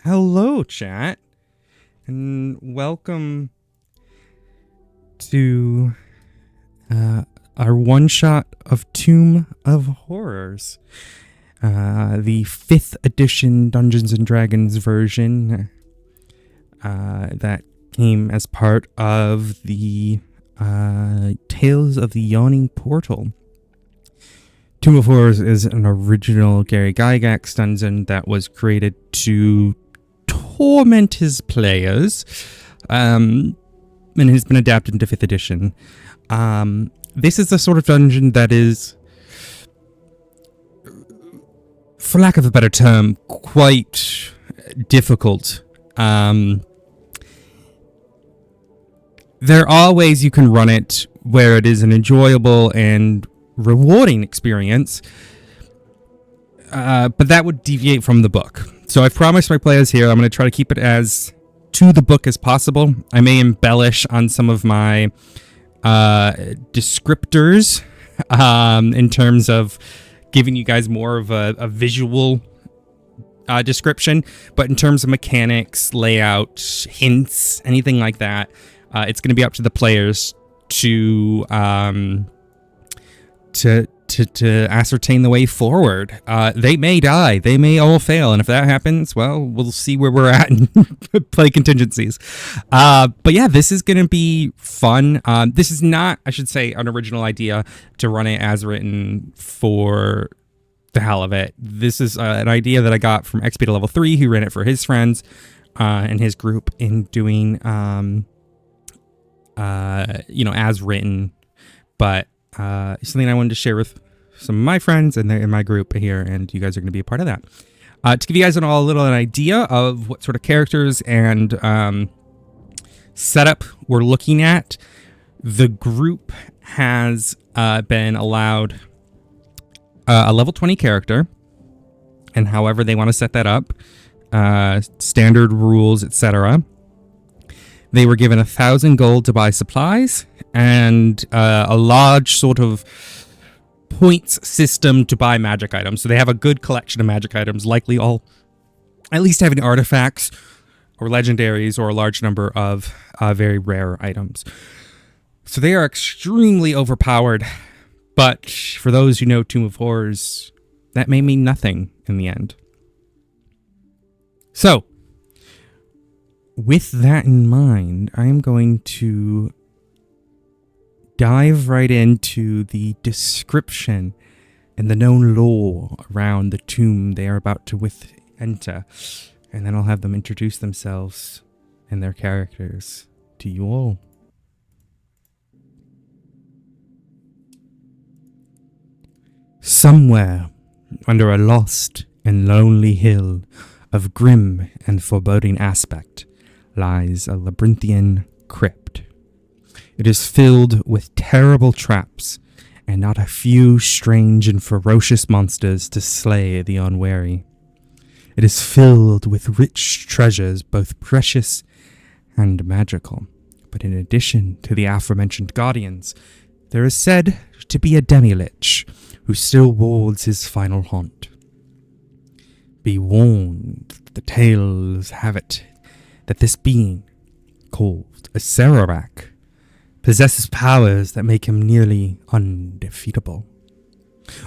Hello, chat, and welcome to our one-shot of Tomb of Horrors, the 5th edition Dungeons & Dragons version that came as part of the Tales of the Yawning Portal. Tomb of Horrors is an original Gary Gygax dungeon that was created to torment his players, and has been adapted into 5th edition. This is the sort of dungeon that is, for lack of a better term, quite difficult. There are ways you can run it where it is an enjoyable and rewarding experience, but that would deviate from the book. So I've promised my players here I'm going to try to keep it as to the book as possible. I may embellish on some of my descriptors in terms of giving you guys more of a visual description, but in terms of mechanics, layout, hints, anything like that, it's going to be up to the players to ascertain the way forward. They may die, they may all fail, and if that happens, well, we'll see where we're at and play contingencies. But yeah, this is gonna be fun. This is not, I should say, an original idea to run it as written for the hell of it. This is an idea that I got from XP to level 3, who ran it for his friends and his group in doing as written, but something I wanted to share with some of my friends and in my group here, and you guys are going to be a part of that. To give you guys an idea of what sort of characters and setup we're looking at, the group has been allowed a level 20 character, and however they want to set that up, standard rules, etc. They were given 1,000 gold to buy supplies and a large sort of points system to buy magic items. So they have a good collection of magic items, likely all at least having artifacts or legendaries or a large number of very rare items. So they are extremely overpowered, but for those who know Tomb of Horrors, that may mean nothing in the end. So, with that in mind, I am going to dive right into the description and the known lore around the tomb they are about to enter, and then I'll have them introduce themselves and their characters to you all. Somewhere under a lost and lonely hill of grim and foreboding aspect lies a labyrinthian crypt. It is filled with terrible traps and not a few strange and ferocious monsters to slay the unwary. It is filled with rich treasures, both precious and magical. But in addition to the aforementioned guardians, there is said to be a demi-lich who still wards his final haunt. Be warned, the tales have it that this being, called a Cererak, possesses powers that make him nearly undefeatable.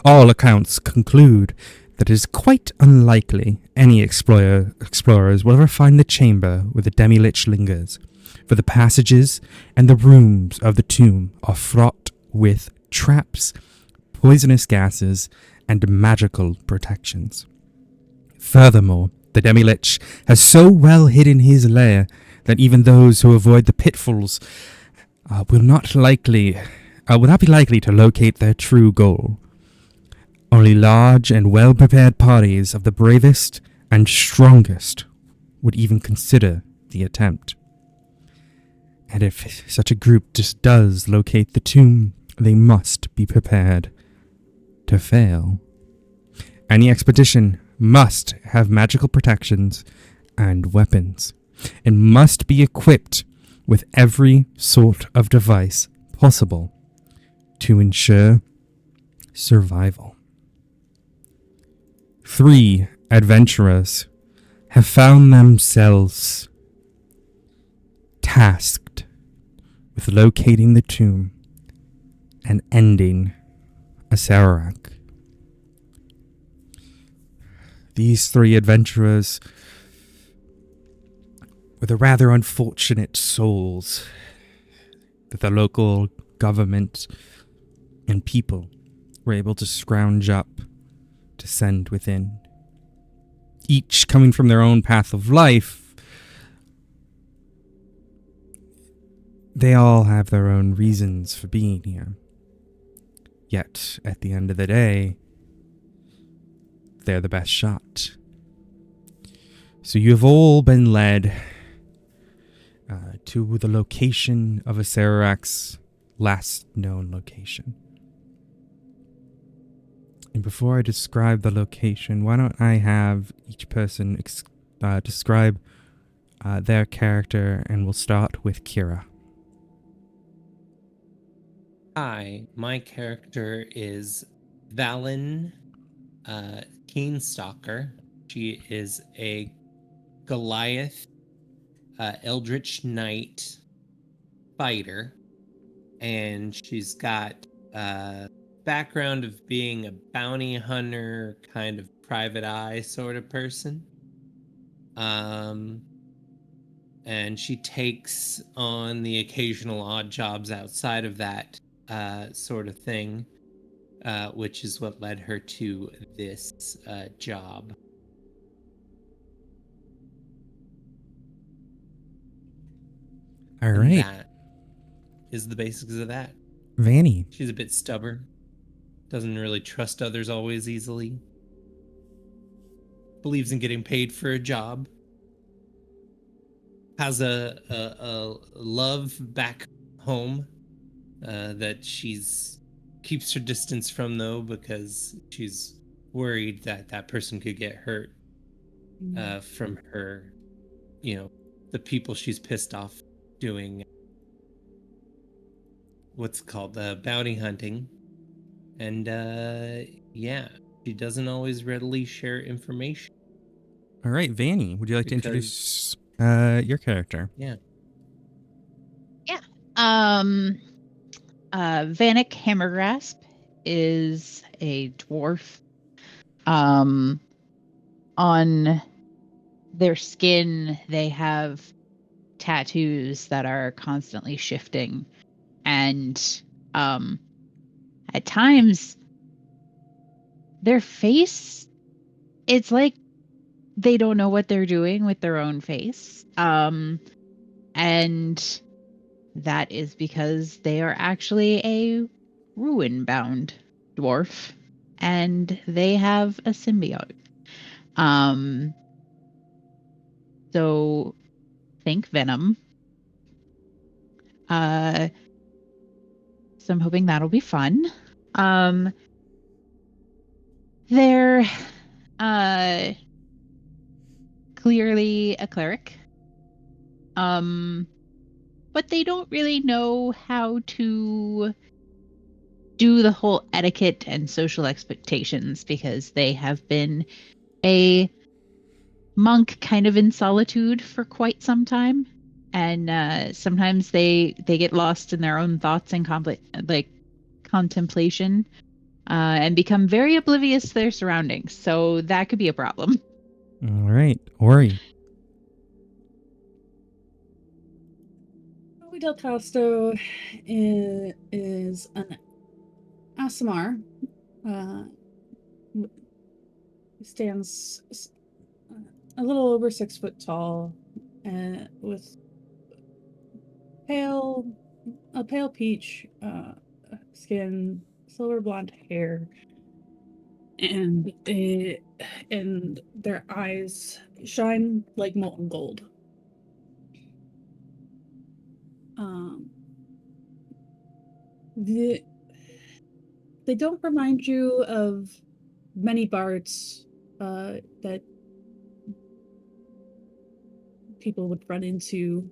All accounts conclude that it is quite unlikely any explorers will ever find the chamber where the demi-lich lingers, for the passages and the rooms of the tomb are fraught with traps, poisonous gases, and magical protections. Furthermore, the demi-lich has so well hidden his lair that even those who avoid the pitfalls will not be likely to locate their true goal. Only large and well-prepared parties of the bravest and strongest would even consider the attempt. And if such a group just does locate the tomb, they must be prepared to fail. Any expedition must have magical protections and weapons, and must be equipped with every sort of device possible to ensure survival. 3 adventurers have found themselves tasked with locating the tomb and ending a Sararak. These three adventurers were the rather unfortunate souls that the local government and people were able to scrounge up to send within. Each coming from their own path of life, they all have their own reasons for being here. Yet, at the end of the day, they're the best shot. So you have all been led to the location of a Sararak's last known location. And before I describe the location, why don't I have each person describe their character, and we'll start with Kira. Hi, my character is Valen Keenstalker. She is a Goliath Eldritch Knight fighter, and she's got a background of being a bounty hunter, kind of private eye sort of person. And she takes on the occasional odd jobs outside of that sort of thing, which is what led her to this job. All And right, that is the basics of that. Vanny. She's a bit stubborn, doesn't really trust others always easily, believes in getting paid for a job, has a love back home that she's keeps her distance from, though, because she's worried that that person could get hurt from her, the people she's pissed off doing what's called bounty hunting. And yeah, she doesn't always readily share information. All right, Vanny, would you like to introduce your character? Yeah. Yeah. Vanek Hammergrasp is a dwarf. On their skin, they have tattoos that are constantly shifting. And at times, their face, it's like they don't know what they're doing with their own face. And that is because they are actually a ruin-bound dwarf, and they have a symbiote. So think Venom. So I'm hoping that'll be fun. They're clearly a cleric. But they don't really know how to do the whole etiquette and social expectations because they have been a monk kind of in solitude for quite some time. And sometimes they get lost in their own thoughts and contemplation and become very oblivious to their surroundings. So that could be a problem. All right, Ori. Del Casto is an ASMR. Stands a little over 6 foot tall, with a pale peach skin, silver blonde hair, and their eyes shine like molten gold. They don't remind you of many bards that people would run into.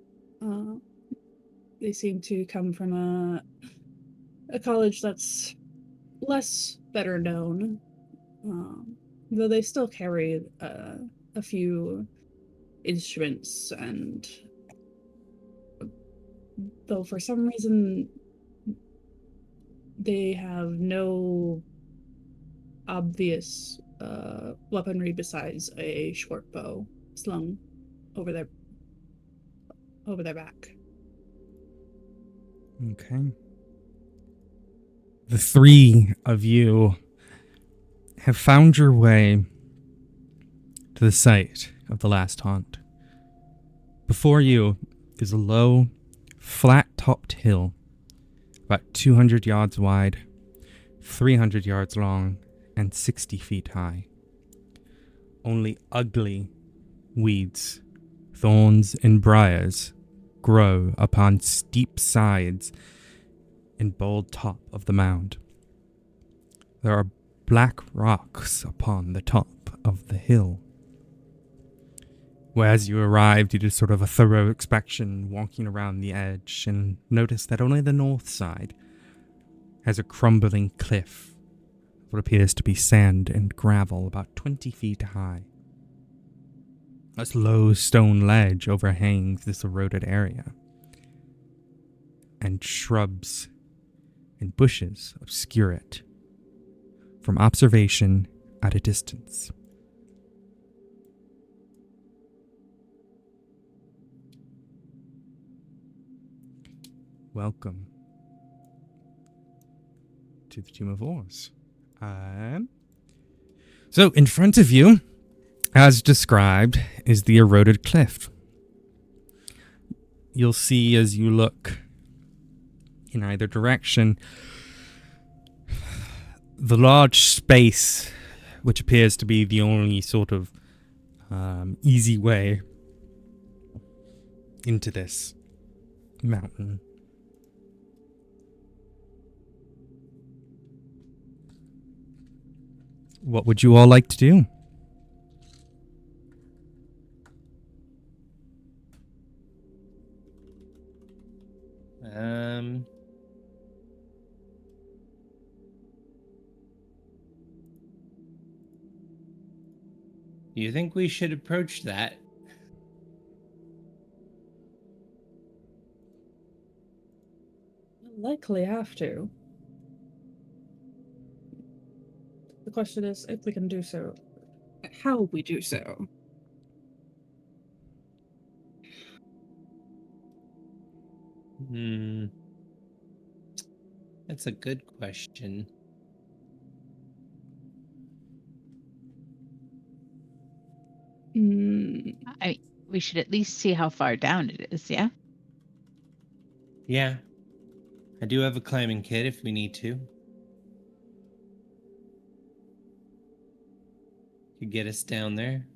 They seem to come from a college that's less better known, though they still carry a few instruments, and though for some reason they have no obvious weaponry besides a short bow slung over their back. Okay. The three of you have found your way to the site of the last haunt. Before you is a low, flat-topped hill, about 200 yards wide, 300 yards long, and 60 feet high. Only ugly weeds, thorns, and briars grow upon steep sides and bold top of the mound. There are black rocks upon the top of the hill. Where as you arrived, you did sort of a thorough inspection, walking around the edge, and noticed that only the north side has a crumbling cliff, what appears to be sand and gravel about 20 feet high. A low stone ledge overhangs this eroded area, and shrubs and bushes obscure it from observation at a distance. Welcome to the Tomb of Ors. So in front of you, as described, is the eroded cliff. You'll see as you look in either direction the large space, which appears to be the only sort of easy way into this mountain. What would you all like to do? Do you think we should approach that? Likely have to. The question is if we can do so, how we do so. That's a good question. We should at least see how far down it is, yeah? Yeah. I do have a climbing kit if we need to. Could get us down there.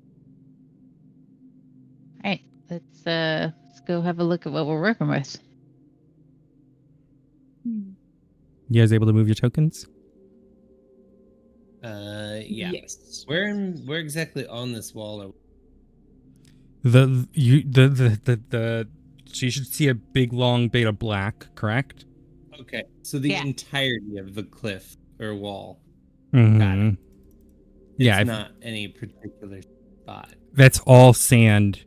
All right, let's go have a look at what we're working with. You guys able to move your tokens? Yeah. Yes. Where exactly on this wall are we? So you should see a big long bait of black, correct? Okay. So the Yeah. entirety of the cliff or wall. Mm-hmm. Got it. Yeah, It's not any particular spot. that's all sand,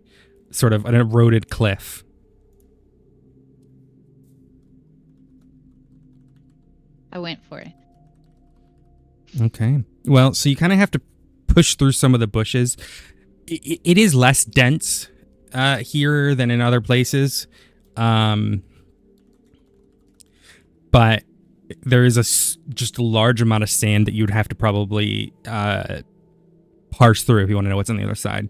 sort of an eroded cliff. I went for it. Okay. Well, so you kind of have to push through some of the bushes. It is less dense here than in other places. But there is just a large amount of sand that you'd have to probably parse through if you want to know what's on the other side.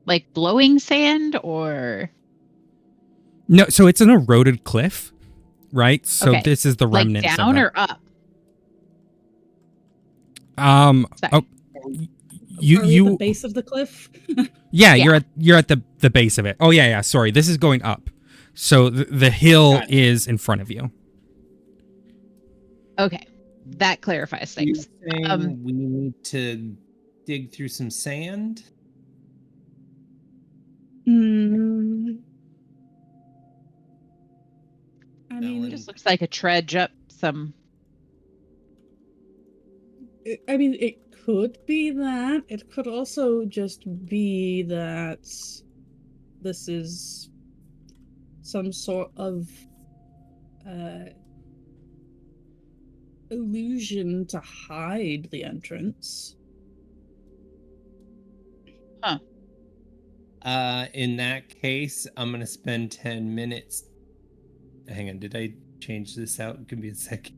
Like blowing sand or... No, so it's an eroded cliff, right? So Okay. this is the remnants like down of it. or up? Sorry. Are we at the base of the cliff? Yeah, you're at the base of it. Oh yeah, sorry. This is going up. So the hill is in front of you. Okay. That clarifies things. You're saying we need to dig through some sand? mean, It just looks like a trudge up some. I mean, it could be that. It could also just be that this is some sort of illusion to hide the entrance. Huh. In that case, I'm gonna spend 10 minutes. Hang on, did I change this out? Give me a second.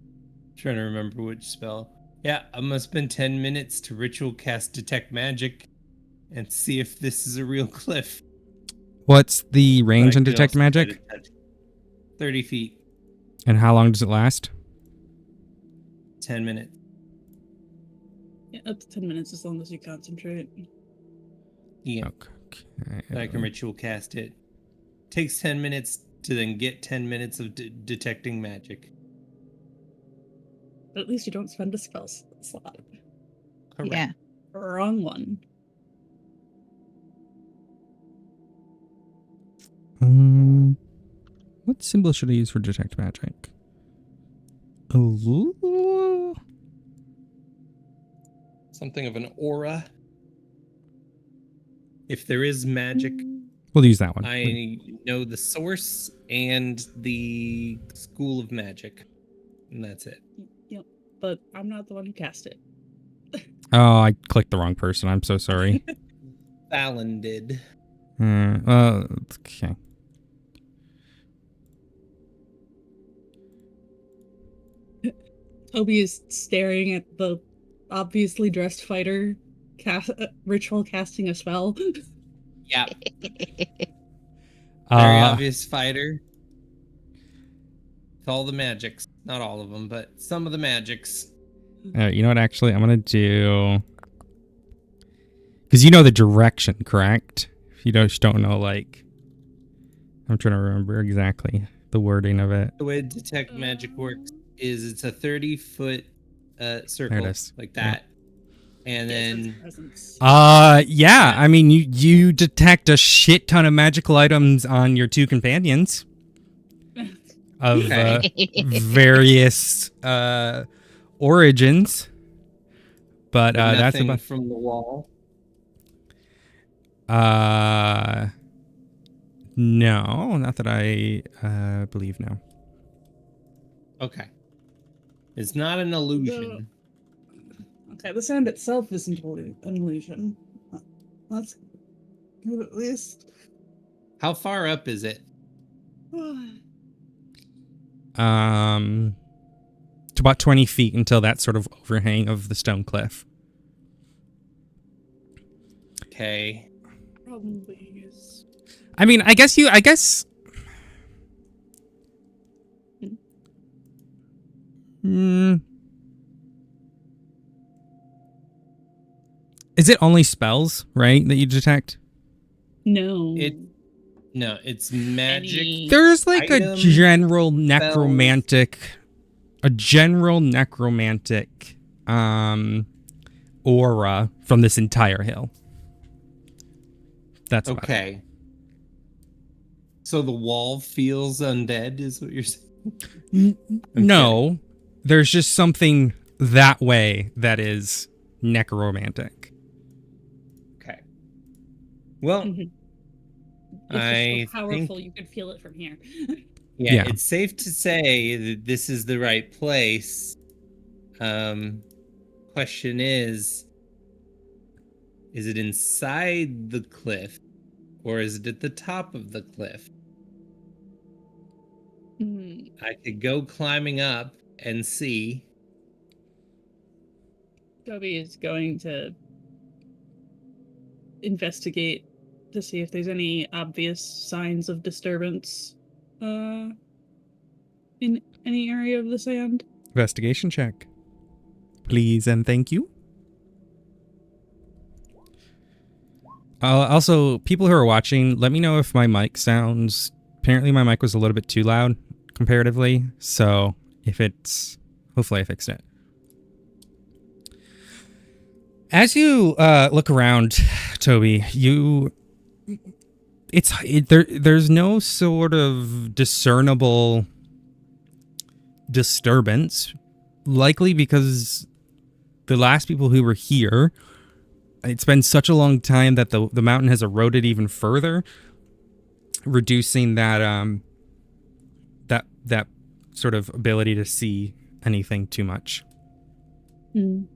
Trying to remember which spell. Yeah, I'm gonna spend 10 minutes to ritual cast detect magic and see if this is a real cliff. What's the But I range on can detect also try magic? to touch 30 feet, And how long does it last? 10 minutes. Yeah, up to 10 minutes as long as you concentrate. Yeah, Okay. I can ritual cast it. Takes 10 minutes to then get 10 minutes of detecting magic. But at least you don't spend a spell slot. Correct. Yeah. Wrong one. What symbol should I use for detect magic? Oh, Something of an aura. If there is magic, we'll use that one. I know the source and the school of magic. And that's it. Yep. But I'm not the one who cast it. Oh, I clicked the wrong person. I'm so sorry. Fallon did. Okay. Toby is staring at the obviously dressed fighter ritual casting a spell. Yeah. Very Uh, obvious fighter. With all the magics. Not all of them, but some of the magics. you know what? Actually, I'm gonna do because you know the direction, correct? If you don't know, like, I'm trying to remember exactly the wording of it. The way detect magic works is it's a 30-foot circle. There it is. Like that. And then Presence. Yeah. I mean, you detect a shit ton of magical items on your two companions of various origins, but that's nothing about from the wall. no, not that I believe. No. Okay. It's not an illusion. Okay, the sound itself isn't an illusion. That's good at least. How far up is it? To about 20 feet until that sort of overhang of the stone cliff. Okay. Probably is. I mean, I guess. Is it only spells, right, that you detect? No. No, it's magic. There's like a Item, general necromantic, aura from this entire hill. That's about it. Okay. So the wall feels undead, is what you're saying? No, there's just something that way that is necromantic. Okay. Well, Mhm. It's I just so powerful think, you can feel it from here. Yeah. it's safe to say that this is the right place. Question is it inside the cliff or is it at the top of the cliff? I could go climbing up and see. Toby is going to investigate to see if there's any obvious signs of disturbance in any area of the sand. Investigation check. Please and thank you. Also, people who are watching, let me know if my mic sounds... Apparently my mic was a little bit too loud comparatively, so if it's... Hopefully I fixed it. As you look around, Toby, there's no sort of discernible disturbance, likely because the last people who were here, it's been such a long time that the mountain has eroded even further, reducing that that sort of ability to see anything too much. Mm.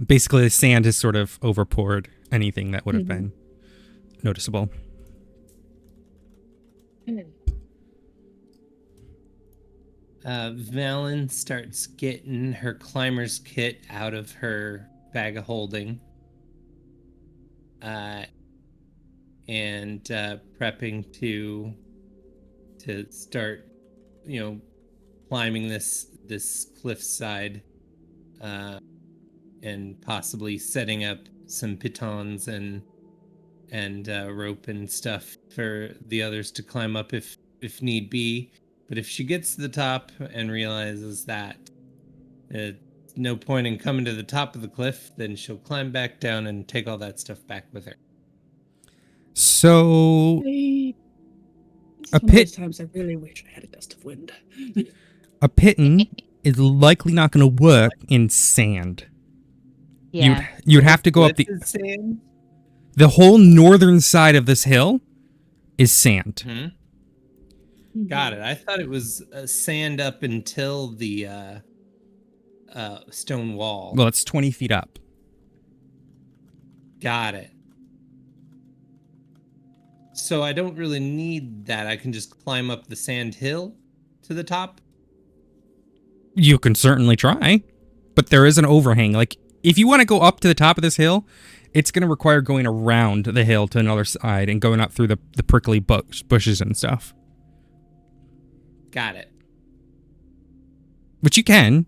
Basically, the sand has sort of overpoured anything that would have Mhm. been noticeable. Valen starts getting her climber's kit out of her bag of holding. And prepping to start, climbing this cliffside, and possibly setting up some pitons and rope and stuff for the others to climb up if need be. But if she gets to the top and realizes that no point in coming to the top of the cliff, then she'll climb back down and take all that stuff back with her. So It's A one of pit- those times I really wish I had a gust of wind. a piton is likely not going to work in sand. Yeah. You'd have to go up Cliff is sand? the whole northern side of this hill is sand. Got it. I thought it was sand up until the stone wall. Well, it's 20 feet up. Got it. So I don't really need that. I can just climb up the sand hill to the top. You can certainly try, but there is an overhang. Like, if you want to go up to the top of this hill, it's going to require going around the hill to another side and going up through the prickly bushes and stuff. Got it. Which you can.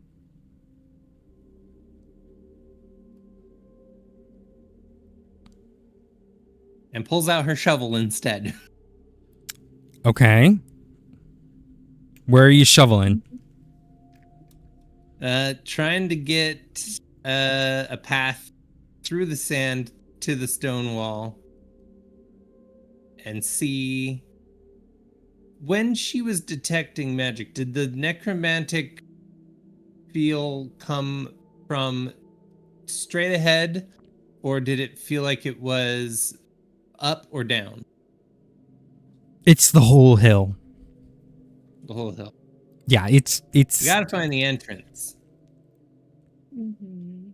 And pulls out her shovel instead. Okay. Where are you shoveling? Trying to get a path through the sand to the stone wall and see. When she was detecting magic, did the necromantic feel come from straight ahead, or did it feel like it was up or down? It's the whole hill. The whole hill. Yeah, it's You gotta find the entrance. Mhm.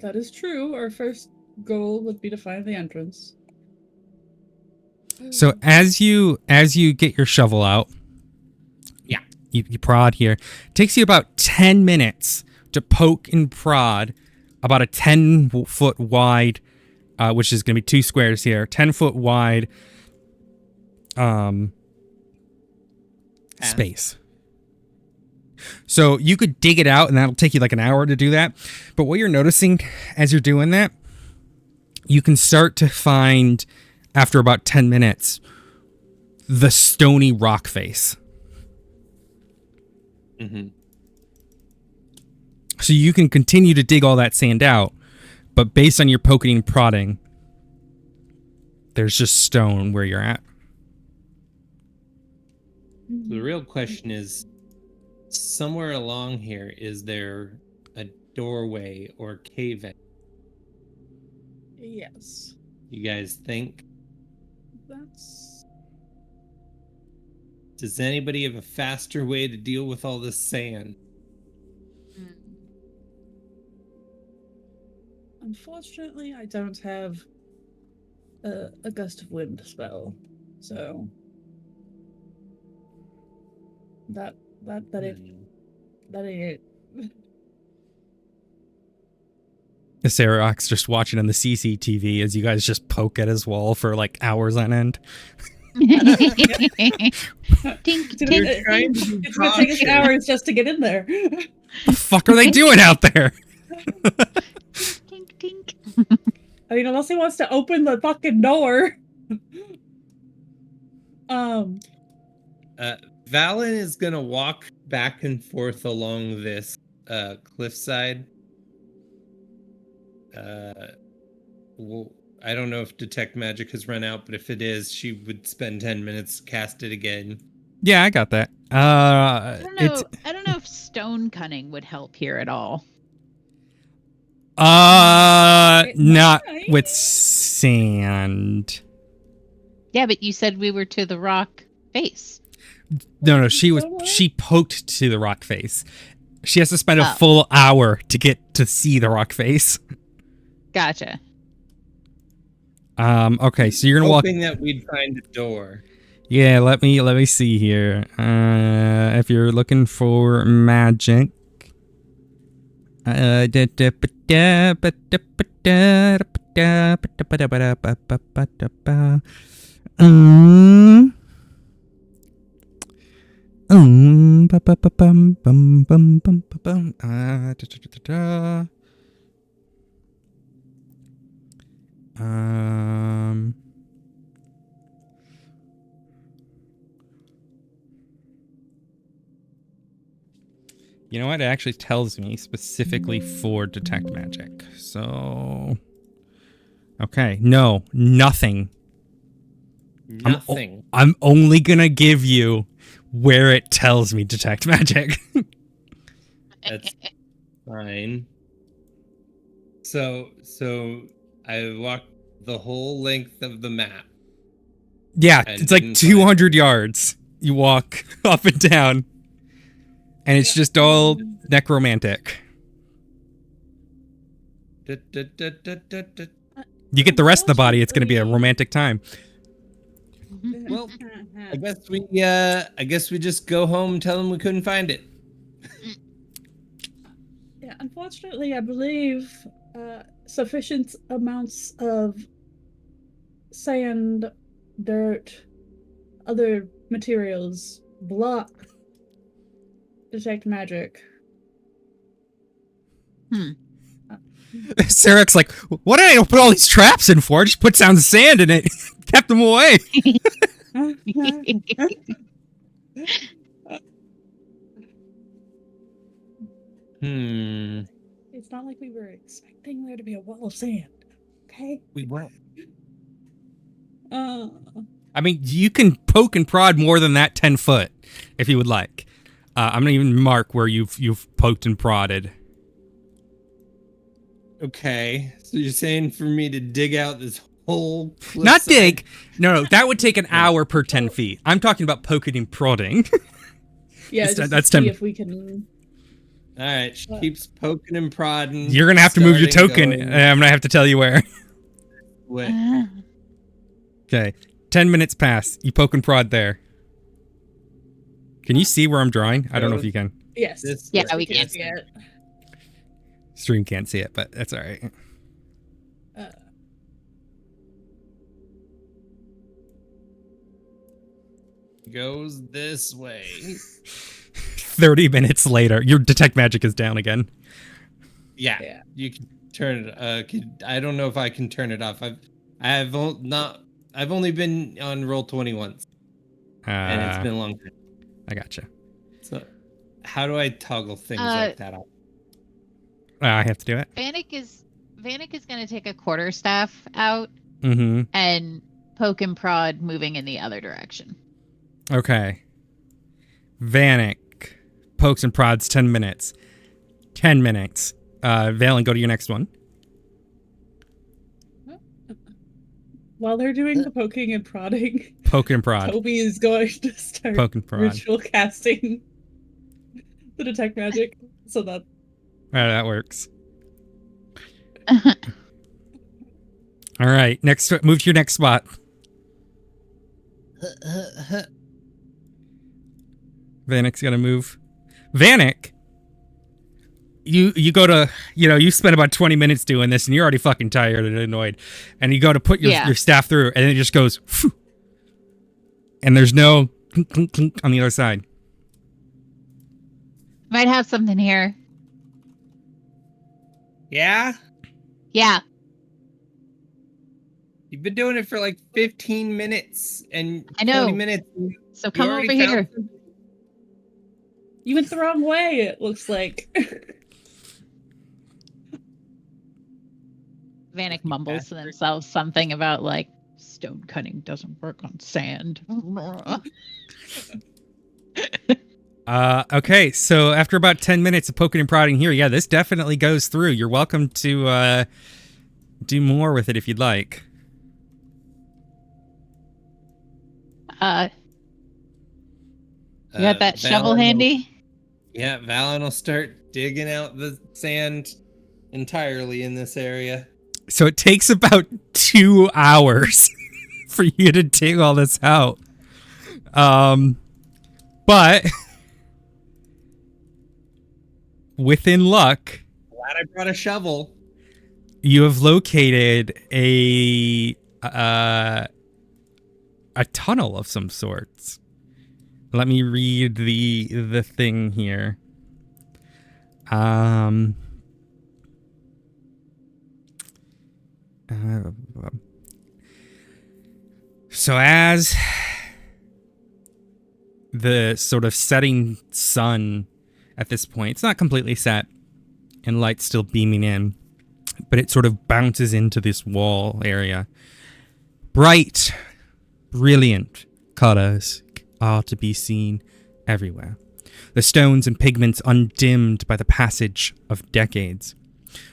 That is true. Our first goal would be to find the entrance. So as you get your shovel out, Yeah. you prod here. It takes you about 10 minutes to poke and prod about a 10-foot wide, which is going to be 2 squares here, 10-foot wide space. So you could dig it out, and that'll take you like an hour to do that. But what you're noticing as you're doing that, you can start to find, after about 10 minutes, the stony rock face. Mm-hmm. So you can continue to dig all that sand out, but based on your poking and prodding, there's just stone where you're at. The real question is, somewhere along here, is there a doorway or cave in? Yes. You guys think? That's Does anybody have a faster way to deal with all this sand? unfortunately I don't have a gust of wind spell, so that ain't it. Sarah's just watching on the CCTV as you guys just poke at his wall for like hours on end. Tink, You're tink. trying to be It's gonna take us cautious. hours just to get in there. The fuck are they doing out there? Tink, tink. I mean, unless he wants to open the fucking door. Valen is gonna walk back and forth along this cliffside. I don't know if detect magic has run out, but if it is, she would spend 10 minutes to cast it again. Yeah, I got that. I don't It's know. I don't know if stone cunning would help here at all. It not might. with sand. Yeah, but you said we were to the rock face. No, So what? she poked to the rock face. She has to spend a Oh. full hour to get to see the rock face. Gotcha. Okay, so you're gonna walk. Hoping that we'd find a door. Yeah, let me see here. If you're looking for magic. You know what? It actually tells me specifically for detect magic. So, okay, no, nothing. Nothing. I'm only gonna give you where it tells me detect magic. That's fine. So I walked the whole length of the map. Yeah, And it's like didn't 200 yards. You walk up and down, and it's just all necromantic. You get the rest of the body, it's gonna be a romantic time. Well, I guess we just go home and tell them we couldn't find it. Yeah, unfortunately, I believe sufficient amounts of sand, dirt, other materials block detect magic. Sarek's like, what did I put all these traps in for? Just put down the sand and it kept them away. It's not like we were expecting there to be a wall of sand. Okay. We were. I mean, you can poke and prod more than that 10 foot if you would like. I'm gonna even mark where you've poked and prodded. Okay, so you're saying for me to dig out this whole cliffside? Not dig. No, that would take an hour per 10 feet. I'm talking about poking and prodding. Yeah, That's- just that's to see 10. if we can. All right, she keeps poking and prodding. You're gonna have to move your token, starting, and I'm gonna have to tell you where. going. Okay, 10 minutes pass. You poke and prod there. Can you see where I'm drawing? I don't know if you can. Yes. This Yeah, way. we can. see it. Stream can't see it, but that's all right. Goes this way. 30 minutes later, your detect magic is down again. Yeah, you can turn it. I don't know if I can turn it off. I've only been on Roll20 once, and it's been a long time. I gotcha. So, how do I toggle things like that off? I have to do it. Vanek is going to take a quarterstaff out Mm-hmm. and poke and prod, moving in the other direction. Okay. Vanek pokes and prods 10 minutes. 10 minutes. Valen, go to your next one. While they're doing the poking and prodding, Poke and prod. Toby is going to start Poke and prod. ritual casting the detect magic, so that That works. All right. Next, move to your next spot. Vanek's gonna move. Vanek, you go to, you spend about 20 minutes doing this, and you're already fucking tired and annoyed, and you go to put your staff through, and it just goes, phew, and there's no clink, clink, clink on the other side. Might have something here. Yeah, Yeah. you've been doing it for like 15 minutes and I know. 20 minutes. So come over here. you went the wrong way. It looks like. Vanek mumbles to themselves something about like stone cutting doesn't work on sand. Okay, so after about 10 minutes of poking and prodding here, yeah, this definitely goes through. You're welcome to do more with it if you'd like. You got that shovel handy? Yeah, Valen will start digging out the sand entirely in this area. So it takes about 2 hours for you to dig all this out. But within luck, Glad I brought a shovel. you have located a tunnel of some sorts. Let me read the thing here. So as the sort of setting sun at this point, it's not completely set and light's still beaming in, but it sort of bounces into this wall area. Bright, brilliant colors are to be seen everywhere. The stones and pigments undimmed by the passage of decades.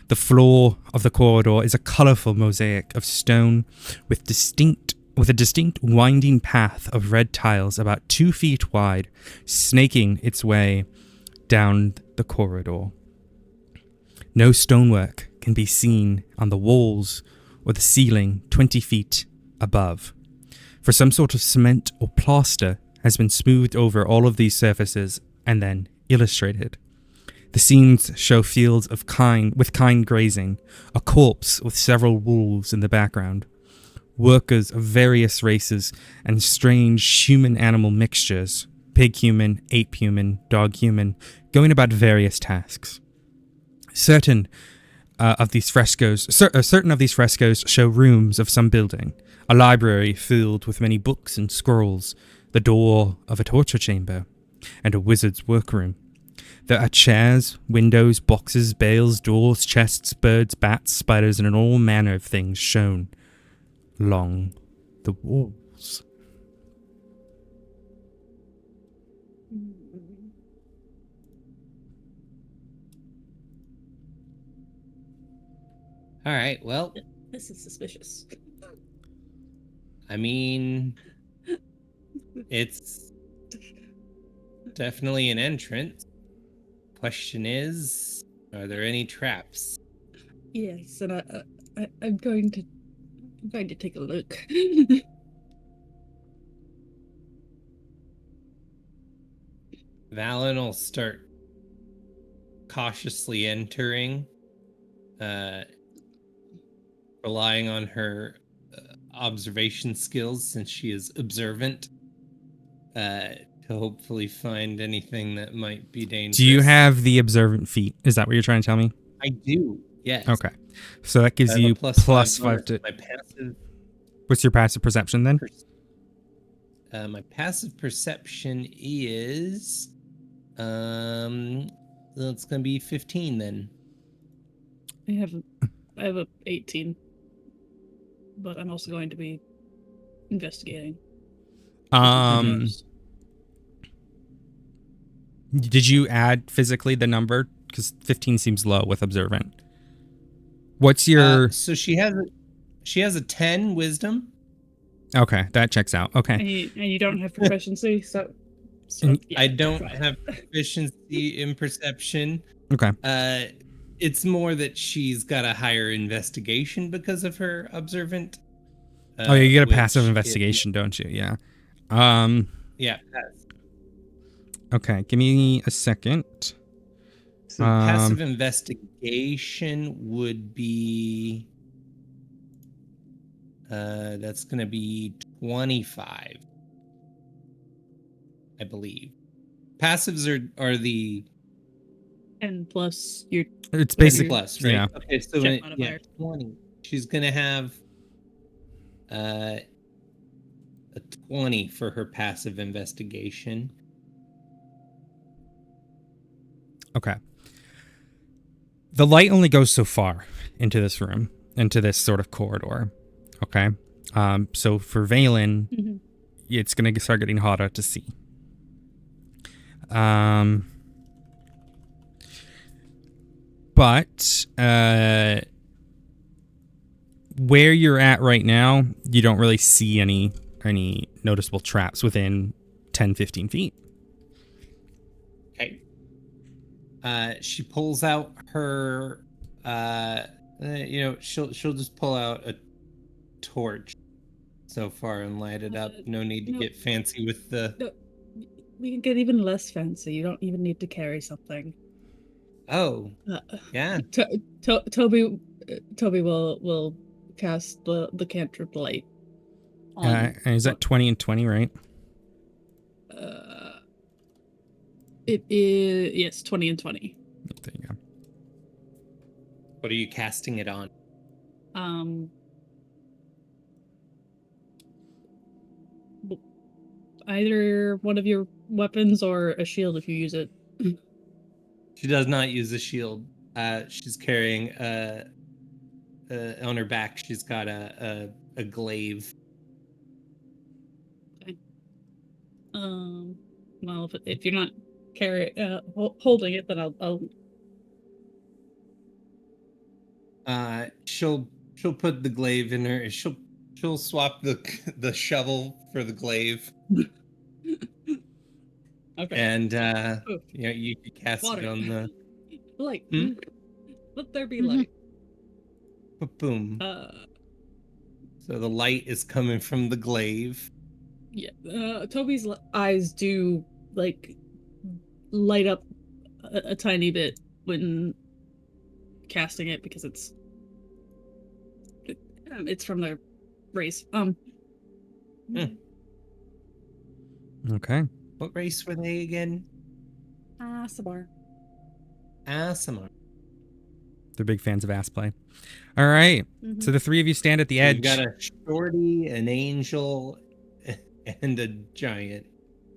The floor of the corridor is a colorful mosaic of stone with a distinct winding path of red tiles about 2 feet wide, snaking its way down the corridor. No stonework can be seen on the walls or the ceiling 20 feet above, for some sort of cement or plaster has been smoothed over all of these surfaces and then illustrated. The scenes show fields with kine grazing, a corpse with several wolves in the background, workers of various races and strange human-animal mixtures, pig-human, ape-human, dog-human, going about various tasks. Certain of these frescoes show rooms of some building, a library filled with many books and scrolls, the door of a torture chamber, and a wizard's workroom. There are chairs, windows, boxes, bales, doors, chests, birds, bats, spiders, and all manner of things shown along the walls. All right, well, This is suspicious. I mean, it's definitely an entrance. Question is, are there any traps? Yes, and I'm going to take a look. Valen will start cautiously entering, relying on her observation skills since she is observant, to hopefully find anything that might be dangerous. Do you have the observant feat? Is that what you're trying to tell me? I do, yes. Okay. So that gives you plus five to... my passive... What's your passive perception then? My passive perception is... it's going to be 15 then. I have a 18, but I'm also going to be investigating. Did you add physically the number? Because 15 seems low with observant. What's your... so she has a 10 wisdom. Okay, that checks out. Okay. And you don't have proficiency, so yeah, I don't have proficiency in perception. Okay. It's more that she's got a higher investigation because of her observant. Oh, yeah, you get a passive investigation, don't you? Yeah. Yeah. Okay, give me a second. So passive investigation would be... that's going to be 25, I believe. Passives are the... 10 plus your... It's basically... plus, right? Yeah. Okay, so Check 20. She's going to have a 20 for her passive investigation. Okay. The light only goes so far into this room. into this sort of corridor. Okay. So for Valen, Mhm. it's going to start getting harder to see. But where you're at right now, you don't really see any noticeable traps within 10, 15 feet. Okay. She pulls out her, she'll just pull out a torch so far and light it up. No need to no. get fancy with the. No, we can get even less fancy. You don't even need to carry something. Oh, Uh, yeah. Toby will cast the cantrip light on. And is that 20 and 20, right? It is, yes, 20 and 20. There you go. What are you casting it on? Either one of your weapons or a shield if you use it. She does not use a shield. She's carrying on her back. She's got a glaive. Okay. Well, if you're not holding it, then I'll. She'll put the glaive in her. She'll swap the shovel for the glaive. Okay. And Oh. you can cast Water. it on the Light. Hmm? Let there be Mhm. light. boom. So the light is coming from the glaive. Yeah. Toby's eyes do light up a tiny bit when casting it because it's from the race. Okay. What race were they again? Sabar. Aasimar. They're big fans of ass play. All right. So the three of you stand at the edge. We've got a shorty, an angel, and a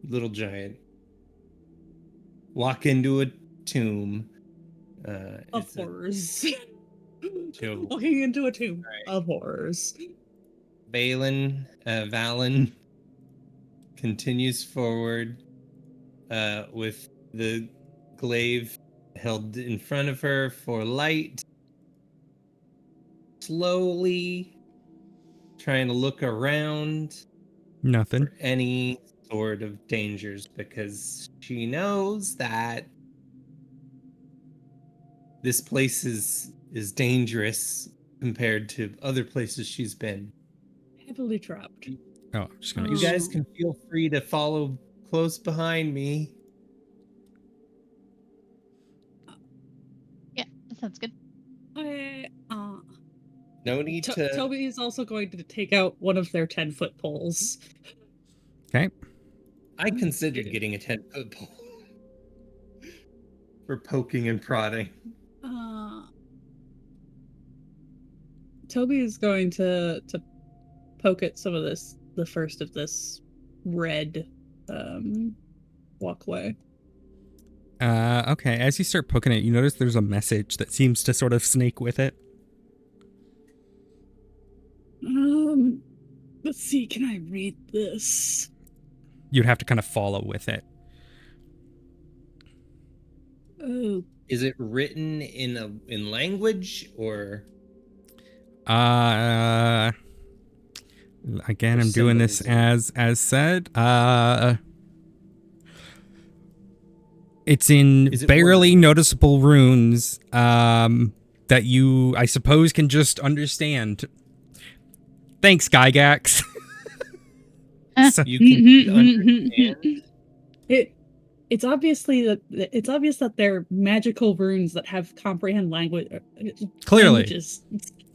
little giant. Walk into a tomb. Of It's a horrors. tomb. Walking into a tomb of horrors. Valen continues forward with the glaive held in front of her for light. Slowly trying to look around Nothing. for any sort of dangers because she knows that this place is dangerous compared to other places she's been. Heavily trapped. Oh, I'm just gonna You make guys can feel free to follow close behind me. Yeah, that sounds good. No need to. Toby is also going to take out one of their 10-foot poles. Okay. I considered getting a 10-foot pole for poking and prodding. Toby is going to poke at some of the first of this red walkway. Okay. As you start poking it, you notice there's a message that seems to sort of snake with it. Let's see. Can I read this? You'd have to kind of follow with it. Oh, Is it written in language or? Again, Or I'm doing this symbolism? as said. It's in Is it barely word? noticeable runes that you, I suppose, can just understand. Thanks, Gygax. So, You can understand. It's obvious that they're magical runes that have comprehend Clearly. languages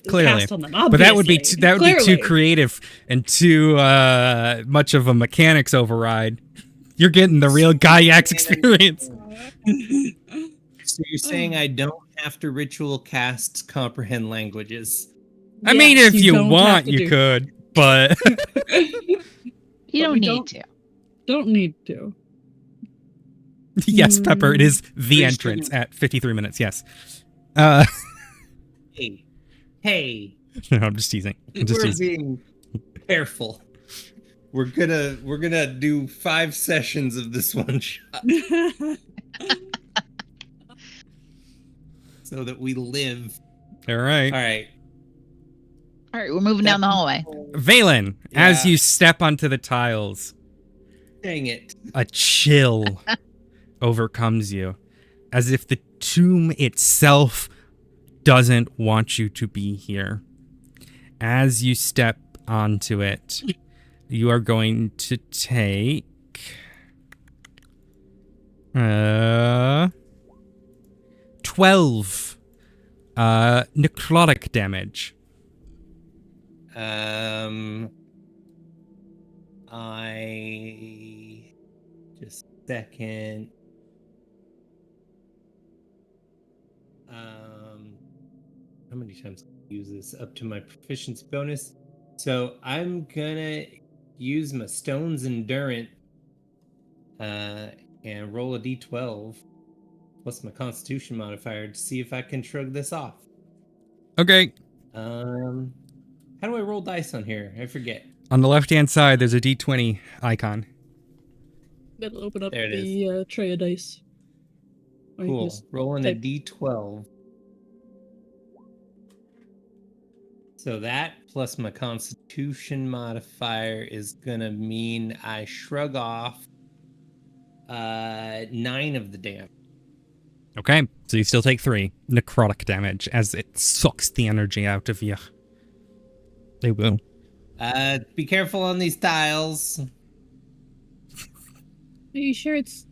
Clearly, cast on them. but that would be Obviously. that would be Clearly. too creative and too much of a mechanics override. You're getting the real Gygax experience. So you're saying I don't have to ritual cast comprehend languages? I mean, Yes, if you don't want, have to you do- could, but You don't we need to. Don't need to. yes, Pepper, it is the Pretty entrance sure. at 53 minutes. Yes. Hey, Hey, No, I'm just teasing. I'm just we're teasing. being careful. We're gonna do 5 sessions of this one shot so that we live. All right. All right. All right, we're moving down the hallway. Valen, as Yeah. you step onto the tiles, Dang it. a chill overcomes you, as if the tomb itself doesn't want you to be here. As you step onto it, you are going to take 12 necrotic damage. I just a second. How many times can I use this up to my proficiency bonus? So I'm gonna use my stone's endurance and roll a d12 plus my constitution modifier to see if I can shrug this off. Okay. How do I roll dice on here? I forget. On the left-hand side, there's a d20 icon. Gotta open up There it the tray of dice. Or you can Cool. just Rolling a type- d12. So that plus my constitution modifier is gonna mean I shrug off 9 of the damage. Okay, so you still take 3 necrotic damage as it sucks the energy out of you. They will. Be careful on these tiles. Are you sure it's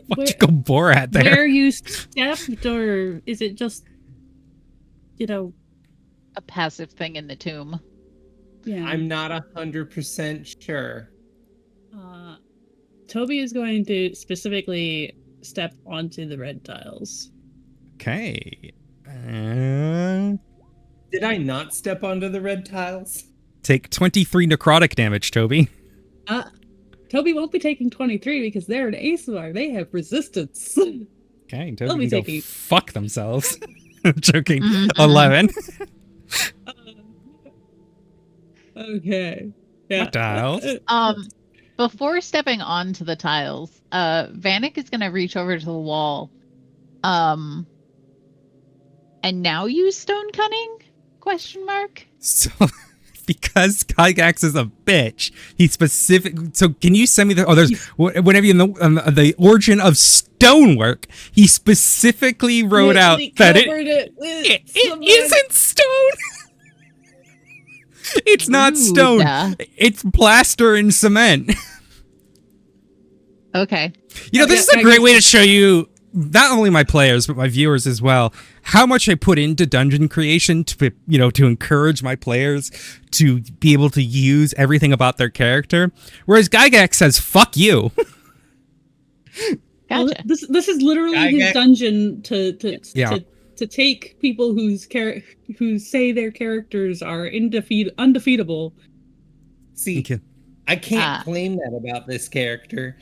Why'd you go Borat there? where you stepped, or is it just, you know? A passive thing in the tomb. Yeah. I'm not 100% sure. Toby is going to specifically step onto the red tiles. Okay. Did I not step onto the red tiles? Take 23 necrotic damage, Toby. Toby won't be taking 23 because they're an ASMR. They have resistance. Okay, They'll Toby be can go taking- fuck themselves. I'm joking. Mhm. 11. Okay. Yeah. What tiles? Before stepping onto the tiles, Vanek is gonna reach over to the wall, and now use stone cunning? Question mark. So, because Gygax is a bitch, he specific. So, can you send me the? Oh, there's whenever you know the origin of stonework. He specifically wrote out that it isn't stone. It's not stone. Rude. It's plaster and cement. Okay. You know, this is a great way to show you, not only my players, but my viewers as well, how much I put into dungeon creation to, you know, to encourage my players to be able to use everything about their character. Whereas Gygax says, fuck you. Well, Gotcha. this is literally his Gygax- dungeon to Yeah. to take people who say their characters are undefeatable. See, Okay. I can't Ah. claim that about this character.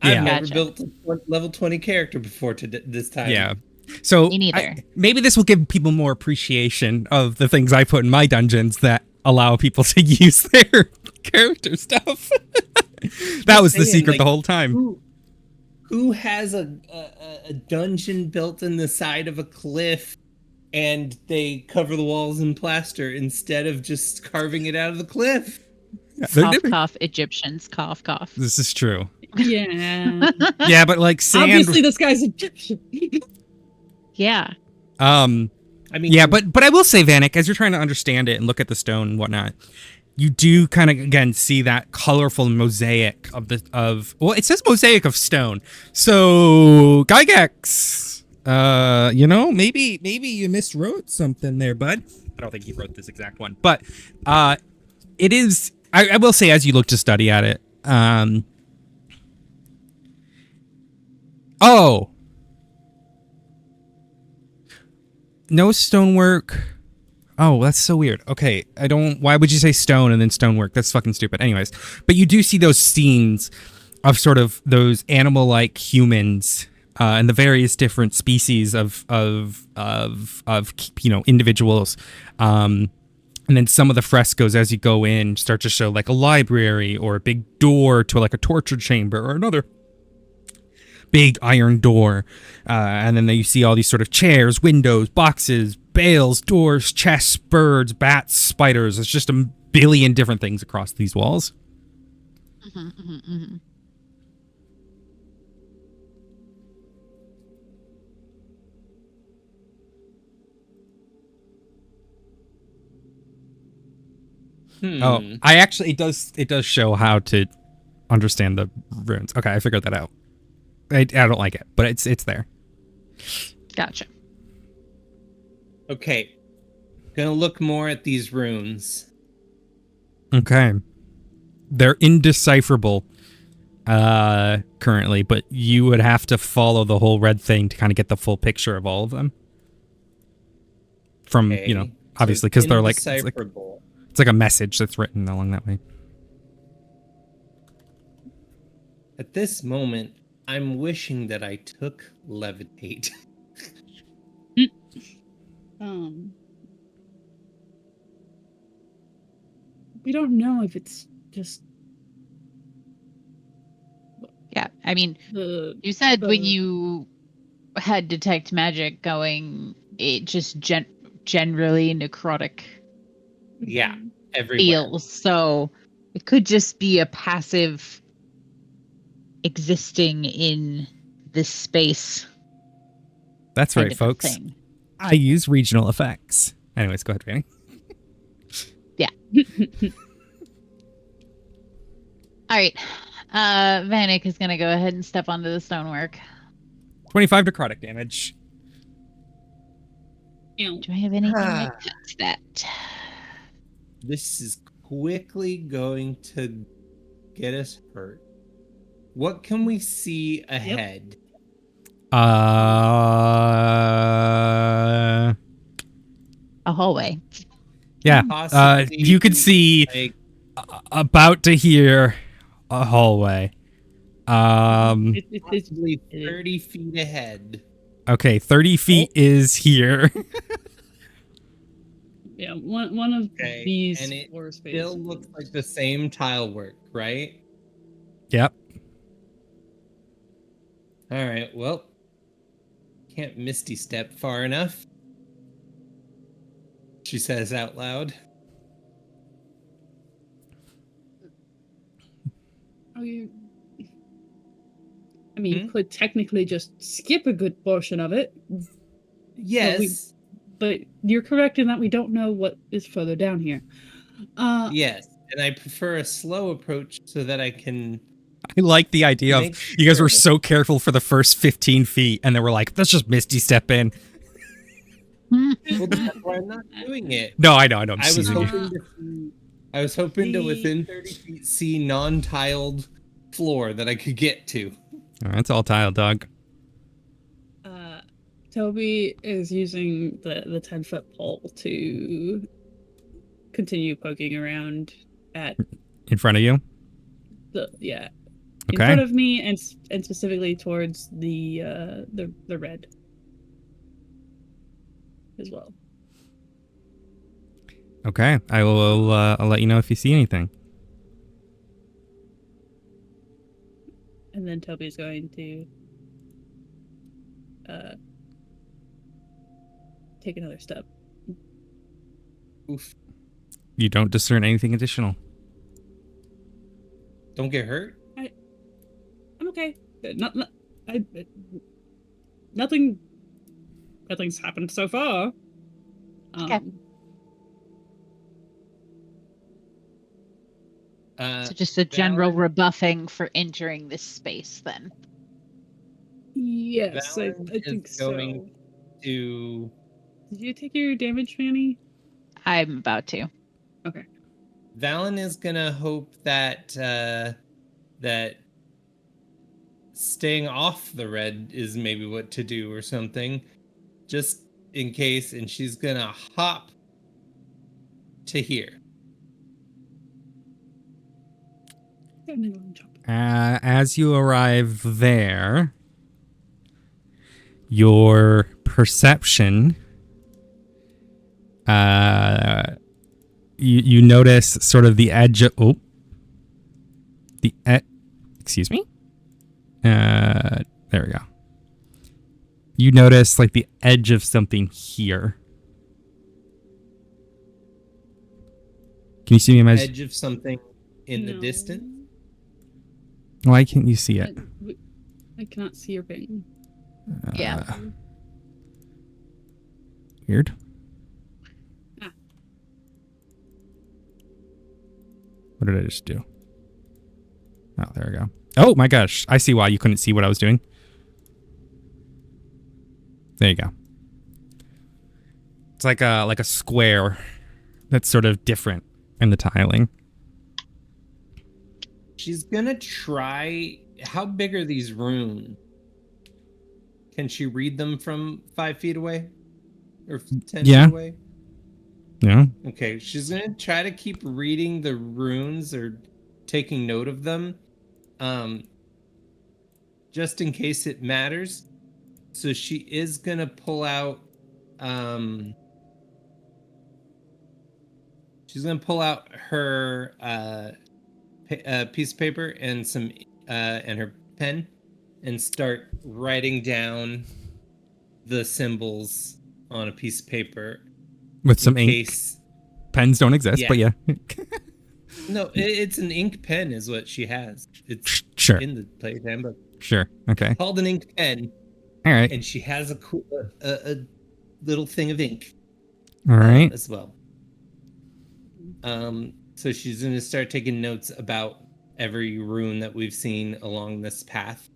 Yeah. I've never Gotcha. built a level 20 character before to this time. Yeah. So Me neither. maybe this will give people more appreciation of the things I put in my dungeons that allow people to use their character stuff. That was the saying, secret like, the whole time. Who has a dungeon built in the side of a cliff and they cover the walls in plaster instead of just carving it out of the cliff? Cough, cough, Egyptians. Cough, cough. This is true. Yeah. Yeah, but like sand. Obviously, this guy's Egyptian. Yeah. I mean, Yeah, but I will say, Vanek, as you're trying to understand it and look at the stone and whatnot, you do kind of again see that colorful mosaic of well, it says mosaic of stone. So Gygax, you know, maybe you miswrote something there, bud. I don't think you wrote this exact one, but it is. I will say, as you look to study at it, oh. No stonework. Oh, that's so weird. Okay, why would you say stone and then stonework? That's fucking stupid. Anyways, but you do see those scenes of sort of those animal-like humans and the various different species of individuals. And then some of the frescoes, as you go in, start to show like a library or a big door to like a torture chamber or another big iron door. And then you see all these sort of chairs, windows, boxes, bales, doors, chests, birds, bats, spiders. It's just a billion different things across these walls. Oh, I actually it does show how to understand the runes. Okay, I figured that out. I don't like it, but it's there. Gotcha. Okay. Gonna look more at these runes. Okay. They're indecipherable currently, but you would have to follow the whole red thing to kind of get the full picture of all of them. From, Okay. obviously, because they're like indecipherable. it's like a message that's written along that way. At this moment, I'm wishing that I took levitate. We don't know if it's just Yeah, I mean, the you said when the- you had detect magic going, it just generally necrotic Yeah, everywhere. feels. So it could just be a passive existing in this space. That's kind right, of a folks. thing. I use regional effects. Anyways, go ahead, Randy. All right. Vanek is gonna go ahead and step onto the stonework. 25 necrotic damage. Ew. Do I have anything that cuts that? This is quickly going to get us hurt. What can we see ahead? A hallway. Yeah. Possibly, You could see like, about to hear a hallway. It's possibly 30 feet ahead. Okay, 30 feet is here. yeah, one of Okay, these and it floor spaces. still looks like the same tile work, right? Yep. All right, well, can't misty step far enough. She says out loud. Oh, you could technically just skip a good portion of it, Yes. but you're correct in that we don't know what is further down here. Yes, and I prefer a slow approach so that I can. I like the idea of Make you guys were sure. so careful for the first 15 feet, and then we're like, let's just Misty step in. Well, that's why I'm not doing it. No, I know. I'm I was teasing you. hoping to see. I was hoping to within 30 feet see non-tiled floor that I could get to. All right, it's all tile, dog. Toby is using the 10-foot pole to continue poking around at In front of you? in Okay. front of me and specifically towards the red as well. Okay. I'll let you know if you see anything. And then Toby's going to take another step. Oof. You don't discern anything additional. Don't get hurt. I'm okay. Nothing's happened so far. Okay. So just a general rebuffing for entering this space, then. Yes, I Valen think is so. going to. Did you take your damage, Fanny? I'm about to. Okay. Valen is gonna hope that that staying off the red is maybe what to do or something, just in case. And she's gonna hop to here. As you arrive there, your perception, you notice sort of the edge of, excuse me. There we go. You notice like the edge of something here. Can you see me, Mez? Edge of something in the distance. Why can't you see it? I cannot see your ping. Yeah. Weird. Ah. What did I just do? Oh, there we go. Oh my gosh. I see why you couldn't see what I was doing. There you go. It's like a square that's sort of different in the tiling. She's gonna try. How big are these runes? Can she read them from 5 feet away? Or 10 feet away? Yeah. Okay, she's gonna try to keep reading the runes or taking note of them. Just in case it matters. So she is gonna pull out she's gonna pull out her piece of paper and some and her pen and start writing down the symbols on a piece of paper With some in ink. case. Pens don't exist, Yeah. but yeah. No, it's an ink pen is what she has. It's Sure. in the play handbook. Sure. Okay. Called an ink pen. All right. And she has a little thing of ink. All right. As well. So she's going to start taking notes about every rune that we've seen along this path.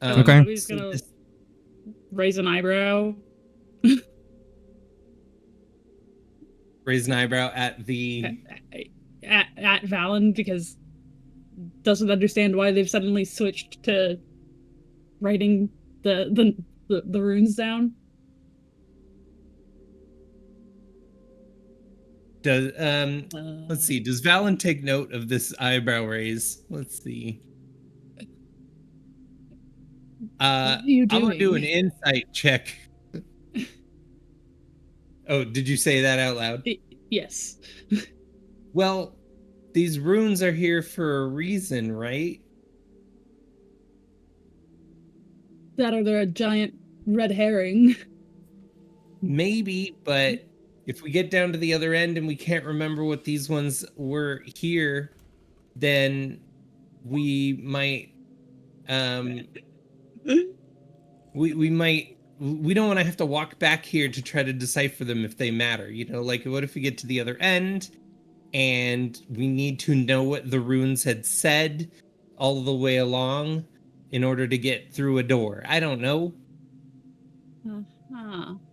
Okay. He's gonna raise an eyebrow. Raise an eyebrow at the at Valen because doesn't understand why they've suddenly switched to writing the runes down. Does let's see. Does Valen take note of this eyebrow raise? Let's see. What are you doing? I'm gonna do an insight check. Oh, did you say that out loud? Yes. Well, these runes are here for a reason, right? That or they're a giant red herring. Maybe, but if we get down to the other end and we can't remember what these ones were here, then we might we don't want to have to walk back here to try to decipher them if they matter. You know, like what if we get to the other end and we need to know what the runes had said all the way along in order to get through a door? I don't know.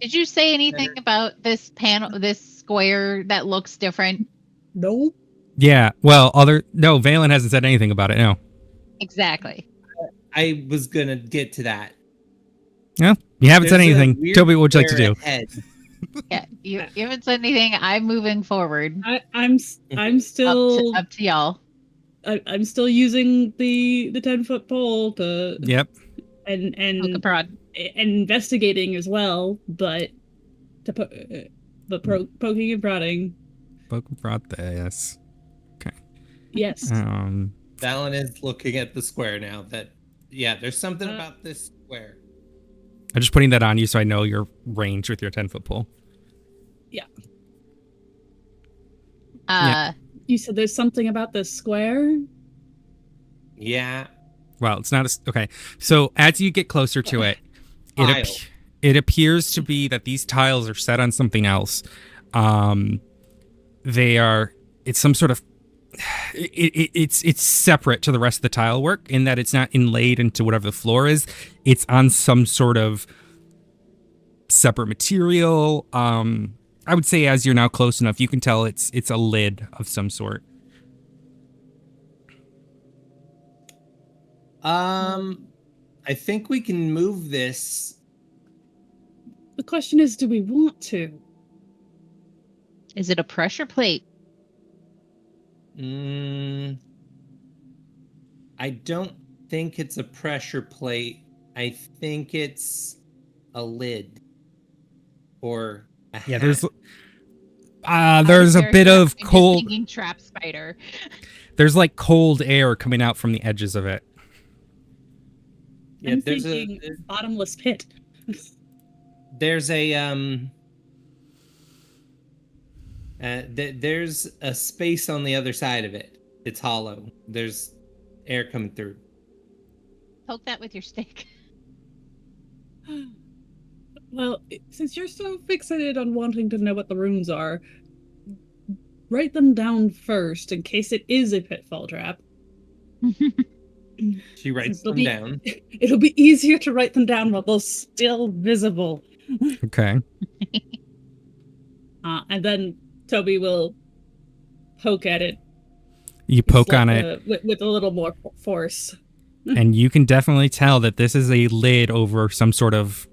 Did you say anything about this panel, this square that looks different? No. Yeah. Well, no, Valen hasn't said anything about it. No. Exactly. I was gonna get to that. Yeah. You haven't said There's a anything. weird Toby, what would you like to do? ahead. Yeah, you haven't said anything. I'm moving forward. I'm still up to y'all. I'm still using the 10-foot pole to Yep. and Poke a prod. and investigating as well, but poking and prodding. Poke and prod this. Okay. Yes. Valen is looking at the square now. There's something about this square. I'm just putting that on you so I know your range with your 10-foot pole. Yeah. You said there's something about this square? Yeah. Well, it's not okay. So as you get closer to it, it appears to be that these tiles are set on something else. It's some sort of it's separate to the rest of the tile work in that it's not inlaid into whatever the floor is. It's on some sort of separate material. I would say as you're now close enough, you can tell it's a lid of some sort. I think we can move this. The question is, do we want to? Is it a pressure plate? I don't think it's a pressure plate. I think it's a lid or a Yeah, hat. there's a bit Character, of I'm just cold. thinking trap spider. There's like cold air coming out from the edges of it. Yeah, I'm thinking bottomless pit. there's a space on the other side of it. It's hollow. There's air coming through. Poke that with your stick. Well, since you're so fixated on wanting to know what the runes are, write them down first in case it is a pitfall trap. She writes Since them down. It'll be easier to write them down while they're still visible. Okay. And then Toby will poke at it. You poke on it, with a little more force. and you can definitely tell that this is a lid over some sort of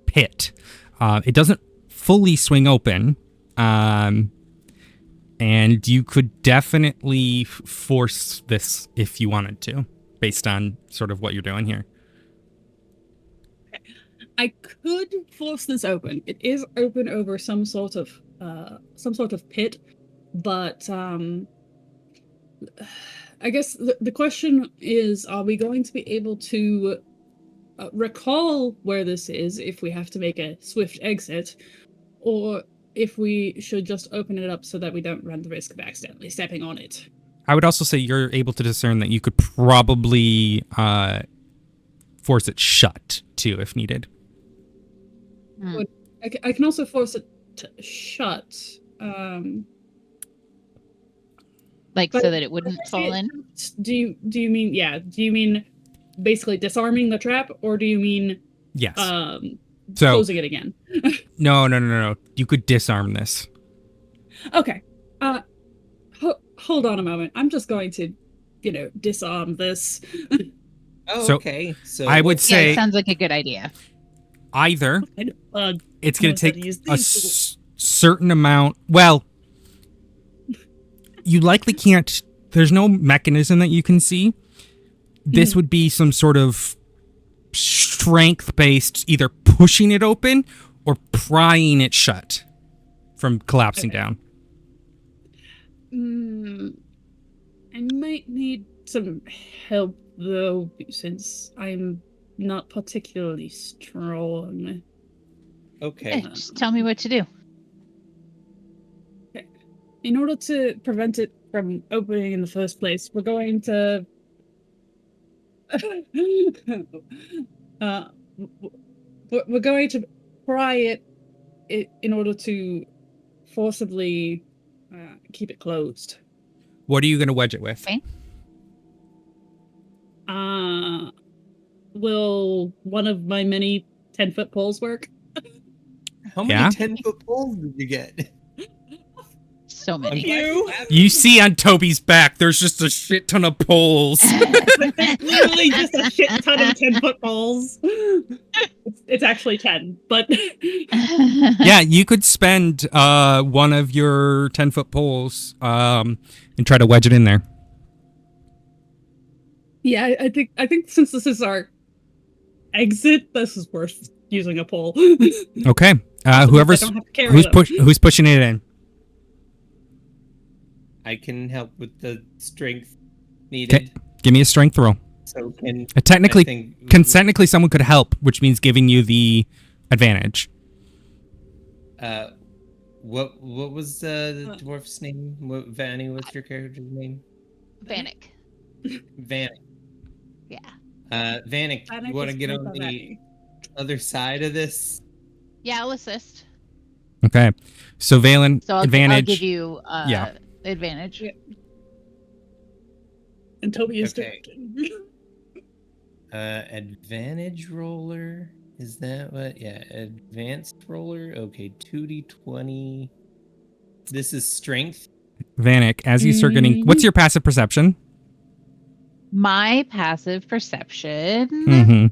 pit. It doesn't fully swing open, and you could definitely force this if you wanted to, based on sort of what you're doing here. I could force this open. It is open over some sort of pit, but I guess the question is: are we going to be able to recall where this is if we have to make a swift exit, or if we should just open it up so that we don't run the risk of accidentally stepping on it? I would also say you're able to discern that you could probably force it shut too if needed. I can also force it to shut. Like so that it wouldn't fall in? Do you mean basically disarming the trap, or do you mean Yes. so closing it again? No. You could disarm this. Okay. Hold on a moment. I'm just going to, disarm this. Oh, So, okay. So I would Yeah, say it sounds like a good idea. either it's going knows how to to take use a these certain amount. Well, you likely can't. There's no mechanism that you can see. This would be some sort of strength-based, either pushing it open or prying it shut from collapsing down. I might need some help though, since I'm not particularly strong. okay. Yeah, just tell me what to do. In order to prevent it from opening in the first place, we're going to we're going to pry it in order to forcibly keep it closed. What are you going to wedge it with? Okay. Will one of my many 10-foot poles work? How many Yeah? 10-foot poles did you get? So many. You see on Toby's back, there's just a shit ton of poles. Literally just a shit ton of 10-foot poles. It's actually 10, but Yeah, you could spend one of your 10-foot poles and try to wedge it in there. yeah, I think since this is our exit, this is worth using a pole. Okay. I Whoever's don't have to carry who's them. who's pushing it in? I can help with the strength needed. Okay. Give me a strength roll. So can Technically, I think- technically, someone could help, which means giving you the advantage. What was the dwarf's name? Vanny, what's your character's name? Vanek. Vanek. Yeah. Vanek, Vanek you want to is get played on by the Vanny. other side of this? Yeah, I'll assist. Okay. So Valen, So I'll advantage. give you Yeah. advantage. Yeah. And Toby is Okay. directing. Advantage roller. Is that what? Yeah, advanced roller. Okay, 2d20. This is strength. Vanek, as you start getting, what's your passive perception? My passive perception. Mm-hmm.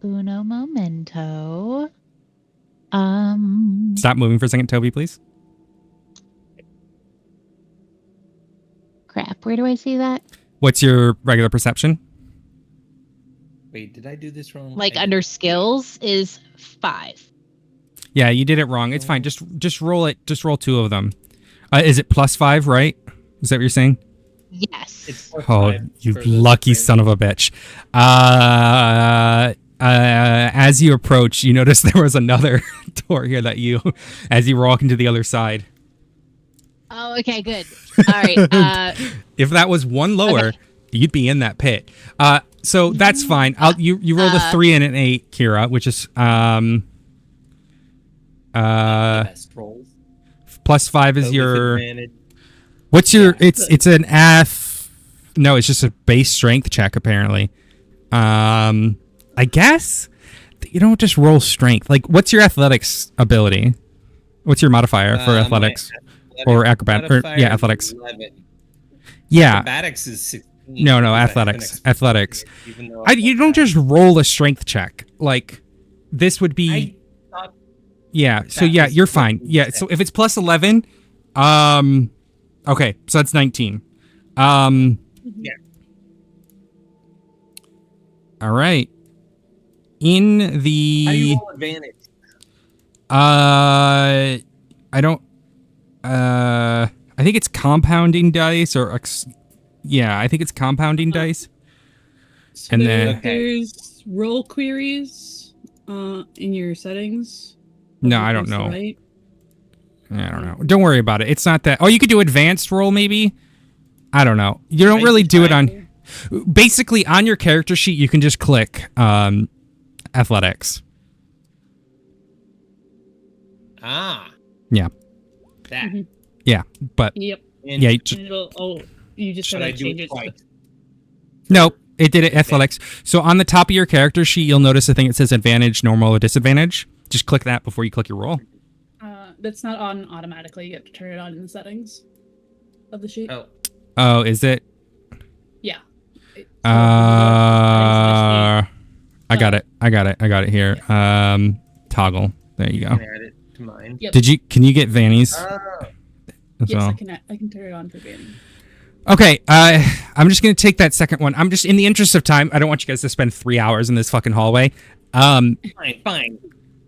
Uno momento. Stop moving for a second, Toby, please. Crap. Where do I see that? What's your regular perception? Wait, did I do this wrong? Like I under did. skills is 5. Yeah, you did it wrong. It's fine. Just roll it. Just roll 2 of them. Is it +5, right? Is that what you're saying? Yes. It's Oh, +5 you for the lucky sprint. son of a bitch. As you approach, you notice there was another door here that as you walk into the other side. Oh, okay, good. All right. If that was one lower, Okay. you'd be in that pit. So that's fine. You rolled a 3 and an 8, Kira, which is The best rolls. +5 is But with your. advantage. What's your? Yeah, It's an F. No, it's just a base strength check apparently. I guess you don't just roll strength. Like, what's your athletics ability? What's your modifier for My athletics athletic or acrobat? Or, modifier yeah, is athletics. 11. Yeah. Acrobatics is 16. No, because I have an athletics. expert Athletics. here, even though You don't just roll a strength check. Like, this would be. I thought Yeah. So that yeah, was you're what fine. you Yeah. said. So if it's +11, okay, so that's 19. Yeah. All right. In How do the you roll advantage? I don't I think it's compounding dice yeah, I think it's compounding dice. So And then- there's roll queries in your settings. No, I don't That's know. right. I don't know. Don't worry about it. It's not that. Oh, you could do advanced roll maybe? I don't know. You don't really do it on basically on your character sheet you can just click athletics. Ah. Yeah. That. Mhm. Yeah, but Yep. And yeah, And it'll, you just should gotta I do change it it. twice? no, it did it athletics. So on the top of your character sheet, you'll notice a thing that says advantage, normal, or disadvantage. Just click that before you click your roll. That's not on automatically. You have to turn it on in the settings of the sheet. Oh. Oh, is it? Yeah. I got it. I got it here. Toggle. There you I go. can add it to mine. Yep. Can you get Vanny's Oh. as Yes, well? I can turn it on for Vanny. Okay, I'm just gonna take that second one. I'm just in the interest of time. I don't want you guys to spend 3 hours in this fucking hallway. Fine.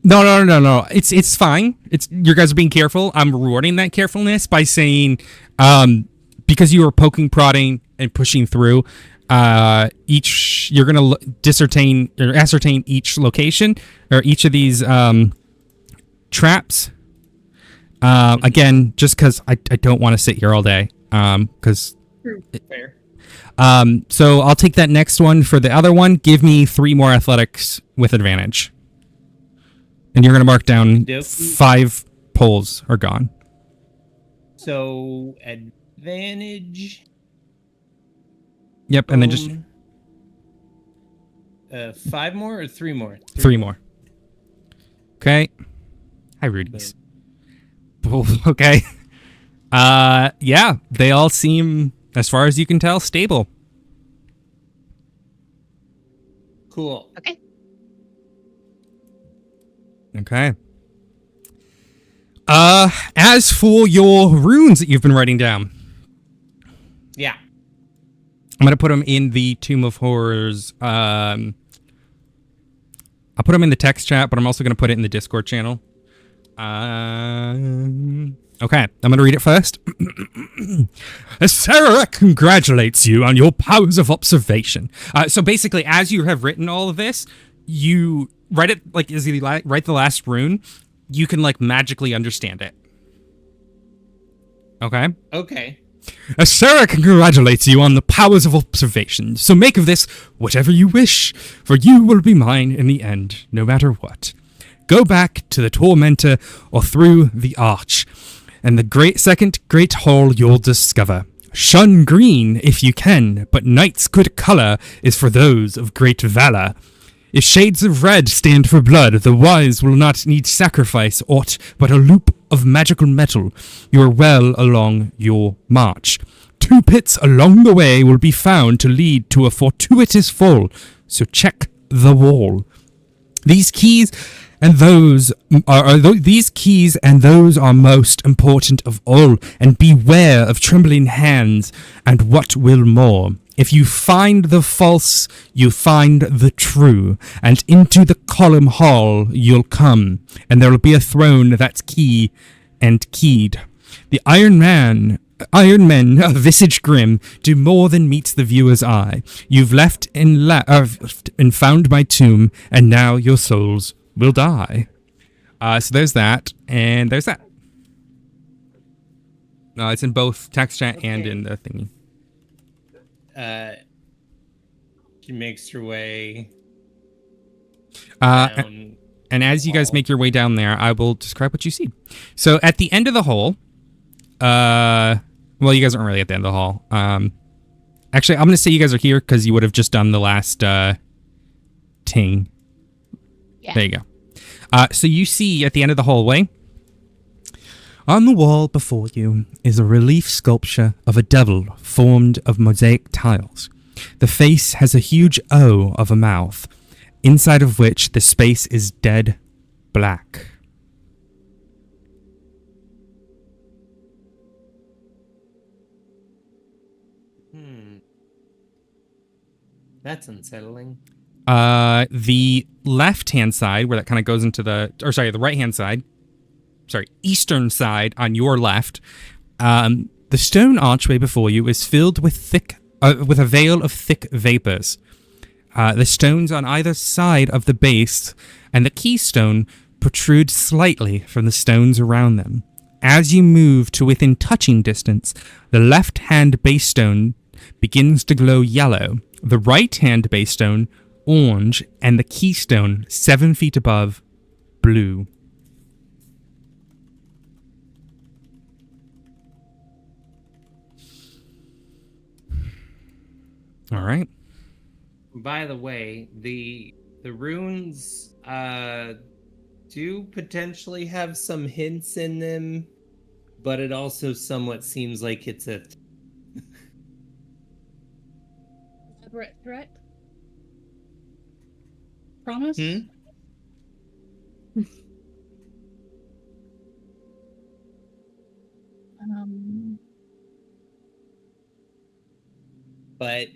No. It's fine. It's you guys are being careful. I'm rewarding that carefulness by saying, because you were poking, prodding, and pushing through. You're gonna ascertain each location or each of these traps. Again, just because I don't want to sit here all day. Because. Fair. So I'll take that next one for the other one. Give me 3 more athletics with advantage. And you're going to mark down Okey-dokey. 5 poles are gone. So advantage. Yep, and then just 5 more or 3 more? 3 more. Okay. Hi, Rudy's. Okay. Yeah, they all seem, as far as you can tell, stable. Cool. Okay. Okay. As for your runes that you've been writing down, Yeah. I'm gonna put them in the Tomb of Horrors. I'll put them in the text chat, but I'm also gonna put it in the Discord channel. Okay, I'm gonna read it first. Sarah congratulates you on your powers of observation. So basically, as you have written all of this, you write it like as you write the last rune, you can like magically understand it. Okay. Okay. Sarah congratulates you on the powers of observation, so make of this whatever you wish, for you will be mine in the end, no matter what. Go back to the tormentor or through the arch, and the second great hall you'll discover. Shun green if you can, but night's good color is for those of great valor. If shades of red stand for blood, the wise will not need sacrifice aught but a loop of magical metal. You are well along your march. 2 pits along the way will be found to lead to a fortuitous fall, so check the wall. These keys and those are most important of all, and beware of trembling hands and what will more. If you find the false, you find the true, and into the column hall you'll come, and there'll be a throne that's key and keyed. The Iron Men, visage grim, do more than meets the viewer's eye. You've left and found my tomb, and now your souls will die. So there's that, and there's that. It's in both text chat and in the thingy. She makes her way down. And as you guys make your way down there, I will describe what you see. So at the end of the hall, well, you guys aren't really at the end of the hall. Actually, I'm going to say you guys are here because you would have just done the last ting. Yeah. There you go. So you see at the end of the hallway, on the wall before you is a relief sculpture of a devil formed of mosaic tiles. The face has a huge O of a mouth, inside of which the space is dead black. That's unsettling. The left-hand side, where that kind of goes into the right-hand side, eastern side on your left, the stone archway before you is filled with with a veil of thick vapors. The stones on either side of the base and the keystone protrude slightly from the stones around them. As you move to within touching distance, the left-hand base stone begins to glow yellow, the right-hand base stone orange, and the keystone 7 feet above blue. All right. By the way, the runes do potentially have some hints in them, but it also somewhat seems like it's a threat. Promise? But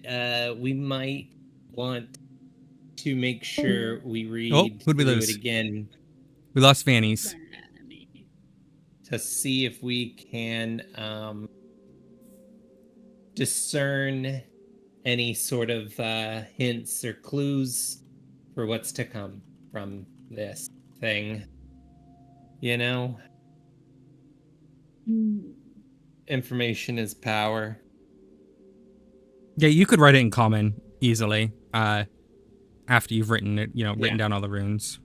we might want to make sure we read who'd we through lose? it again. We lost Vanny's. To see if we can discern any sort of hints or clues for what's to come from this thing. You know? Information is power. Yeah, you could write it in common easily after you've written it, written down all the runes.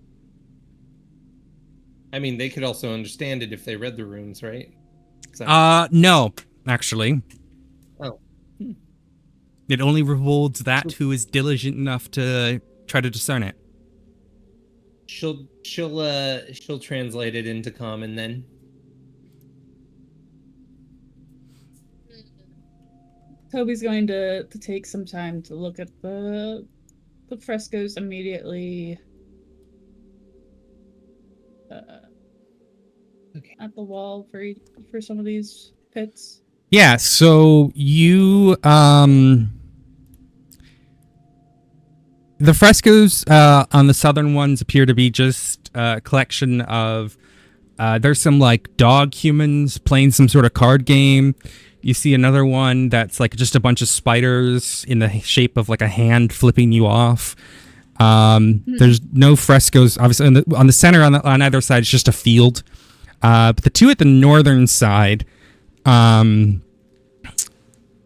I mean, they could also understand it if they read the runes, right? So. No, actually. Oh. It only rewards that who is diligent enough to try to discern it. She'll translate it into common then. Toby's going to take some time to look at the frescoes immediately. Okay. At the wall for some of these pits. Yeah, so you the frescoes on the southern ones appear to be just a collection of there's some like dog humans playing some sort of card game. You see another one that's like just a bunch of spiders in the shape of like a hand flipping you off. There's no frescoes, obviously. On the center, on either side, it's just a field. But the two at the northern side,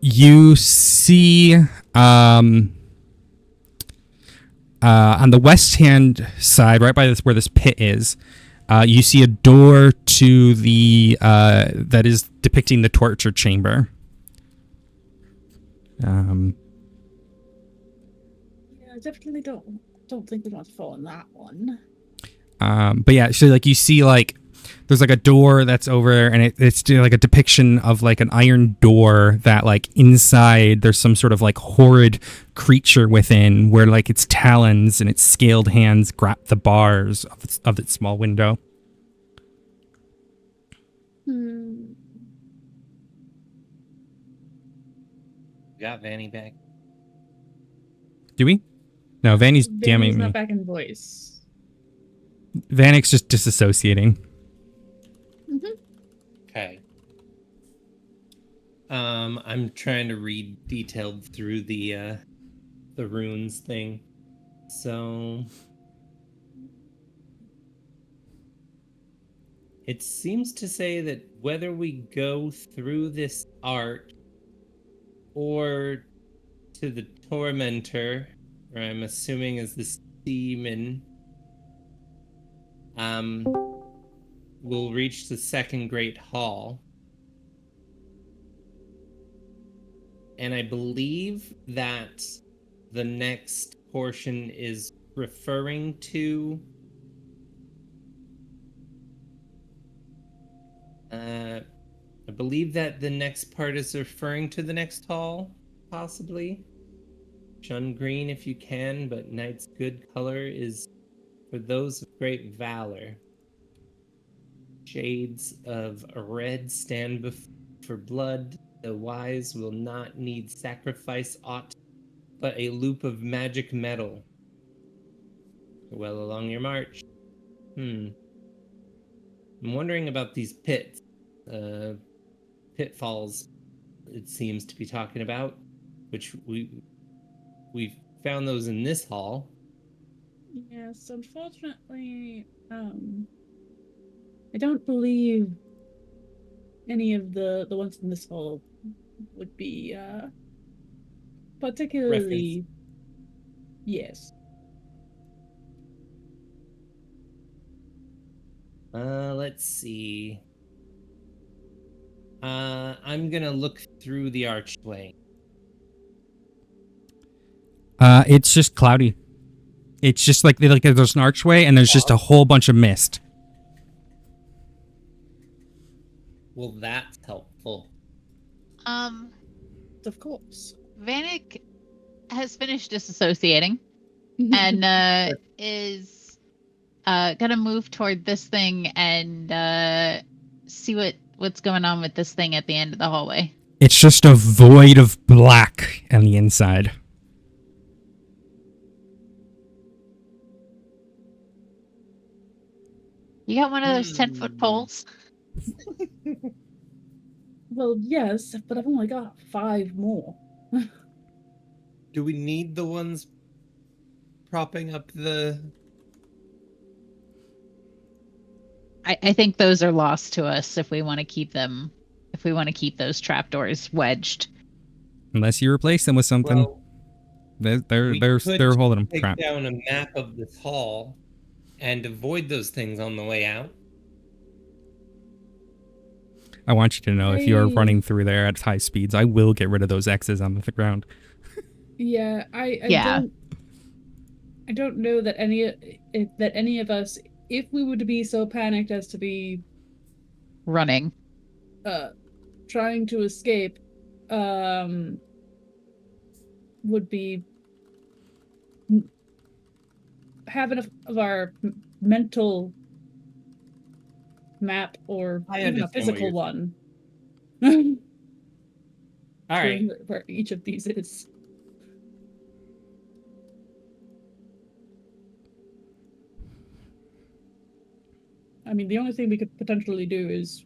you see on the west-hand side, right by where this pit is, you see a door to the that is depicting the torture chamber. Yeah, I definitely don't think we want to fall in that one. But yeah, so like you see like there's like a door that's over, and it's like a depiction of like an iron door that like inside there's some sort of like horrid creature within, where like its talons and its scaled hands grab the bars of its small window. Got Vanny back. Do we? No, Vanny's Vanny's DMing not me. back in voice. Vanny's just disassociating. Okay. I'm trying to read detailed through the runes thing. So it seems to say that whether we go through this art or to the tormentor, or I'm assuming is this demon, we'll reach the second great hall. And I believe that the next portion is referring to I believe that the next part is referring to the next hall, possibly. Shun green if you can, but night's good color is for those of great valor. Shades of red stand for blood. The wise will not need sacrifice aught but a loop of magic metal. Well along your march. I'm wondering about these pits. Pitfalls, it seems to be talking about, which we found those in this hall. Yes, unfortunately, I don't believe any of the ones in this hall would be particularly. Yes. Let's see. I'm gonna look through the archway. It's just cloudy. It's just like there's an archway and there's just a whole bunch of mist. Well, that's helpful. Of course. Vanek has finished disassociating and is gonna move toward this thing and see what's going on with this thing at the end of the hallway. It's just a void of black on the inside. You got one of those 10-foot poles? Well, yes, but I've only got 5 more. Do we need the ones propping up the... I think those are lost to us if we want to keep them. If we want to keep those trapdoors wedged. Unless you replace them with something. Well, they're we could holding them take trapped. down a map of this hall and avoid those things on the way out. I want you to know if you're running through there at high speeds, I will get rid of those X's on the ground. Yeah, Yeah. I don't know that any of us, if we were to be so panicked as to be Running. trying to escape, would be have enough of our mental map or I even a understand what physical you're one. All right. Where each of these is. I mean, the only thing we could potentially do is,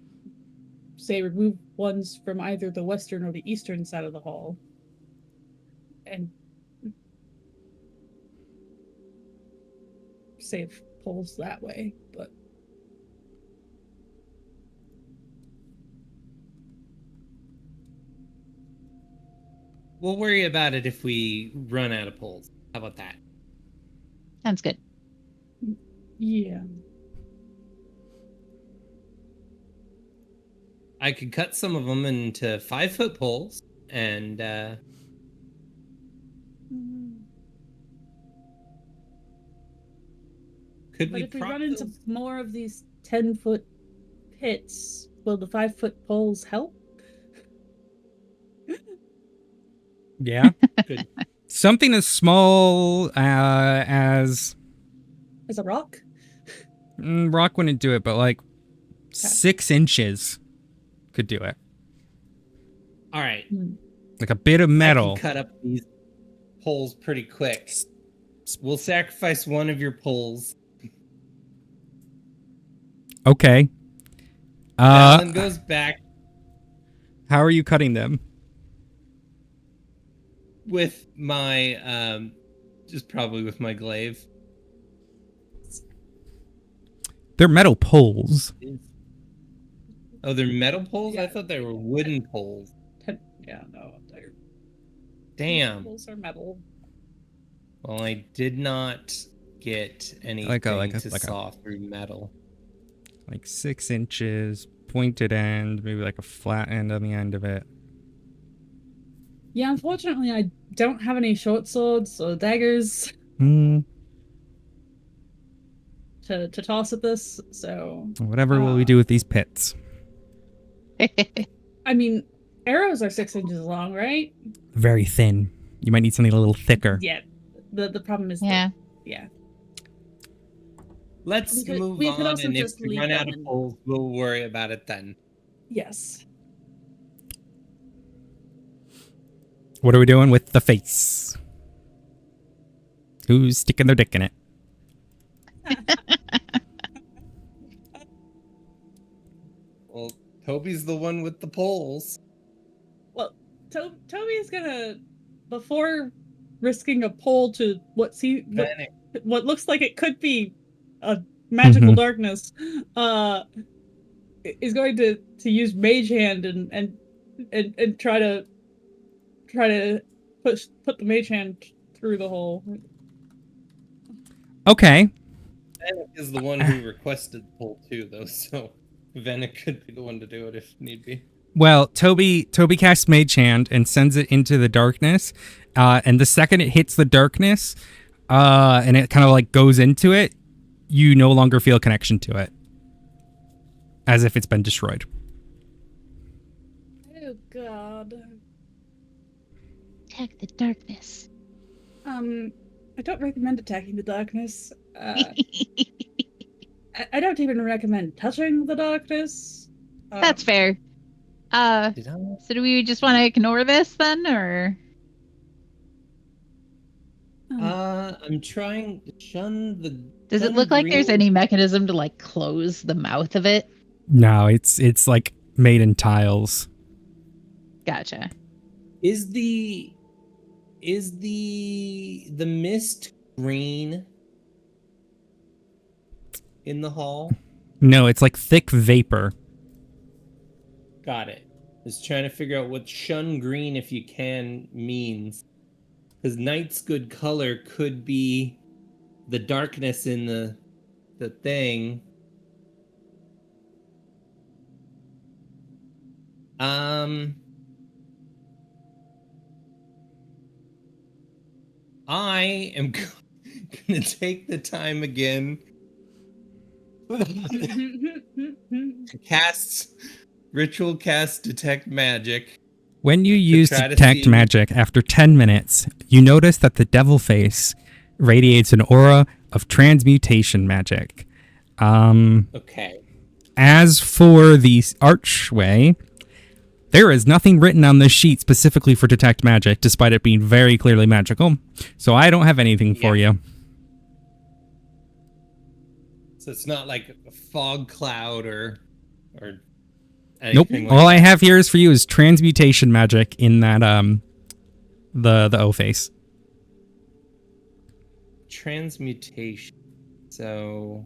say, remove ones from either the western or the eastern side of the hall. And save poles that way, but... We'll worry about it if we run out of poles. How about that? Sounds good. Yeah. I could cut some of them into 5-foot poles and could But we if we prop run into those? more of these 10-foot pits, will the 5-foot poles help? Yeah. Good. Something as small as As a rock? rock wouldn't do it, but like 6 inches could do it. All right. Like a bit of I metal. can cut up these poles pretty quick. We'll sacrifice one of your poles. Okay. Alan goes back How are you cutting them? with my, just probably with my glaive. They're metal poles. Oh, they're metal poles? Yeah. I thought they were wooden poles. Yeah, no, they're Damn. poles are metal. Well, I did not get anything Like to saw through metal. Like 6 inches, pointed end, maybe like a flat end on the end of it. Yeah, unfortunately, I don't have any short swords or daggers Hmm. to toss at this, so... Whatever will we do with these pits? I mean, arrows are 6 inches long, right? Very thin. You might need something a little thicker. Yeah. The problem is Yeah. yeah. Let's move we could on, also and if just we leave run out them of and- poles, we'll worry about it then. Yes. What are we doing with the face? Who's sticking their dick in it? Well, Toby's the one with the poles. Well, Toby's gonna, before risking a pole to what looks like it could be a magical Mhm. darkness, is going to use Mage Hand and try to put the Mage Hand through the hole. Okay. Vanek is the one who requested the pole too, though, so Vanek could be the one to do it if need be. Well, Toby casts Mage Hand and sends it into the darkness, and the second it hits the darkness, and it kind of like goes into it, you no longer feel a connection to it, as if it's been destroyed. Oh God. Attack the darkness. I don't recommend attacking the darkness. I don't even recommend touching the darkness. That's fair. Did I? So do we just want to ignore this then, or? I'm trying to shun the. Does it look like there's green- any mechanism to like close the mouth of it? No, it's like made in tiles. Gotcha. Is the mist green in the hall? No, it's like thick vapor. Got it. Just trying to figure out what shun green, if you can, means. Because night's good color could be the darkness in the thing. I am gonna take the time again to cast detect magic. When you use try to detect see- magic after 10 minutes, you notice that the devil face radiates an aura of transmutation magic. Okay. As for the archway, there is nothing written on this sheet specifically for detect magic, despite it being very clearly magical. So I don't have anything for you. So it's not like a fog cloud or Nope. anything like All that. I have here is for you is transmutation magic in that the O face. Transmutation. So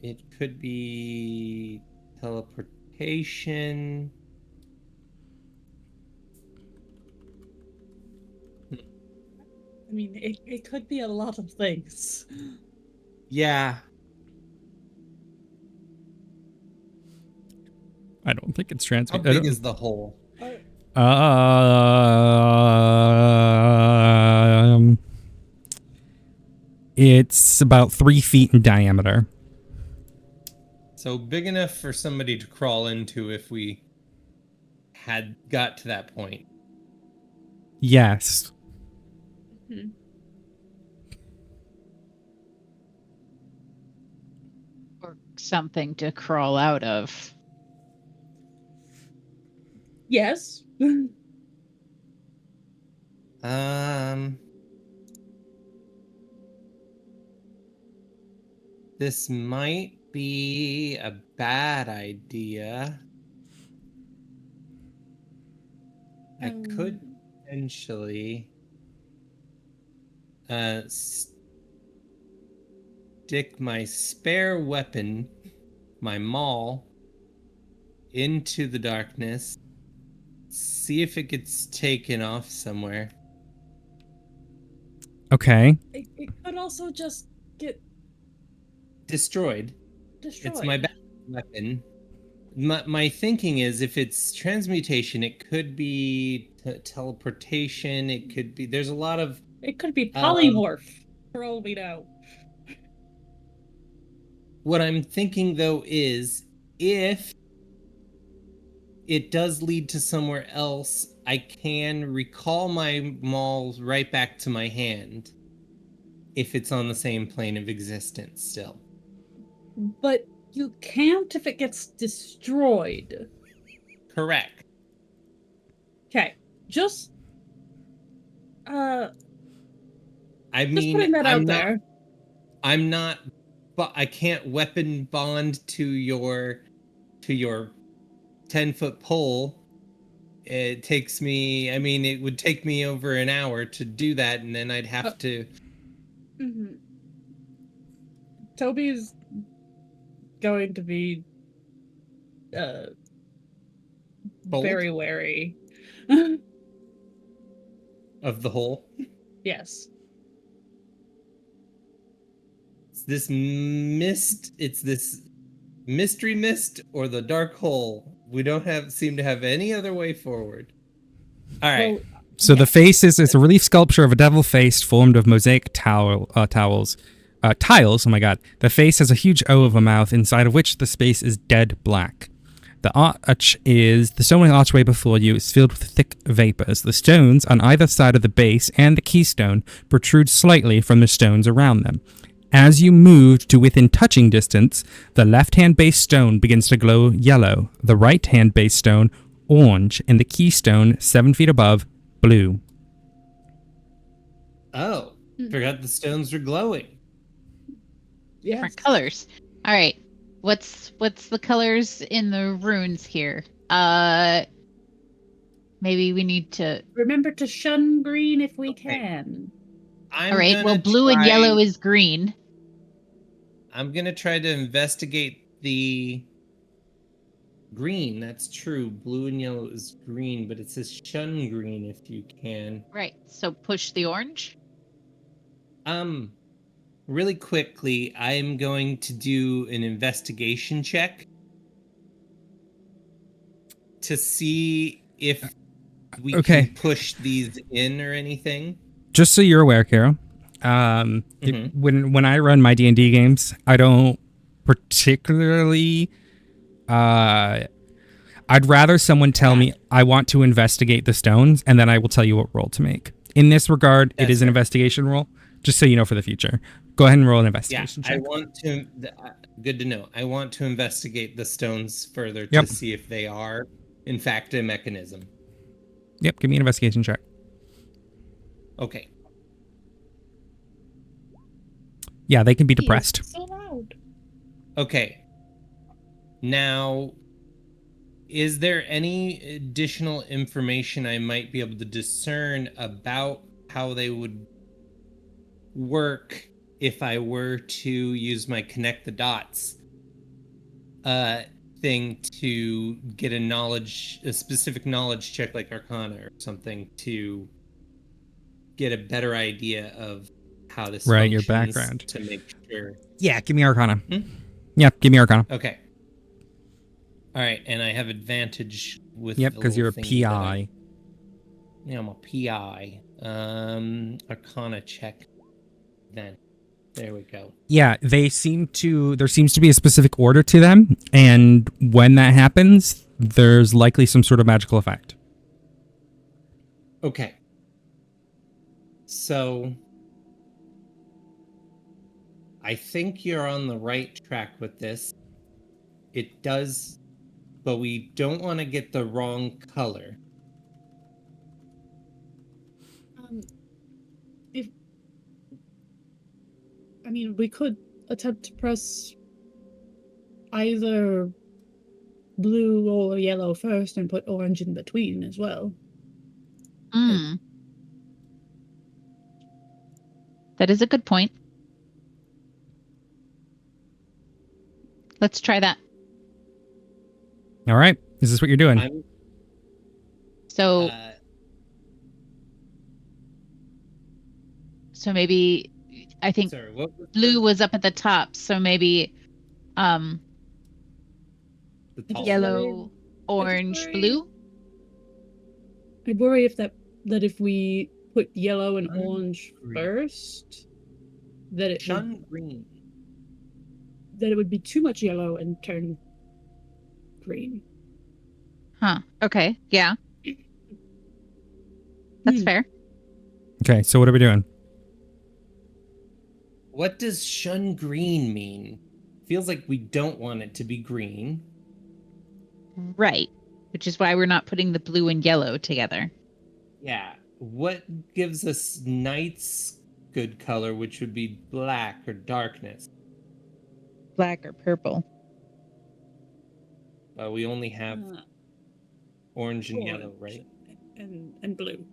it could be teleportation. I mean, it could be a lot of things. Yeah. I don't think it's How transmutation. big is the hole? It's about 3 feet in diameter. So big enough for somebody to crawl into if we had got to that point. Yes. Or something to crawl out of. Yes. This might be a bad idea. I could potentially stick my spare weapon, my maul, into the darkness, see if it gets taken off somewhere. Okay. It could also just get Destroyed. destroyed. It's my backup weapon. My thinking is, if it's transmutation, it could be teleportation. It could be. There's a lot of. It could be polymorph, for all we know. What I'm thinking though is, if it does lead to somewhere else, I can recall my maul right back to my hand. If it's on the same plane of existence still. But you can't if it gets destroyed. Correct. Okay, just I just mean, putting that I'm out not. there. I'm not. But I can't weapon bond to your 10-foot pole. It takes me. I mean, it would take me over an hour to do that, and then I'd have to. Mm-hmm. Toby's going to be Bold very wary. of the hole. Yes. It's this mist. It's this mystery mist or the dark hole. We don't seem to have any other way forward. All right. Well, So the yes. face is a relief sculpture of a devil face formed of mosaic tiles. Oh my god. The face has a huge O of a mouth, inside of which the space is dead black. The stone archway before you is filled with thick vapors. The stones on either side of the base and the keystone protrude slightly from the stones around them. As you move to within touching distance, the left-hand base stone begins to glow yellow, the right-hand base stone orange, and the keystone 7 feet above blue. Oh, forgot the stones were glowing. Yes. Different colors. All right. What's the colors in the runes here? Maybe we need to. Remember to shun green if we can. I'm All right. gonna Well, blue and yellow is green. I'm gonna try to investigate the green. That's true. Blue and yellow is green, but it says shun green if you can. Right. So push the orange. Really quickly, I'm going to do an investigation check to see if we Okay. can push these in or anything. Just so you're aware, Carol, when I run my D&D games, I don't particularly. I'd rather someone tell me I want to investigate the stones, and then I will tell you what roll to make. In this regard, it is an investigation roll, just so you know for the future. Go ahead and roll an investigation check. I want to. Good to know. I want to investigate the stones further to see if they are, in fact, a mechanism. Yep, give me an investigation check. Okay. Yeah, they can be depressed. So loud. Okay. Now, is there any additional information I might be able to discern about how they would work if I were to use my connect the dots thing to get a specific knowledge check like Arcana or something to get a better idea of how this functions your background to make sure. Yeah, give me Arcana. Yeah, give me Arcana. Okay. All right, and I have advantage with. Yep, because you're a PI. Yeah, I'm a PI. Arcana check. Then, there we go. Yeah, there seems to be a specific order to them, and when that happens, there's likely some sort of magical effect. Okay. So, I think you're on the right track with this. It does, but we don't want to get the wrong color. If I mean, we could attempt to press either blue or yellow first and put orange in between as well. Mm. That is a good point. Let's try that. All right. Is this what you're doing? I'm, So, uh, so maybe I think sorry, what was blue the, was up at the top. So maybe the I tall just yellow, orange, worry- blue. I'd worry if that if we put yellow and Shun orange green. first, that it would, Shun green. that it would be too much yellow and turn green. Huh. Okay. Yeah. That's Hmm. fair. Okay, so what are we doing? What does shun green mean? Feels like we don't want it to be green. Right. Which is why we're not putting the blue and yellow together. Yeah. What gives us night's good color, which would be black or darkness? Black or purple. We only have orange and Orange yellow, right? and blue.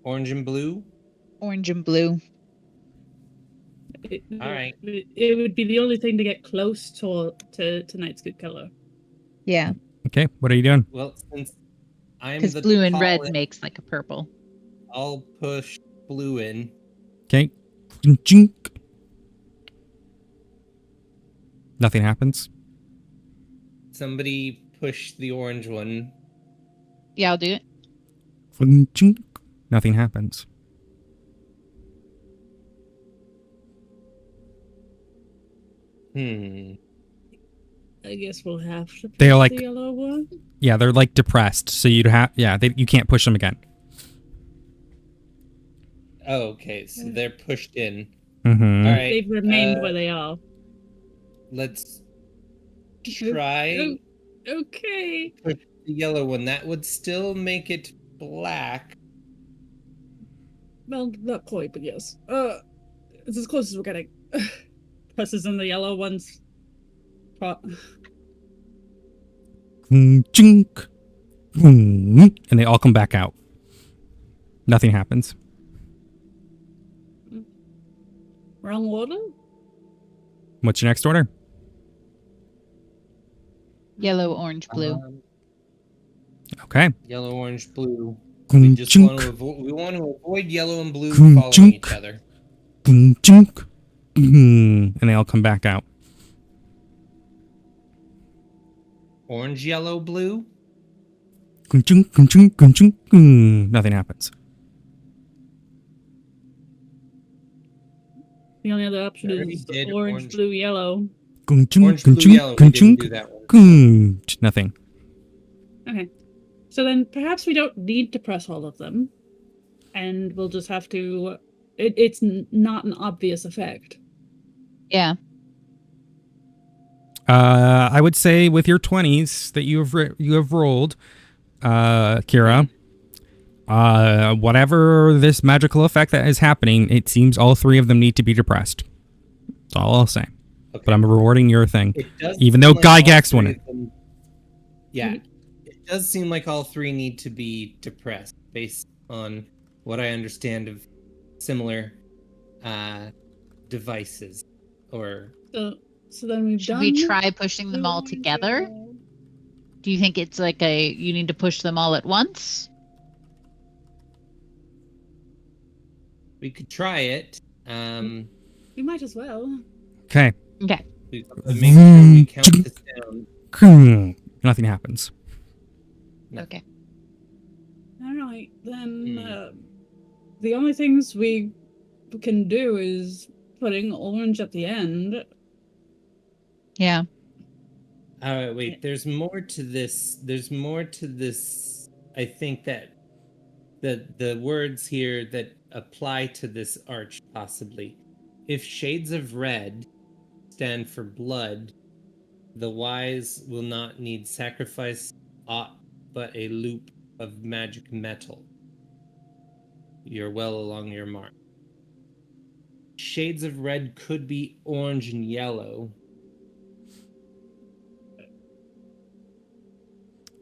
Orange and blue? Orange and blue. All right. It would be the only thing to get close to tonight's good color. Yeah. Okay, what are you doing? Well, since I'm Because the blue and red tallest, makes like a purple. I'll push blue in. Okay. Chink. Nothing happens. Somebody push the orange one. Yeah, I'll do it. Chink. Nothing happens. Hmm. I guess we'll have to push They're like- the yellow one. Yeah, they're like depressed, so you'd have you can't push them again. Oh, okay. So they're pushed in. Mm-hmm. All right. They've remained where they are. Let's try Okay. push the yellow one. That would still make it black. Well, not quite, but yes. It's as close as we're getting. Presses in the yellow ones. Chink. And they all come back out. Nothing happens. Wrong order? What's your next order? Yellow, orange, blue. Okay. Yellow, orange, blue. We just Chink. want to avoid yellow and blue Chink. following each other. Chink. And they all come back out. Orange, yellow, blue. Nothing happens. The only other option I already is did orange, blue, yellow. Orange, blue, yellow. We didn't do that one. Nothing. Okay. So then perhaps we don't need to press all of them. And we'll just have to... It's not an obvious effect. Yeah. I would say with your 20s that you have rolled, Kira, whatever this magical effect that is happening, it seems all three of them need to be depressed. That's all I'll say. Okay. But I'm rewarding your thing. It does Even seem though like Guy all Gax won three it. of them- Yeah. It does seem like all three need to be depressed based on what I understand of similar devices. Or So then we've Should done... we try pushing them blue, all orange, together? yellow. Do you think it's like you need to push them all at once? we could try it. We might as well. Okay. Okay. We have to make sure we count this down. Nothing happens. Okay. All right, then the only things we can do is putting orange at the end. Yeah. All right, wait. There's more to this. There's more to this. I think that the words here that apply to this arch possibly. If shades of red stand for blood, the wise will not need sacrifice aught but a loop of magic metal. You're well along your mark. Shades of red could be orange and yellow.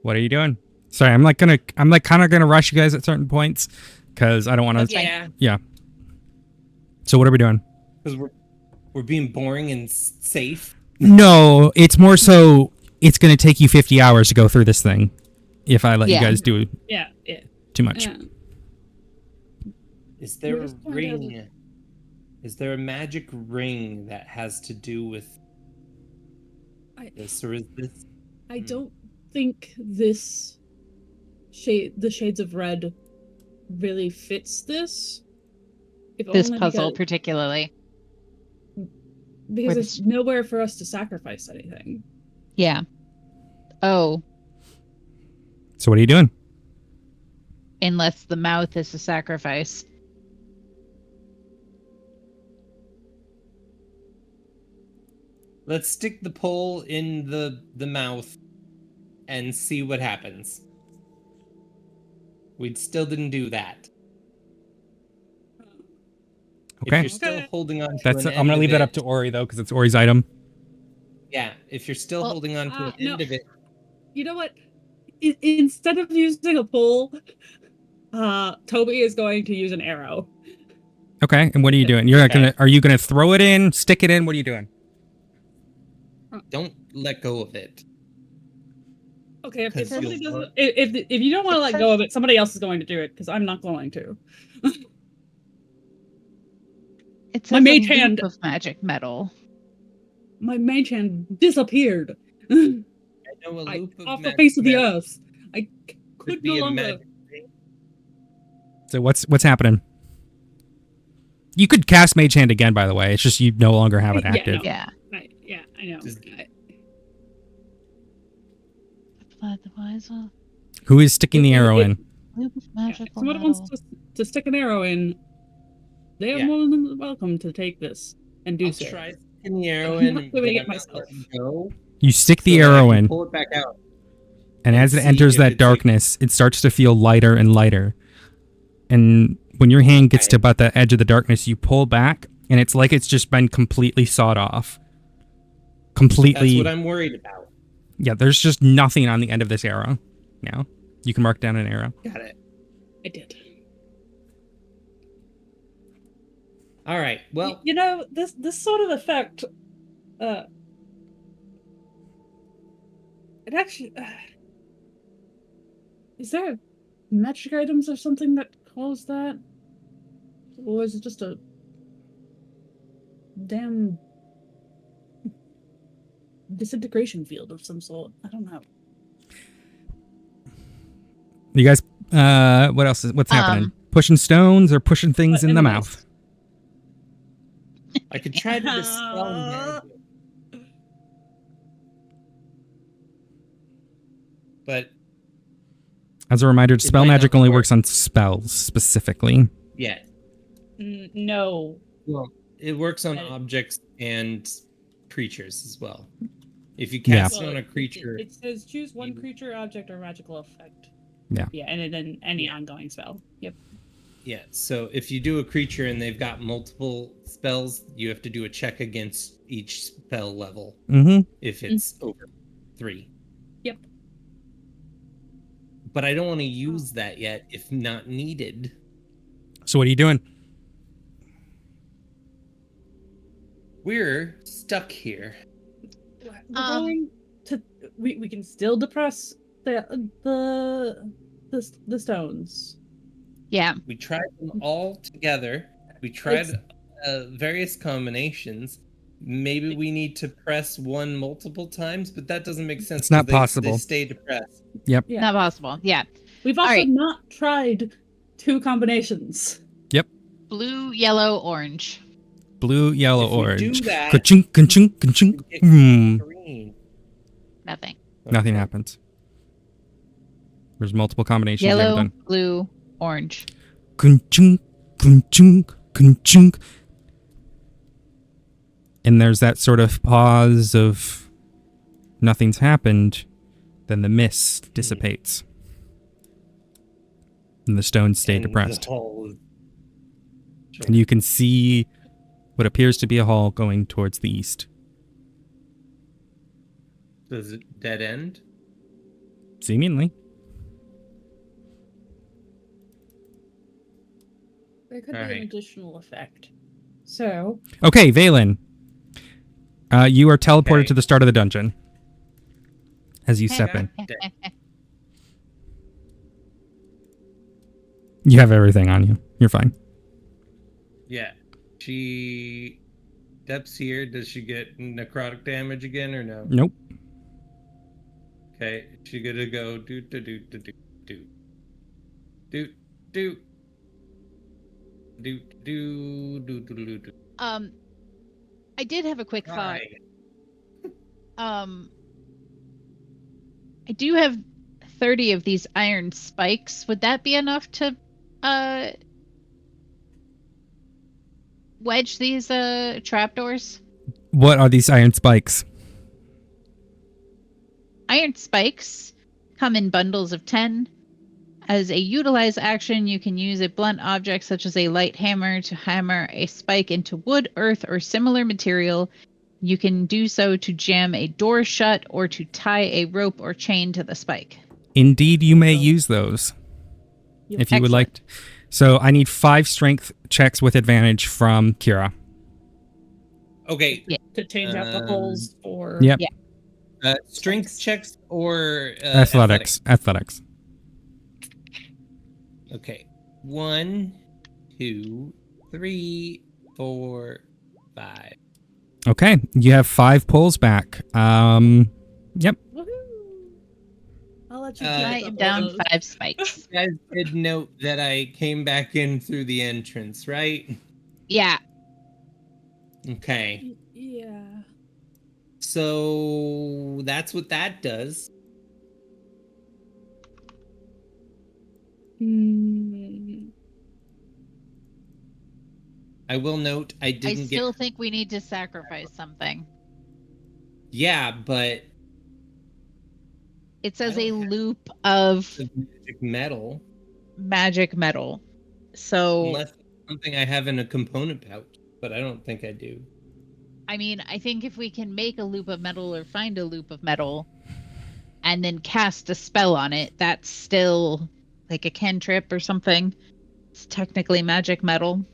What are you doing? Sorry, I'm kind of gonna rush you guys at certain points because I don't want to. Yeah, Yeah. So what are we doing? because we're being boring and safe. No, it's more so it's gonna take you 50 hours to go through this thing if I let you guys do Yeah. too much. Yeah. Is there We're a just going to- ring? Is there a magic ring that has to do with this, or is this? I don't think the shades of red really fits this. If This only puzzle particularly. because Or there's nowhere for us to sacrifice anything. Yeah. Oh, So what are you doing? unless the mouth is a sacrifice. Let's stick the pole in the mouth and see what happens. We still didn't do that. Okay. If you're still holding on to That's. an I'm gonna end leave of that up it- to Ori though because it's Ori's item. Yeah, if you're still Well, holding on to an no. end of it, You know what? Instead of using a pole, Toby is going to use an arrow. Okay. And what are you doing? You're not Okay. gonna. Are you gonna throw it in? Stick it in? What are you doing? don't let go of it. Okay, if 'Cause somebody you'll- doesn't, if you don't want to It let go says- of it, somebody else is going to do it because I'm not going to. It My says mage a loop hand- of magic metal. My mage hand disappeared. I know a loop of off the magic face of the metal earth. I could be no a longer. magic ring. So what's happening? You could cast Mage Hand again, by the way. It's just you no longer have it Yeah, active. no. Yeah. I know. Just- Apply the visor. Who is sticking the arrow in? Loop of If magical someone metal. wants to stick an arrow in, they are Yeah. more than welcome to take this and do I'll so. try sticking the arrow I'm in, not but doing it I'm not myself. letting go. You stick the so that I arrow can in, Pull it back out. and as it see enters if that it's like- darkness, it starts to feel lighter and lighter. And when your hand gets to Okay. about the edge of the darkness, you pull back, and it's like it's just been completely sawed off. Completely. That's what I'm worried about. Yeah, there's just nothing on the end of this arrow now. You can mark down an arrow. Got it. I did. All right. Well, You know, this sort of effect, it actually, is there magic items or something that cause that, or is it just a damn disintegration field of some sort? I don't know. You guys, what else what's happening? Um, Pushing stones or pushing things What in the in mouth? I could try to dispel magic. But As a reminder, It spell might magic not only work. works on spells specifically. yeah, No. well, it works on Right. objects and creatures as well. If you Yeah. cast it on a creature, It says choose one you- creature, object, or magical effect. Yeah. Yeah, and then any ongoing spell. Yep. yeah. So if you do a creature and they've got multiple spells, you have to do a check against each spell level Mm-hmm. if it's over 3. Yep. But I don't want to use that yet if not needed. So what are you doing? We're stuck here. We're Um, going to. We can still depress the stones. Yeah. We tried them all together. We tried various combinations. Maybe we need to press one multiple times, but that doesn't make sense. It's not 'cause they possible. stay depressed. Yep. Yeah. Not possible. Yeah. We've also right. not tried 2 combinations. Blue, yellow, orange. Blue, yellow, If we orange. do that, Ka-chink, ka-chink, ka-chink. we get Hmm. green. Nothing. Nothing Okay. happens. There's multiple combinations you Yellow, haven't done. blue, orange. Ka-chink, ka-chink, ka-chink. And there's that sort of pause of nothing's happened. Then the mist dissipates. and the stones stay And depressed. The hole is- Sure. And you can see what appears to be a hall going towards the east. Does it dead end? Seemingly. There could All be an right. additional effect. So, Okay, Valen. You are teleported Okay. to the start of the dungeon as you step in. You have everything on you. You're fine. Yeah. She steps here. Does she get necrotic damage again or no? Nope. Okay. She gonna go do do do do do do do do do do do do do. I did have a quick thought. Hi. I do have 30 of these iron spikes. Would that be enough to wedge these trapdoors? What are these iron spikes? Iron spikes come in bundles of 10. As a utilize action, you can use a blunt object such as a light hammer to hammer a spike into wood, earth, or similar material. You can do so to jam a door shut or to tie a rope or chain to the spike. Indeed, you may use those. If you would like. So I need 5 strength checks with advantage from Kira. Okay. Yeah. to change out the holes for... Yep. Yeah. Strength checks or Athletics. Athletics. Okay. 1, 2, 3, 4, 5. Okay. You have 5 pulls back. Yep. Woohoo! I'll let you I keep I am up down with those. 5 spikes. You guys did note that I came back in through the entrance, right? Yeah. Okay. Yeah. So that's what that does. Hmm. I will note I I didn't still get. think we need to sacrifice something. Yeah, but It says I a don't have loop of the magic metal magic metal. So, unless it's something I have in a component pouch, but I don't think I do. I mean, I think if we can make a loop of metal or find a loop of metal and then cast a spell on it, that's still like a cantrip or something. It's technically magic metal.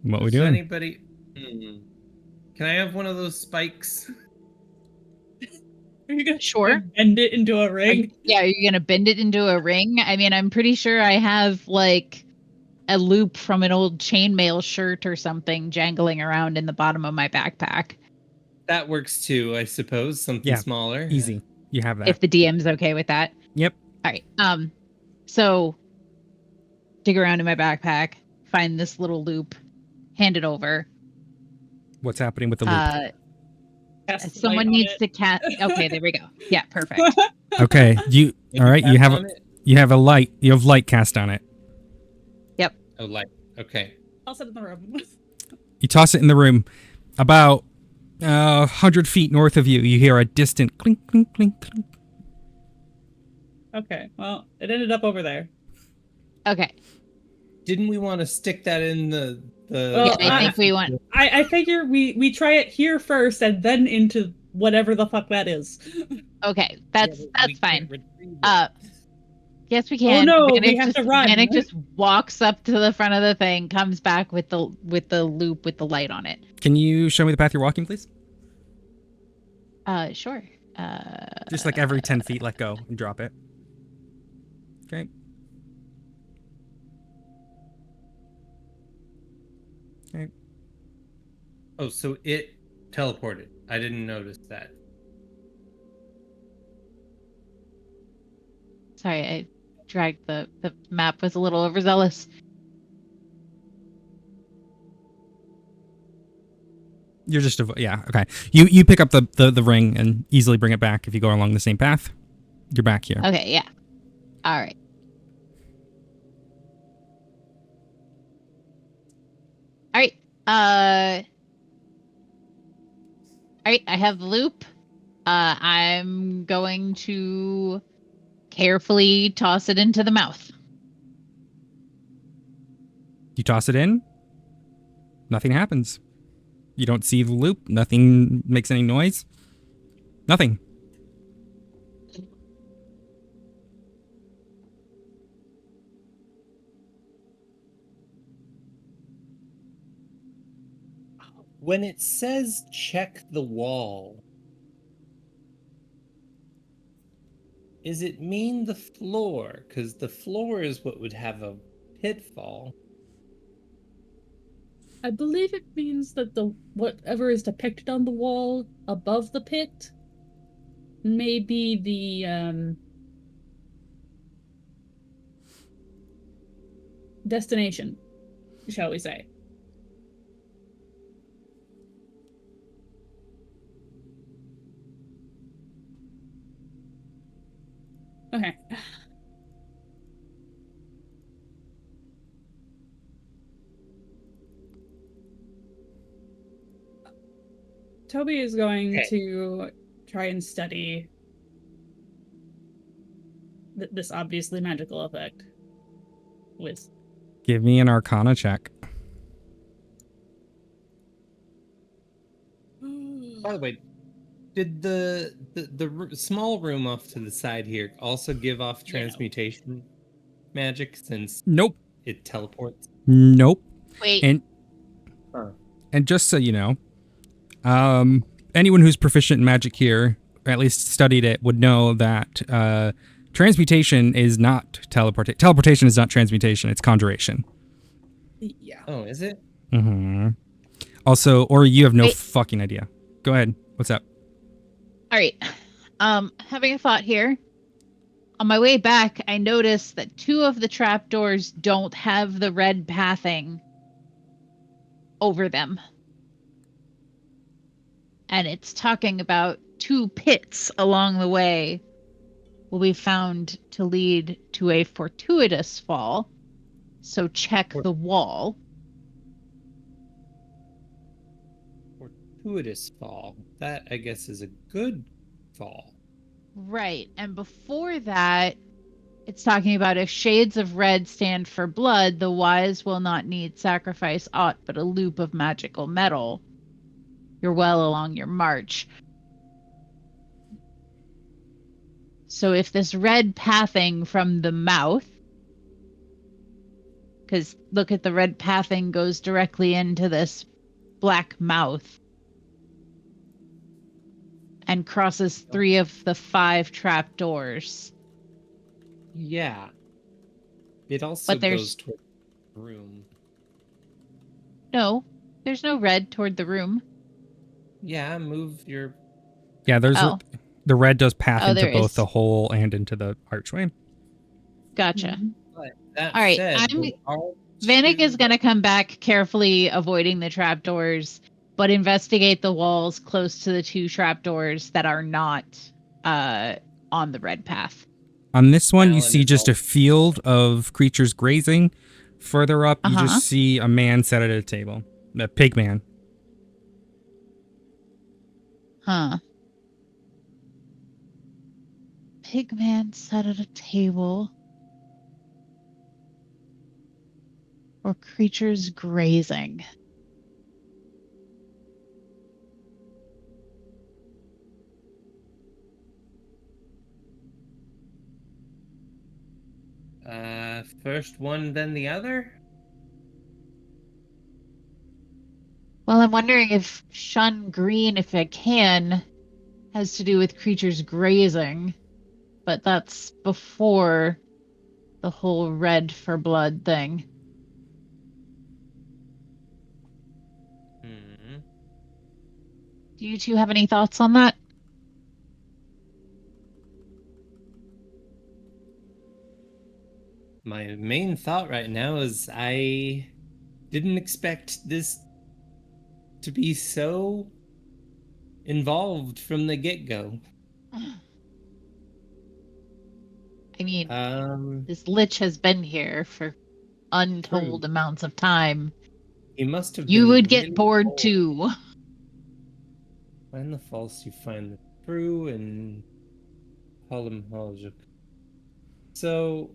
What we Does doing? anybody? Can I have one of those spikes? Are you gonna Sure. bend it into a ring? Yeah, are you going to bend it into a ring? I mean, I'm pretty sure I have like a loop from an old chainmail shirt or something jangling around in the bottom of my backpack. That works too, I suppose. Something Yeah, smaller. Easy. You have that. If the DM's okay with that. Yep. All right. So dig around in my backpack, find this little loop, hand it over. What's happening with the loop? Cast the Someone light on needs it. to cast. Okay, there we go. Yeah, perfect. Okay. All right. You Tap have on it? you have a light. You have light cast on it. Yep. Oh, light. Okay. I'll set it in the room. You toss it in the room. About 100 feet north of you, you hear a distant clink, clink, clink, clink. Okay, well, it ended up over there. Okay. Didn't we want to stick that in the? Well, Yeah, I think we want. I figure we try it here first and then into whatever the fuck that is. Okay, Yeah, that's but we fine. can't retrieve it. Yes, we can. no, Vanek we have to run. Vanek just walks up to the front of the thing, comes back with the loop with the light on it. Can you show me the path you're walking, please? Sure. Just like every 10 feet, let go and drop it. Okay. Okay. Oh, so it teleported. I didn't notice that. Sorry, I dragged the map was a little overzealous. You're just yeah, okay. You pick up the ring and easily bring it back if you go along the same path. You're back here. Okay, yeah. All right. All right. All right, I have the loop. I'm going to carefully toss it into the mouth. You toss it in. Nothing happens. You don't see the loop. Nothing makes any noise. Nothing. When it says check the wall, does it mean the floor? Because the floor is what would have a pitfall. I believe it means that the whatever is depicted on the wall above the pit may be the destination, shall we say. Okay. Toby is going to try and study this obviously magical effect with. Give me an Arcana check. By the way, did the small room off to the side here also give off transmutation magic since Nope. it teleports? Nope. Wait. And just so you know, anyone who's proficient in magic here, or at least studied it, would know that transmutation is not teleportation. Teleportation is not transmutation. It's conjuration. Yeah. Oh, is it? Mm-hmm. Also, or you have no fucking idea. Go ahead. What's up? All right. Having a thought here. On my way back, I noticed that 2 of the trapdoors don't have the red pathing over them. And it's talking about 2 pits along the way will be found to lead to a fortuitous fall. So check the wall. Fortuitous fall. That, I guess, is a good fall. Right. And before that, it's talking about if shades of red stand for blood, the wise will not need sacrifice aught but a loop of magical metal. You're well along your march. So if this red pathing from the mouth, because look at the red pathing goes directly into this black mouth and crosses 3 of the 5 trapdoors. Yeah. It also goes toward the room. No, there's no red toward the room. Yeah, move your... Yeah, there's the red does path into both the hole and into the archway. Gotcha. But that all right, said, Vanek is going to come back carefully avoiding the trapdoors, but investigate the walls close to the 2 trapdoors that are not on the red path. On this one, you see just a field of creatures grazing. Further up, you just see a man sat at a table. A pig man. Huh. Pig man sat at a table. Or creatures grazing. First one, then the other? Well, I'm wondering if shun green, if I can, has to do with creatures grazing. But that's before the whole red for blood thing. Do you 2 have any thoughts on that? My main thought right now is I didn't expect this to be so involved from the get-go. I mean, this lich has been here for untold amounts of time. He must have You been would really get bored bold. too. Find the false, you find the brew and Holm. So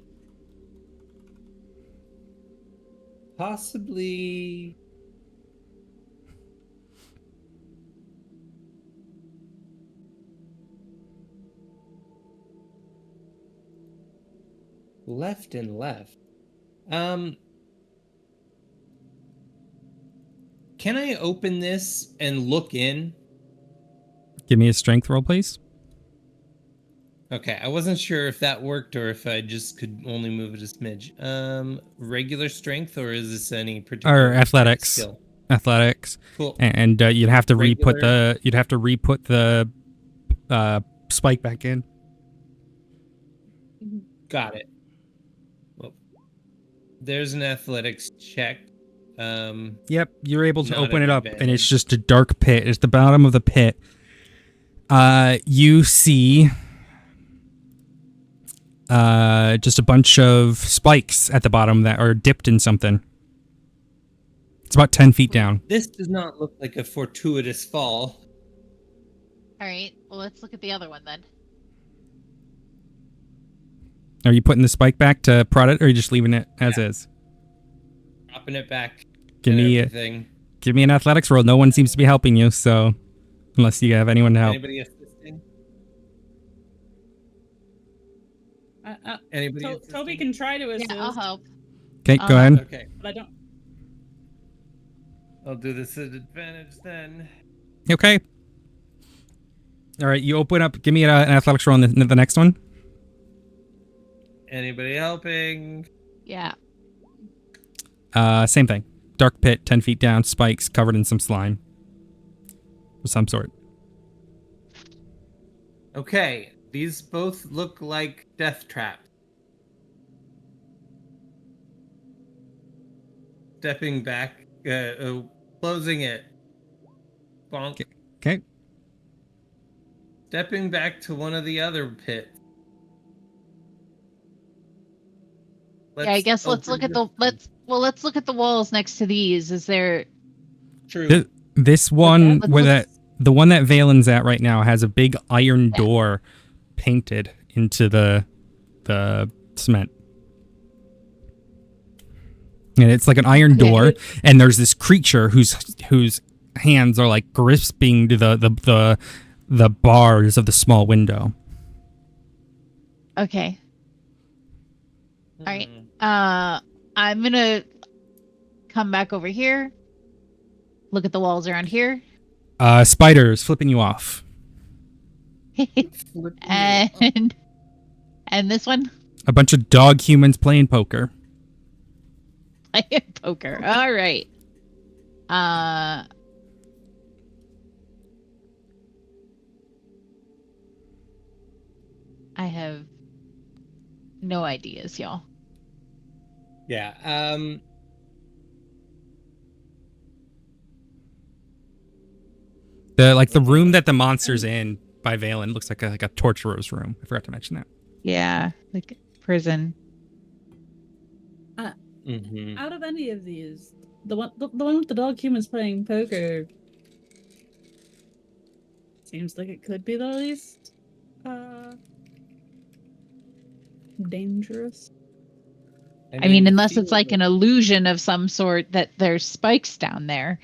possibly left and left. Can I open this and look in? Give me a strength roll, please. Okay, I wasn't sure if that worked or if I just could only move it a smidge. Regular strength, or is this any particular Or athletics. skill? Athletics. Cool. And you'd have to Regular. re-put the spike back in. Got it. Well, there's an athletics check. Yep, you're able to Not open an it up, and advantage. it's just a dark pit. It's the bottom of the pit. You see just a bunch of spikes at the bottom that are dipped in something. It's about 10 feet down. This does not look like a fortuitous fall. All right. Well, let's look at the other one then. Are you putting the spike back to prod it, or are you just leaving it as is? Dropping it back. Give and me everything. Give me an athletics roll. No one seems to be helping you, so unless you have anyone to help. Anybody assisting? Uh, Anybody? Toby assisting? can try to assist, Yeah, I'll help. Okay, go ahead. Okay, but I don't. I'll do this at advantage then. Okay. All right, you open up. Give me an athletics roll on the next one. Anybody helping? Yeah. Same thing. Dark pit, 10 feet down, spikes covered in some slime of some sort. Okay, these both look like death traps. Stepping back, closing it. Bonk. Okay. Stepping back to one of the other pits. Yeah, I guess let's look at the let's look at the walls next to these. Is there True. This one, let's where look- the one that Valen's at right now, has a big iron Yeah. door painted into the cement. And it's like an iron Okay. door, and there's this creature whose hands are like grasping to the bars of the small window. Okay. All right. Mm. I'm gonna come back over here. Look at the walls around here. Spiders flipping you off. and this one. A bunch of dog humans playing poker. Playing poker. All right. I have no ideas, y'all. Yeah. The room that the monster's in by Valen looks like a torturer's room. I forgot to mention that. Yeah, like prison. Mm-hmm. Out of any of these, the one with the dog humans playing poker seems like it could be the least dangerous. I mean, unless it's like an illusion of some sort that there's spikes down there.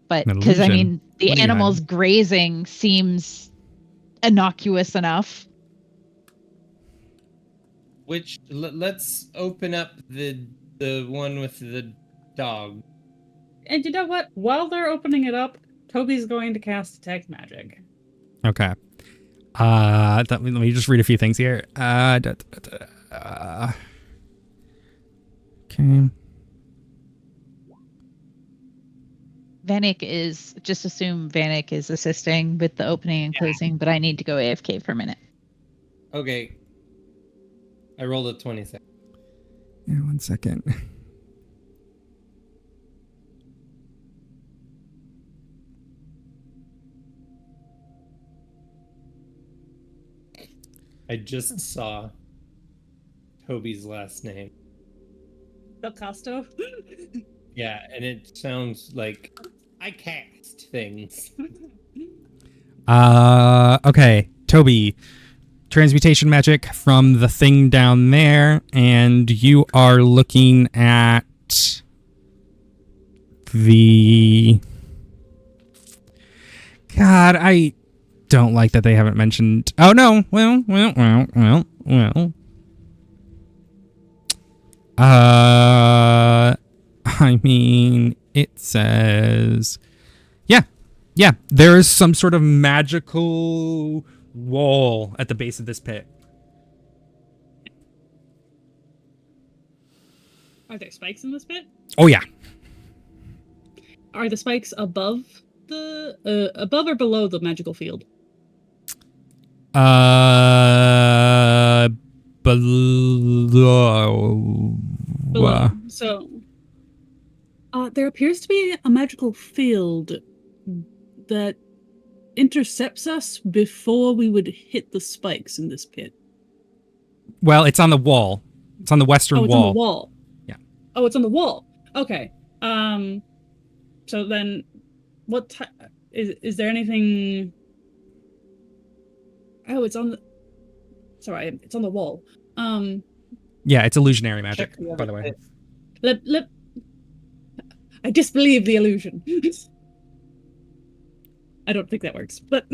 But An because I illusion? mean, the What are you animals hiding? grazing seems innocuous enough. Which let's open up the one with the dog. And you know what? While they're opening it up, Toby's going to cast Detect Magic. Okay. Let me just read a few things here. Okay. Vanek is just assume Vanek is assisting with the opening and closing, but I need to go AFK for a minute. Okay. I rolled a 26. Yeah, 1 second. I just saw Toby's last name. Del Casto? Yeah, and it sounds like I cast things. Okay. Toby, transmutation magic from the thing down there, and you are looking at the... God, I don't like that they haven't mentioned... Oh, no. Well. I mean, it says... Yeah, there is some sort of magical wall at the base of this pit. Are there spikes in this pit? Oh, yeah. Are the spikes above or below the magical field? Below. Below. So, there appears to be a magical field that intercepts us before we would hit the spikes in this pit. Well, it's on the wall. It's on the western it's wall. on the wall. Yeah. Oh, it's on the wall. Okay. So then, what is there anything? Oh, it's on the. Sorry, it's on the wall. Yeah, it's illusionary magic, by the way. I disbelieve the illusion. I don't think that works, but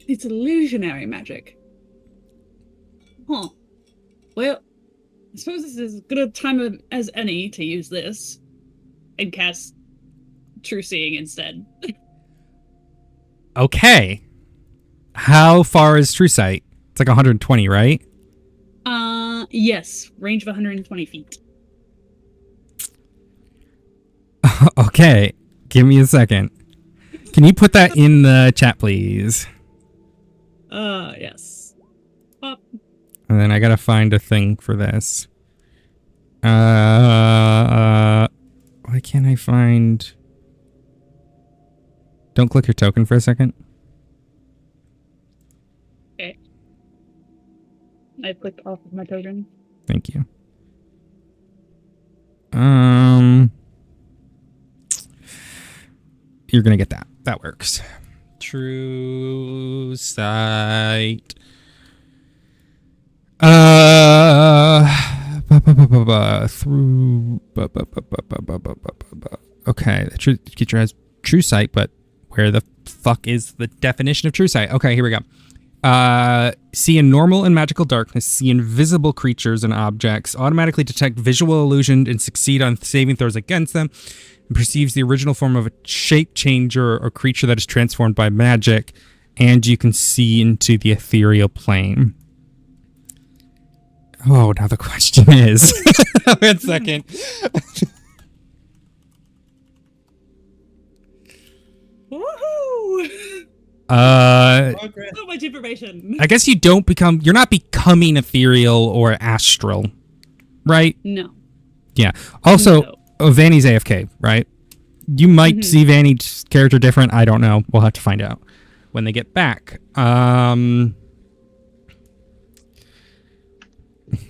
it's illusionary magic. Huh. Well, I suppose this is as good a time as any to use this and cast True Seeing instead. Okay. How far is True Sight? It's like 120, right? Yes. Range of 120 feet. Okay. Give me a second. Can you put that in the chat, please? Yes. Pop. And then I gotta find a thing for this. Why can't I find... Don't click your token for a second. Okay. I clicked off of my token. Thank you. You're gonna get that. That works. True Sight. Okay, the creature has True Sight, but where the fuck is the definition of True Sight? Okay, here we go. See in normal and magical darkness, see invisible creatures and objects, automatically detect visual illusion and succeed on saving throws against them, and perceives the original form of a shape changer or creature that is transformed by magic, and you can see into the ethereal plane. Oh, now the question is... Wait a second. Woohoo! So much information. I guess you're not becoming ethereal or astral, right? No. Yeah. Also, No. Vanny's AFK, right? You might see Vanny's character different. I don't know. We'll have to find out when they get back.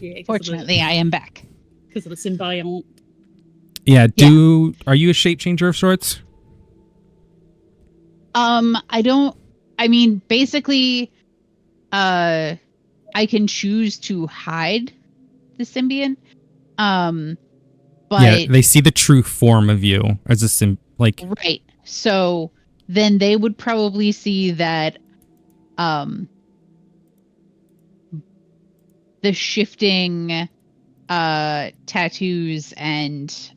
Yeah, Fortunately, I am back. because of the symbiont. Yeah. Are you a shape changer of sorts? I mean, basically, I can choose to hide the symbiont. But Yeah, they see the true form of you as a right. So then they would probably see that the shifting tattoos and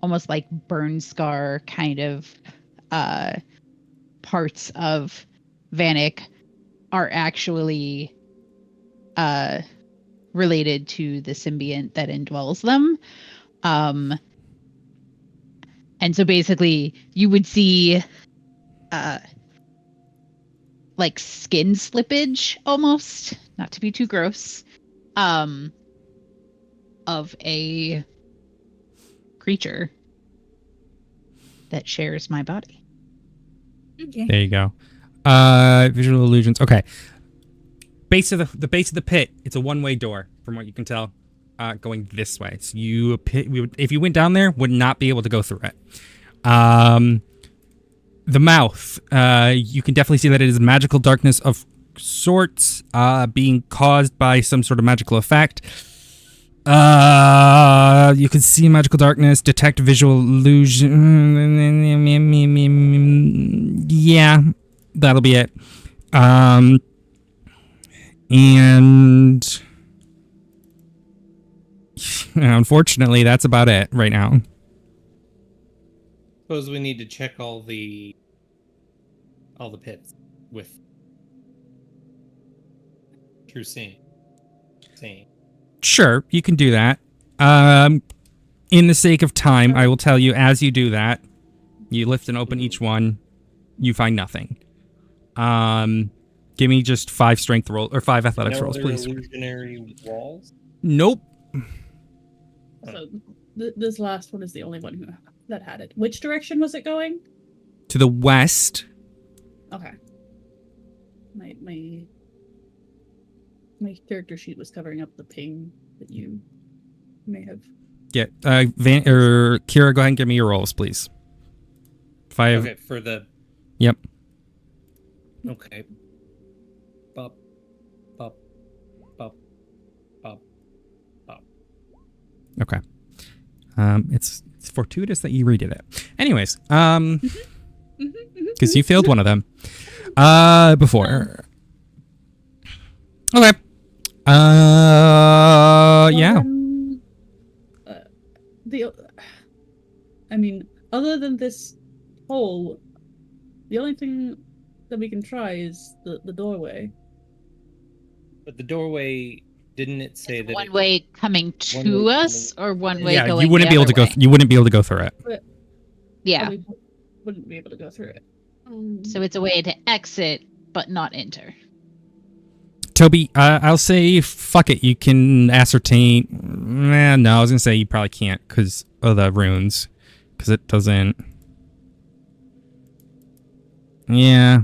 almost like burn scar kind of parts of Vanek are actually related to the symbiont that indwells them. And so basically you would see like skin slippage almost, not to be too gross, of a creature that shares my body. Okay. There you go. Visual illusions. Okay. Base of the base of the pit. It's a one-way door, from what you can tell, going this way. So if you went down there, would not be able to go through it. The mouth. You can definitely see that it is magical darkness of sorts, being caused by some sort of magical effect. You can see magical darkness, detect visual illusion. Yeah, that'll be it. And unfortunately, that's about it right now. Suppose we need to check all the pits with true seeing. Sure, you can do that. In the sake of time, I will tell you as you do that, you lift and open each one, you find nothing. Give me just 5 strength roll or 5 athletics rolls, please. Illusionary walls. Nope. So this last one is the only one that had it. Which direction was it going? To the west. Okay. My character sheet was covering up the ping that you may have. Yeah. Kira, go ahead and give me your rolls, please. 5. Okay, for the. Yep. Okay. Bop, bop, bop, bop, bop. Okay. It's fortuitous that you redid it. Anyways, because you failed one of them. Before. Okay. Yeah. I mean, other than this hole, the only thing that we can try is the doorway. But the doorway, didn't it say that One way coming to us, or one way Yeah, going you wouldn't the be able other to go. way? You wouldn't be able to go through it. Yeah. We wouldn't be able to go through it. So it's a way to exit, but not enter. Toby, I'll say fuck it. You can ascertain. No, I was gonna say you probably can't because of the runes, because it doesn't. Yeah,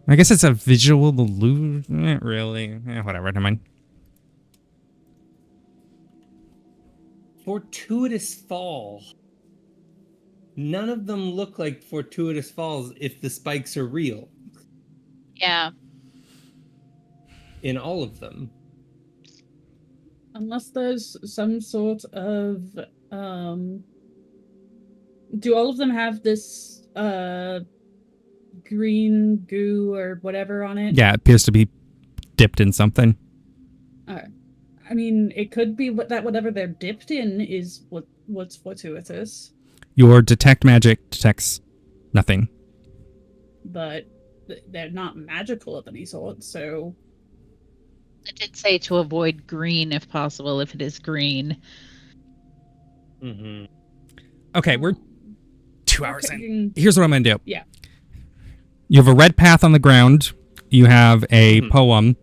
I guess it's a visual illusion. Not really. Whatever. Never mind. fortuitous fall. None of them look like fortuitous falls if the spikes are real. Yeah. In all of them. Unless there's some sort of do all of them have this green goo or whatever on it? Yeah, it appears to be dipped in something. I mean, it could be that whatever they're dipped in is what's fortuitous. Your detect magic detects nothing. But they're not magical of any sort, so... It did say to avoid green if possible, if it is green. Mm-hmm. Okay, we're 2 hours Okay. in. Here's what I'm going to do. Yeah. You have a red path on the ground. You have a poem.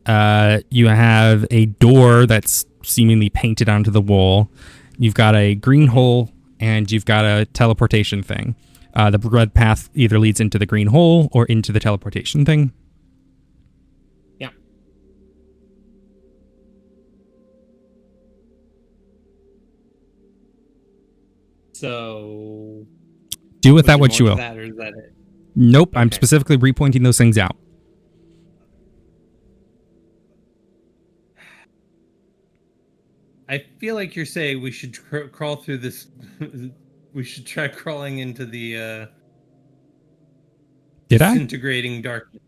You have a door that's seemingly painted onto the wall. You've got a green hole, and you've got a teleportation thing. The red path either leads into the green hole or into the teleportation thing. Yeah. So... Do with that what you will. That, or is that it? Nope, I'm Okay. specifically repointing those things out. I feel like you're saying we should crawl through this... we should try crawling into the... Did I? disintegrating darkness.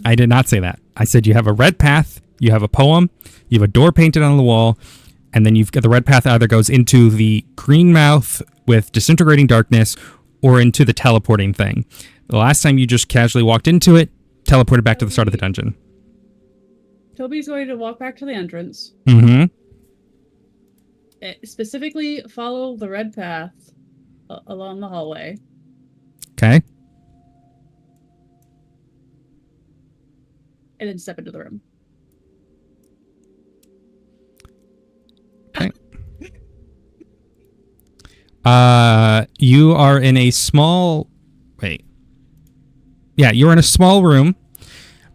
I did not say that. I said you have a red path, you have a poem, you have a door painted on the wall, and then you've got the red path either goes into the green mouth with disintegrating darkness or into the teleporting thing. The last time you just casually walked into it, teleported back to the start of the dungeon. Toby's going to walk back to the entrance. Mm-hmm. Specifically, follow the red path along the hallway. Okay. And then step into the room. Okay. You are in a small... Wait. Yeah, you're in a small room.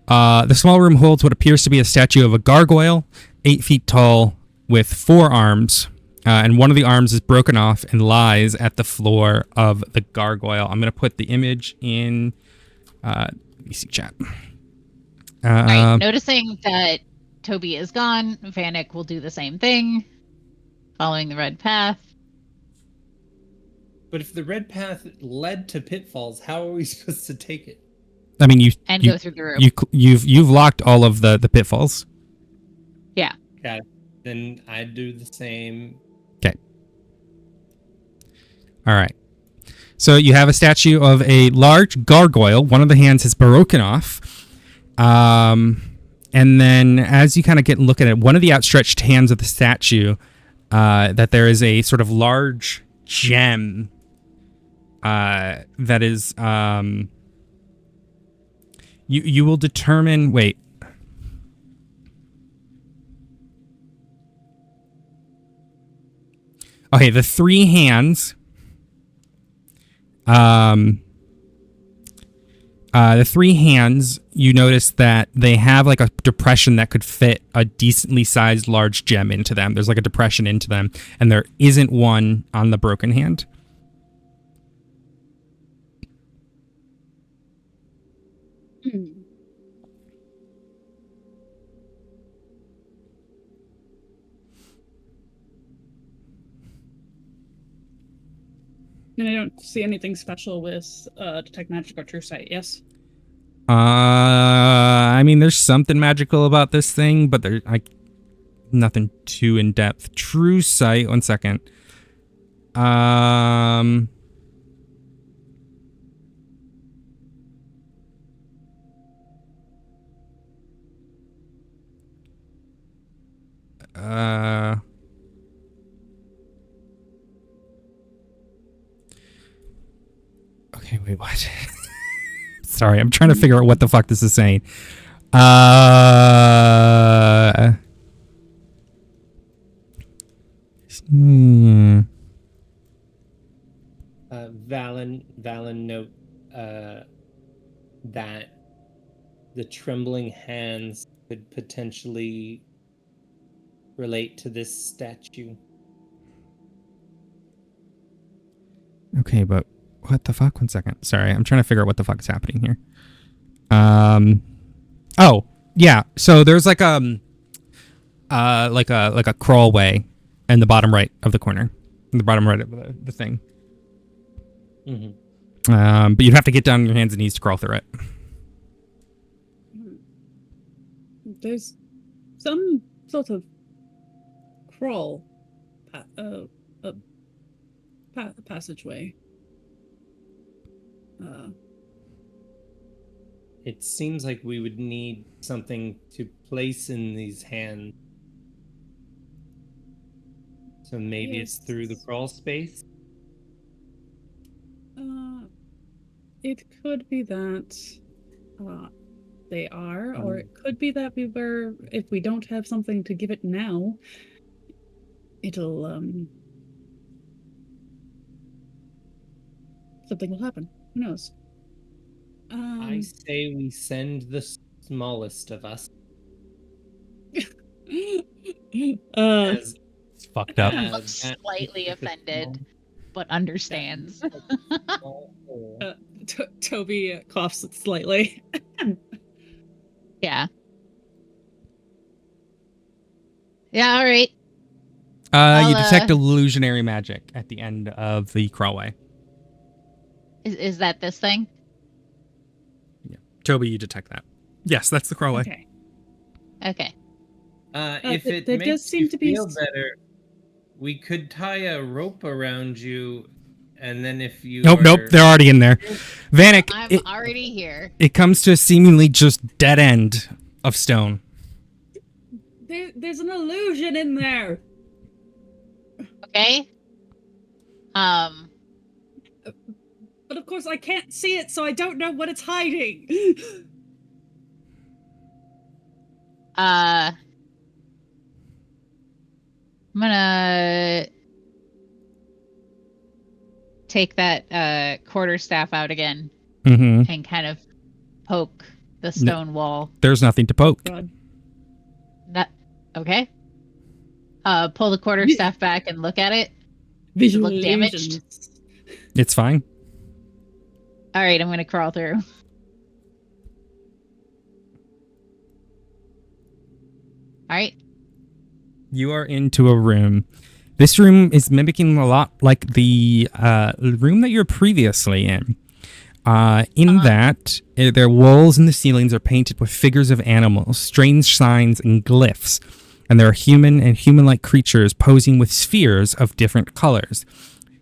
The small room holds what appears to be a statue of a gargoyle, 8 feet tall, with 4 arms, and one of the arms is broken off and lies at the floor of the gargoyle. I'm going to put the image in. Let me see, chat. All right. Noticing that Toby is gone, Vanek will do the same thing, following the red path. But if the red path led to pitfalls, how are we supposed to take it? I mean, go through the room. You've locked all of the pitfalls. Yeah. Okay. Then I'd do the same. Okay. All right. So you have a statue of a large gargoyle. One of the hands is broken off. And then as you kind of look at it, one of the outstretched hands of the statue, that there is a sort of large gem that is you will determine. Wait. Okay, the three hands. The three hands, you notice that they have like a depression that could fit a decently sized large gem into them. There's like a depression into them, and there isn't one on the broken hand. And I don't see anything special with detect magic or true sight. Yes. I mean, there's something magical about this thing, but there's nothing too in depth. True sight. 1 second. Okay, wait, what? Sorry, I'm trying to figure out what the fuck this is saying. Valen note that the trembling hands could potentially relate to this statue. Okay, but what the fuck? 1 second. Sorry, I'm trying to figure out what the fuck is happening here. Oh, yeah. So there's like a crawlway in the bottom right of the corner, in the bottom right of the thing. Mm-hmm. But you'd have to get down on your hands and knees to crawl through it. There's some sort of crawl passageway. It seems like we would need something to place in these hands. So maybe it's through the crawl space? It could be that they are, or it could be that if we don't have something to give it now, it'll, something will happen. Who knows? I say we send the smallest of us. It's fucked up. Looks slightly offended, but understands. Toby coughs slightly. Yeah. Yeah, all right. You detect illusionary magic at the end of the crawlway. Is that this thing? Yeah. Toby, you detect that. Yes, that's the crawlway. Okay. If it there makes does seem you to be feel better, we could tie a rope around you, and then if you Nope, they're already in there. Vanek, I'm already here. It comes to a seemingly just dead end of stone. There's an illusion in there. Okay. But of course I can't see it, so I don't know what it's hiding. I'm gonna take that quarterstaff out again and kind of poke the stone wall. There's nothing to poke. God. Okay. pull the quarterstaff back and look at it. Does it Visual look damaged? illusions. It's fine. All right, I'm gonna crawl through. All right. You are into a room. This room is mimicking a lot like the room that you were previously in. That their walls and the ceilings are painted with figures of animals, strange signs, and glyphs. And there are human and human-like creatures posing with spheres of different colors.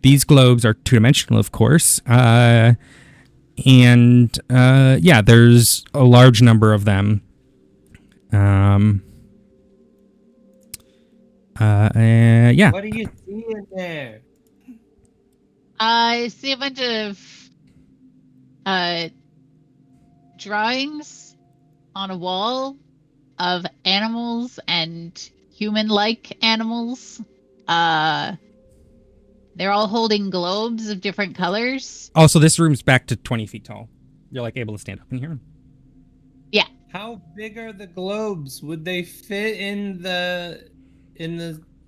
These globes are two-dimensional, of course. There's a large number of them. Yeah. What do you see in there? I see a bunch of drawings on a wall of animals and human-like animals. They're all holding globes of different colors. Also, this room's back to 20 feet tall. You're like able to stand up in here. Yeah. How big are the globes? Would they fit in the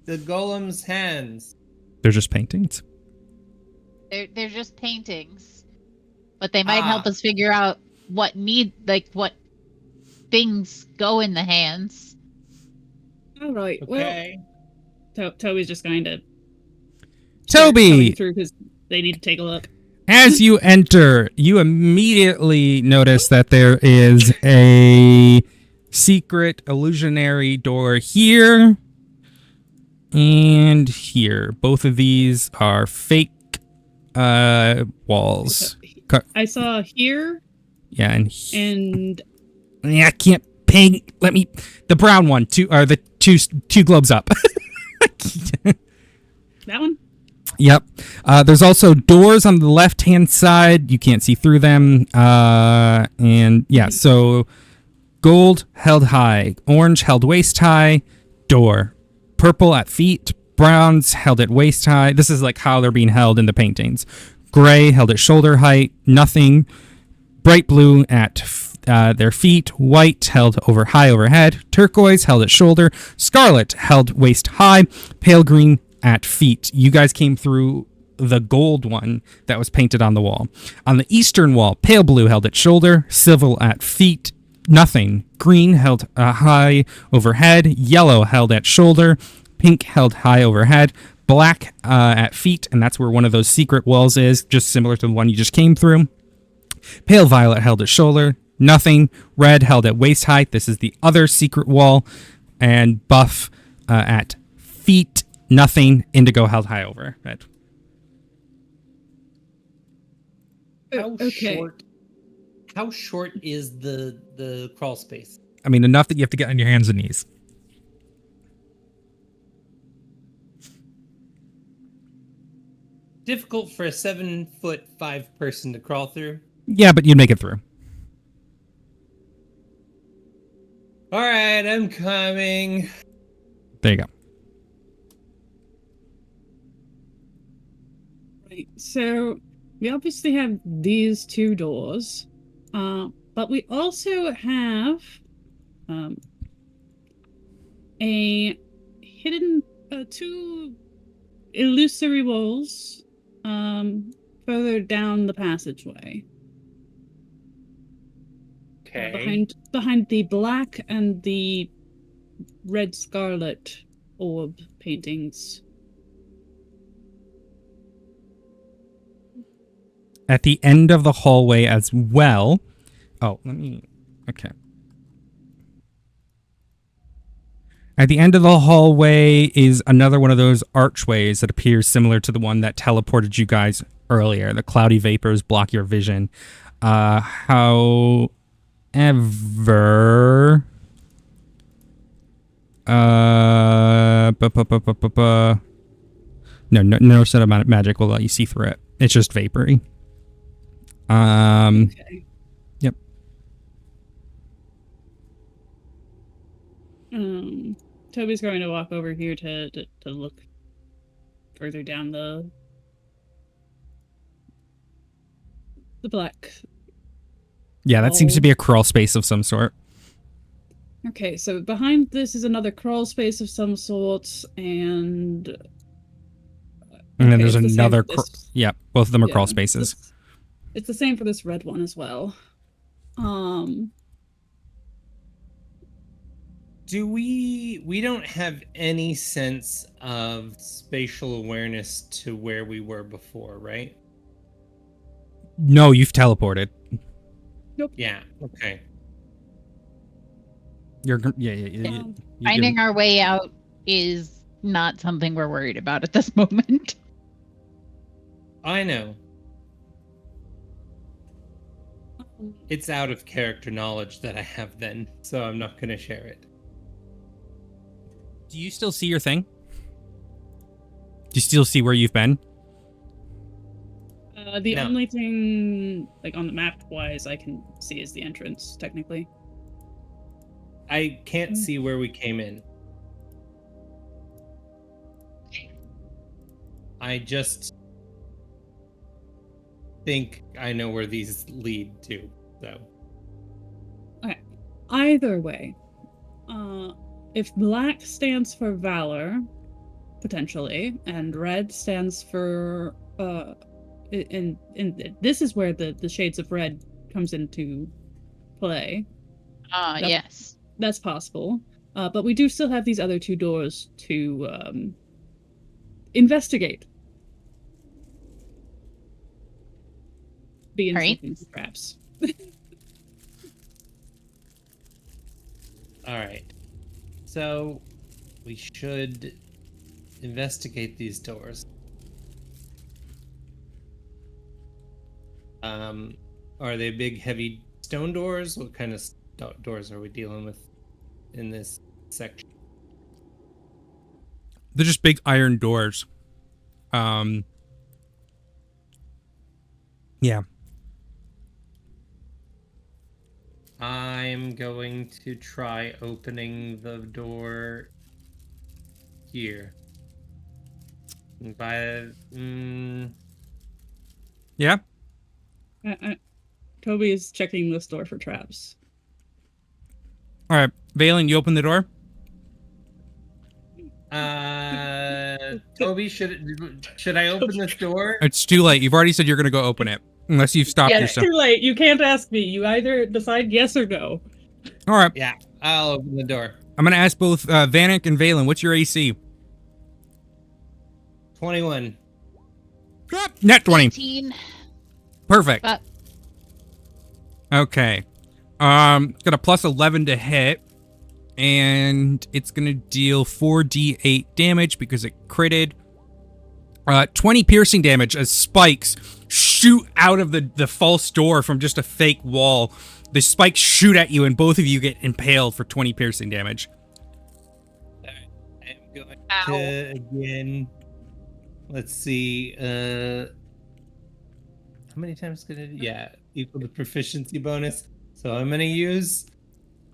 golem's hands? They're just paintings. They're just paintings, but they might help us figure out what things go in the hands. All right. Okay. Well, Toby's just going to Toby! through because they need to take a look. As you enter, you immediately notice that there is a secret illusionary door here and here. Both of these are fake walls. I saw here Yeah, and and I can't paint. Let me. The brown one, the two globes up. that one. Yep. There's also doors on the left-hand side. You can't see through them. And yeah, so gold held high, orange held waist high, door. Purple at feet, browns held at waist high. This is like how they're being held in the paintings. Gray held at shoulder height, nothing. Bright blue at their feet, white held high overhead, turquoise held at shoulder, scarlet held waist high, pale green at feet. You guys came through the gold one that was painted on the wall. On the eastern wall, pale blue held at shoulder, silver at feet, nothing. Green held high overhead, yellow held at shoulder, pink held high overhead, black at feet, and that's where one of those secret walls is, just similar to the one you just came through. Pale violet held at shoulder, nothing. Red held at waist height. This is the other secret wall. And buff at feet, nothing. Indigo held high overhead. How short is the crawl space? I mean, enough that you have to get on your hands and knees. Difficult for a 7'5" person to crawl through. Yeah, but you'd make it through. All right, I'm coming. There you go. Right. So we obviously have these two doors, but we also have a hidden two illusory walls further down the passageway. Okay. Behind the black and the red scarlet orb paintings. At the end of the hallway as well. Oh, okay. At the end of the hallway is another one of those archways that appears similar to the one that teleported you guys earlier. The cloudy vapors block your vision. However, no set of magic will let you see through it. It's just vapory. Okay. Yep. Toby's going to walk over here to look further down the black. Yeah, that seems to be a crawl space of some sort. Okay, so behind this is another crawl space of some sort, and And then okay, there's it's the same another. for this. Yeah, both of them are crawl Yeah, spaces. it's the same for this red one as well. Do we don't have any sense of spatial awareness to where we were before, right? No, you've teleported. Yeah. Okay. Finding our way out is not something we're worried about at this moment. I know. It's out of character knowledge that I have then, so I'm not going to share it. Do you still see your thing? Do you still see where you've been? The No. only thing, like on the map wise, I can see is the entrance, technically. I can't see where we came in. I just think I know where these lead to, so. Okay. Either way, if black stands for valor, potentially, and red stands for and this is where the shades of red comes into play. Yes. That's possible. But we do still have these other two doors to investigate. Being Right. sleeping traps. All right. So we should investigate these doors. Are they big, heavy stone doors? What kind of doors are we dealing with in this section? They're just big iron doors. Yeah. I'm going to try opening the door here. Yeah. Toby is checking this door for traps. All right, Valen, you open the door. Toby, should I open this door? It's too late. You've already said you're gonna go open it, unless you've stopped Yeah, yourself. it's too late. You can't ask me. You either decide yes or no. All right. Yeah, I'll open the door. I'm gonna ask both Vanek and Valen, what's your AC? 21. Net 20. 18. Perfect. Okay. Got a plus 11 to hit, and it's gonna deal 4d8 damage because it critted. 20 piercing damage as spikes shoot out of the false door from just a fake wall. The spikes shoot at you, and both of you get impaled for 20 piercing damage. I'm going to again. Let's see. How many times can I do? Yeah, equal the proficiency bonus. So I'm gonna use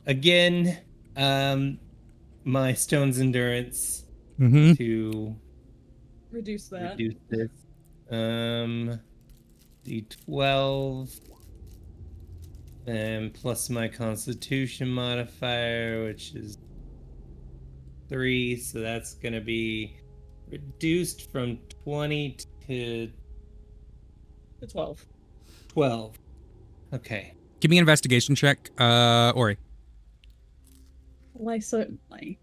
again my stone's endurance to reduce that. Reduce this. D12 and plus my constitution modifier, which is 3, so that's gonna be reduced from 20 to 12. 12. Okay. Give me an investigation check, Ori. Why certainly.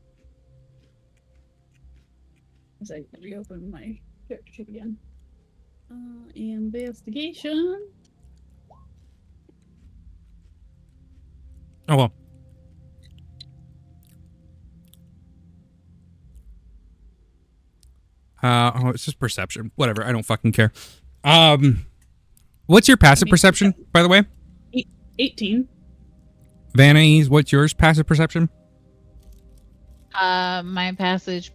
As I reopen my character sheet again. Investigation. Oh well. It's just perception. Whatever, I don't fucking care. What's your passive perception, by the way? 18. Vanna, what's yours passive perception? My passive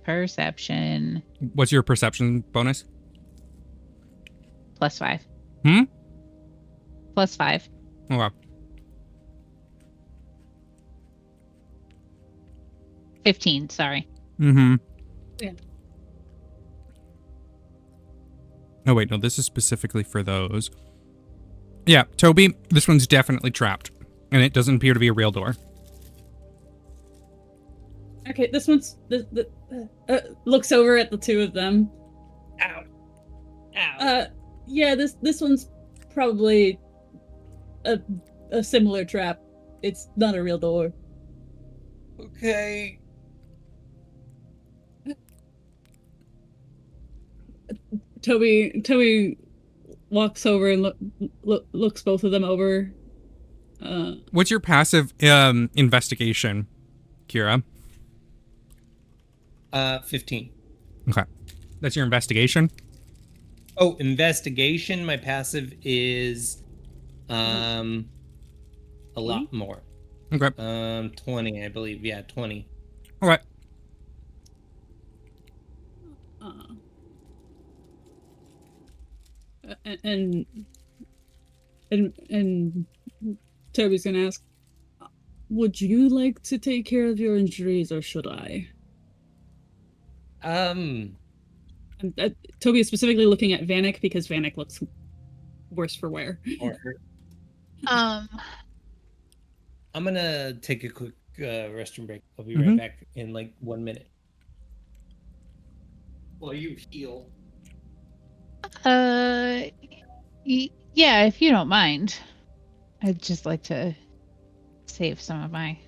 perception. What's your perception bonus? +5. +5. Oh, wow. 15, sorry. Mm-hmm. Yeah. Oh, wait, no, this is specifically for those. Yeah, Toby, this one's definitely trapped. And it doesn't appear to be a real door. Okay, this one's looks over at the two of them. Ow. Ow. Yeah, this one's probably a similar trap. It's not a real door. Okay. Toby walks over and looks both of them over. What's your passive investigation, Kira? 15. Okay. That's your investigation? Oh, investigation. My passive is a lot more. Okay. 20, I believe. Yeah, 20. All right. And Toby's gonna ask, would you like to take care of your injuries or should I? And Toby is specifically looking at Vanek because Vanek looks worse for wear. I'm gonna take a quick restroom break. I'll be right back in like 1 minute. While you heal. Yeah, if you don't mind. I'd just like to save some of my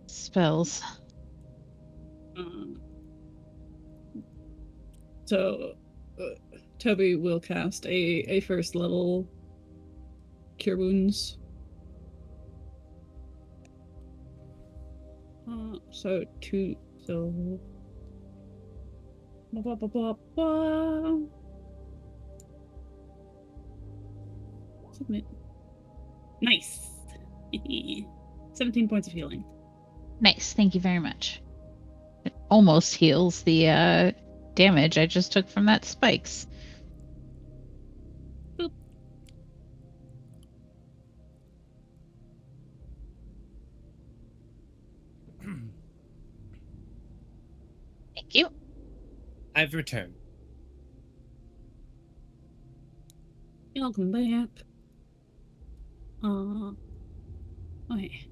spells. So, Toby will cast a first level Cure Wounds. So 2, so... Blah, blah, blah, blah, blah. Submit. Nice! 17 points of healing. Nice, thank you very much. It almost heals the damage I just took from that spikes. Boop. Thank you. I've returned. Welcome back. Okay.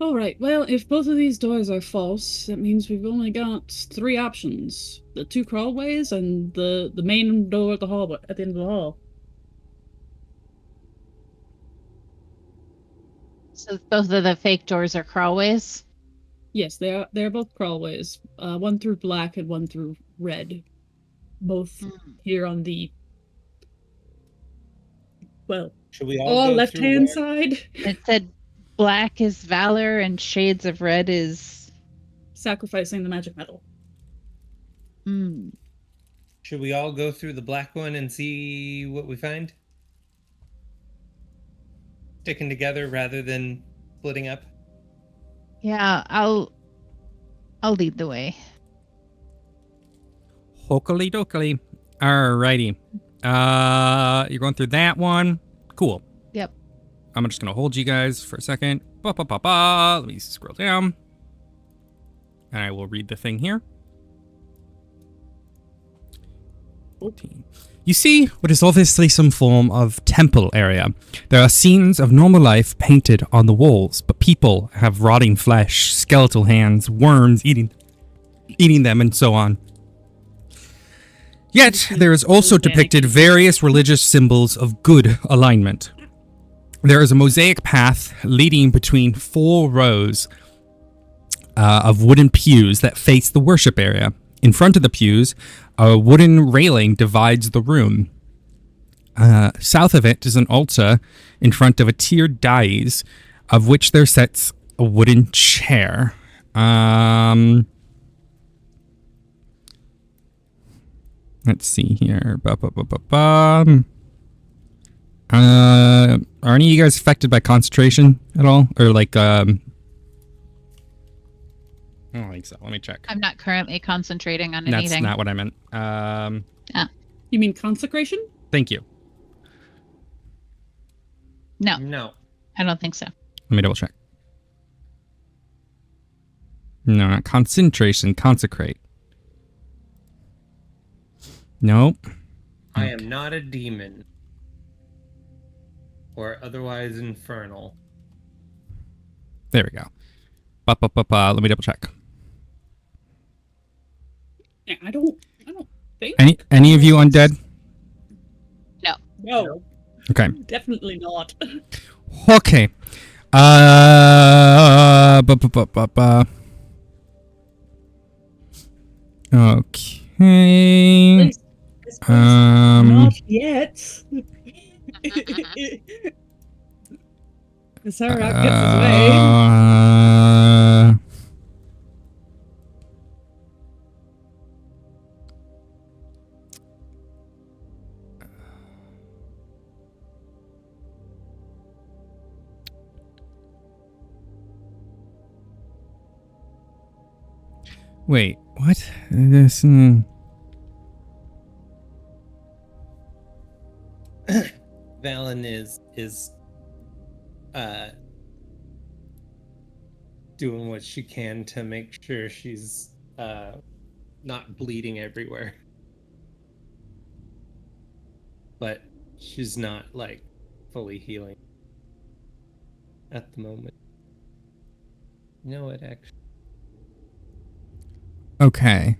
Alright, well, if both of these doors are false, that means we've only got 3 options. The 2 crawlways and the main door at the hall, at the end of the hall. So both of the fake doors are crawlways? Yes, they're both crawlways. One through black and one through red. Both here on the, well, should we all go left-hand side. It said black is valor and shades of red is sacrificing the magic metal. Should we all go through the black one and see what we find? Sticking together rather than splitting up? Yeah, I'll lead the way. Hokely dokely. Alrighty. You're going through that one. Cool. Yep. I'm just gonna hold you guys for a second. Let me scroll down. And I will read the thing here. 14. You see what is obviously some form of temple area. There are scenes of normal life painted on the walls, but people have rotting flesh, skeletal hands, worms eating them, and so on. Yet, there is also depicted various religious symbols of good alignment. There is a mosaic path leading between 4 rows of wooden pews that face the worship area. In front of the pews, a wooden railing divides the room. South of it is an altar in front of a tiered dais, of which there sits a wooden chair. Let's see here. Are any of you guys affected by concentration at all? Or like, I don't think so. Let me check. I'm not currently concentrating on anything. That's not what I meant. You mean consecration? Thank you. No, I don't think so. Let me double check. No, not concentration. Consecrate. Nope. I am not a demon. or otherwise infernal. There we go. Let me double check. Yeah, I don't think. Any of you undead? No, Okay. definitely not. Okay. Okay. Not yet. Sarak gets his way. Wait, what? This. Valen is doing what she can to make sure she's not bleeding everywhere. But she's not like fully healing at the moment. You know what, actually? Okay.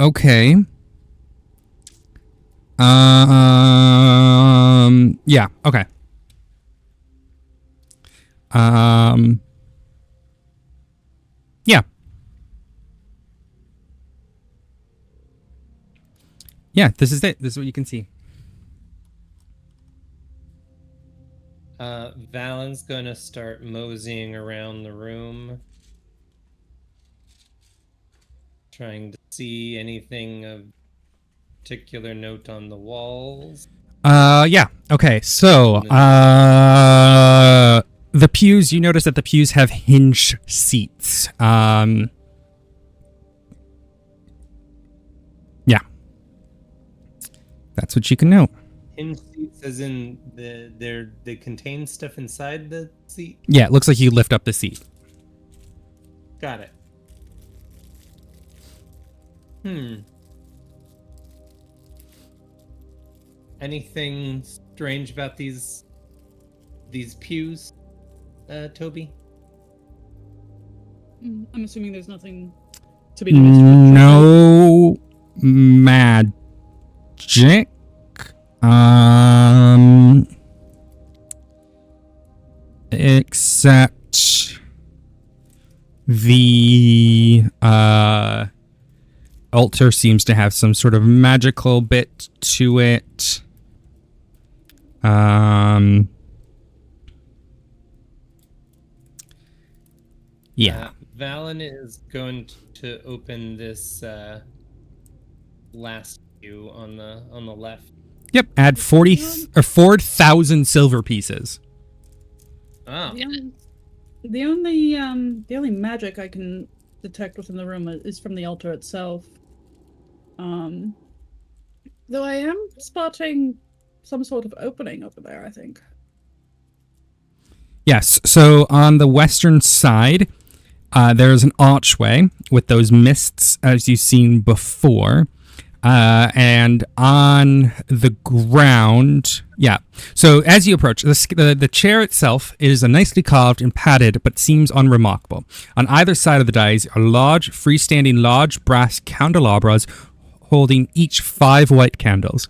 Okay. Yeah, okay. Yeah. Yeah, this is it. This is what you can see. Valen's gonna start moseying around the room, trying to see anything of particular note on the walls. Yeah. Okay. So, the pews, you notice that the pews have hinged seats. Yeah. That's what you can know. Hinge seats as in they contain stuff inside the seat? Yeah, it looks like you lift up the seat. Got it. Anything strange about these pews, Toby? I'm assuming there's nothing to be noticed. No magic. Except the altar seems to have some sort of magical bit to it. Yeah. Valen is going to open this last pew on the left. Yep. Add 4,000 silver pieces. Oh. The only magic I can detect within the room is from the altar itself. Though I am spotting some sort of opening over there, I think. Yes. So on the western side, there's an archway with those mists as you've seen before. And on the ground, yeah. So as you approach, the chair itself is a nicely carved and padded, but seems unremarkable. On either side of the dais are large, freestanding large brass candelabras holding each 5 white candles.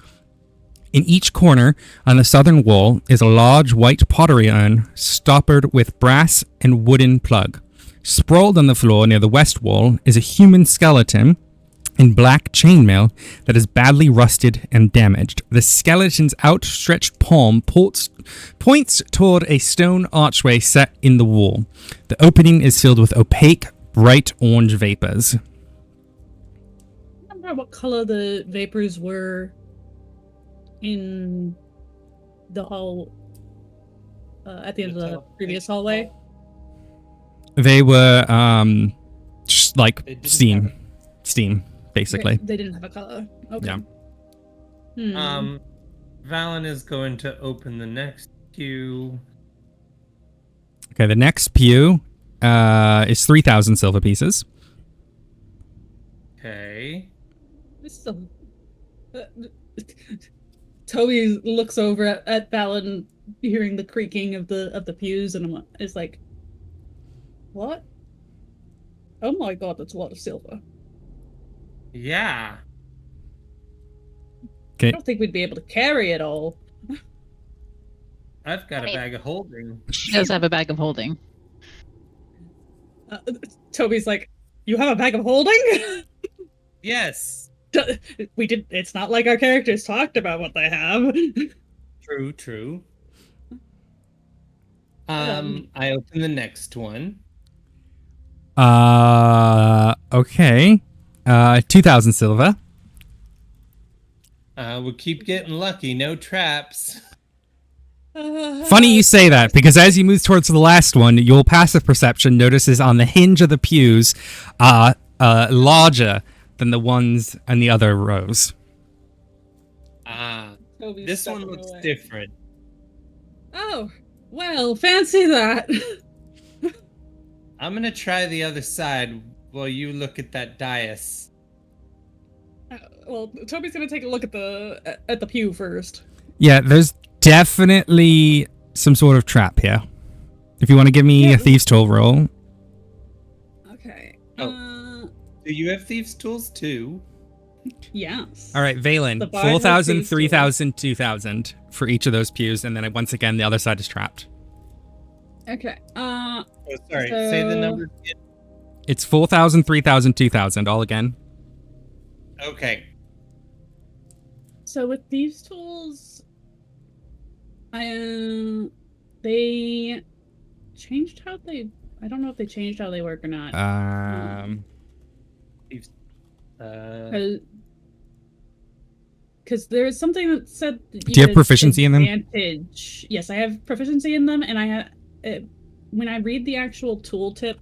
In each corner on the southern wall is a large white pottery urn stoppered with brass and wooden plug. Sprawled on the floor near the west wall is a human skeleton in black chainmail that is badly rusted and damaged. The skeleton's outstretched palm points toward a stone archway set in the wall. The opening is filled with opaque, bright orange vapors. I don't remember what color the vapors were in the hall at the end of the previous hallway. They were just like steam, basically. Okay, they didn't have a color. Okay. Yeah. Valen is going to open the next pew. Okay, the next pew is 3,000 silver pieces. Okay. This is Toby looks over at Fallon, hearing the creaking of the pews, and is like, "What? Oh my god, that's a lot of silver. Yeah. Okay. I don't think we'd be able to carry it all." I've got a bag of holding. She does have a bag of holding. Toby's like, "You have a bag of holding?" Yes. We did. It's not like our characters talked about what they have. True. Um, I open the next one. Okay. 2,000 silver. We'll keep getting lucky. No traps. Funny you say that, because as you move towards the last one, your passive perception notices on the hinge of the pews larger than the ones in the other rows. Toby's This one stepping looks away. different. Oh, well, fancy that. I'm gonna try the other side while you look at that dais. Well, Toby's gonna take a look at the pew first. Yeah, there's definitely some sort of trap here. If you want to give me a thieves' tool roll. Okay. Do you have thieves' tools too? Yes. All right, Valen, The bar has 4,000, thieves' 3,000, 2,000 for each of those pews, and then once again, the other side is trapped. Okay. Oh, sorry. Say the So- numbers again. It's 4,000, 3,000, 2,000, all again. Okay. So with thieves' tools, they changed how they. I don't know if they changed how they work or not. Because there's something that said. That Do you have get proficiency in them? advantage. Yes, I have proficiency in them, and I have. When I read the actual tooltip,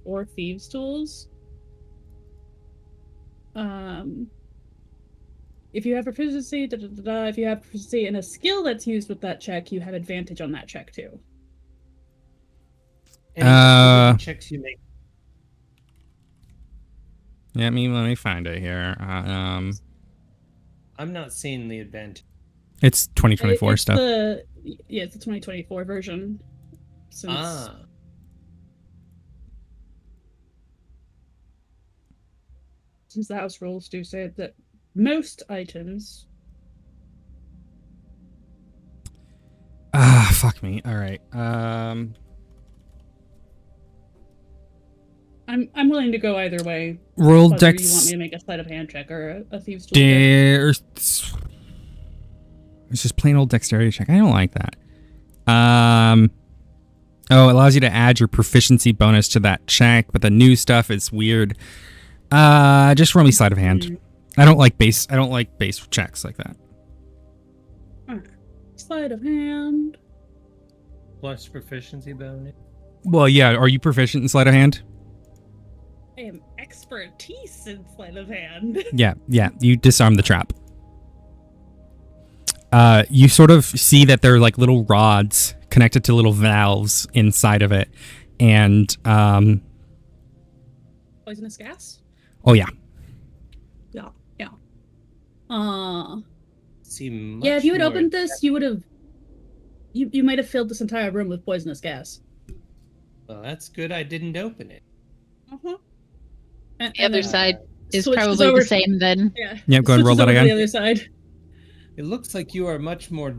for thieves' tools, if you have proficiency, if you have proficiency in a skill that's used with that check, you have advantage on that check too. Any checks you make. Yeah, let me find it here. I'm not seeing the advantage. It's 2024 It's stuff. It's the 2024 version. Since the house rules do say that most items. Fuck me. All right. I'm willing to go either way. Roll Whether dex. you want me to make a sleight of hand check or a thieves' tool check. There's. It's just plain old dexterity check. I don't like that. Oh, it allows you to add your proficiency bonus to that check, but the new stuff is weird. Just roll me sleight of hand. I don't like base checks like that. Sleight of hand. Plus proficiency bonus. Well, yeah. Are you proficient in sleight of hand? I am expertise in sleight of hand. Yeah. You disarm the trap. You sort of see that there are like little rods connected to little valves inside of it, and Poisonous gas? oh yeah. Yeah. Seem Yeah, if you had much opened more- this, you would have. You might have filled this entire room with poisonous gas. Well, that's good. I didn't open it. And, The other side is switches probably over- the same then. Yeah. Yep, go ahead and roll switches that over to again. The other side. It looks like you are much more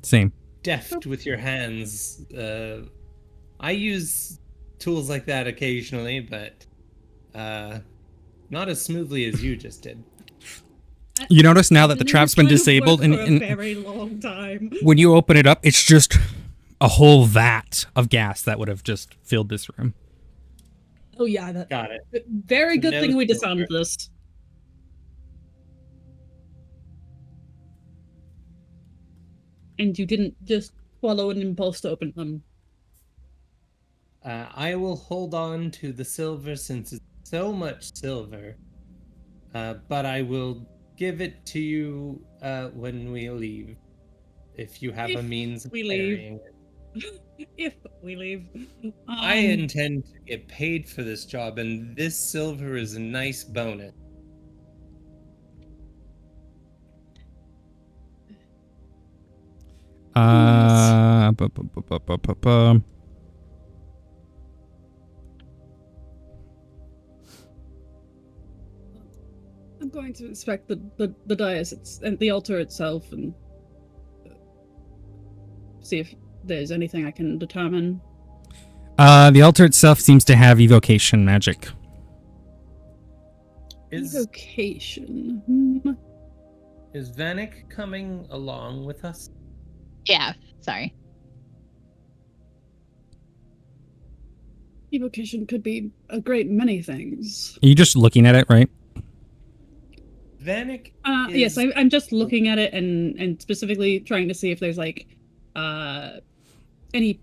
Same. deft with your hands. I use tools like that occasionally, but not as smoothly as you just did. You notice now that the This trap's is been going to disabled, work and for a very long time. when you open it up, it's just a whole vat of gas that would have just filled this room. Oh yeah, that Got it. very good No thing we silver. disarmed this. And you didn't just follow an impulse to open them. I will hold on to the silver since it's so much silver. But I will give it to you when we leave. If you have a If means of we leave. carrying it. If we leave. I intend to get paid for this job, and this silver is a nice bonus. Bu- I'm going to inspect the dais and the altar itself and see if there's anything I can determine. The altar itself seems to have evocation magic. Is Evocation. is Vanek coming along with us? Yeah, sorry. Evocation could be a great many things. Are you just looking at it, right? Vanek Yes, I'm just looking at it and specifically trying to see if there's like any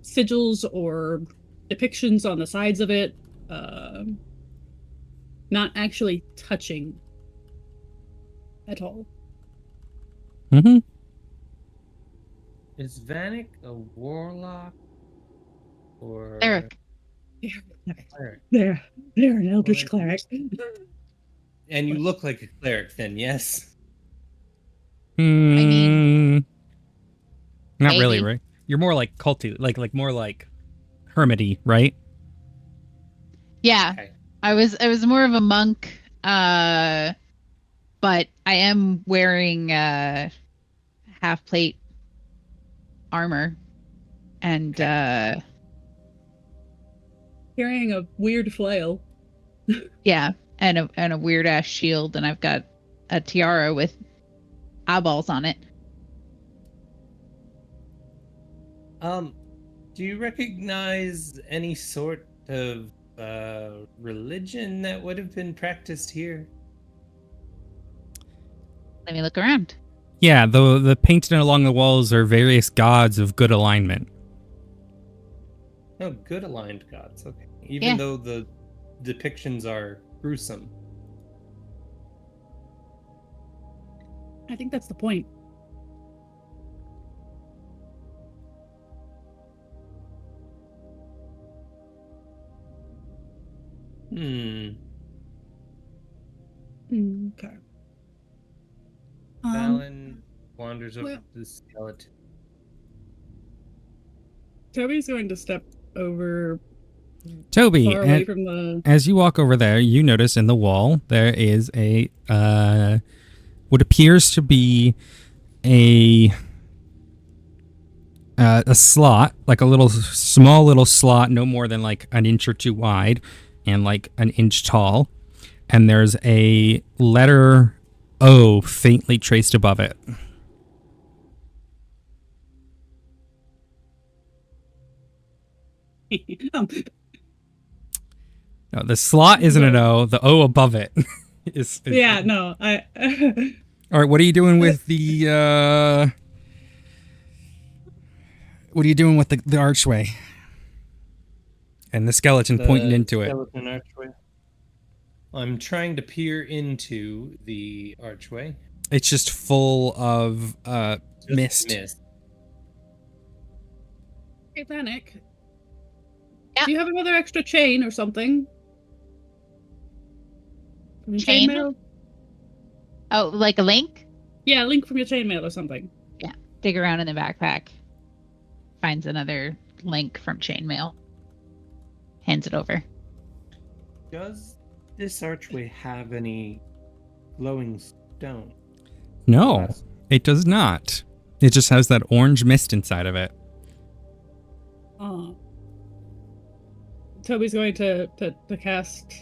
sigils or depictions on the sides of it. Not actually touching at all. Mm-hmm. Is Vanek a warlock or Eric. cleric? They're an eldritch cleric. And you look like a cleric, then, yes. mean, not really, maybe. right? You're more like culty, like more like hermity, right? Yeah. Okay. I was more of a monk, but I am wearing half plate armor and Carrying a weird flail. yeah, and a weird ass shield, and I've got a tiara with eyeballs on it. Do you recognize any sort of religion that would have been practiced here? Let me look around. Yeah, the painted along the walls are various gods of good alignment. Oh, good aligned gods. Okay. Even Yeah. though the depictions are gruesome. I think that's the point. Hmm. Okay. Valen wanders over well- to the skeleton. Toby's going to step over Toby, far away from the. as you walk over there, you notice in the wall there is a what appears to be a slot, like a small little slot, no more than like an inch or two wide, and like an inch tall. And there's a letter O faintly traced above it. No, the slot isn't an O. The O above it is. Yeah, no, I. All right, what are you doing with the? What are you doing with the archway? And the skeleton pointing into it. Skeleton archway. I'm trying to peer into the archway. It's just full of Just mist. Hey, Panic. Yeah. Do you have another extra chain or something? From your Chain? chainmail? Oh, like a link? Yeah, link from your chainmail or something. Dig around in the backpack. Finds another link from chainmail. Hands it over. Does this archway have any glowing stone? No, it does not. It just has that orange mist inside of it. Toby's going to cast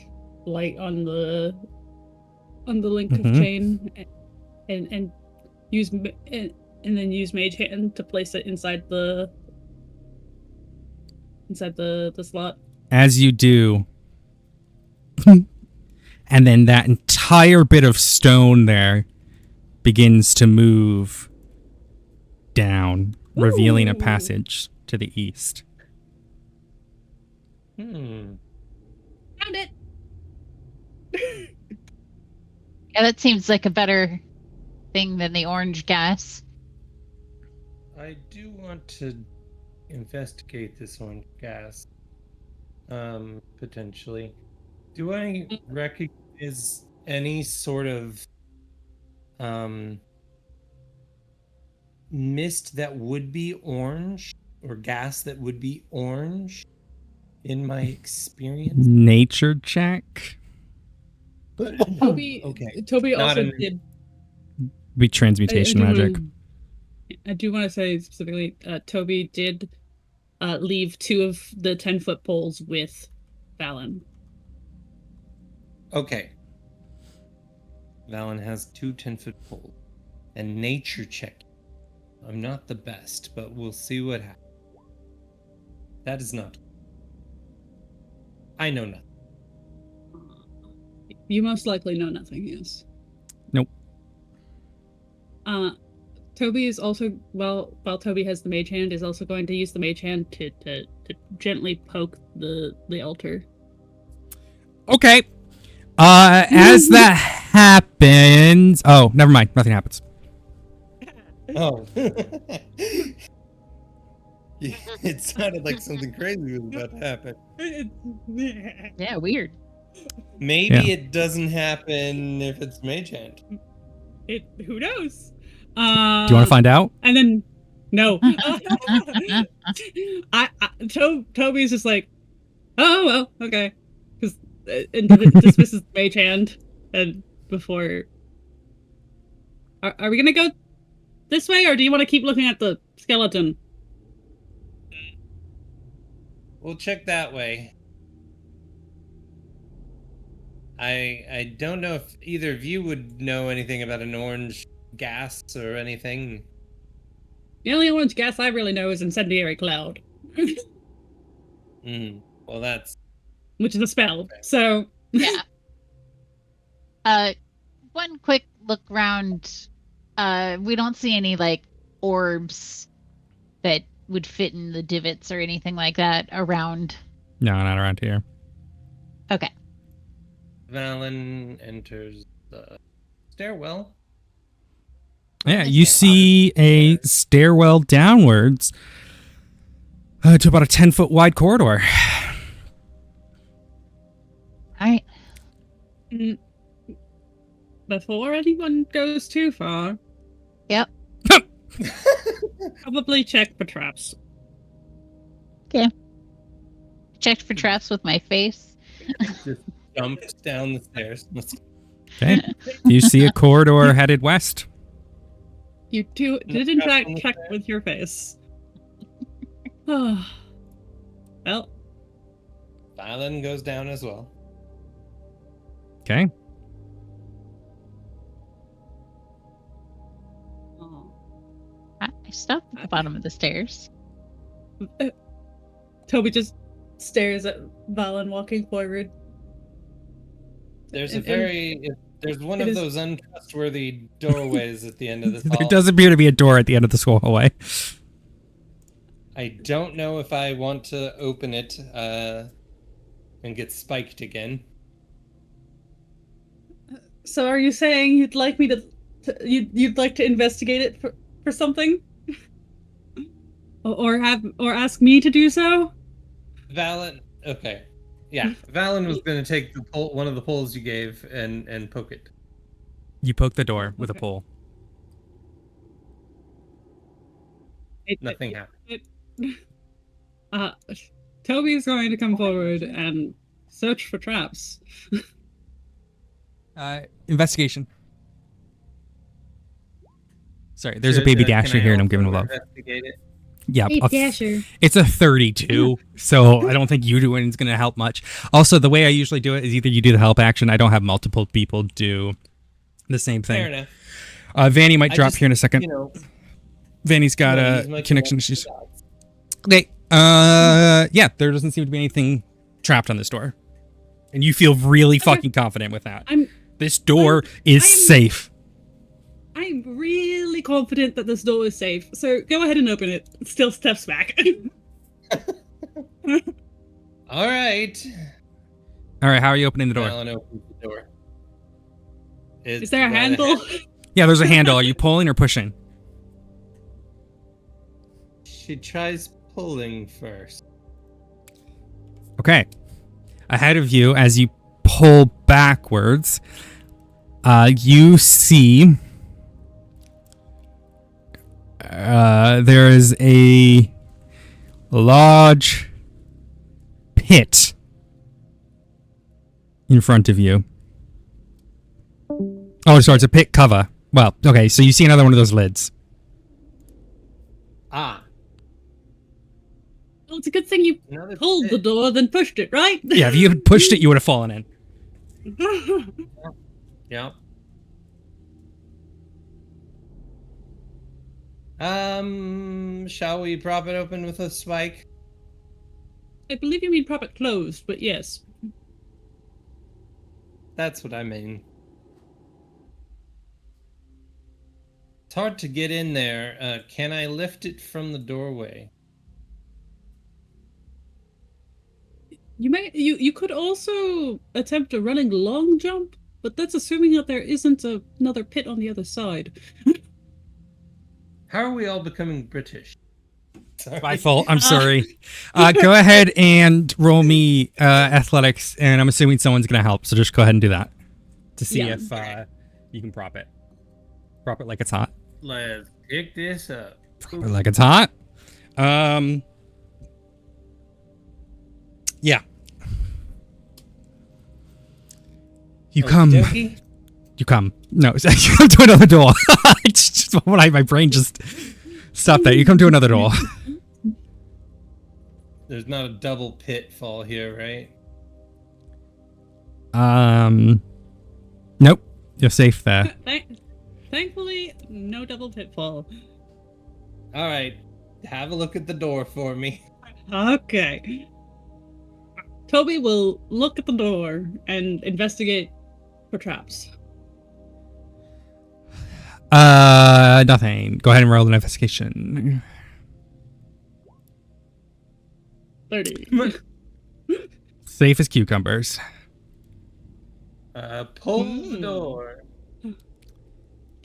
light on the link of Mhm. chain and use and then use Mage Hand to place it inside the slot. As you do, and then that entire bit of stone there begins to move down, revealing a Ooh. passage to the east. Hmm. Found it. Yeah, that seems like a better thing than the orange gas. I do want to investigate this orange gas. Potentially. Do I recognize any sort of mist that would be orange or gas that would be orange in my experience? Nature check. Toby, Okay. Toby Not also an- did. Be transmutation magic. I do want to say specifically, Toby did leave 2 of the 10-foot poles with Valen. Okay. Valen has 2 10-foot poles. And nature check. I'm not the best, but we'll see what happens. That is not. I know nothing. You most likely know nothing, yes. Nope. Toby is also, while Toby has the mage hand, is also going to use the mage hand to gently poke the altar. Okay. As that happens. Oh, never mind. Nothing happens. Oh. It sounded like something crazy was about to happen. Yeah, weird. Maybe it doesn't happen if it's mage hand. Who knows? Do you want to find out? And then, no. Toby's just like, oh, well, okay. And dismisses the mage hand. And before... Are we gonna go this way, or do you want to keep looking at the skeleton? We'll check that way. I don't know if either of you would know anything about an orange gas or anything. The only orange gas I really know is incendiary cloud. Well, that's... Which is a spell, so... Yeah. One quick look around. We don't see any, like, orbs that would fit in the divots or anything like that around. No, not around here. Okay. Valen enters the stairwell. Yeah, you see a stairwell downwards to about a 10-foot wide corridor. All right. Before anyone goes too far, Yep. probably check for traps. Okay. Checked for traps with my face. Just jumped down the stairs. Okay. You see a corridor headed west. You did in fact check with your face. Well, Valen goes down as well. Okay. I stopped at the bottom of the stairs. Toby just stares at Valen walking forward. There's And- there's one it of is- those untrustworthy doorways at the end of this hall. There does appear to be a door at the end of this hallway. I don't know if I want to open it and get spiked again. So are you saying you'd like me you'd like to investigate it for something? or ask me to do so? Valen, okay. Yeah, Valen was going to take one of the poles you gave and poke it. You poke the door with a pole. Nothing happened. Toby's going to come forward and search for traps. Investigation. Sorry, there's a Should, baby can Dasher I here and I'm also giving a love. investigate it? Yeah, Hey, Dasher. it's a 32, so I don't think you doing is going to help much. Also, the way I usually do it is either you do the help action. I don't have multiple people do the same Fair thing. enough. Vanny might I drop just, here in a second. You know, Vanny's got use my connection connection issues. dots. Okay. Yeah, there doesn't seem to be anything trapped on this door. And you feel really fucking confident with that. This door is safe. I'm really confident that this door is safe, so go ahead and open it. It still steps back. All right. All right, how are you opening the door? Valen opens the door. Is there a by the handle? Yeah, there's a handle. Are you pulling or pushing? She tries pulling first. Okay. Ahead of you, as you pull backwards, you see there is a large pit in front of you. Oh, sorry, it's a pit cover. Well, okay, so you see another one of those lids. Ah. Well, it's a good thing you Another pulled pit. the door, then pushed it, right? Yeah, if you had pushed it, you would have fallen in. Yep. Shall we prop it open with a spike? I believe you mean prop it closed, but yes. That's what I mean. It's hard to get in there. Can I lift it from the doorway? You could also attempt a running long jump, but that's assuming that there isn't another pit on the other side. How are we all becoming British? Sorry. My fault. I'm sorry. Go ahead and roll me athletics, and I'm assuming someone's going to help. So just go ahead and do that to see Yeah. if you can prop it. Prop it like it's hot. Let's pick this up. Prop it like it's hot. Yeah. You come. Okey-dokey. You come. No, you come to another door. It's just my brain just stopped there. You come to another door. There's not a double pitfall here, right? Nope. You're safe there. Thankfully, no double pitfall. All right. Have a look at the door for me. Okay. Toby will look at the door and investigate for traps. Nothing. Go ahead and roll an investigation. 30. Safe as cucumbers. Pull the door.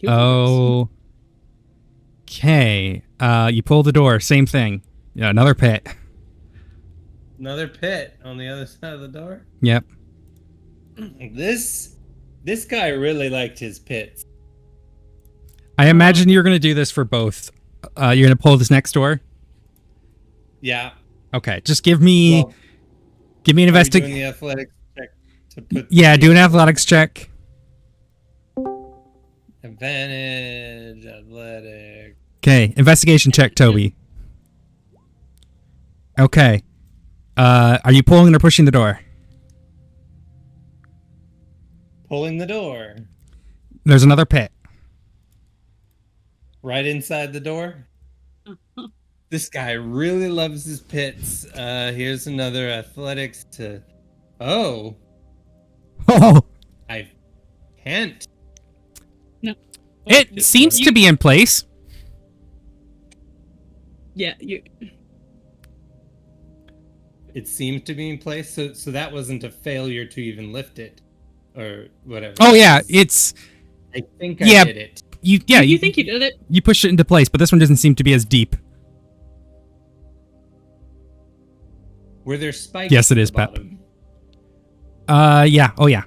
Oh. Okay. You pull the door. Same thing. Yeah, another pit. Another pit on the other side of the door. Yep. This guy really liked his pits. I imagine you're going to do this for both. You're going to pull this next door? Yeah. Okay. Just give me Well, an are we doing investigation. the athletics check to put Yeah, do an athletics check. advantage athletic. Okay. Investigation check, Toby. Okay. Are you pulling or pushing the door? Pulling the door. There's another pit. Right inside the door. This guy really loves his pits. Here's another athletics to. Oh, Oh, I can't. No. it seems to be in place. Yeah, you. It seemed to be in place, so that wasn't a failure to even lift it, or whatever. Oh yeah, it's I think Yeah. I did it. you. Yeah, Yeah, you think you did it? you push it into place, but this one doesn't seem to be as deep. Were there spikes? Yes, it at is, the Pep. bottom? Yeah. Oh yeah.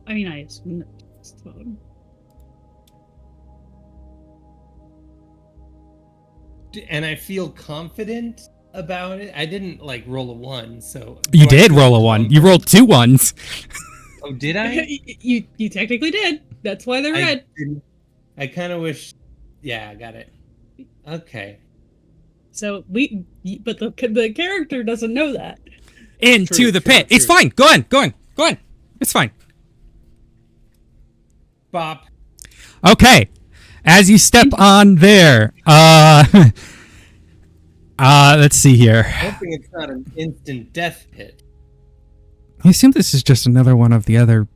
I mean, I assume it's the bottom. And I feel confident about it. I didn't like roll a 1, so You do I did feel roll a 1. You confident? rolled 2 ones. Oh, did I? You technically did. That's why they're red. I kind of wish. Yeah, I got it. Okay. So but the character doesn't know that. Into True, the true, pit. It's true. fine. Go on. It's fine. Bop. Okay. As you step on there, let's see here. Hoping it's not an instant death pit. I assume this is just another one of the other.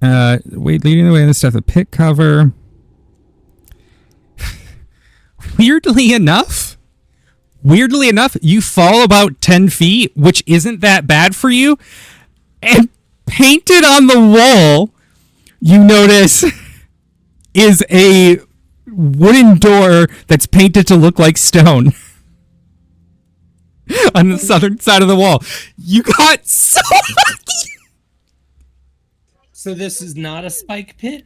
Leading the way in the stuff, the pit cover. Weirdly enough, you fall about 10 feet, which isn't that bad for you. And painted on the wall, you notice, is a wooden door that's painted to look like stone on the southern side of the wall. You got so lucky. So this is not a spike pit?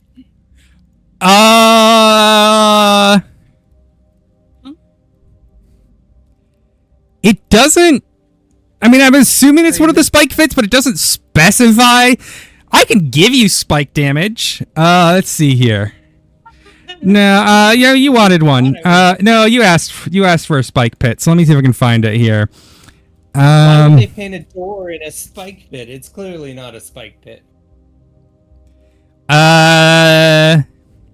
It doesn't. I mean, I'm assuming it's one of the spike pits, but it doesn't specify. I can give you spike damage. Let's see here. No, yeah, you wanted one. No, you asked for a spike pit. So let me see if I can find it here. Why would they paint a door in a spike pit? It's clearly not a spike pit.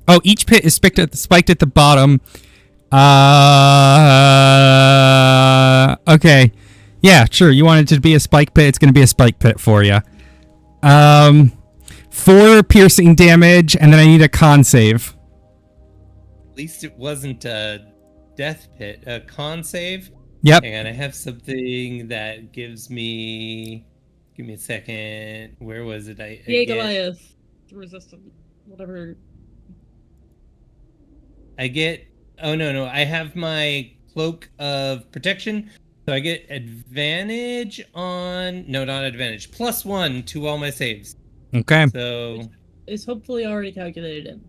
Oh, each pit is spiked at the bottom. Okay. Yeah, sure. You want it to be a spike pit, it's going to be a spike pit for you. 4 piercing damage, and then I need a con save. At least it wasn't a death pit. A con save? Yep. And I have something that gives me... Give me a second. Where was it? Goliath. Resistant. Whatever. I get... Oh, no. I have my cloak of protection. So I get advantage on... No, not advantage. +1 to all my saves. Okay. So... It's hopefully already calculated in.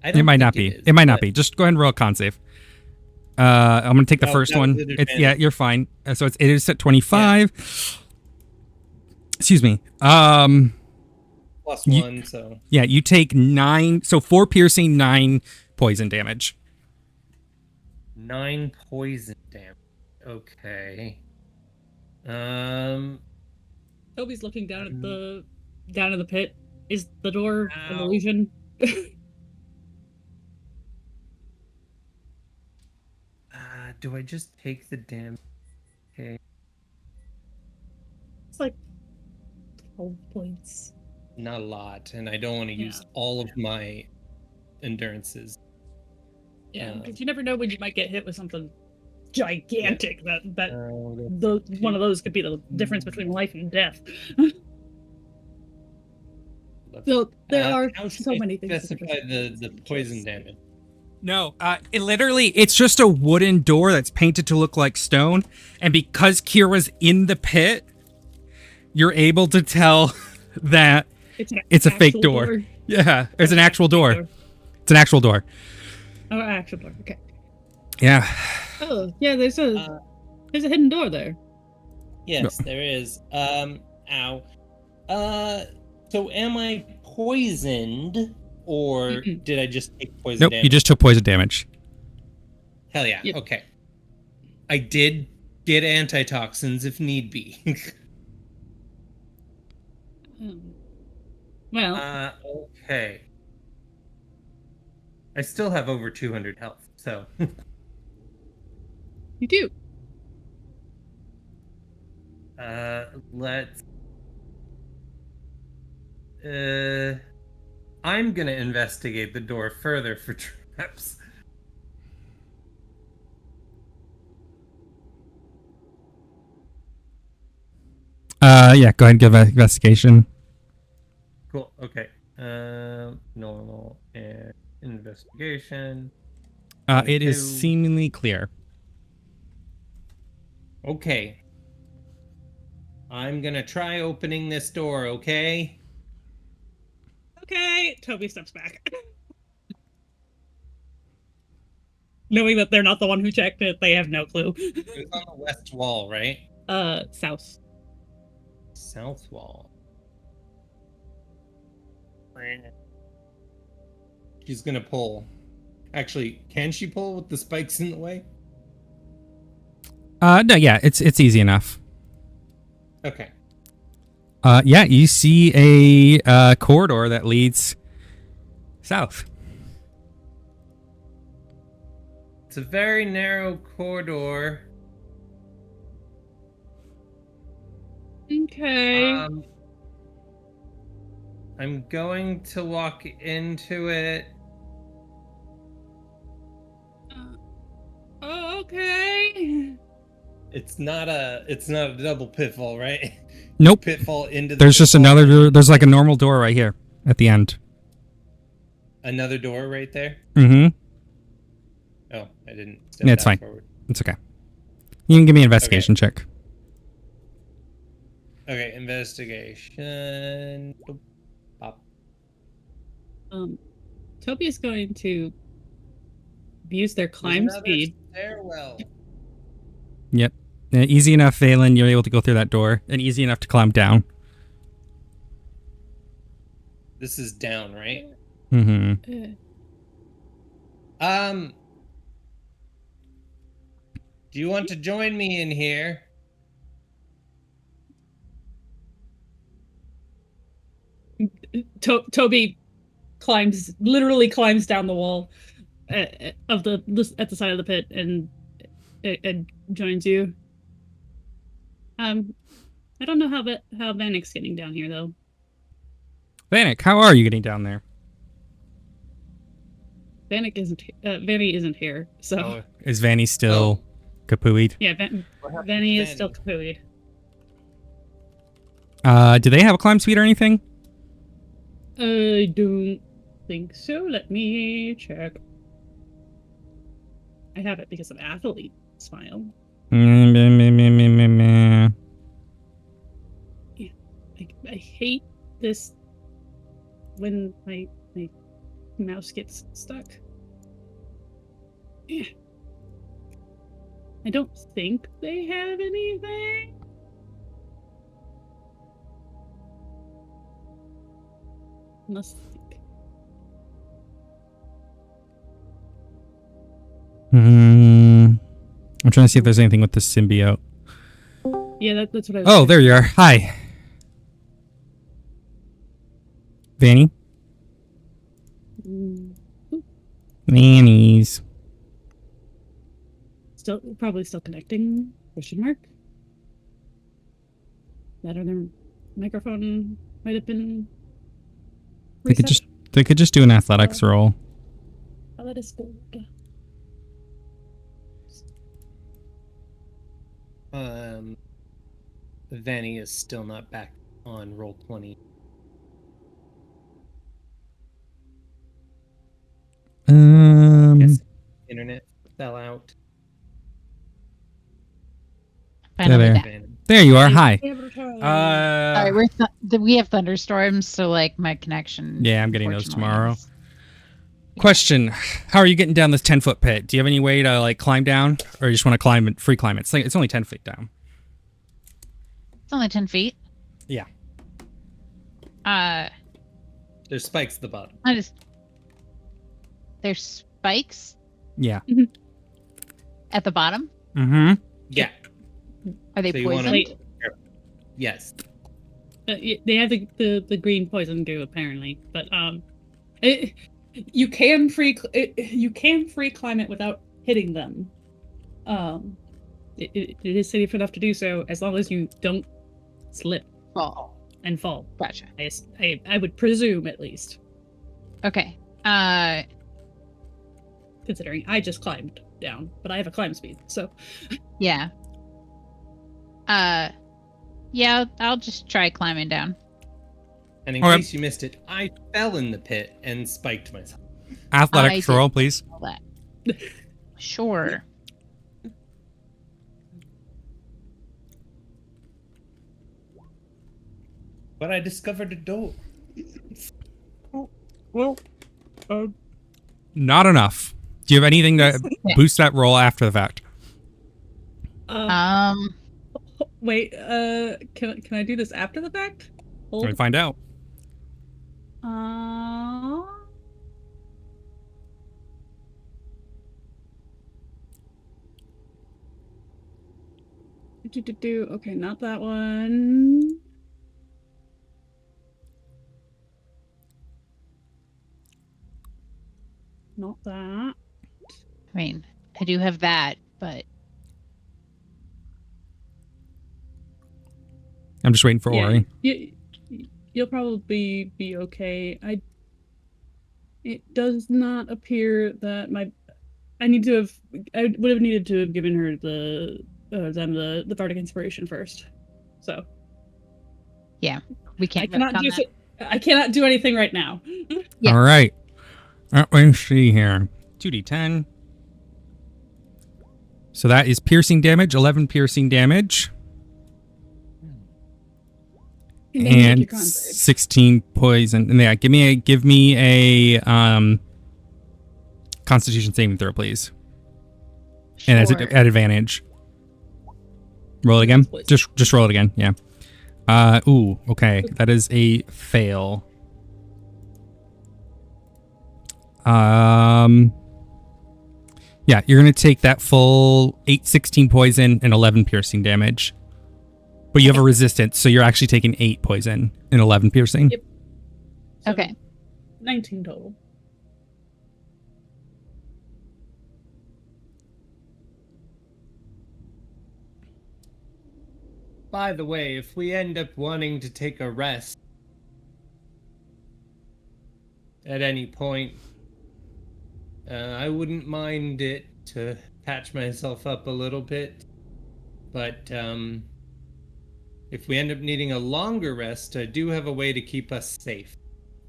It might not be. It might not be. Just go ahead and roll a con save. I'm going to take the first one. Yeah, you're fine. So it is at 25. Yeah. Excuse me. +1, so... Yeah, you take 9... So 4 piercing, 9 poison damage. 9 poison damage. Okay. Toby's looking down at the pit. Is the door an illusion? Do I just take the damage? Okay. It's like 12 points. Not a lot, and I don't want to use all of my endurances. Yeah, because you never know when you might get hit with something gigantic. One of those could be the difference between life and death. So there are so many things. Specify the poison damage. No, it's just a wooden door that's painted to look like stone, and because Kira's in the pit, you're able to tell that it's a fake door. Yeah, it's an actual door. It's an actual door. Oh, actual door. Okay. Yeah. Oh, yeah. There's a hidden door there. Yes, there is. Ow. So am I poisoned, or did I just take poison damage? Nope, you just took poison damage. Hell yeah. Yep. Okay. I did get antitoxins if need be. Well. Okay. I still have over 200 health, so. You do. Let's. I'm gonna investigate the door further for traps. Yeah, go ahead and give an investigation. Cool, okay. Normal and investigation. It is seemingly clear. Okay. I'm gonna try opening this door, okay? Okay. Toby steps back. Knowing that they're not the one who checked it, they have no clue. It was on the west wall, right? South. South wall. She's gonna pull. Actually, can she pull with the spikes in the way? No, yeah, it's easy enough. Okay. Yeah, you see a corridor that leads south. It's a very narrow corridor. Okay. I'm going to walk into it. Okay. It's not a double pitfall, right? Nope. Pitfall into the There's just pitfall. another door. There's like a normal door right here at the end. another door right there? Mm-hmm. Oh, I didn't step Yeah, it's that fine. forward. It's okay. You can give me an investigation check. Okay, investigation. Boop, pop. Toby is going to use their There's climb another speed. stairwell. Yep. Easy enough, Valen. You're able to go through that door, and easy enough to climb down. This is down, right? Mm-hmm. Do you want to join me in here? Toby literally climbs down the wall of at the side of the pit and joins you. I don't know how Vanek's getting down here though. Vanek, how are you getting down there? Vanny isn't here, so Oh, Is Vanny still kapooied? yeah, what happened Vanny to is still kapooied. Do they have a climb speed or anything? I don't think so. Let me check. I have it because of athlete smile. I hate this when my mouse gets stuck. Yeah. I don't think they have anything. Let's think. I'm trying to see if there's anything with the symbiote. Yeah, that's what I was Oh, saying. there you are. Hi. Vanny? Mm, Vannies. probably still connecting. Question mark. That other microphone might have been. They could just do an athletics roll. Oh, that is good. Vanny is still not back on roll 20. Guess internet fell out. Finally there. back. There you are. Hi. Sorry, we have thunderstorms, so like my connection. Yeah, I'm getting those unfortunately, tomorrow. is- Question: how are you getting down this 10-foot pit? Do you have any way to like climb down, or you just want to free climb it? It's only 10 feet down. It's only 10 feet. Yeah. There's spikes at the bottom. There's spikes Yeah. at the bottom. Mm-hmm. Yeah. Are they So you wanna- poisoned? Yes. They have the green poison goo apparently, but you can free climb it without hitting them. It is safe enough to do so as long as you don't slip Fall. and fall. Gotcha. I would presume at least, Okay. considering I just climbed down, but I have a climb speed, so Yeah. Yeah, I'll just try climbing down. And in Okay. case you missed it, I fell in the pit and spiked myself. Athletics I roll, please. All that. Sure. But I discovered a door. Not enough. Do you have anything to boost that roll after the fact? wait, can I do this after the fact? Let me find out. Okay, not that one. Not that. I mean, I do have that, but I'm just waiting for Ori. You'll probably be okay. It does not appear that I would have needed to have given her the bardic inspiration first. So yeah, we can't. I cannot do anything right now. Yeah. All right. Let's see here. 2d10. So that is piercing damage, 11 piercing damage. And then you make And your con save. 16 poison. And yeah, give me a Constitution saving throw, please. And as Sure. at advantage. Roll it again. Just roll it again. Yeah. Ooh. Okay. That is a fail. Yeah, you're gonna take that full 16 poison and 11 piercing damage. But you have a resistance, so you're actually taking 8 poison and 11 piercing. Yep. So Okay. 19 total. By the way, if we end up wanting to take a rest at any point, I wouldn't mind it to patch myself up a little bit. But if we end up needing a longer rest, I do have a way to keep us safe.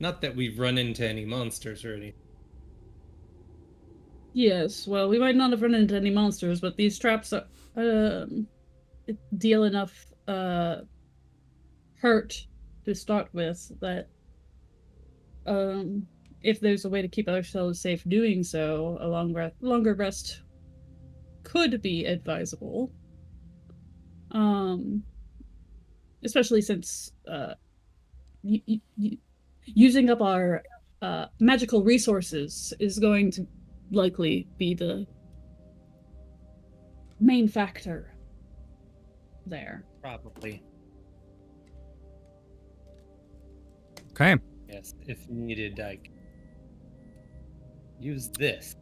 Not that we've run into any monsters or anything. Yes, well, we might not have run into any monsters, but these traps are, deal enough hurt to start with that if there's a way to keep ourselves safe doing so, a longer rest could be advisable. Especially since using up our magical resources is going to likely be the main factor there. Probably. Okay. Yes, if needed, I can use this.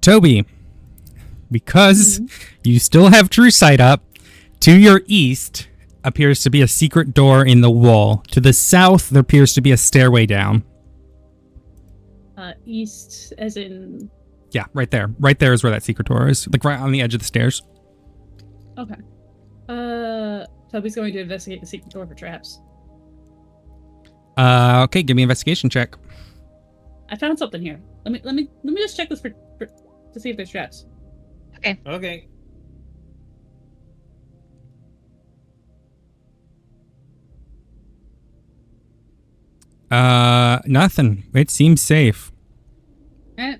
Toby, because you still have True Sight up, to your east appears to be a secret door in the wall. To the south, there appears to be a stairway down. East, as in... Yeah, right there. Right there is where that secret door is. Like right on the edge of the stairs. Okay. Toby's going to investigate the secret door for traps. Okay, give me an investigation check. I found something here. Let me just check this for to see if there's traps. Okay. Nothing. It seems safe. Eh,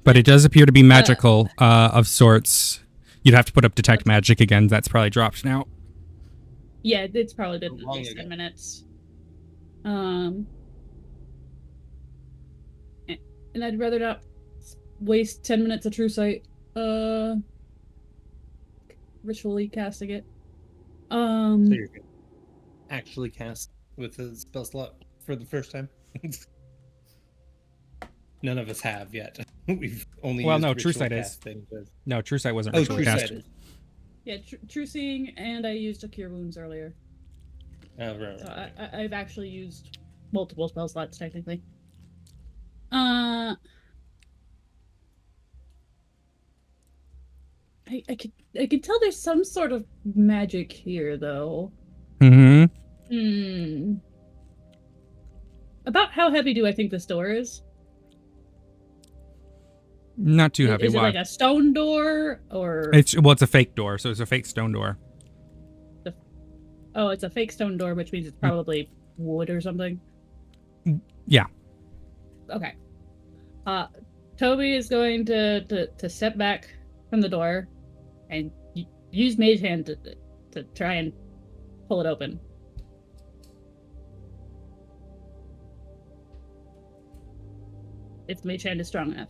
But it does appear to be magical, of sorts. You'd have to put up detect magic again. That's probably dropped now. yeah, it's probably been at Long least ago. 10 minutes. And I'd rather not waste 10 minutes of True Sight, ritually casting it. So you're gonna actually cast with a spell slot for the first time? None of us have yet. We've only Well, used no, True ritual Sight is. casting with- No, True Sight wasn't Oh, ritually True cast. Sight is. Yeah, True Seeing, and I used a Cure Wounds earlier. Oh, right. So I've actually used multiple spell slots, technically. I could tell there's some sort of magic here, though. Mm-hmm. About how heavy do I think this door is? Not too heavy. Is it Why? like a stone door, or... It's a fake door, so it's a fake stone door. Oh, it's a fake stone door, which means it's probably wood or something? Yeah. Okay. Toby is going to step back from the door and use Mage Hand to try and pull it open. If Mage Hand is strong enough.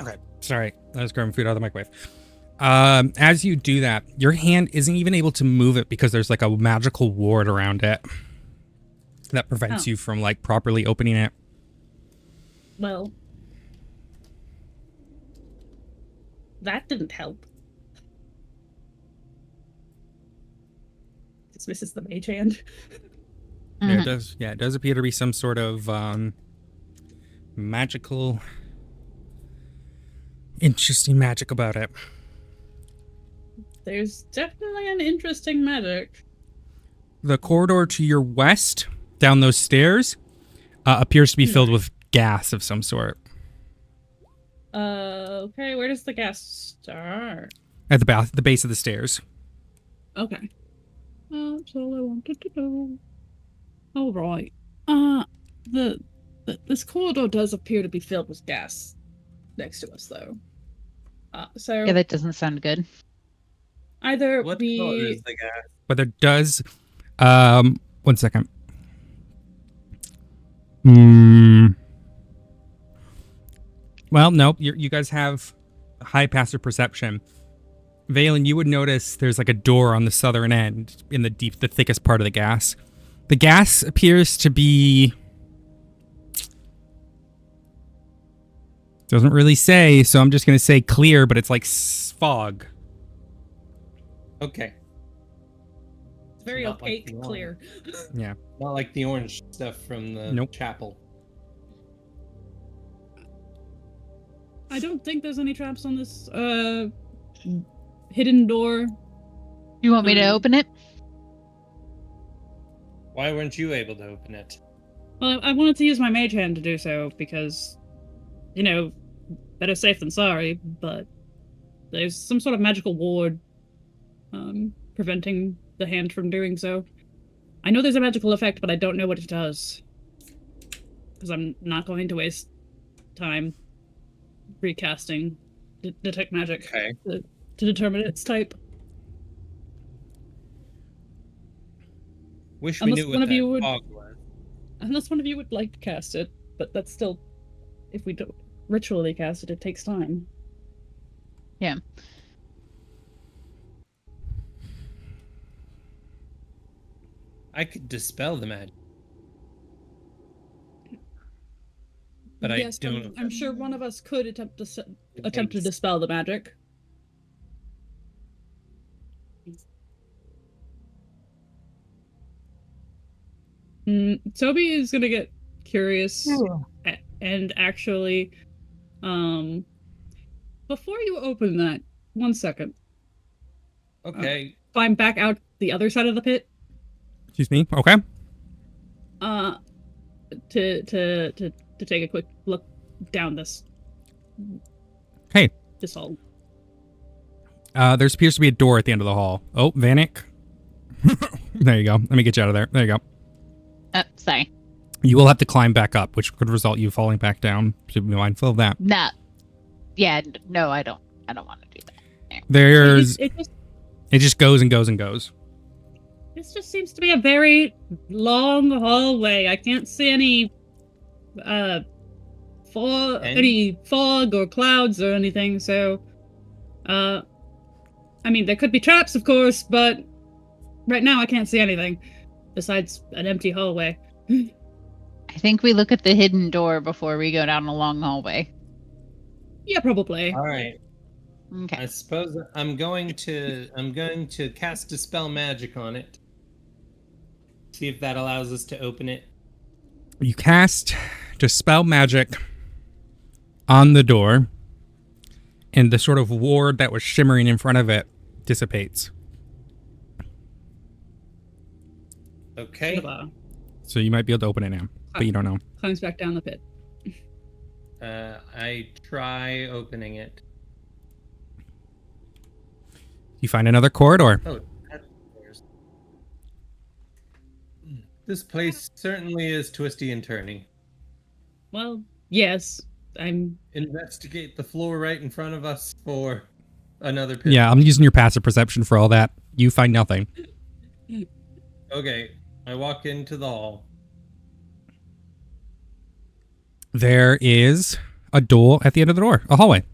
Okay. Sorry, I was grabbing food out of the microwave. As you do that, your hand isn't even able to move it because there's like a magical ward around it that prevents you from like properly opening it. Well, that didn't help. Dismisses the Mage Hand. Yeah, it does. Yeah, it does appear to be some sort of magical, interesting magic about it. There's definitely an interesting magic. The corridor to your west, down those stairs, appears to be filled with gas of some sort. Okay, where does the gas start? At the base of the stairs. Okay. That's all I wanted to know. All right. This corridor does appear to be filled with gas next to us, though. So Yeah, that doesn't sound good. either What color we is the gas? But there does... 1 second. Well, nope. You guys have high passive perception. Valen, you would notice there's like a door on the southern end in the thickest part of the gas. The gas appears to be... Doesn't really say, so I'm just going to say clear, but it's like fog. Okay. it's very Not like opaque, the clear. Yeah. Not like the orange stuff from the Nope. chapel. I don't think there's any traps on this hidden door. You want me to open it? Why weren't you able to open it? Well, I wanted to use my mage hand to do so because, better safe than sorry. But there's some sort of magical ward preventing the hand from doing so. I know there's a magical effect, but I don't know what it does. Because I'm not going to waste time recasting detect magic to determine its type. Wish we Unless knew one what of you that would- fog was. Unless one of you would like to cast it, but that's still, if we don't ritually cast it, it takes time. Yeah. I could dispel the magic. But yes, I don't. I'm sure one of us could attempt to dispel the magic. Toby is gonna get curious and actually, before you open that, 1 second. Okay. Climb back out the other side of the pit. Excuse me. Okay. To take a quick look down this. Hey. This hall. There appears to be a door at the end of the hall. Oh, Vanek. There you go. Let me get you out of there. There you go. Sorry. You will have to climb back up, which could result you falling back down. So be mindful of that. Nah. Yeah, no, I don't want to do that. There's... It just goes and goes and goes. This just seems to be a very long hallway. I can't see any any fog or clouds or anything, so I mean there could be traps, of course, but right now I can't see anything besides an empty hallway. I think we look at the hidden door before we go down a long hallway. Yeah, probably. All right. Okay. I suppose I'm going to cast dispel magic on it. See if that allows us to open it. You cast dispel magic on the door, and the sort of ward that was shimmering in front of it dissipates. Okay. So you might be able to open it now, but you don't know. Climbs back down the pit. I try opening it. You find another corridor. Oh, this place certainly is twisty and turny. Well, yes. Investigate the floor right in front of us for another pit. Yeah, I'm using your passive perception for all that. You find nothing. Okay, I walk into the hall. There is a door at the end of the door, a hallway.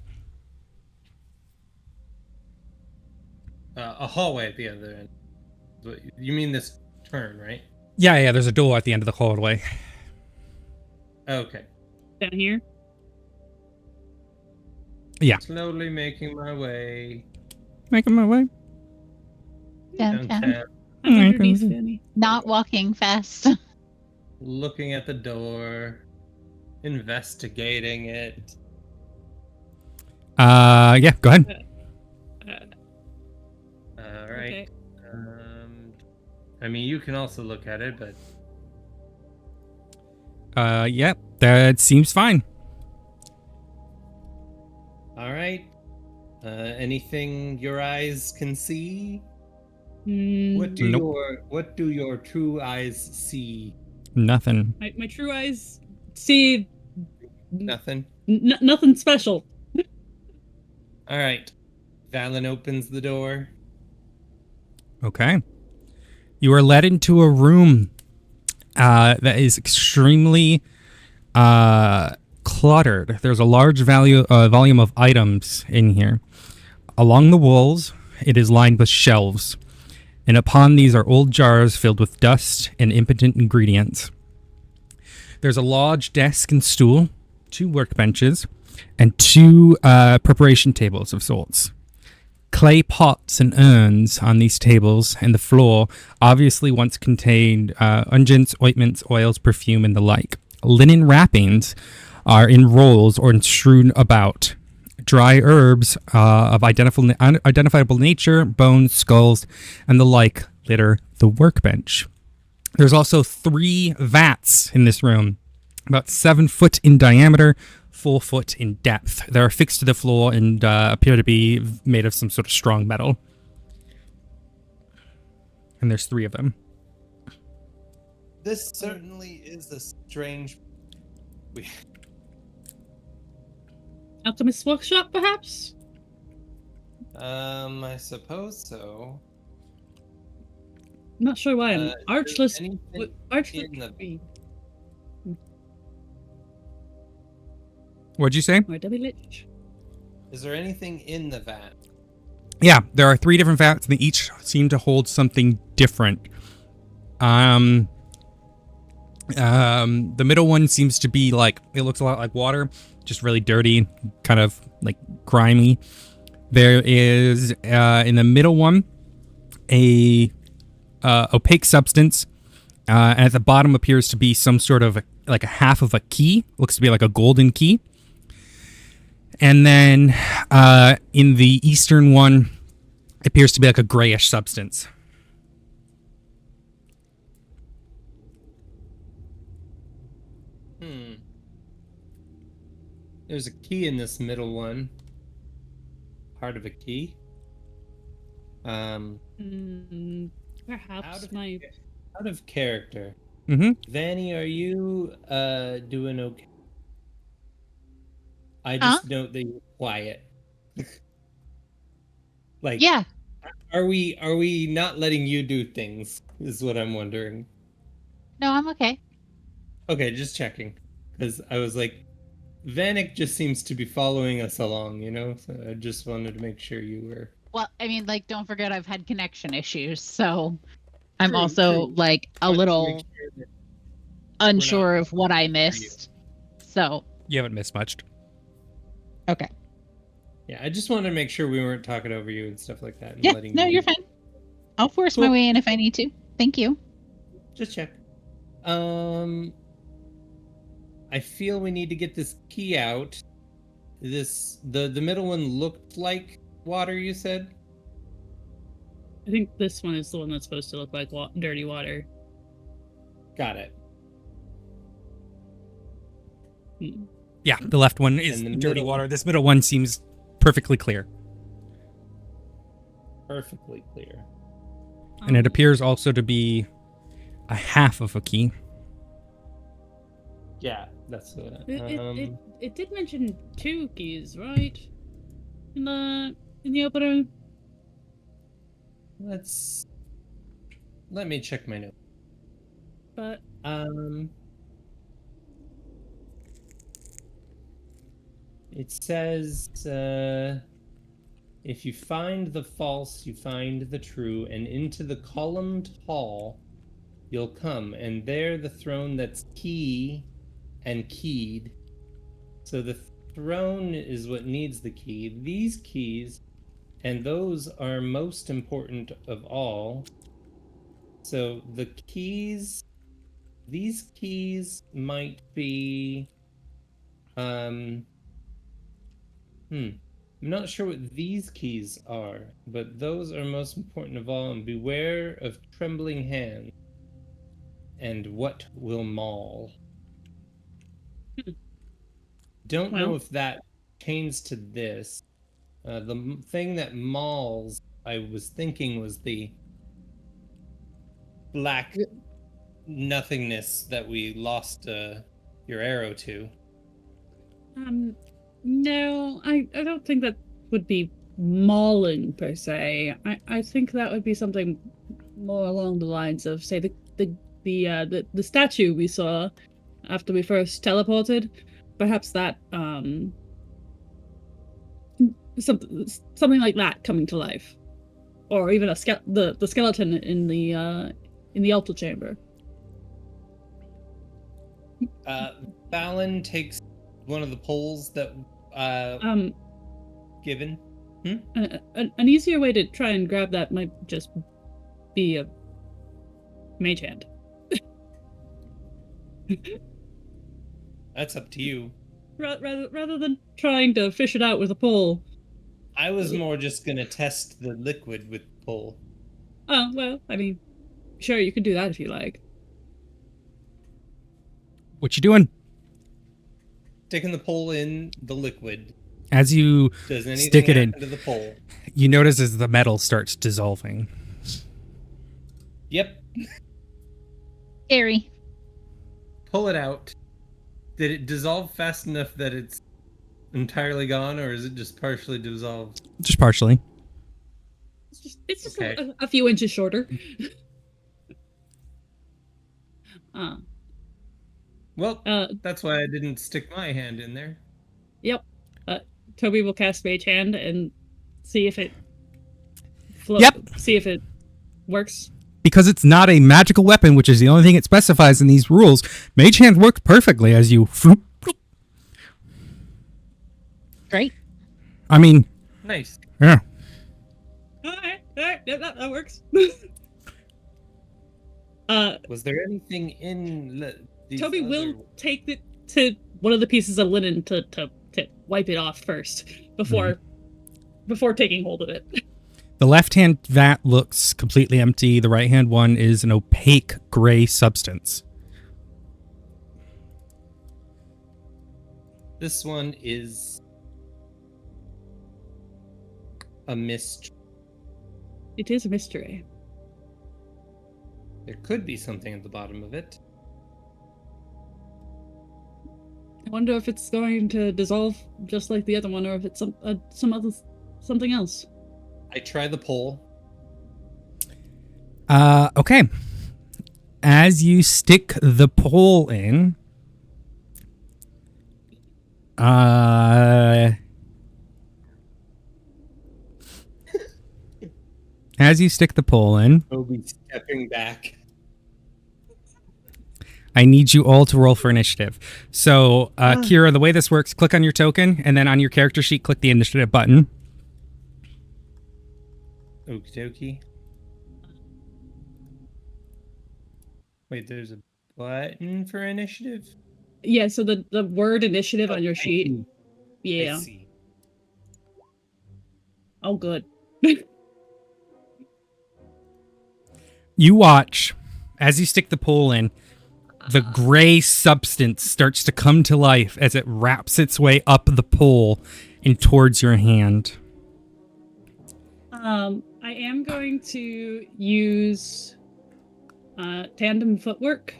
A hallway at the other end. You mean this turn, right? Yeah, there's a door at the end of the hallway. Okay. Down here? Yeah. Slowly making my way Making my way. Downtown. I'm underneath Fanny. Not walking fast. looking at the door, investigating it. Yeah, go ahead. I mean, you can also look at it, but Yep, that seems fine. all right. Anything your eyes can see? What do Nope. your true eyes see? Nothing. My true eyes see Nothing. nothing special. All right. Valen opens the door. Okay. You are led into a room that is extremely cluttered. There's a large volume of items in here. Along the walls, it is lined with shelves, and upon these are old jars filled with dust and impotent ingredients. There's a large desk and stool, 2 workbenches, and 2 preparation tables of sorts. Clay pots and urns on these tables and the floor obviously once contained unguents, ointments, oils, perfume, and the like. Linen wrappings are in rolls or strewn about. Dry herbs of identifiable nature, bones, skulls, and the like litter the workbench. There's also 3 vats in this room, about 7 foot in diameter, 4 foot in depth. They're affixed to the floor and appear to be made of some sort of strong metal. And there's 3 of them. This certainly is a strange. Alchemist's workshop, perhaps? I suppose so. Not sure why I'm Is there archless. anything Archless in the- could be. What'd you say? Or Debbie Lich. Is there anything in the vat? Yeah, there are 3 different vats, and they each seem to hold something different. The middle one seems to be like, it looks a lot like water, just really dirty, kind of like grimy. There is, in the middle one, a opaque substance, and at the bottom appears to be some sort of like a half of a key. Looks to be like a golden key. And then in the eastern one, it appears to be like a grayish substance. There's a key in this middle one. Part of a key. Perhaps my. Out of character. Mm-hmm. Vanny, are you doing okay? I just note that you're quiet. Like, Yeah. Are we not letting you do things? Is what I'm wondering. No, I'm okay. Okay, just checking. Because I was like, Vanek just seems to be following us along, you know? So I just wanted to make sure you were. Well, I mean, like, don't forget I've had connection issues, so I'm True, also true. like a Wanted to little make sure that unsure not of what I for you. missed. So, You haven't missed much. okay. Yeah, I just wanted to make sure we weren't talking over you and stuff like that. And Yeah, letting no, you you're fine. I'll force my Cool. way in if I need to. Thank you. Just check. I feel we need to get this key out. The middle one looked like water, you said? I think this one is the one that's supposed to look like dirty water. Got it. Yeah, the left one is And the dirty middle- water. This middle one seems perfectly clear. Perfectly clear. And it appears also to be a half of a key. Yeah, that's what. It did mention 2 keys, right? In the opener. Let me check my note. But It says, if you find the false, you find the true, and into the columned hall you'll come, and there the throne that's key and keyed. So the throne is what needs the key. These keys, and those are most important of all. So the keys, these keys might be, I'm not sure what these keys are, but those are most important of all, and beware of trembling hands and what will maul. Don't know Well. if that pertains to this. The thing that mauls, I was thinking, was the black nothingness that we lost your arrow to. No, I don't think that would be mauling per se. I think that would be something more along the lines of, say, the statue we saw after we first teleported. Perhaps that something like that coming to life, or even the skeleton in the altar chamber. Fallon takes one of the poles that given. An easier way to try and grab that might just be a mage hand. That's up to you. Rather than trying to fish it out with a pole. I was more just gonna test the liquid with the pole. Oh, well, I mean, sure, you can do that if you like. What you doing? Sticking the pole in the liquid. As you Does anything stick it in, happen to the pole? you notice as the metal starts dissolving. Yep. Scary. Pull it out. Did it dissolve fast enough that it's entirely gone, or is it just partially dissolved? Just partially. It's just Okay. a few inches shorter. Well, that's why I didn't stick my hand in there. Yep. Toby will cast Mage Hand and see if it floats. Yep. See if it works. Because it's not a magical weapon, which is the only thing it specifies in these rules, Mage Hand works perfectly as you... Great. I mean... Nice. Yeah. Alright, yeah, that works. Was there anything in these Toby other... will take it to one of the pieces of linen to wipe it off first before taking hold of it. The left-hand vat looks completely empty. The right-hand one is an opaque gray substance. This one is a mystery. It is a mystery. There could be something at the bottom of it. I wonder if it's going to dissolve just like the other one, or if it's something else. I try the pole. Okay. As you stick the pole in, Toby stepping back. I need you all to roll for initiative. So, Kira, the way this works, click on your token, and then on your character sheet, click the initiative button. Okie dokie. Wait, there's a button for initiative? Yeah, so the word initiative on your sheet. Yeah. I see. Oh, good. You watch, as you stick the pole in, the gray substance starts to come to life as it wraps its way up the pole and towards your hand. I am going to use tandem footwork,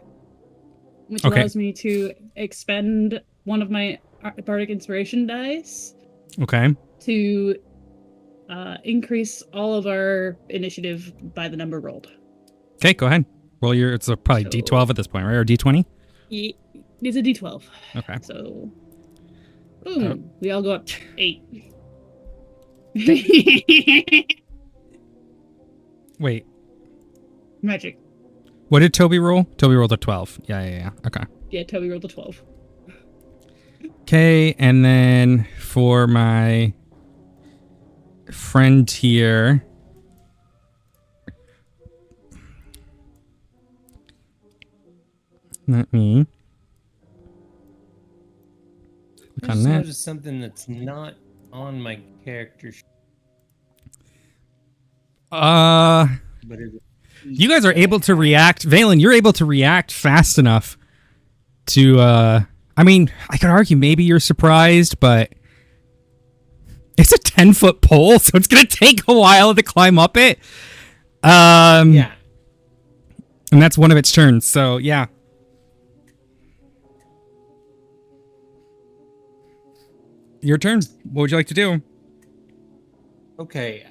which allows me to expend one of my bardic inspiration dice. Okay. To increase all of our initiative by the number rolled. Okay, go ahead. Roll your, it's probably D12 at this point, right? Or D20? It's a D12. Okay. So, boom. We all go up 8. Wait. Magic. What did Toby roll? Toby rolled a 12. Yeah. Okay. Yeah, Toby rolled a 12. Okay, and then for my friend here... Let me click I on just that. noticed something that's not on my character sheet, Uh, but is it you guys are able to react. Valen, you're able to react fast enough to, I mean, I could argue maybe you're surprised, but it's a 10-foot pole, so it's going to take a while to climb up it. Yeah. And that's one of its turns, so yeah. Your turn. What would you like to do? Okay.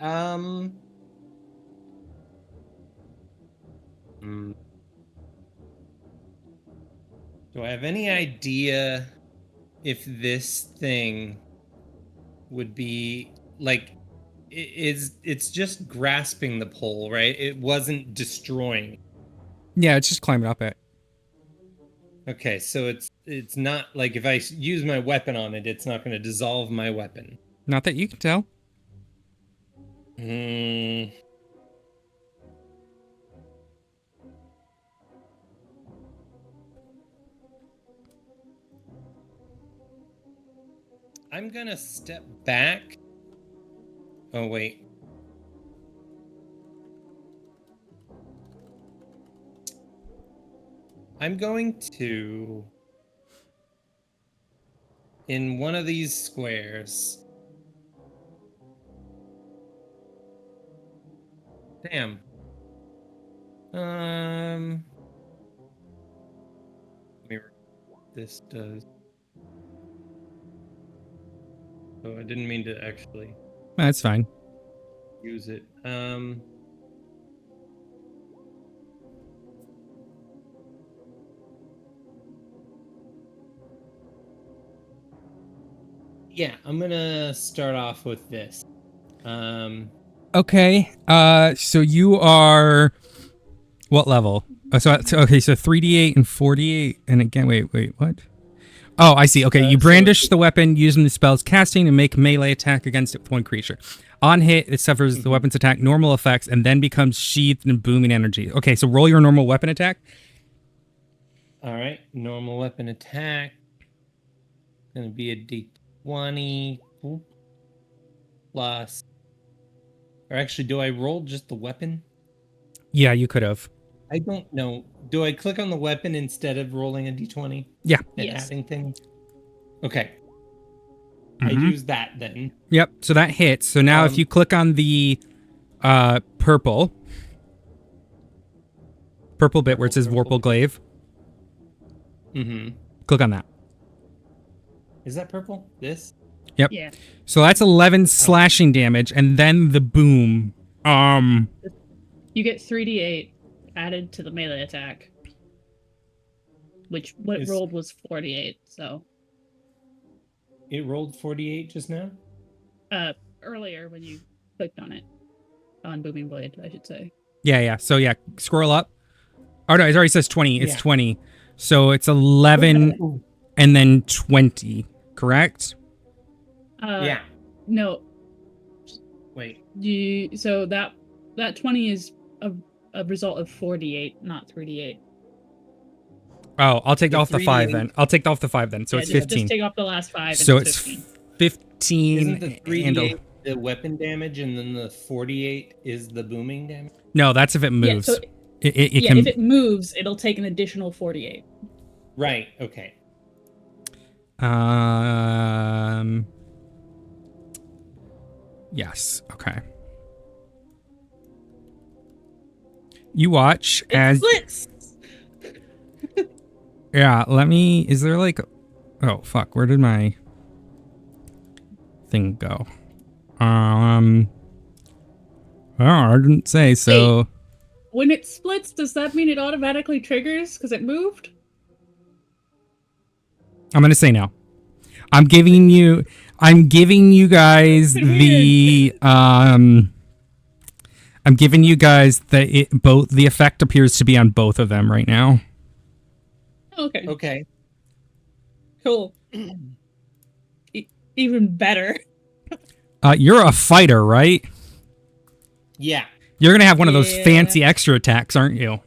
Do I have any idea if this thing would be like it's just grasping the pole, right? It wasn't destroying. Yeah, it's just climbing up it. Okay, so it's not like if I use my weapon on it, it's not going to dissolve my weapon. Not that you can tell. I'm gonna step back. Oh wait. I'm going to, in one of these squares. Damn. Let me what this does. Oh, I didn't mean to actually That's fine. use it. Yeah, I'm gonna start off with this. Okay. So you are what level? So 3d8 and 48, and again, wait, what? Oh, I see. Okay, you brandish the weapon using the spell's casting and make melee attack against it with one creature. On hit, it suffers the weapon's attack normal effects and then becomes sheathed in booming energy. Okay, so roll your normal weapon attack. All right, normal weapon attack. Gonna be a d20 plus. Or actually, do I roll just the weapon? Yeah, you could have. I don't know. Do I click on the weapon instead of rolling a d20? Yeah. And Yes. adding things? Okay. Mhm. I use that then. Yep. So that hits. So now if you click on the purple bit where it says Vorpal Glaive, click on that. Is that purple? This? Yep. Yeah. So that's 11 slashing damage, and then the boom. You get 3d8 added to the melee attack, which what it rolled was 48. So it rolled 48 just now. Earlier when you clicked on it, on Booming Blade, I should say. Yeah. So yeah, scroll up. Oh no, it already says 20. It's Yeah. 20. So it's 11 and then 20. Correct? Yeah. No. Wait. So that 20 is a result of 48, not 3d8. Oh, I'll take The off the 5 3D8. then. I'll take off the 5 then. So Yeah, it's just 15. take off the last 5. So and it's 15. 15. Isn't the 3d8 and the weapon damage, and then the 48 is the booming damage? no, that's if it moves. Yeah, so it can. if it moves, it'll take an additional 48. Right. Okay. Yes. Okay. You watch as. Splits! Yeah. Let me. Is there like? Oh fuck! Where did my thing go? Oh, I didn't say so. Hey, when it splits, does that mean it automatically triggers because it moved? I'm gonna say no. I'm giving you guys the I'm giving you guys the effect appears to be on both of them right now. Okay. Okay. Cool. Even better. You're a fighter, right? Yeah. You're gonna have one of those Yeah. fancy extra attacks, aren't you?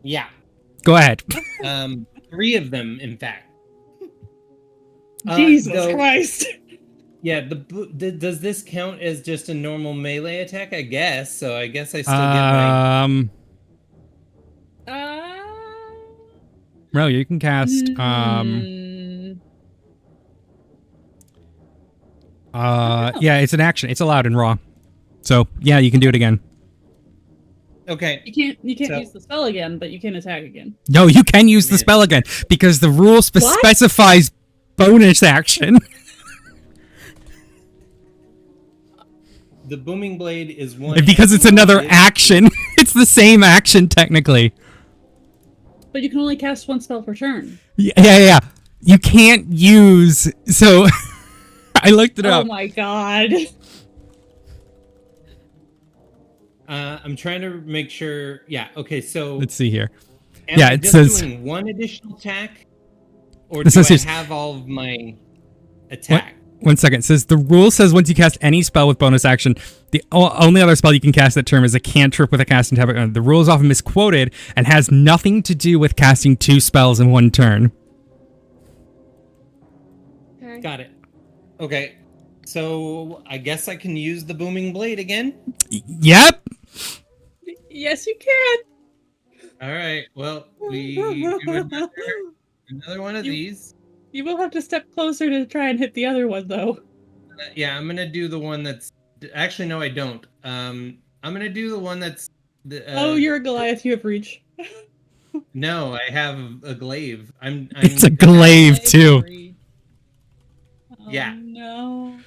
Yeah. Go ahead. 3 of them, in fact. Jesus so Christ. Yeah, does this count as just a normal melee attack? I guess. So I guess I still get my. No, you can cast. don't know. Yeah, it's an action. It's allowed in Raw. So yeah, you can do it again. Okay. You can't So- use the spell again, but you can attack again. No, you can use the Man. spell again because the rule What? specifies bonus action. The booming blade is one. Because it's another action. It's the same action technically. But you can only cast one spell per turn. Yeah. You can't use. So I looked it Oh up. my god. I'm trying to make sure. Yeah. Okay. So Let's see here. am yeah, I it just says- doing one additional attack, or This do I says- have all of my attack? One second. It says the rule says once you cast any spell with bonus action, the only other spell you can cast that term is a cantrip with a casting tab. The rule is often misquoted and has nothing to do with casting 2 spells in one turn. Got it. Okay. So I guess I can use the booming blade again. Yep. Yes, you can. All right. Well, we do another one of You- these. You will have to step closer to try and hit the other one, though. Yeah, I'm gonna do the one that's. Actually, no, I don't. I'm gonna do the one that's. Oh, you're a Goliath. You have reach. No, I have a glaive. I'm It's a glaive too. Oh, Yeah. No.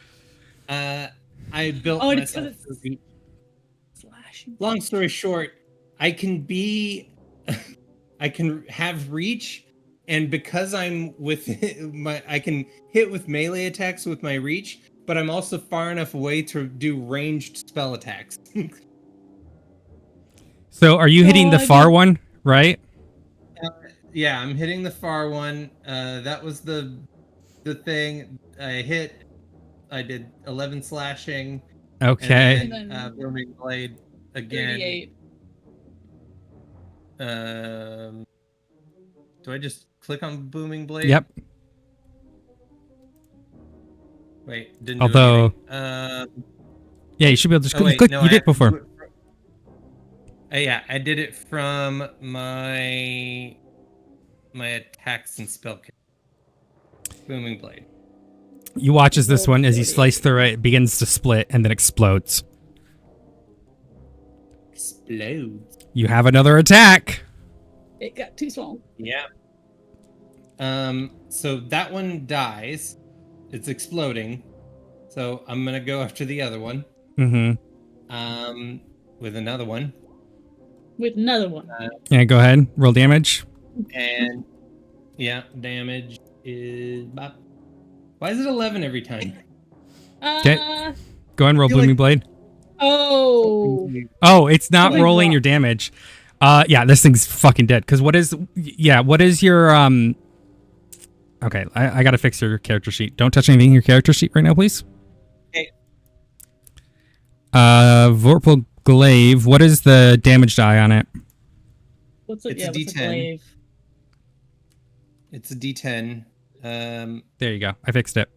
I built Oh, and it's myself. because it's slashing. Long story short, I can be. I can have reach, and because I'm with I can hit with melee attacks with my reach, but I'm also far enough away to do ranged spell attacks. So are you hitting the God. far one, right? Yeah, I'm hitting the far one. That was the thing I hit. I did 11 slashing. Okay. And then, And then booming blade again. 38. Do I just click on booming blade? Yep. Wait, didn't. Although- do anything. Yeah, you should be able to just Oh, wait, click. no, You I did have to before. do it yeah, I did it from my attacks and spell kit. Booming blade. You watch as this one, as you slice through it, begins to split and then explodes. Explodes. You have another attack. It got too small. Yeah. So that one dies. It's exploding. So I'm gonna go after the other one. Mm-hmm. With another one. With another one. Yeah, go ahead. Roll damage. And yeah, damage is about. Why is it 11 every time? Okay. Go ahead and roll feel like- Blooming Blade. Oh. Oh, it's not Something rolling wrong. your damage. Yeah, this thing's fucking dead. Because what is your Okay, I gotta fix your character sheet. Don't touch anything in your character sheet right now, please. Okay. Vorpal Glaive. What is the damage die on it? What's it? It's a What's D10. glaive? It's a D10. There you go. I fixed it.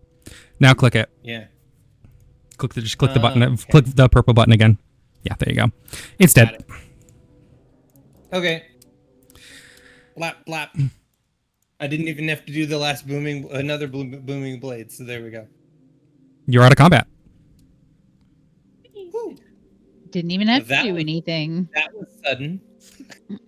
Now click it. Yeah. Just click the button. Okay. Click the purple button again. Yeah, there you go. It's Got dead. it. Okay. Blap blap. I didn't even have to do the last booming blade, so there we go. You're out of combat. Didn't even have to That do was- anything. That was sudden.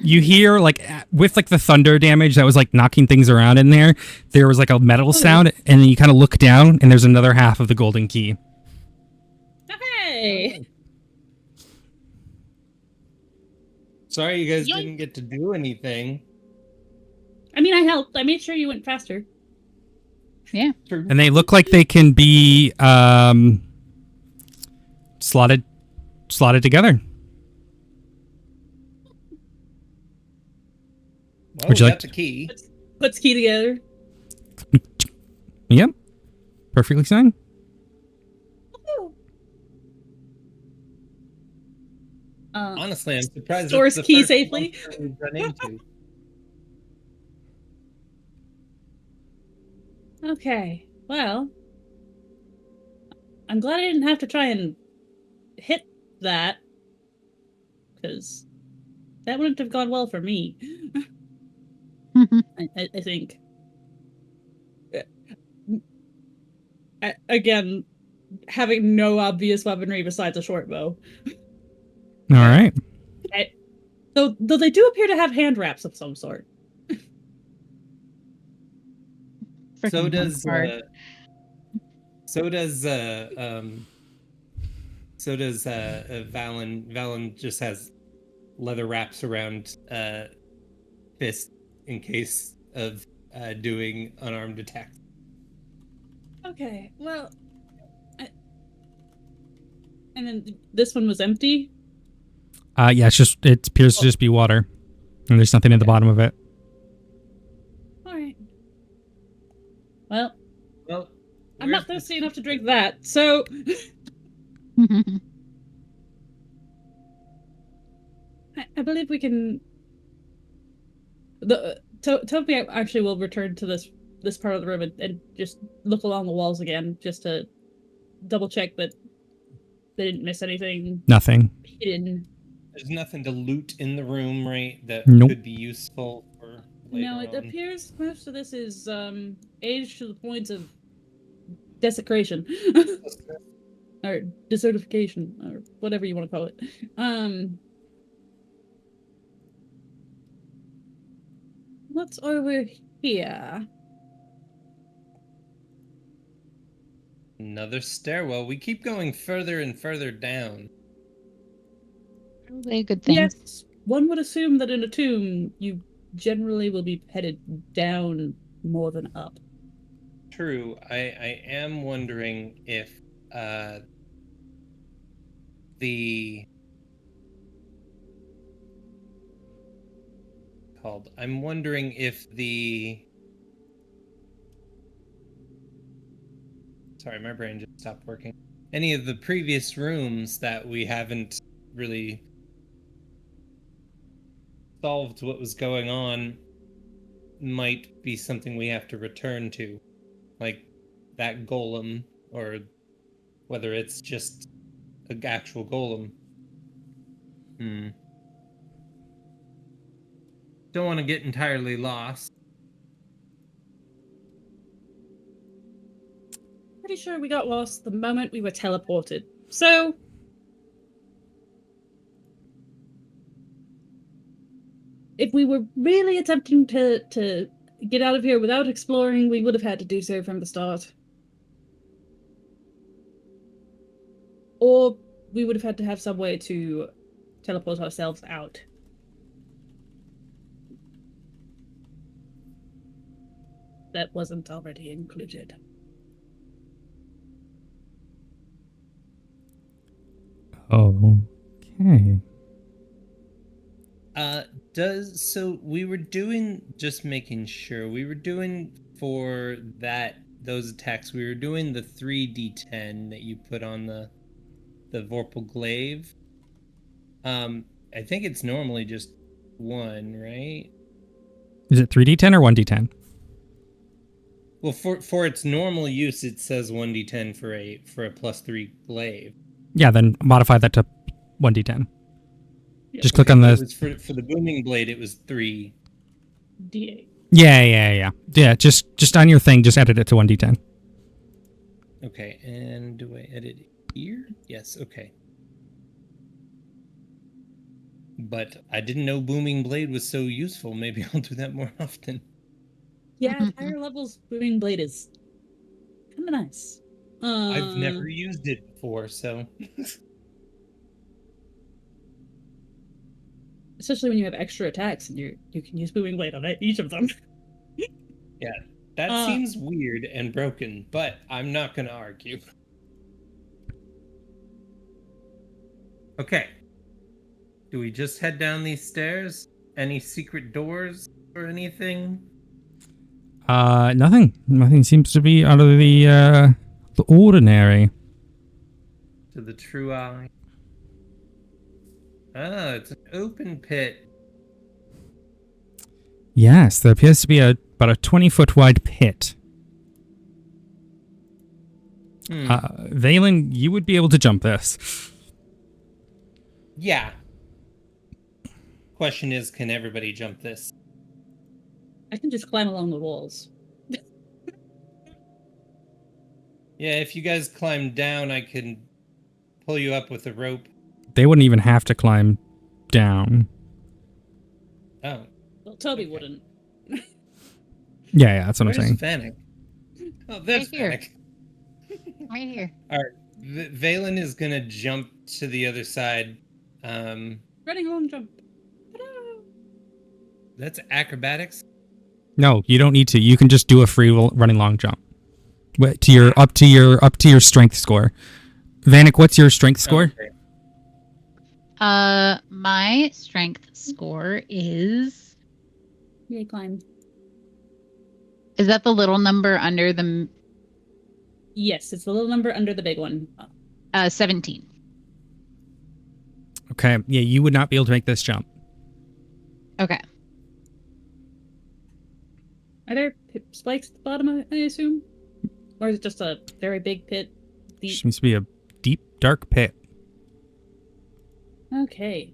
You hear with the thunder damage that was knocking things around in there. There was a metal sound, and then you kind of look down, and there's another half of the golden key. Hey. Sorry you guys Yoink. didn't get to do anything. I mean, I helped. I made sure you went faster. Yeah. And they look like they can be slotted together. Well, Would you we like got the key. Let's key together. Yep. Perfectly fine. Honestly, I'm surprised. Stores that's the key first safely. monster we've run into. Okay. Well, I'm glad I didn't have to try and hit that, because that wouldn't have gone well for me. I think. Again, having no obvious weaponry besides a short bow. All right. Though they do appear to have hand wraps of some sort. So Frickin' does hard. so does Valen. Valen just has leather wraps around fist in case of doing unarmed attacks. Okay, well, and then this one was empty. Yeah, it appears to just be water, and there's nothing at the bottom of it. All right. Well, Well, I'm not thirsty enough to drink that, so I believe we can. Toby actually will return to this part of the room and just look along the walls again, just to double check that they didn't miss anything Nothing. hidden. There's nothing to loot in the room, right? That Nope. could be useful for later No, it on. appears most of this is aged to the point of desecration. Or desertification, or whatever you want to call it. What's over here? Another stairwell. We keep going further and further down. Probably a good thing. Yes, one would assume that in a tomb, you generally will be headed down more than up. True. I am wondering if I'm wondering if sorry, my brain just stopped working. Any of the previous rooms that we haven't really solved what was going on might be something we have to return to. Like that golem, or whether it's just an actual golem. Don't want to get entirely lost. Pretty sure we got lost the moment we were teleported. So, if we were really attempting to get out of here without exploring, we would have had to do so from the start. Or we would have had to have some way to teleport ourselves out. That wasn't already included. Okay. So we were doing, just making sure, we were doing for those attacks, we were doing the 3d10 that you put on the Vorpal Glaive. I think it's normally just 1, right? Is it 3d10 or 1d10? Well, for its normal use, it says 1d10 for a +3 glaive. Yeah, then modify that to 1d10. Yeah. Just click on the. It was for the booming blade. It was 3 D8. Yeah. Just on your thing, just edit it to 1d10. Okay, and do I edit here? Yes. Okay. But I didn't know booming blade was so useful. Maybe I'll do that more often. Yeah, higher levels booming blade is kind of nice. I've never used it before, so. Especially when you have extra attacks and you can use booming blade on each of them. Yeah, that seems weird and broken, but I'm not going to argue. Okay. Do we just head down these stairs? Any secret doors or anything? Nothing. Nothing seems to be out of the ordinary. To the true eye. Oh, it's an open pit. Yes, there appears to be about a 20-foot wide pit. Valen, you would be able to jump this. Yeah. Question is, can everybody jump this? I can just climb along the walls. Yeah, if you guys climb down, I can pull you up with a rope. They wouldn't even have to climb down. Oh. Well, Toby Okay. wouldn't. Yeah, that's what Where's I'm saying. Vanek? Oh, that's Right here. Vanek. Right here. All right. Valen is going to jump to the other side. Running long jump. Ta-da! That's acrobatics. No, you don't need to. You can just do a free running long jump. To your up to your strength score. Vanek, what's your strength score? Okay. My strength score is Yay, climb. that the little number under the Yes, it's the little number under the big one. 17. Okay, yeah, you would not be able to make this jump. Okay. Are there spikes at the bottom, I assume? Or is it just a very big pit? Deep? Seems to be a deep, dark pit. Okay.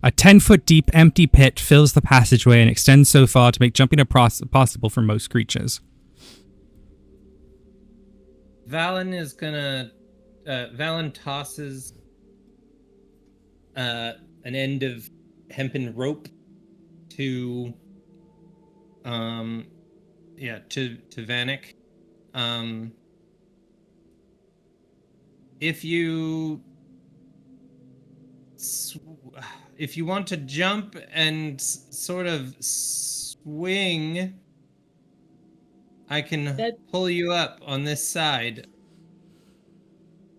A 10-foot deep, empty pit fills the passageway and extends so far to make jumping impossible for most creatures. Valen is gonna. Valen tosses an end of hempen rope to Vanek. If you want to jump and sort of swing, I can pull you up on this side.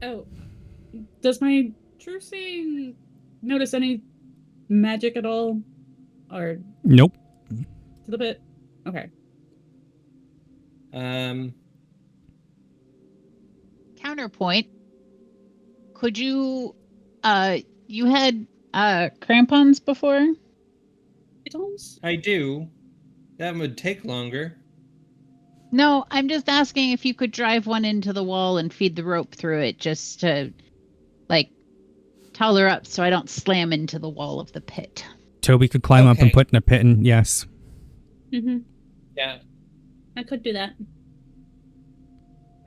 Oh. Does my true seeing notice any magic at all? Or Nope. to the pit? Okay. Counterpoint. Could you you had crampons before? Pitons? I do. That would take longer. No, I'm just asking if you could drive one into the wall and feed the rope through it just to like towel her up so I don't slam into the wall of the pit. Toby could climb up and Okay. put in a pit, and yes. Mm-hmm. Yeah. I could do that.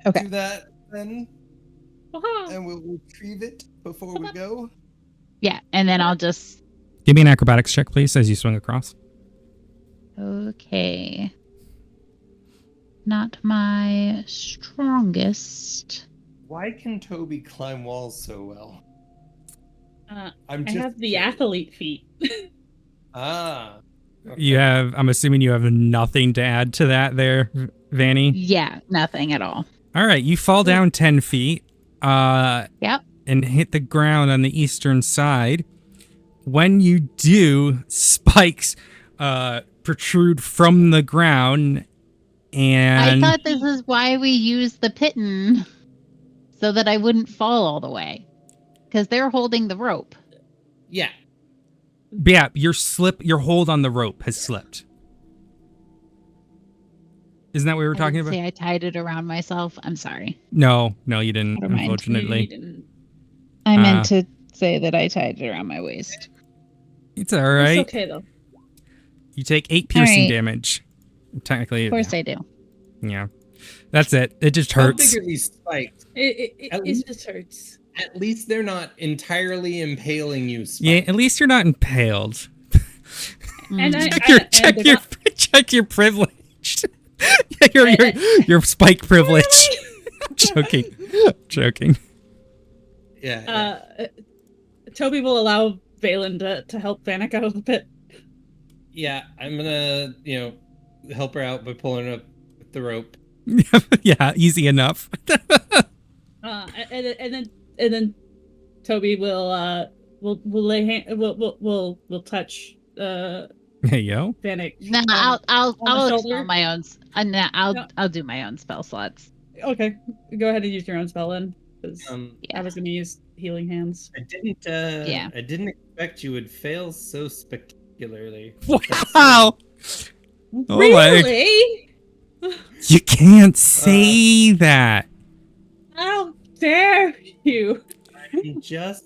Okay. Do that then, Aha! and we'll retrieve it before we go. Yeah, and then I'll just Give me an acrobatics check, please, as you swing across. okay. Not my strongest. Why can Toby climb walls so well? I I'm have the athlete feet. Ah. Okay. You have, I'm assuming you have nothing to add to that there, Vanny? Yeah, nothing at all. All right, you fall down 10 feet. Yep. And hit the ground on the eastern side. When you do, spikes protrude from the ground, and I thought this is why we used the piton, so that I wouldn't fall all the way, because they're holding the rope. Yeah. yeah, your hold on the rope has slipped. Isn't that what we were talking I about? didn't say I tied it around myself. I'm sorry. No, you didn't, Never mind. You unfortunately. didn't. I meant to say that I tied it around my waist. It's all right. It's okay, though. You take 8 piercing right. damage. Technically, Of course I do. yeah. That's it. It just How hurts. big are these spikes? It just hurts. At least they're not entirely impaling you. Spikes. Yeah, at least you're not impaled. And Check your privilege. your spike privilege. Joking. Yeah. Toby will allow Valen to help Vanek out of the pit. Yeah, I'm gonna, help her out by pulling her up with the rope. Yeah, easy enough. And then Toby will lay hand will touch Hey yo. Vanek. No, on I'll the shoulder? expel my own. No, No. I'll do my own spell slots. Okay, go ahead and use your own spell then, because Yeah. I was gonna use healing hands. I didn't. Yeah. I didn't expect you would fail so spectacularly. Wow. Oh my. Really? You can't say that. How dare you? I'm just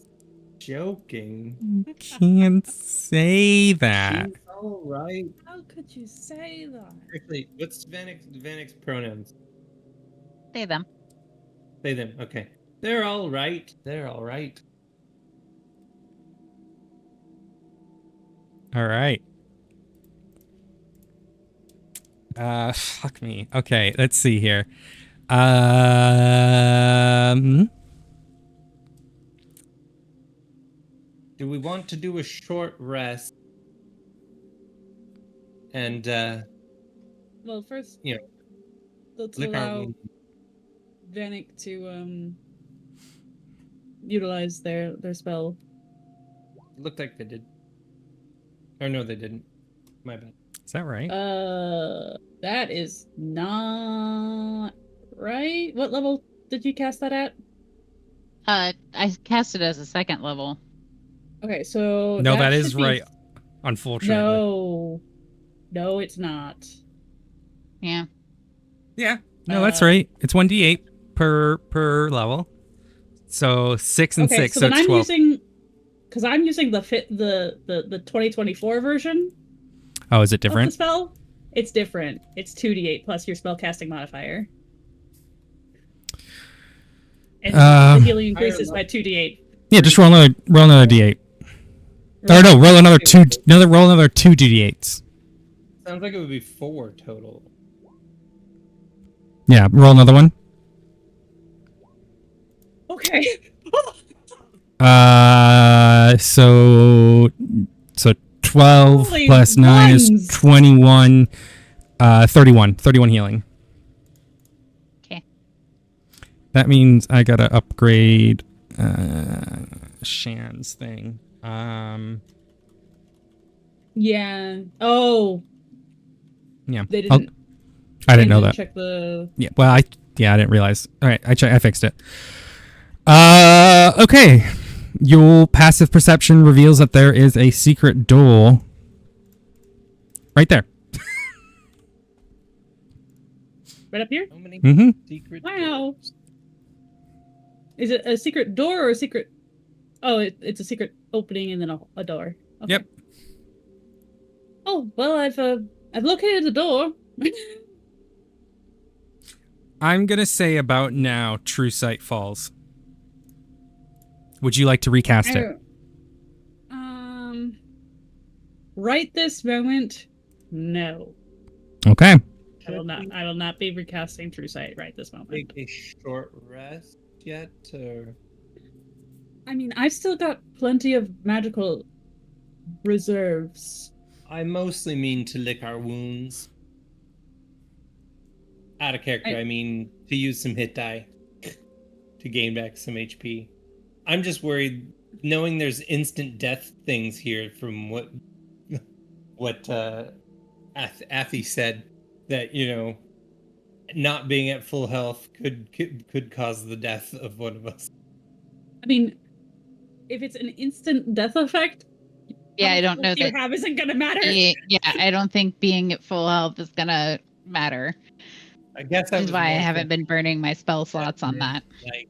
joking. Can't say that. She's all right. How could you say that? Actually, what's Vanek's pronouns? Say them. Say them. Okay. They're all right. They're all right. All right. Fuck me. Okay, let's see here. Do we want to do a short rest? And Well, first, you know, let's lick our allow wounds. Vanek to utilize their spell. Looked like they did. Or no, they didn't. My bad. Is that right? That is not right. What level did you cast that at? I cast it as a second level. Okay, so No, that should is be- right. Unfortunately. No, it's not. Yeah. Yeah. No, that's right. It's 1d8 per level. So 6 and Okay, 6, so so then it's I'm 12. using the 2024 version Oh, is it of the different? spell. It's different. It's 2d8 plus your spellcasting modifier. And the healing increases by 2d8. Yeah, just roll another d8. Or no, roll another two d8s. Sounds like it would be 4 total. Yeah, roll another one. Okay. So 12 Holy plus 9 is ones. 21. 31 healing. Okay. That means I gotta upgrade Shan's thing. Yeah. Oh, Yeah. they didn't. I didn't know that. Check the. Yeah. Well, I didn't realize. All right, I fixed it. Okay. Your passive perception reveals that there is a secret door right there. Right up here. How many Mm-hmm. secret Wow. doors? Is it a secret door or a secret? Oh, it's a secret opening and then a door. Okay. Yep. Oh well, I've located the door. I'm gonna say about now, True Sight falls. Would you like to recast it? Right this moment, no. Okay. I will not be recasting True Sight right this moment. Take a short rest yet, or I mean, I've still got plenty of magical reserves. I mostly mean to lick our wounds. Out of character, I mean to use some hit die to gain back some HP. I'm just worried, knowing there's instant death things here from what Athy said, that not being at full health could cause the death of one of us. I mean, if it's an instant death effect, Yeah, I don't know you that. have isn't gonna matter. Yeah, I don't think being at full health is gonna matter. I guess Which is why I haven't been burning my spell slots on that. Like,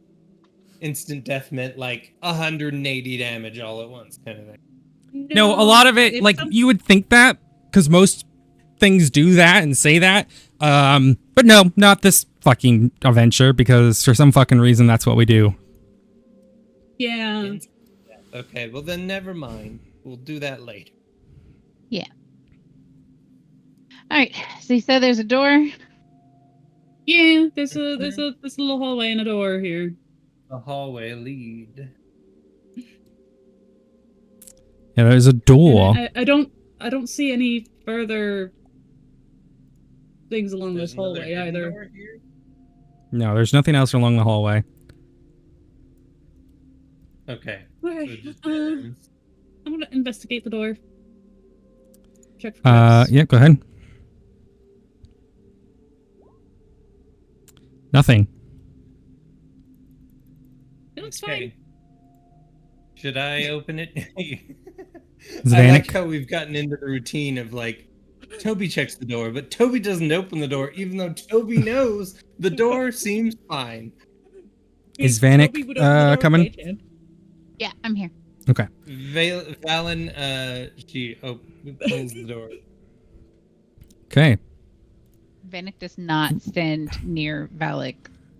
instant death meant like 180 damage all at once, kind of thing. No, a lot of it, like, you would think that, because most things do that and say that. But no, not this fucking adventure, because for some fucking reason, that's what we do. Yeah. Okay, well then never mind. We'll do that later. Yeah. All right. So you said there's a door. Yeah, there's a little hallway and a door here. The hallway lead. Yeah, there's a door. And I don't see any further things along this hallway either. No, there's nothing else along the hallway. Okay. Okay, So just I'm gonna investigate the door. Check for traps. Yeah, go ahead. Nothing. It looks okay. fine. Should I open it? I Vanek? like how we've gotten into the routine of like Toby checks the door, but Toby doesn't open the door, even though Toby knows the door seems fine. Is Vanek Toby would open the door with coming? J-Chan. Yeah, I'm here. Okay. Valen, she pulls the door. Okay. Vanek does not stand near Valak.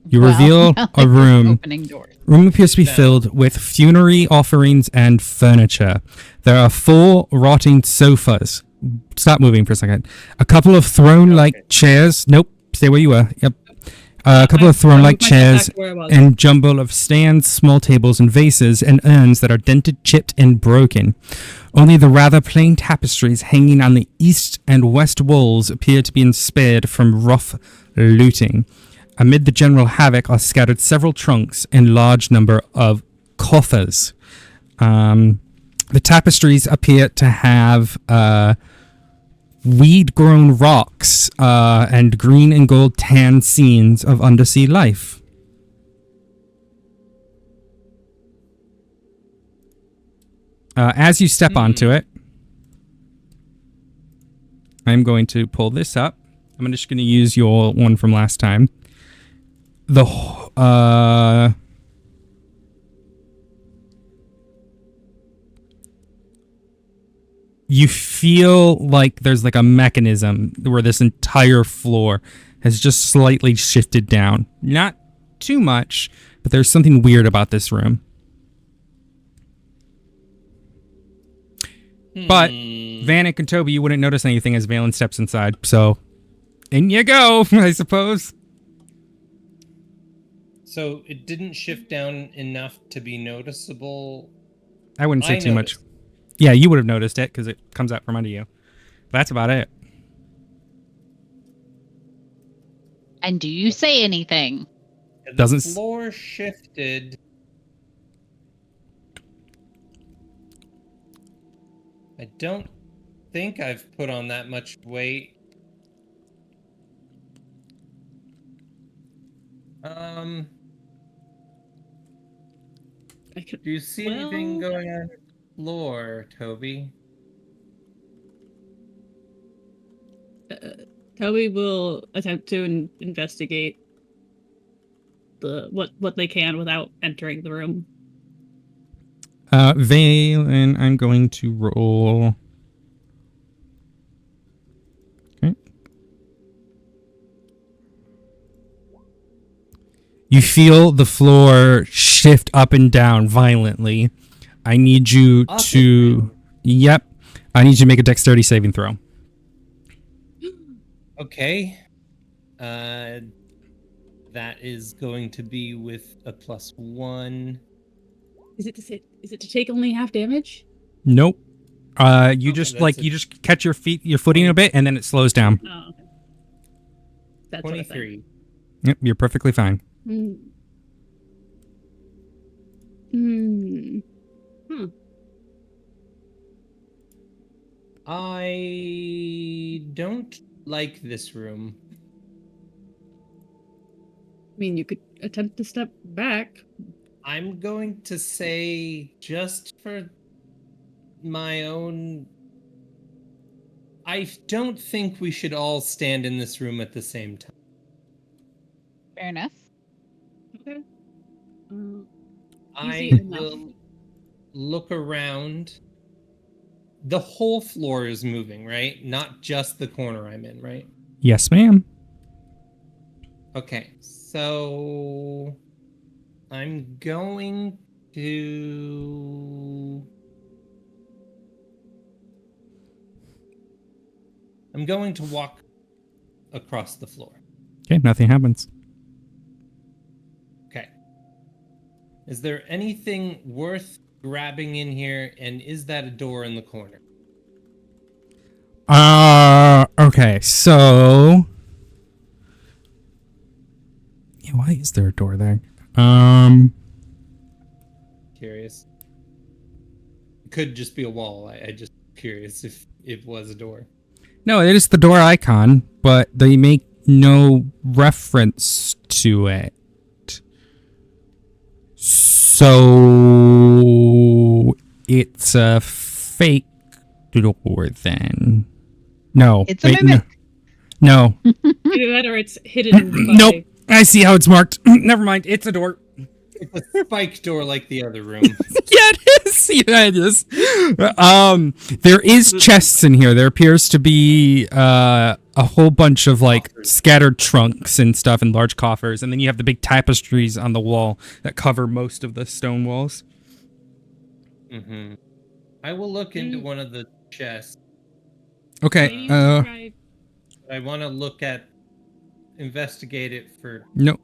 You while reveal Valak a is room. Opening doors. Room appears to be No. filled with funerary offerings and furniture. There are 4 rotting sofas. Stop moving for a second. A couple of throne-like Okay. chairs. Nope. Stay where you were. Yep. A couple of throne-like moved myself back chairs to where I was. and jumble of stands, small tables, and vases and urns that are dented, chipped, and broken. Only the rather plain tapestries hanging on the east and west walls appear to be spared from rough looting. Amid the general havoc are scattered several trunks and large number of coffers. The tapestries appear to have weed-grown rocks and green and gold tan scenes of undersea life. As you step onto it, I'm going to pull this up. I'm just going to use your one from last time. You feel like there's like a mechanism where this entire floor has just slightly shifted down. Not too much, but there's something weird about this room. But Vanek and Toby, you wouldn't notice anything as Valen steps inside. So, in you go, I suppose. So it didn't shift down enough to be noticeable. I wouldn't say I too much. noticed. Yeah, you would have noticed it because it comes out from under you. That's about it. And do you say anything? The Doesn't s- floor shifted. I don't think I've put on that much weight. I could, Do you see anything Well- going on the floor, Toby? Toby will attempt to investigate what they can without entering the room. Valen, I'm going to roll. Okay. You feel the floor shift up and down violently. I need you Up to. Yep. I need you to make a dexterity saving throw. Okay. That is going to be with a +1. Is it to take only half damage? Nope. You Okay, just that's like a- you just catch your footing a bit, and then it slows down. Oh, okay. That's what I think. 23. Yep, you're perfectly fine. Hmm. Hmm. I don't like this room. I mean, you could attempt to step back. I'm going to say, just for my own, I don't think we should all stand in this room at the same time. Fair enough. Okay. I Easy enough. will look around. The whole floor is moving, right? Not just the corner I'm in, right? Yes, ma'am. Okay, so I'm going to walk across the floor. Okay, nothing happens. Okay. Is there anything worth grabbing in here, and is that a door in the corner? Okay, so. Yeah, why is there a door there? Curious. It could just be a wall. I just curious if it was a door. No, it is the door icon, but they make no reference to it. So it's a fake door then. No. It's a wait, mimic. No. Either that or it's hidden by... Nope. I see how it's marked. Never mind. It's a door. It's a spike door like the other room. Yeah, it is. Yeah, it is. There is chests in here. There appears to be a whole bunch of like Coffers. scattered trunks and stuff and large coffers, and then you have the big tapestries on the wall that cover most of the stone walls. Mm-hmm. I will look into one of the chests. Okay. Maybe you should try- I want to investigate it for. No.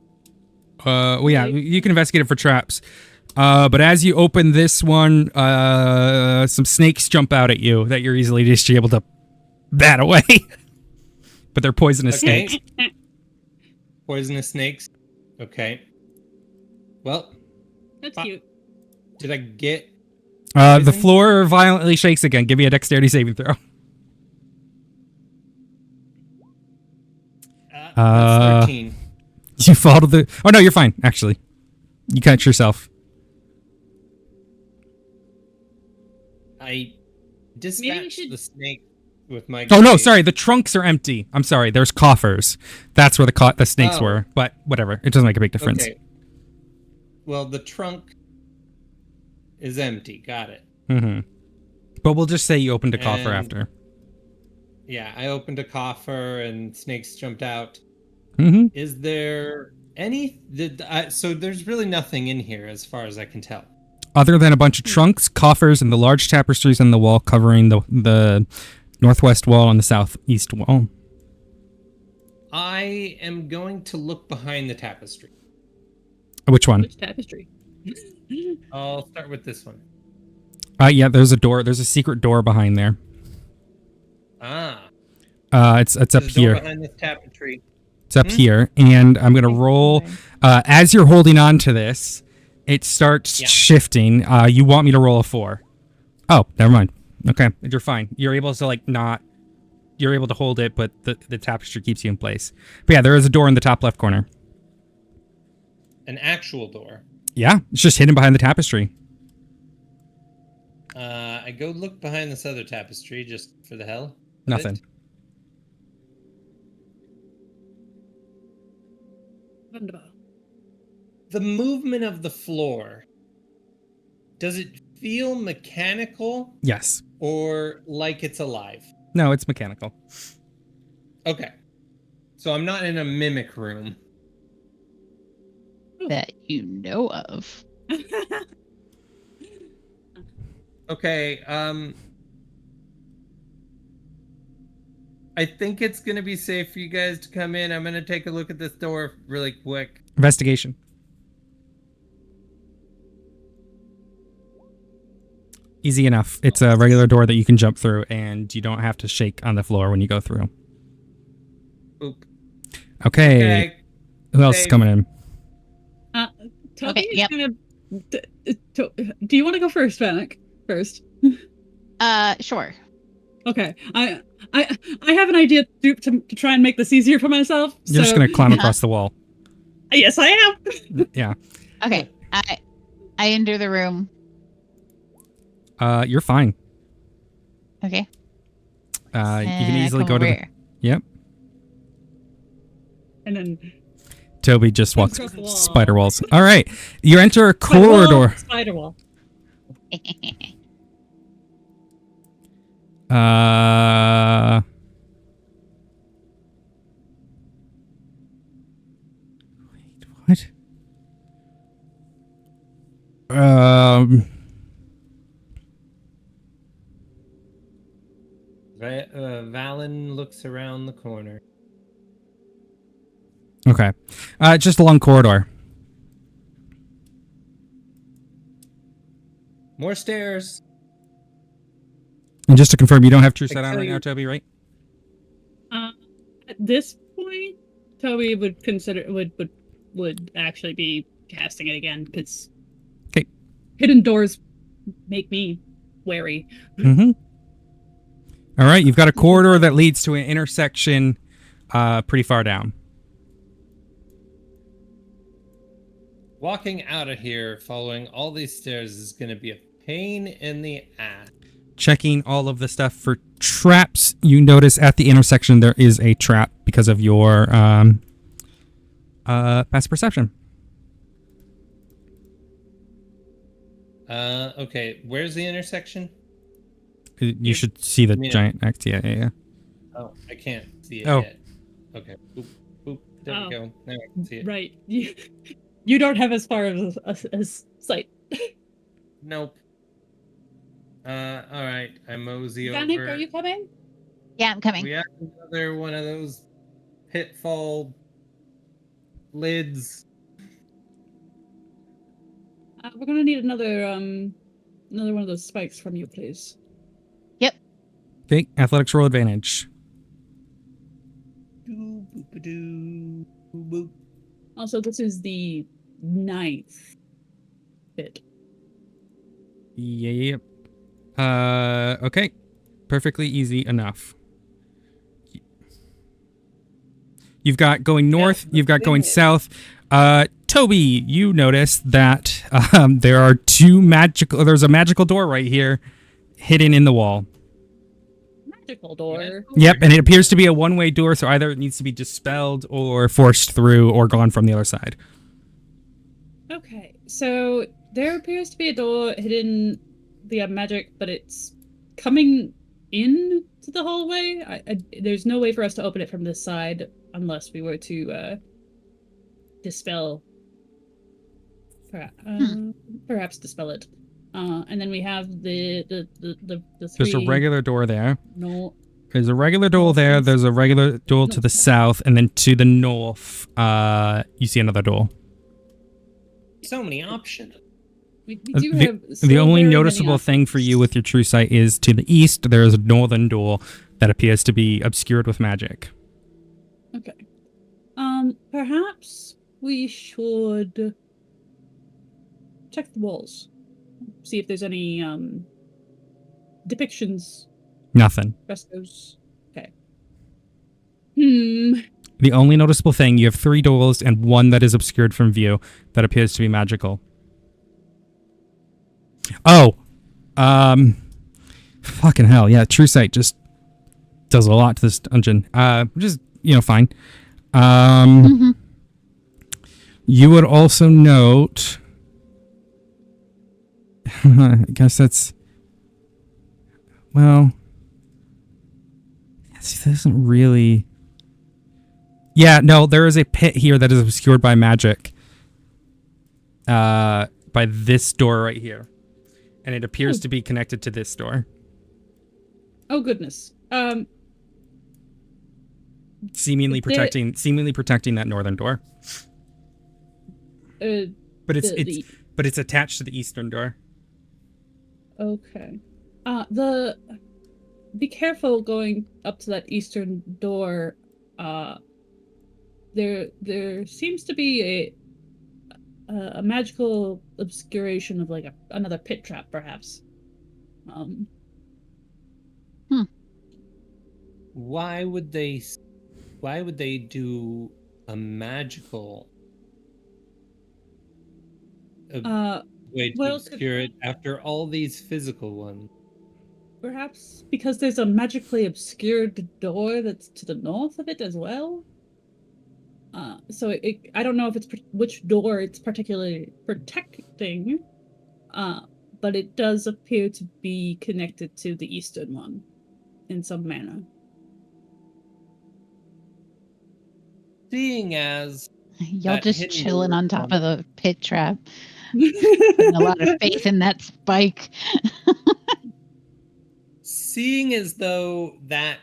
Well, yeah, you can investigate it for traps. But as you open this one, some snakes jump out at you that you're easily just able to bat away. But they're poisonous Okay. snakes. Poisonous snakes. Okay. Well, That's cute. did I get? The poison? floor violently shakes again. Give me a dexterity saving throw. That's 13. You fall to the... Oh, no, you're fine, actually. You catch yourself. I Maybe you dispatched should- the snake with my. Oh, no, grenade. sorry. The trunks are empty. I'm sorry. There's coffers. That's where the snakes Oh. were. But whatever. It doesn't make a big difference. Okay. Well, the trunk is empty. Got it. Mm-hmm. But we'll just say you opened a coffer And- after. Yeah, I opened a coffer and snakes jumped out. Mm-hmm. Is there so there's really nothing in here as far as I can tell. Other than a bunch of trunks, coffers, and the large tapestries on the wall covering the northwest wall and the southeast wall. I am going to look behind the tapestry. Which one? Which tapestry? I'll start with this one. Yeah, there's a door. There's a secret door behind there. Ah, It's up there's a door here. behind this tapestry. It's up here, and I'm gonna roll. As you're holding on to this, it starts Yeah. shifting. You want me to roll a 4? Oh, never mind. Okay, you're fine. You're able to You're able to hold it, but the tapestry keeps you in place. But yeah, there is a door in the top left corner. An actual door. Yeah, it's just hidden behind the tapestry. I go look behind this other tapestry just for the hell. of Nothing. it. Wunderbar. The movement of the floor. Does it feel mechanical Yes. or like it's alive? No, it's mechanical. Okay. So I'm not in a mimic room. That you know of. Okay, I think it's gonna be safe for you guys to come in. I'm gonna take a look at this door really quick. Investigation. Easy enough. It's a regular door that you can jump through, and you don't have to shake on the floor when you go through. Oop. Okay. Okay. Who else is Save. coming in? Toby Okay, is yep. gonna. Do you want to go first, Vanek? First. Sure. Okay. I have an idea to try and make this easier for myself. You're just so- going to climb across the wall. Yes, I am. Yeah. Okay. I enter the room. You're fine. Okay. You can And I easily come go to over the... here. Yep. And then Toby just walks across the wall. spider walls. All right. You enter a Spider wall, corridor. Spider wall. Wait, what? Valen looks around the corner. Okay. Just a long corridor. More stairs. And just to confirm, you don't have true sight on Except right now, you- Toby, right? At this point, Toby would consider would actually be casting it again because 'Kay. hidden doors make me wary. Mm-hmm. All right. You've got a corridor that leads to an intersection pretty far down. Walking out of here, following all these stairs, is going to be a pain in the ass. checking all of the stuff for traps, you notice at the intersection there is a trap because of your past perception. Okay. Where's the intersection? You should see the Yeah. giant X. Yeah. Oh, I can't see it Oh. yet. Okay. Boop, boop. There Oh. we go. Now I can see it. Right. You don't have as far as sight. Nope. All right. I mosey Vanek, over. are you coming? Yeah, I'm coming. We have another one of those pitfall lids. We're gonna need another one of those spikes from you, please. Yep. Okay, athletics roll advantage. Doo, boop, doo, boop. Also, this is the 9th bit. Yep. Okay. Perfectly easy enough. You've got going north, you've got going south. Toby, you notice that there's a magical door right here hidden in the wall. Magical door. Yep, and it appears to be a one-way door, so either it needs to be dispelled or forced through or gone from the other side. Okay, so there appears to be a door hidden via magic, but it's coming in to the hallway. There's no way for us to open it from this side unless we were to dispel. Perhaps dispel it. And then we have the three. There's a regular door there. No. There's a regular door there. There's a regular door to the south, and then to the north, you see another door. So many options. We do have The only very many noticeable thing for you with your true sight is to the east, there is a northern door that appears to be obscured with magic. Okay. Perhaps we should check the walls. See if there's any depictions, Nothing. frescoes. Okay. The only noticeable thing, you have 3 doors and one that is obscured from view that appears to be magical. Oh. Fucking hell. Yeah, true sight just does a lot to this dungeon. Which is, fine. You would also note... I guess that's... Well... See, that isn't really... Yeah, no, there is a pit here that is obscured by magic. By this door right here. And it appears to be connected to this door. Oh goodness. Seemingly protecting that northern door. But it's attached to the eastern door. Okay. Be careful going up to that eastern door. There seems to be a magical obscuration of like another pit trap, perhaps. Why would they do a magical way to obscure it after all these physical ones? Perhaps because there's a magically obscured door that's to the north of it as well. So I don't know if it's which door it's particularly protecting, but it does appear to be connected to the eastern one in some manner. Seeing as Y'all that just hidden chilling door on top on- of the pit trap. Putting a lot of faith in that spike. Seeing as though that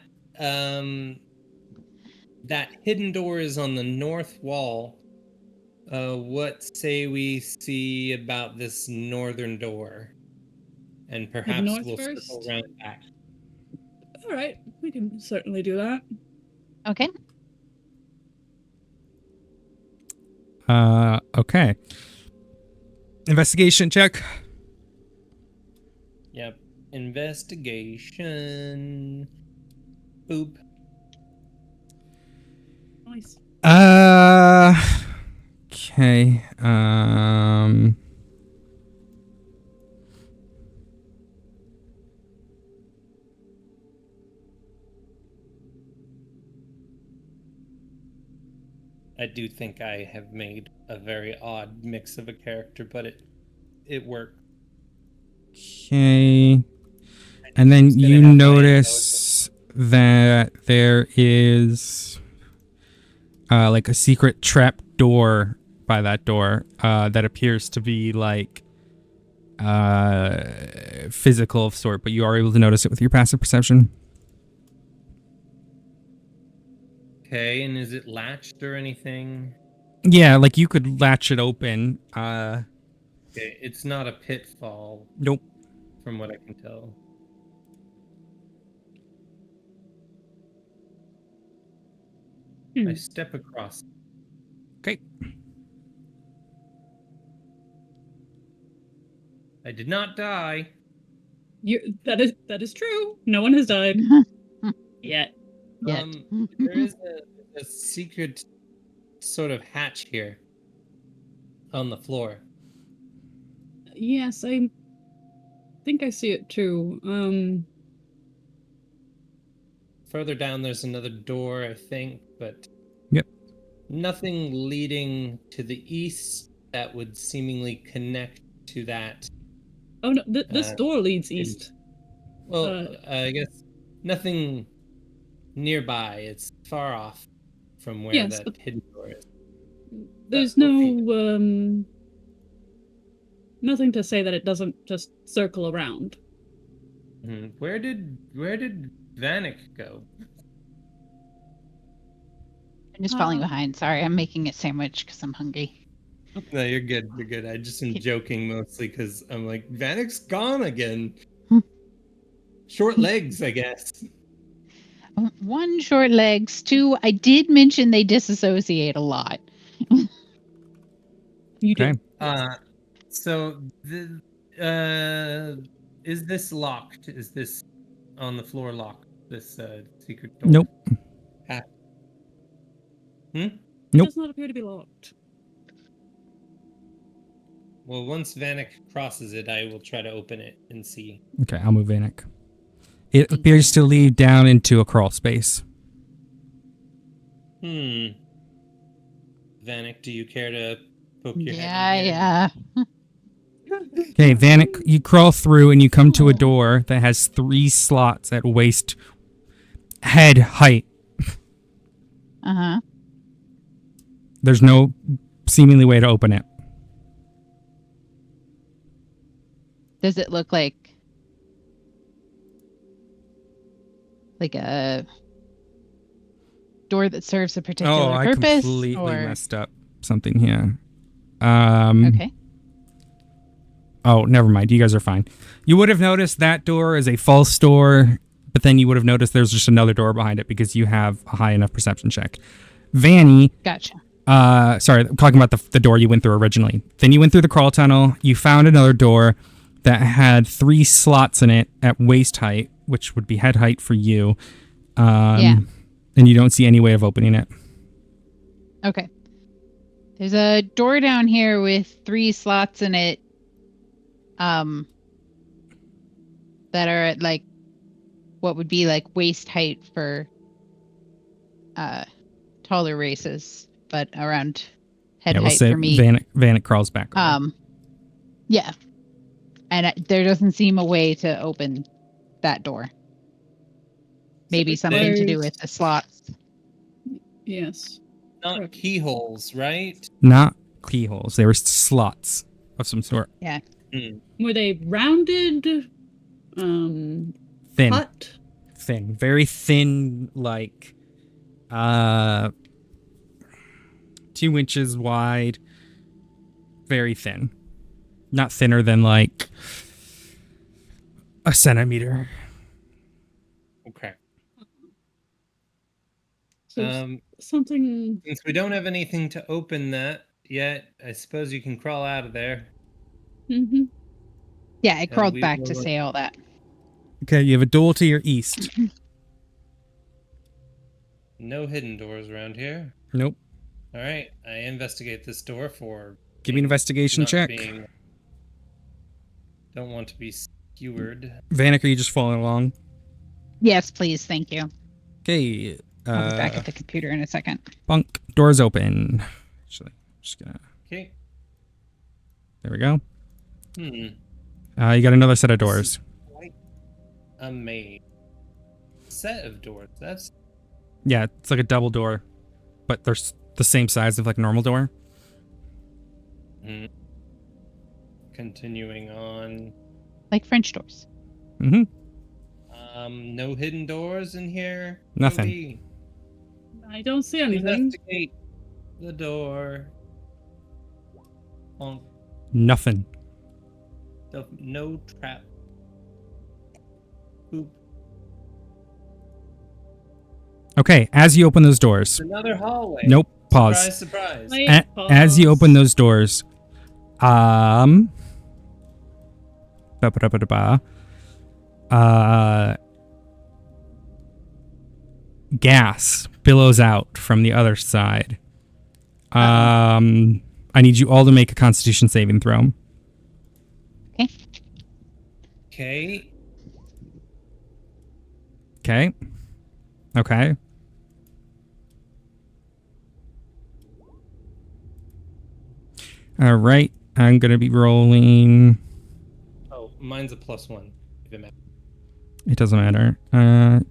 that hidden door is on the north wall, what say we see about this northern door? And perhaps north we'll first? circle around back. All right, we can certainly do that. Okay. Okay. Investigation check. Yep. Investigation. Boop. Nice. Okay. I do think I have made a very odd mix of a character, but it worked. Okay. And then you notice that there is like a secret trap door by that door that appears to be like physical of sort, but you are able to notice it with your passive perception. Okay, and is it latched or anything? Yeah, like you could latch it open. Okay, it's not a pitfall, Nope. from what I can tell. I step across. Okay. I did not die. That is true. No one has died yet. Yet. There is a secret sort of hatch here on the floor. Yes, I think I see it too. Further down, there's another door, I think, but Yep. nothing leading to the east that would seemingly connect to that. Oh no, this door leads east. Well, I guess nothing nearby. It's far off from where Yes, that but hidden door is. there's nothing to say that it doesn't just circle around. Where did Vanek go? I'm just falling behind. Sorry, I'm making a sandwich because I'm hungry. No, you're good. You're good. I just am joking mostly because I'm like, Vanek's gone again. Short legs, I guess. 1, short legs. 2, I did mention they disassociate a lot. You Okay. do. So is this locked? Is this on the floor locked? This secret door? Nope. It Nope. does not appear to be locked. Well, once Vanek crosses it, I will try to open it and see. Okay, I'll move Vanek. It appears to lead down into a crawl space. Vanek, do you care to poke your head in here? Yeah. Okay, Vanek, you crawl through and you come to a door that has 3 slots at waist head height. Uh-huh. There's no seemingly way to open it. Does it look like a door that serves a particular I purpose? completely Or messed up something here. okay. Oh, never mind. You guys are fine. You would have noticed that door is a false door, but then you would have noticed there's just another door behind it because you have a high enough perception check. Vanny, Gotcha. sorry, I'm talking about the door you went through originally. Then you went through the crawl tunnel. You found another door that had 3 slots in it at waist height, which would be head height for you. Yeah. And you don't see any way of opening it. Okay. There's a door down here with 3 slots in it. That are at like what would be like waist height for taller races, but around head Yeah, we'll height say for me. Vanek crawls back over. Yeah. And there doesn't seem a way to open that door. Maybe something to do with the slots. Yes. Not keyholes, right? Not keyholes. They were slots of some sort. Yeah. Were they rounded? Thin. Cut? Thin. Very thin, like 2 inches wide. Very thin. Not thinner than like a centimeter. Okay. So something. Since we don't have anything to open that yet, I suppose you can crawl out of there. Mm-hmm. Yeah, I crawled we back will- to say all that. Okay, you have a door to your east. No hidden doors around here. Nope. All right, I investigate this door for. Give me an investigation not check. Don't want to be skewered. Vanek, are you just following along? Yes, please. Thank you. Okay. I'll be back at the computer in a second. Bunk. Doors open. Actually, I'm just gonna. Okay. There we go. Hmm. You got another set of doors. Quite amazing. Set of doors. That's Yeah, it's like a double door, but they're the same size of like a normal door. continuing on. Like French doors. Mm-hmm. No hidden doors in here. Nothing. Toby, I don't see anything. investigate the door. Nothing. No trap. Boop. Okay, as you open those doors. Another hallway. Nope. Pause. Surprise, surprise. Wait, As you pause. open those doors, ba-ba-da-ba-da-ba, gas billows out from the other side. I need you all to make a Constitution saving throw. Okay. Okay. Okay. Okay. All right. I'm going to be rolling. Oh, mine's a +1. If it matters. It doesn't matter. Green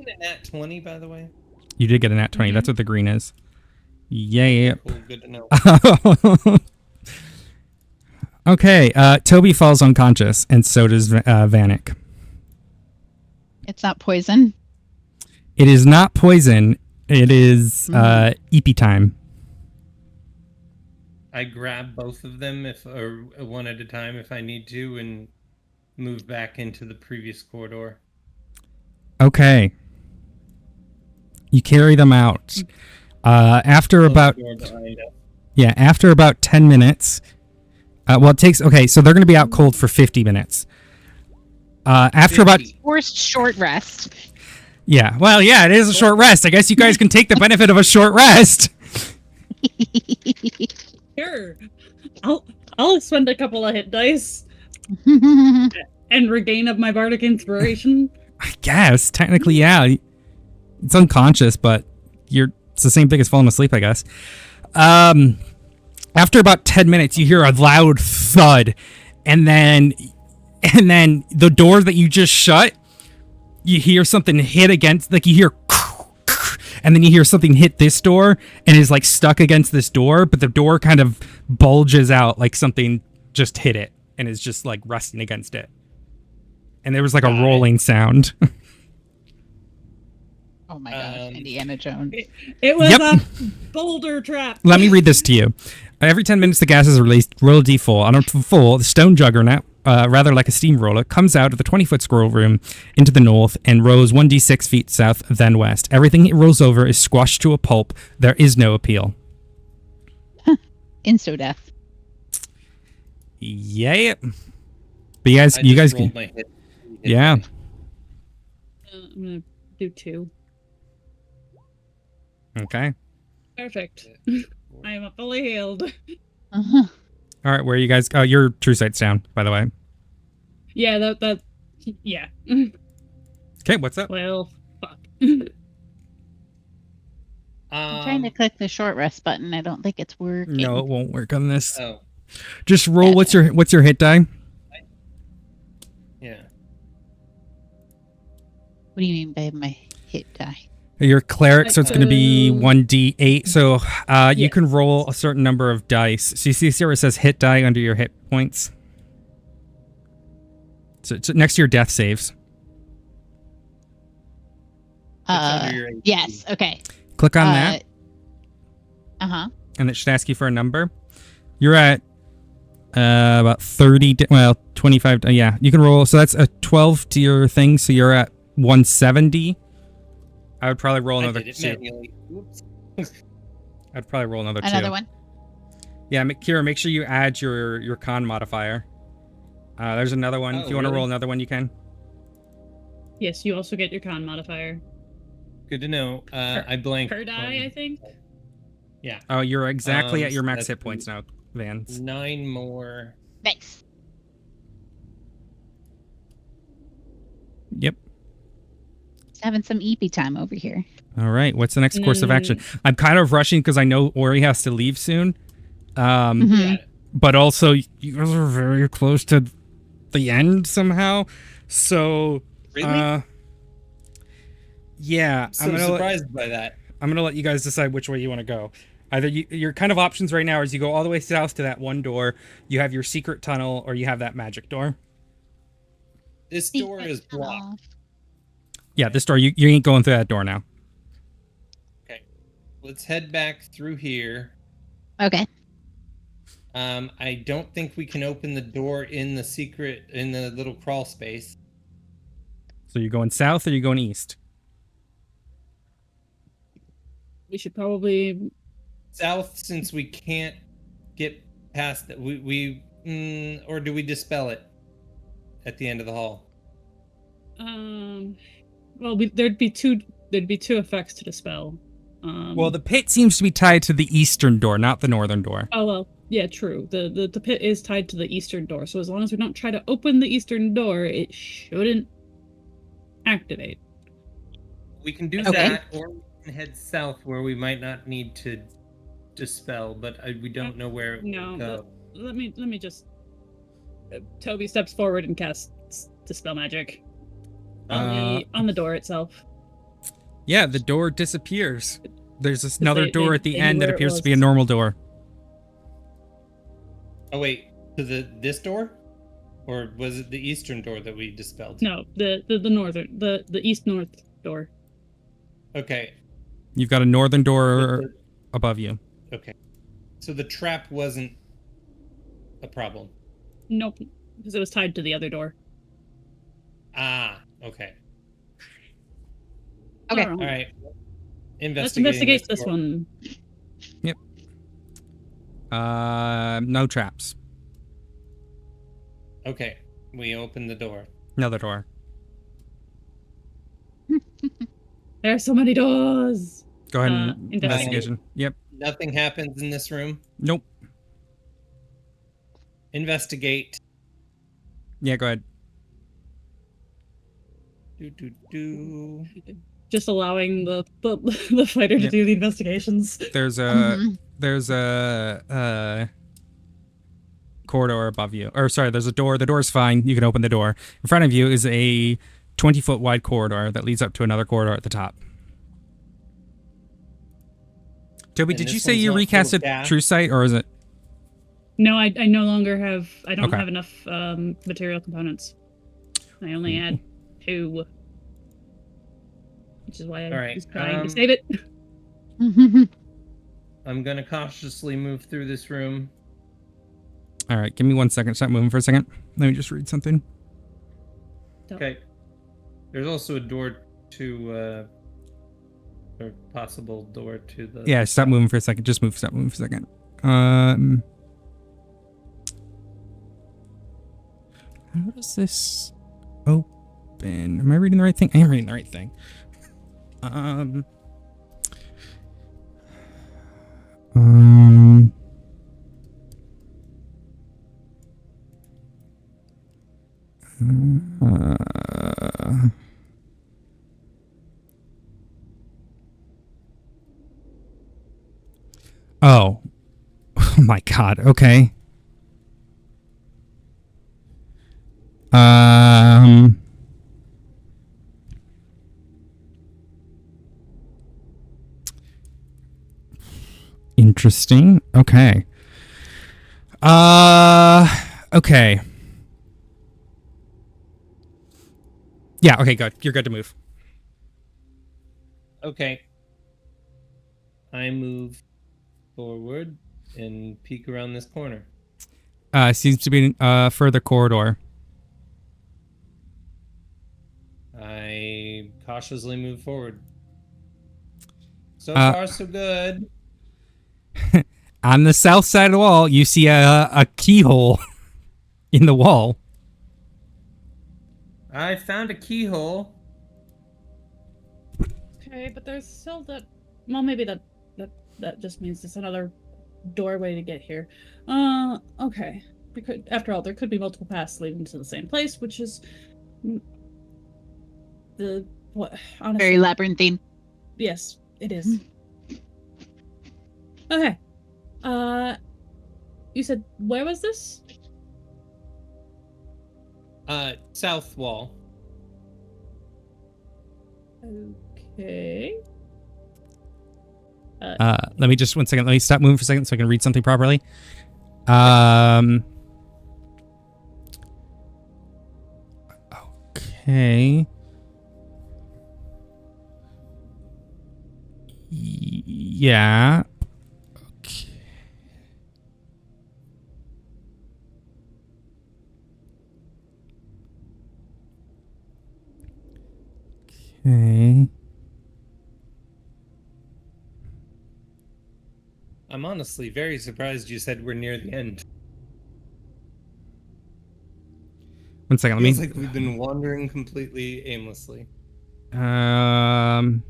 a nat 20, by the way. You did get a nat 20. That's what the green is. Yeah. Cool, good to know. Okay. Toby falls unconscious, and so does Vanek. It's not poison. It is not poison. It is EP time. I grab both of them or one at a time if I need to, and move back into the previous corridor. Okay. You carry them out. After Close about the door behind us. after about 10 minutes. Well, it takes. Okay, so they're going to be out cold for 50 minutes. After about 50. Forced short rest. yeah, well, yeah, it is a short rest. I guess you guys can take the benefit of a short rest. Sure. I'll spend a couple of hit dice and regain of my bardic inspiration. I guess technically, yeah. It's unconscious, but it's the same thing as falling asleep, I guess. After about 10 minutes, you hear a loud thud, and then the door that you just shut, you hear something hit against, like you hear, and then you hear something hit this door and is like stuck against this door, but the door kind of bulges out like something just hit it and is just like resting against it. And there was like a rolling sound. Oh my gosh, Indiana Jones. It was Yep. a boulder trap. Let me read this to you. Every 10 minutes, the gas is released. Roll a d4. On a full, the stone juggernaut, rather like a steamroller, comes out of the 20-foot scroll room into the north and rolls 1d6 feet south, then west. Everything it rolls over is squashed to a pulp. There is no appeal. Insto-death. Yeah. But you guys, I you just guys rolled can. my hit Yeah. die. I'm gonna do 2. Okay. Perfect. I am fully healed. Uh-huh. All right. Where are you guys? Oh, your true sight's down, by the way. Yeah, that yeah. Okay. What's up? Well, fuck. I'm trying to click the short rest button. I don't think it's working. No, it won't work on this. Oh, Just roll. What's your hit die? yeah. What do you mean by my hit die? You're a cleric, so it's going to be 1d8. So you Yeah. can roll a certain number of dice. So you see where it says hit die under your hit points? So it's next to your death saves. under your Yes. Okay. Click on that, Uh-huh. and it should ask you for a number. You're at about 30, 25. Yeah, you can roll. So that's a 12 to your thing. So you're at 170. I would probably roll I another did it 2. manually. Oops. I'd probably roll another 2. Another one. Yeah, Kira, make sure you add your con modifier. There's another one. Oh, If you want to really? roll another one, you can. Yes, you also get your con modifier. Good to know. I blanked. Per die, I think. Yeah. Oh, you're exactly at your max that's hit points now, Vans. 9 more. Nice. Yep. having some EP time over here. All right. What's the next course of action? I'm kind of rushing because I know Ori has to leave soon. Mhm. Yeah. But also, you guys are very close to the end somehow. So, Really? yeah, So surprised by that. I'm gonna let you guys decide which way you want to go. Either your kind of options right now is you go all the way south to that one door, you have your secret tunnel, or you have that magic door. This door is blocked. Yeah, this door, you ain't going through that door now. Okay. Let's head back through here. Okay. I don't think we can open the door in the little crawl space. So you're going south or you're going east? We should probably South, since we can't get past that. Or do we dispel it at the end of the hall? well, there'd be two effects to dispel. Well, the pit seems to be tied to the eastern door, not the northern door. Oh well, yeah, true. The pit is tied to the eastern door, so as long as we don't try to open the eastern door, it shouldn't activate. We can do Okay. that, or we can head south where we might not need to dispel, but we don't know where it will go. Let me just. Toby steps forward and casts dispel magic on the door itself. Yeah, the door disappears. There's another door at the they end knew that where it appears to be a was. normal door. Oh wait, to this door, or was it the eastern door that we dispelled? No, the northern, the east north door. Okay. You've got a northern door above you. Okay. So the trap wasn't a problem. Nope, because it was tied to the other door. Ah, okay. Okay. All All right. Let's investigate this door. one. Yep. No traps. Okay. We open the door. Another door. There are so many doors. Go ahead and investigate. investigation. Yep. Nothing happens in this room. Nope. Investigate. Yeah, go ahead. Do. Just allowing the fighter to Yep. do the investigations. There's Mhm. a corridor above you. Or sorry, there's a door. The door's fine. You can open the door. In front of you is a 20-foot wide corridor that leads up to another corridor at the top. Toby, And did you this say one's you not full of recasted gas? True Sight, or is it? No, I no longer have. I don't Okay. have enough material components. I only had 2, which is why I All right, was trying to save it. I'm gonna cautiously move through this room. All right, give me 1 second. Stop moving for a second. Let me just read something. Okay. There's also a door to or possible door to the Yeah, stop moving for a second. Just move. Stop moving for a second. How does this open? Am I reading the right thing? I am reading the right thing. Oh. Oh my god. Okay. Interesting. Okay. Okay. Yeah, okay, good. You're good to move. Okay. I move forward and peek around this corner. Seems to be a further corridor. I cautiously move forward. So far, so good. On the south side of the wall, you see a keyhole in the wall. I found a keyhole. Okay, but there's still that. Well, maybe that just means it's another doorway to get here. Okay. After all, there could be multiple paths leading to the same place, which is the What? Honestly, Very labyrinthine. yes, it is. Okay. You said where was this? South wall. Okay. Let me just 1 second. Let me stop moving for a second so I can read something properly. Okay. Yeah. Okay. Okay. I'm honestly very surprised you said we're near the end. 1 second. Let Feels me. like we've been wandering completely aimlessly. Got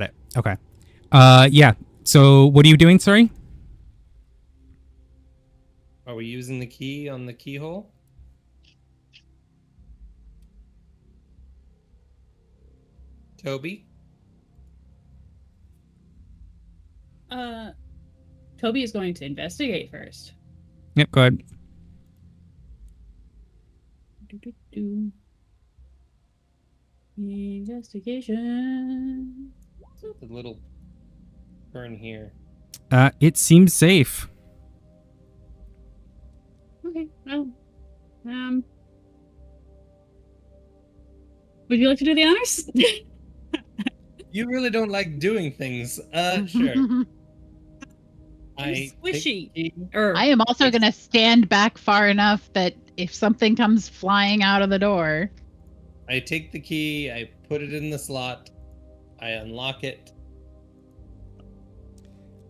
it. Okay. Yeah. So what are you doing? Sorry. Are we using the key on the keyhole? Toby? Toby is going to investigate first. Yep. Go ahead. Do. Investigation. The little burn here. It seems safe. Okay. Well, would you like to do the honors? You really don't like doing things. Sure. He's take squishy. the key. I am also going to stand back far enough that if something comes flying out of the door. I take the key, I put it in the slot, I unlock it.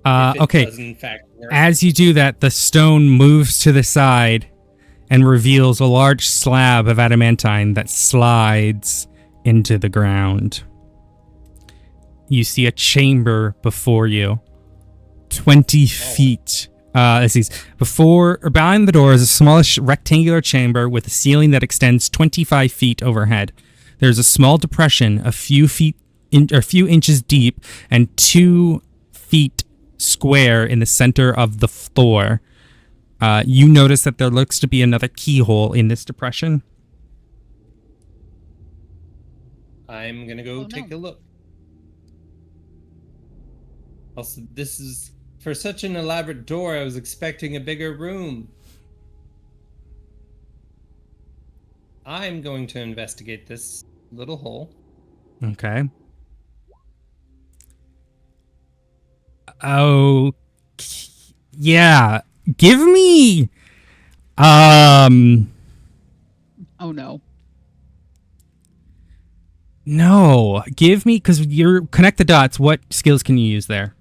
If it Okay. does in fact work. As you do that, the stone moves to the side and reveals a large slab of adamantine that slides into the ground. You see a chamber before you, 20 feet. Before or behind the door is a smallish rectangular chamber with a ceiling that extends 25 feet overhead. There's a small depression, a few inches deep, and 2 feet square in the center of the floor. You notice that there looks to be another keyhole in this depression. I'm gonna go Oh, take no. a look. Also, this is for such an elaborate door, I was expecting a bigger room. I'm going to investigate this little hole. Okay. Oh, yeah. Give me. Oh no. No. Give me, because you're connect the dots. What skills can you use there?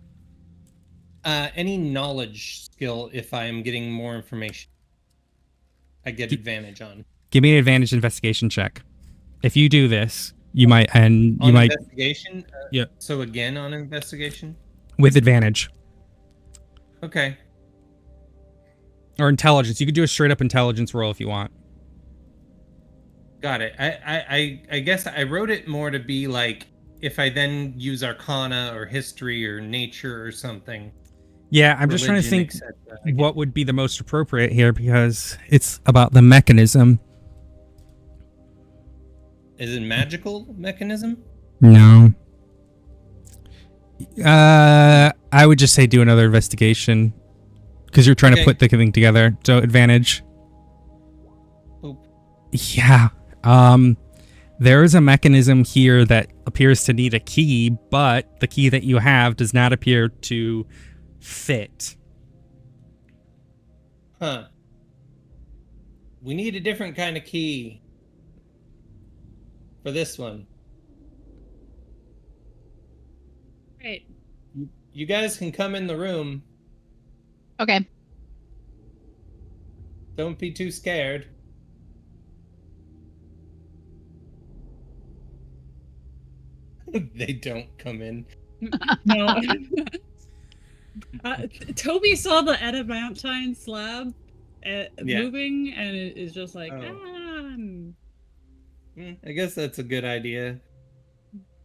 Any knowledge skill, if I am getting more information, I get advantage on. Give me an advantage investigation check. If you do this, you might, and you On might. investigation? Yeah. So again, on investigation? With advantage. Okay. Or intelligence. You could do a straight up intelligence roll if you want. Got it. I guess I wrote it more to be like, if I then use Arcana or History or Nature or something. Yeah, I'm just trying to religion, think etc. what would be the most appropriate here because it's about the mechanism. Is it magical mechanism? No. I would just say do another investigation because you're trying to put the thing together. So advantage. Oop. Yeah. There is a mechanism here that appears to need a key, but the key that you have does not appear to fit. Huh. We need a different kind of key for this one. Right. You guys can come in the room. Okay. Don't be too scared. They don't come in. No. Toby saw the adamantine slab moving, and it is just like, I guess that's a good idea.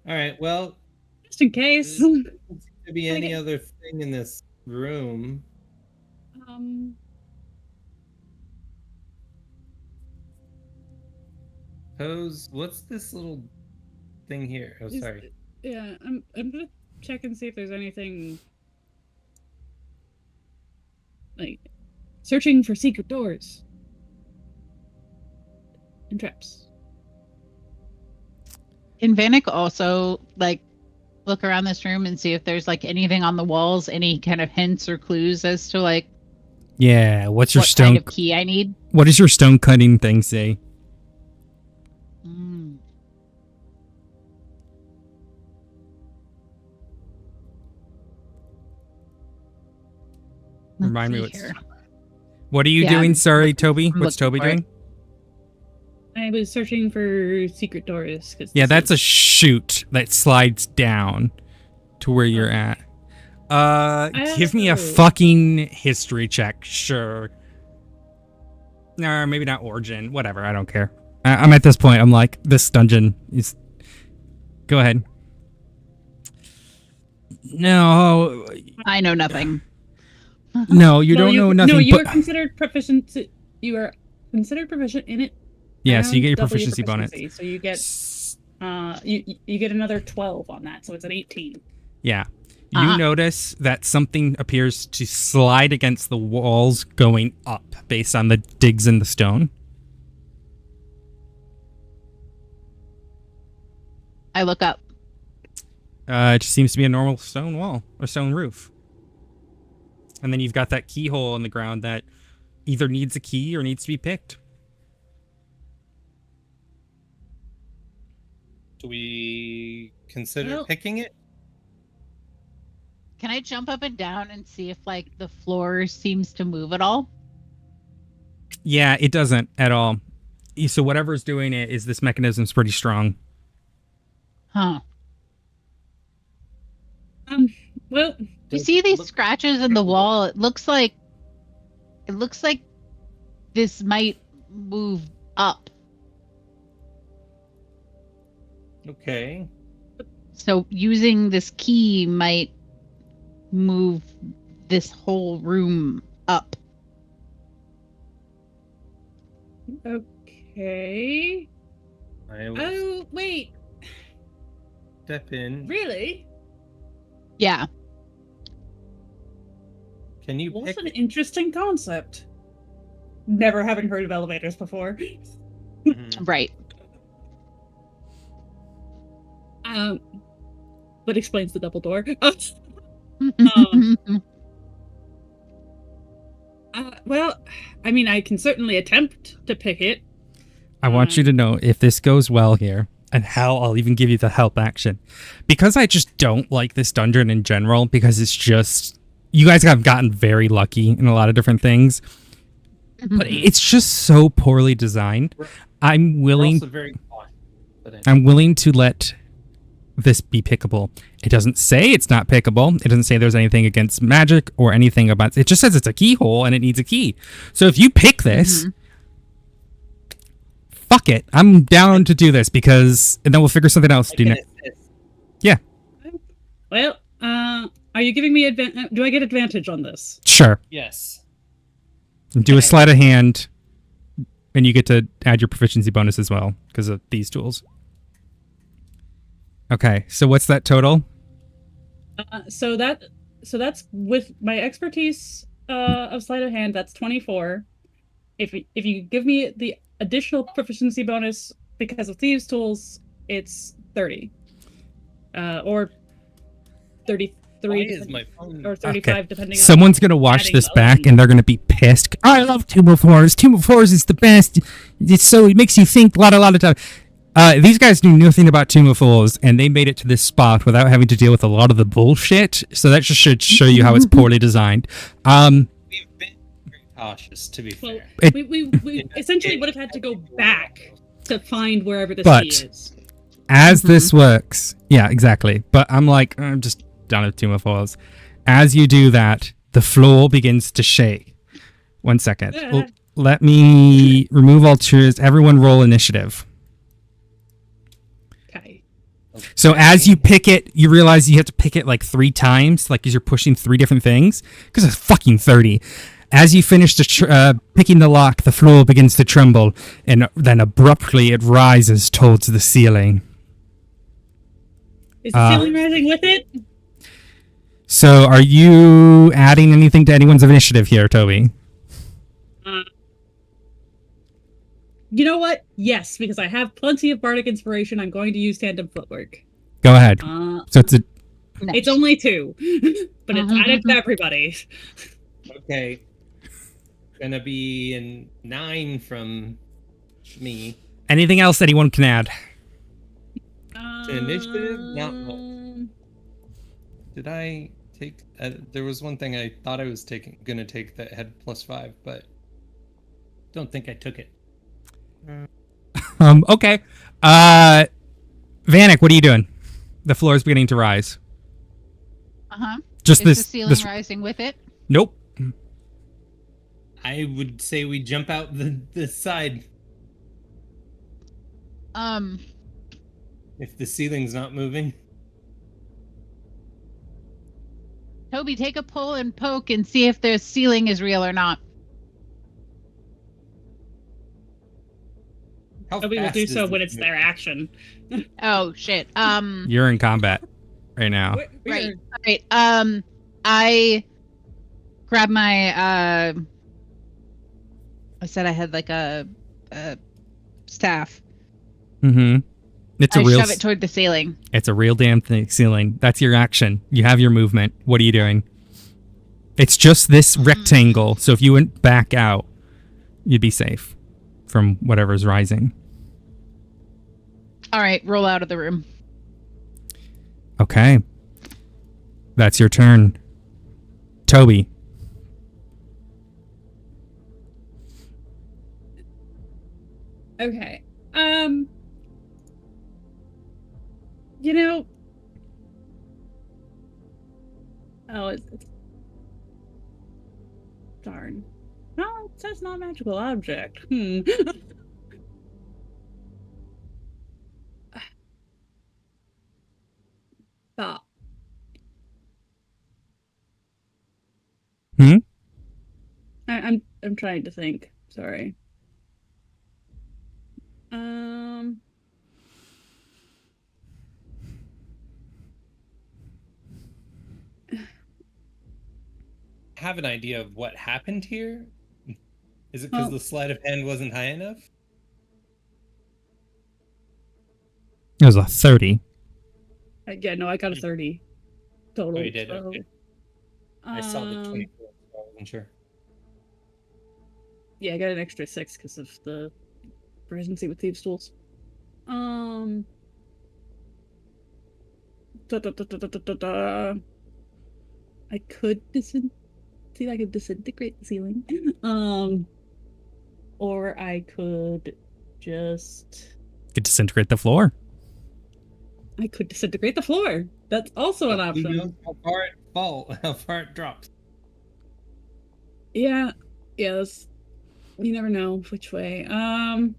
All right, well, just in case. there doesn't seem to be any other thing in this room. Pose, what's this little thing here? Oh, sorry. Yeah, I'm gonna check and see if there's anything like searching for secret doors and traps. Can Vanek also like look around this room and see if there's like anything on the walls, any kind of hints or clues as to like Yeah, what's your what stone kind of key I need? What does your stone cutting thing say? Remind me what are you doing? Sorry, Toby. What's Toby doing? I was searching for secret doors. Yeah, that's a chute that slides down to where you're at. Give me a fucking history check. Sure. No, maybe not origin. Whatever. I don't care. I'm at this point. I'm like, this dungeon is. Go ahead. No. I know nothing. No, you don't know nothing. No, you are considered proficient. You are considered proficient in it. Yeah, so you get your proficiency bonus. So you get, you get another 12 on that, so it's an 18. Yeah. You notice that something appears to slide against the walls going up based on the digs in the stone. I look up. It just seems to be a normal stone wall or stone roof. And then you've got that keyhole in the ground that either needs a key or needs to be picked. Do we consider picking it? Can I jump up and down and see if like the floor seems to move at all? Yeah, it doesn't at all. So whatever's doing it is this mechanism's pretty strong. Huh. Well, you see these scratches in the wall? It looks like this might move up. Okay. So using this key might move this whole room up. Okay. Oh, wait. Step in. Really? Yeah. Can you What's pick an interesting concept? Never having heard of elevators before. Right. But explains the double door. Well, I mean, I can certainly attempt to pick it. I want you to know, if this goes well here, and how I'll even give you the help action. Because I just don't like this dungeon in general, because it's just... You guys have gotten very lucky in a lot of different things. But it's just so poorly designed. I'm willing to let this be pickable. It doesn't say it's not pickable. It doesn't say there's anything against magic or anything about it. Just says it's a keyhole and it needs a key. So if you pick this, fuck it. I'm down to do this because, and then we'll figure something else to do next. Yeah. Well, are you giving me do I get advantage on this? Sure. Yes. Do a sleight of hand, and you get to add your proficiency bonus as well because of these tools. Okay, so what's that total? So that's with my expertise of sleight of hand. That's 24. If you give me the additional proficiency bonus because of thieves' tools, it's 30, or 33. Or 35, depending on... Someone's going to watch this back, and they're going to be pissed. I love Tomb of Horrors. Tomb of Horrors is the best. It makes you think a lot of time. These guys knew nothing about Tomb of Fools, and they made it to this spot without having to deal with a lot of the bullshit. So that just should show you how it's poorly designed. We've been very cautious, to be fair. We essentially would have had to go back to find wherever the key is. As this works... Yeah, exactly. But I'm like, I'm just... down at Tomb of Horrors. As you do that, the floor begins to shake. 1 second. Let me remove all cheers. Everyone roll initiative. Okay. So as you pick it, you realize you have to pick it like 3 times, like as you're pushing 3 different things, because it's fucking 30. As you finish picking the lock, the floor begins to tremble, and then abruptly it rises towards the ceiling. Is the ceiling rising with it? So are you adding anything to anyone's initiative here, Toby? You know what? Yes, because I have plenty of bardic inspiration. I'm going to use tandem footwork. Go ahead. So It's only 2, but it's added to everybody. Okay. Gonna be a 9 from me. anything else anyone can add? To initiative? Not much. Did I take... there was one thing I thought I was gonna take that had +5, but don't think I took it. Okay. Vanek, what are you doing? The floor is beginning to rise. Just Is this. the ceiling This. rising with it? Nope. I would say we jump out the side if the ceiling's not moving. Toby, take a pull and poke and see if the ceiling is real or not. How Toby will fast do is so this when it's their moving? action. Oh shit. You're in combat right now. Right. Right. I grab my I said I had like a staff. Mm-hmm. It's a I real. shove it toward the ceiling. It's a real damn thing. Ceiling. That's your action. You have your movement. What are you doing? It's just this rectangle. So if you went back out, you'd be safe from whatever's rising. All right, roll out of the room. Okay. That's your turn. Toby. Okay. You know. Oh, it's darn. No, it says not magical object. Stop. Hmm? I'm trying to think. Sorry. Have an idea of what happened here? Is it because the sleight of hand wasn't high enough? It was a 30. Yeah, no, I got a 30 total. Oh, you did? So, Okay. I saw the 24, so I wasn't sure. Yeah, I got an extra 6 because of the proficiency with thieves' tools. I could see if I could disintegrate the ceiling. Or I could just... Could disintegrate the floor. I could disintegrate the floor. That's also an Who option. knows how far it drops. Yeah, that's... You never know which way. And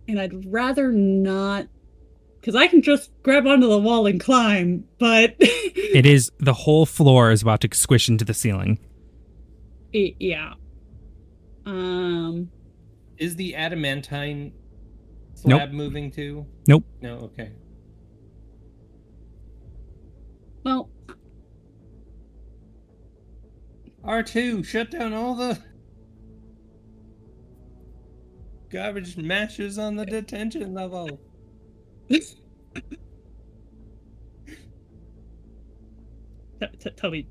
I'd rather not... Because I can just grab onto the wall and climb, but... It is... The whole floor is about to squish into the ceiling. Yeah. Is the adamantine slab moving too? Nope. No, okay. Well... R2, shut down all the garbage mashers on the detention level. Toby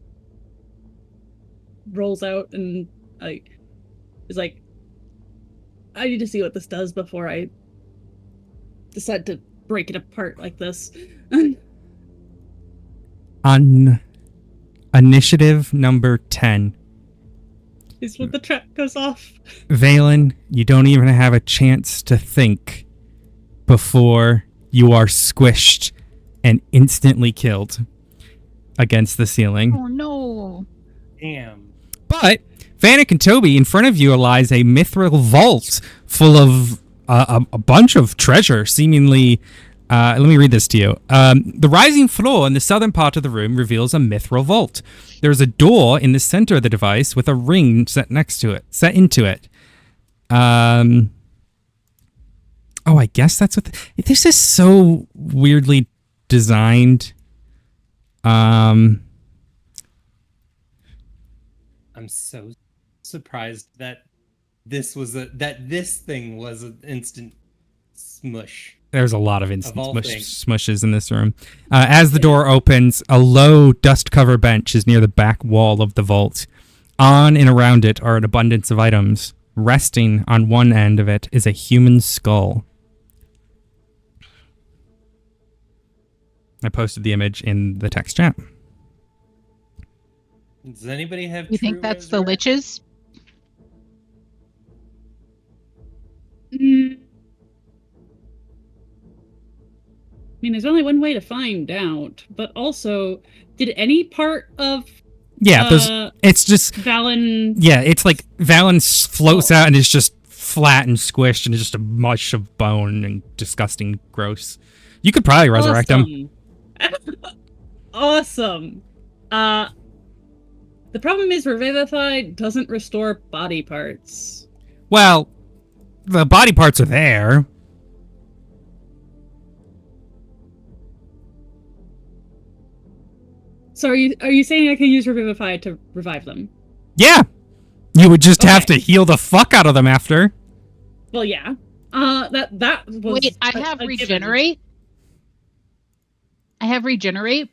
rolls out and is like, I need to see what this does before I decide to break it apart like this. On initiative number 10. Is when the trap goes off. Valen, you don't even have a chance to think before you are squished and instantly killed. against the ceiling. Oh no. Damn. But, Vanek and Toby, in front of you lies a mithril vault full of a bunch of treasure, seemingly... let me read this to you. The rising floor in the southern part of the room reveals a mithril vault. There is a door in the center of the device with a ring set into it. Oh, I guess that's what... This is so weirdly designed. I'm so surprised that this thing was an instant smush. There's a lot of instant Of all things. smushes in this room. As the door opens, a low, dust-covered bench is near the back wall of the vault. On and around it are an abundance of items. Resting on one end of it is a human skull. I posted the image in the text chat. Does anybody have? You think true that's the resurrect? liches? I mean, there's only one way to find out, but also, did any part of Yeah, it's just... Valen... Yeah, it's like Valen floats Oh. out and it's just flat and squished and it's just a mush of bone and disgusting gross. You could probably resurrect him. Awesome. The problem is Revivify doesn't restore body parts. Well, the body parts are there. So are you saying I can use Revivify to revive them? Yeah. You would just have to Okay. heal the fuck out of them after. Well, yeah. That was. Wait, I have a given. regenerate. I have regenerate,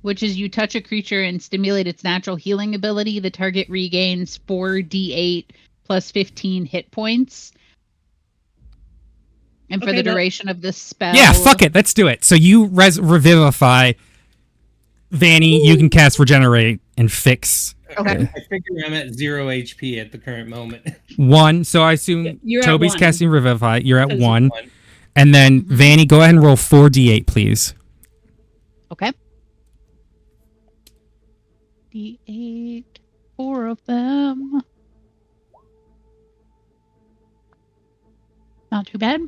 which is you touch a creature and stimulate its natural healing ability. The target regains 4d8 plus 15 hit points. And for Okay, the that- duration of this spell. Yeah, fuck it. Let's do it. So you revivify. Vanny, you can cast regenerate and fix Okay. I figure I'm at 0 HP at the current moment. 1. So I assume You're at Toby's 1. casting revivify. You're at Because 1. One. And then Vanny, go ahead and roll 4d8, please. Okay. D8, 4 of them. Not too bad.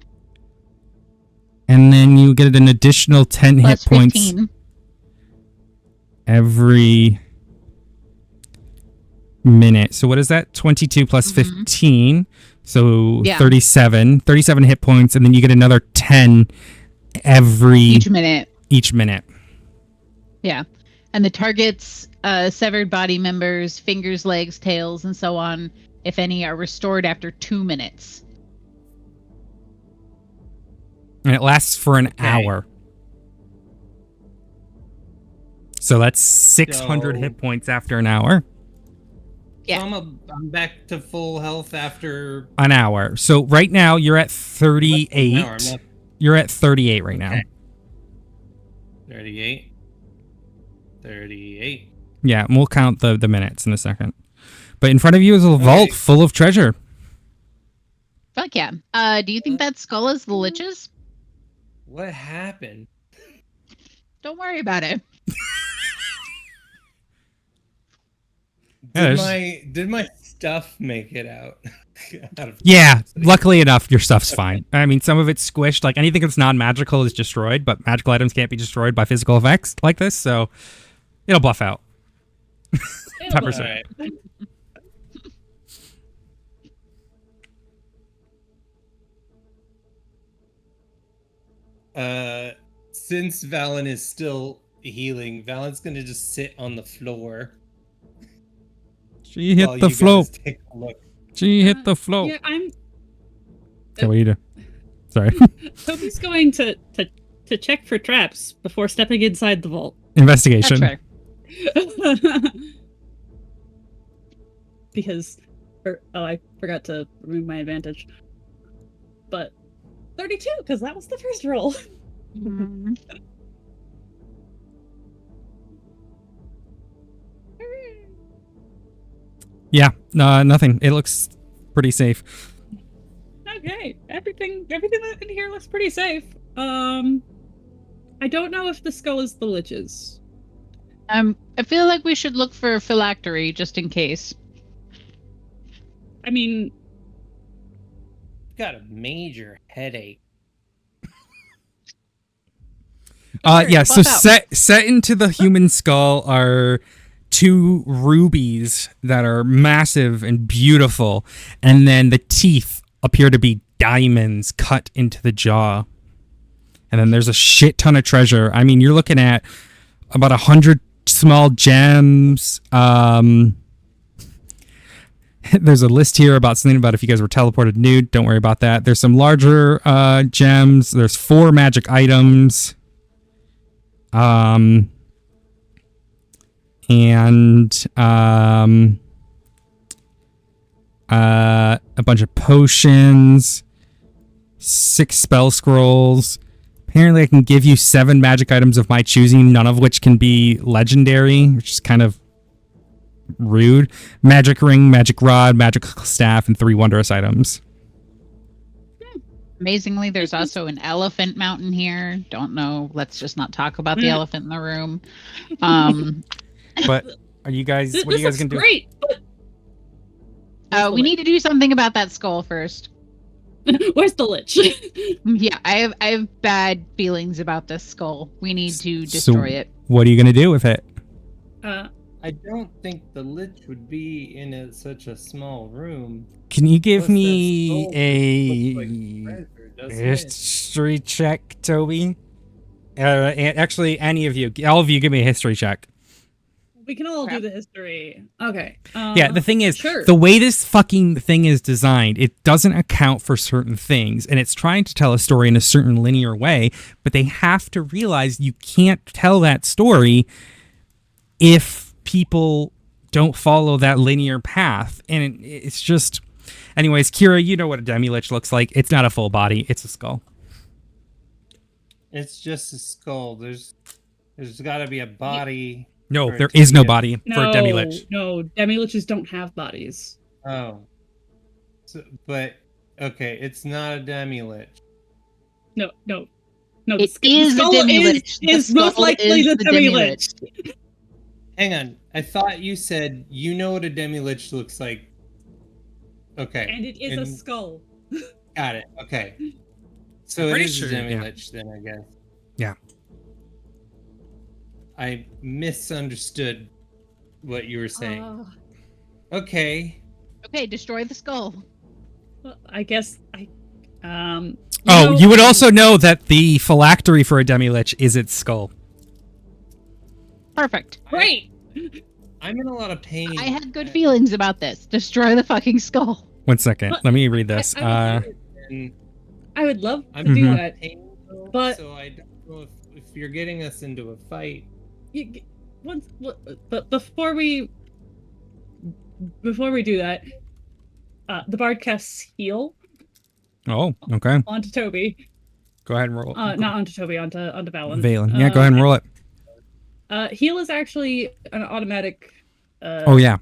And then you get an additional 10 Plus hit points 15. every minute. So what is that? 22 plus 15. So Yeah. 37. 37 hit points. And then you get another 10 every Each minute. each minute. Yeah. And the target's severed body members, fingers, legs, tails, and so on, if any, are restored after 2 minutes. And it lasts for an hour. So that's 600 So- hit points after an hour. Yeah. So I'm back to full health after An hour. So right now you're at 38. an hour. I'm not You're at 38 right now. Okay. 38. 38. Yeah, and we'll count the minutes in a second. But in front of you is a vault full of treasure. Fuck yeah. Do you think that skull is the liches? What happened? Don't worry about it. Yeah, Did my stuff make it out? Out of Yeah, curiosity. luckily enough, your stuff's fine. I mean, some of it's squished. Like anything that's non-magical is destroyed, but magical items can't be destroyed by physical effects like this, so it'll buff out. Pepper All right. Since Valen is still healing, Valen's gonna just sit on the floor. She hit while the you floor. guys take a look. She hit the floor. Yeah, I'm. So what do you do? Sorry. Toby's going to check for traps before stepping inside the vault. Investigation. That's fair. Because, I forgot to remove my advantage. But 32, because that was the first roll. Mhm. Yeah, nothing. It looks pretty safe. Okay, everything in here looks pretty safe. I don't know if the skull is the liches. I feel like we should look for phylactery just in case. I mean, Got a major headache. Sure, Yeah, so buff out. set into the human skull are two rubies that are massive and beautiful, and then the teeth appear to be diamonds cut into the jaw. And then there's a shit ton of treasure. I mean, you're looking at about 100 small gems. There's a list here about something about if you guys were teleported nude. Don't worry about that. There's some larger gems. There's 4 magic items. And a bunch of potions, 6 spell scrolls. Apparently I can give you 7 magic items of my choosing, none of which can be legendary, which is kind of rude. Magic ring, magic rod, magic staff, and 3 wondrous items. Amazingly, there's also an elephant mountain here. Don't know. Let's just not talk about the elephant in the room. But are you guys? What are you guys gonna do? Great, but We need to do something about that skull first. where's the lich? Yeah, I have bad feelings about this skull. We need to destroy it. What are you gonna do with it? I don't think the lich would be in such a small room. Can you give Plus, that me skull looks a like treasure, doesn't it? history check, Toby? Actually, any of you, all of you, give me a history check. We can all Crap. do the history. Okay. Yeah, the thing is, sure. the way this fucking thing is designed, it doesn't account for certain things, and it's trying to tell a story in a certain linear way, but they have to realize you can't tell that story if people don't follow that linear path, and it's just... Anyways, Kira, you know what a demi-lich looks like. It's not a full body, it's a skull. It's just a skull. There's got to be a body. No, for it there to is no be a- body for a demi-lich. No, demi-liches don't have bodies. Oh. So, but okay, it's not a demi-lich. No. It is a skull demi-lich. The is most skull likely is the the demi-lich. Hang on. I thought you said you know what a demi-lich looks like. Okay. And it is a And- skull. Got it. Okay. So it pretty is sure, a yeah. demi-lich then, I guess. Yeah. I misunderstood what you were saying. Uh, Okay. Okay, destroy the skull. well, I guess I. Oh, you would also know that the phylactery for a demi-lich is its skull. Perfect. Great. I'm in a lot of pain. I had good feelings about this. Destroy the fucking skull. 1 second, let me read this. And I would love I'm to do Mhm. that. pain, though, But- so I don't know if you're getting us into a fight. But before we do that, the bard casts heal Oh, okay. onto Toby. Go ahead and roll. Not onto Toby, onto Valen. Valen. Yeah, go ahead and roll it. Heal is actually an automatic. Oh, yeah.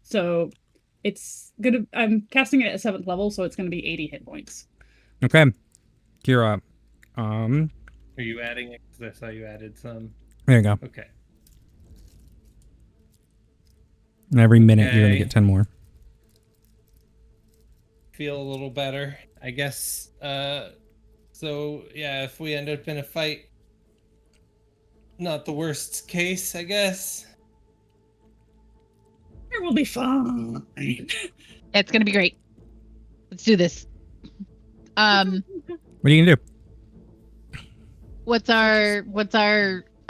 So it's gonna. I'm casting it at 7th level, so it's gonna be 80 hit points. Okay. Kira. Are you adding it? Because I saw you added some. There you go. Okay. And every minute you're going to Okay. get 10 more. Feel a little better, I guess. So yeah, if we end up in a fight, not the worst case, I guess. It will be fun. It's gonna be great. Let's do this. What are you going to do? What's our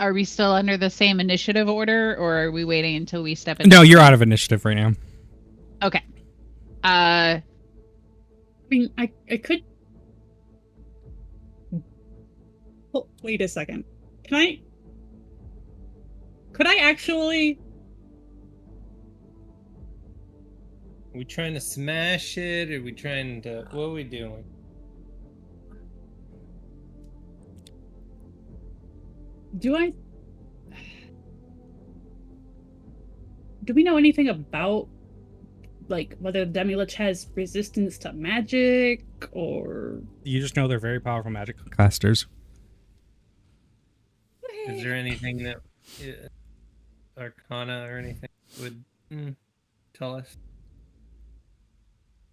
are we still under the same initiative order, or are we waiting until we step in? No, you're out of initiative right now. Okay. I mean, I could. Oh, wait a second. Could I actually? Are we trying to smash it? Are we trying to... What are we doing? Do we know anything about, like, whether the Demi-Lich has resistance to magic, or... You just know they're very powerful magic casters. Is there anything that Arcana or anything would tell us?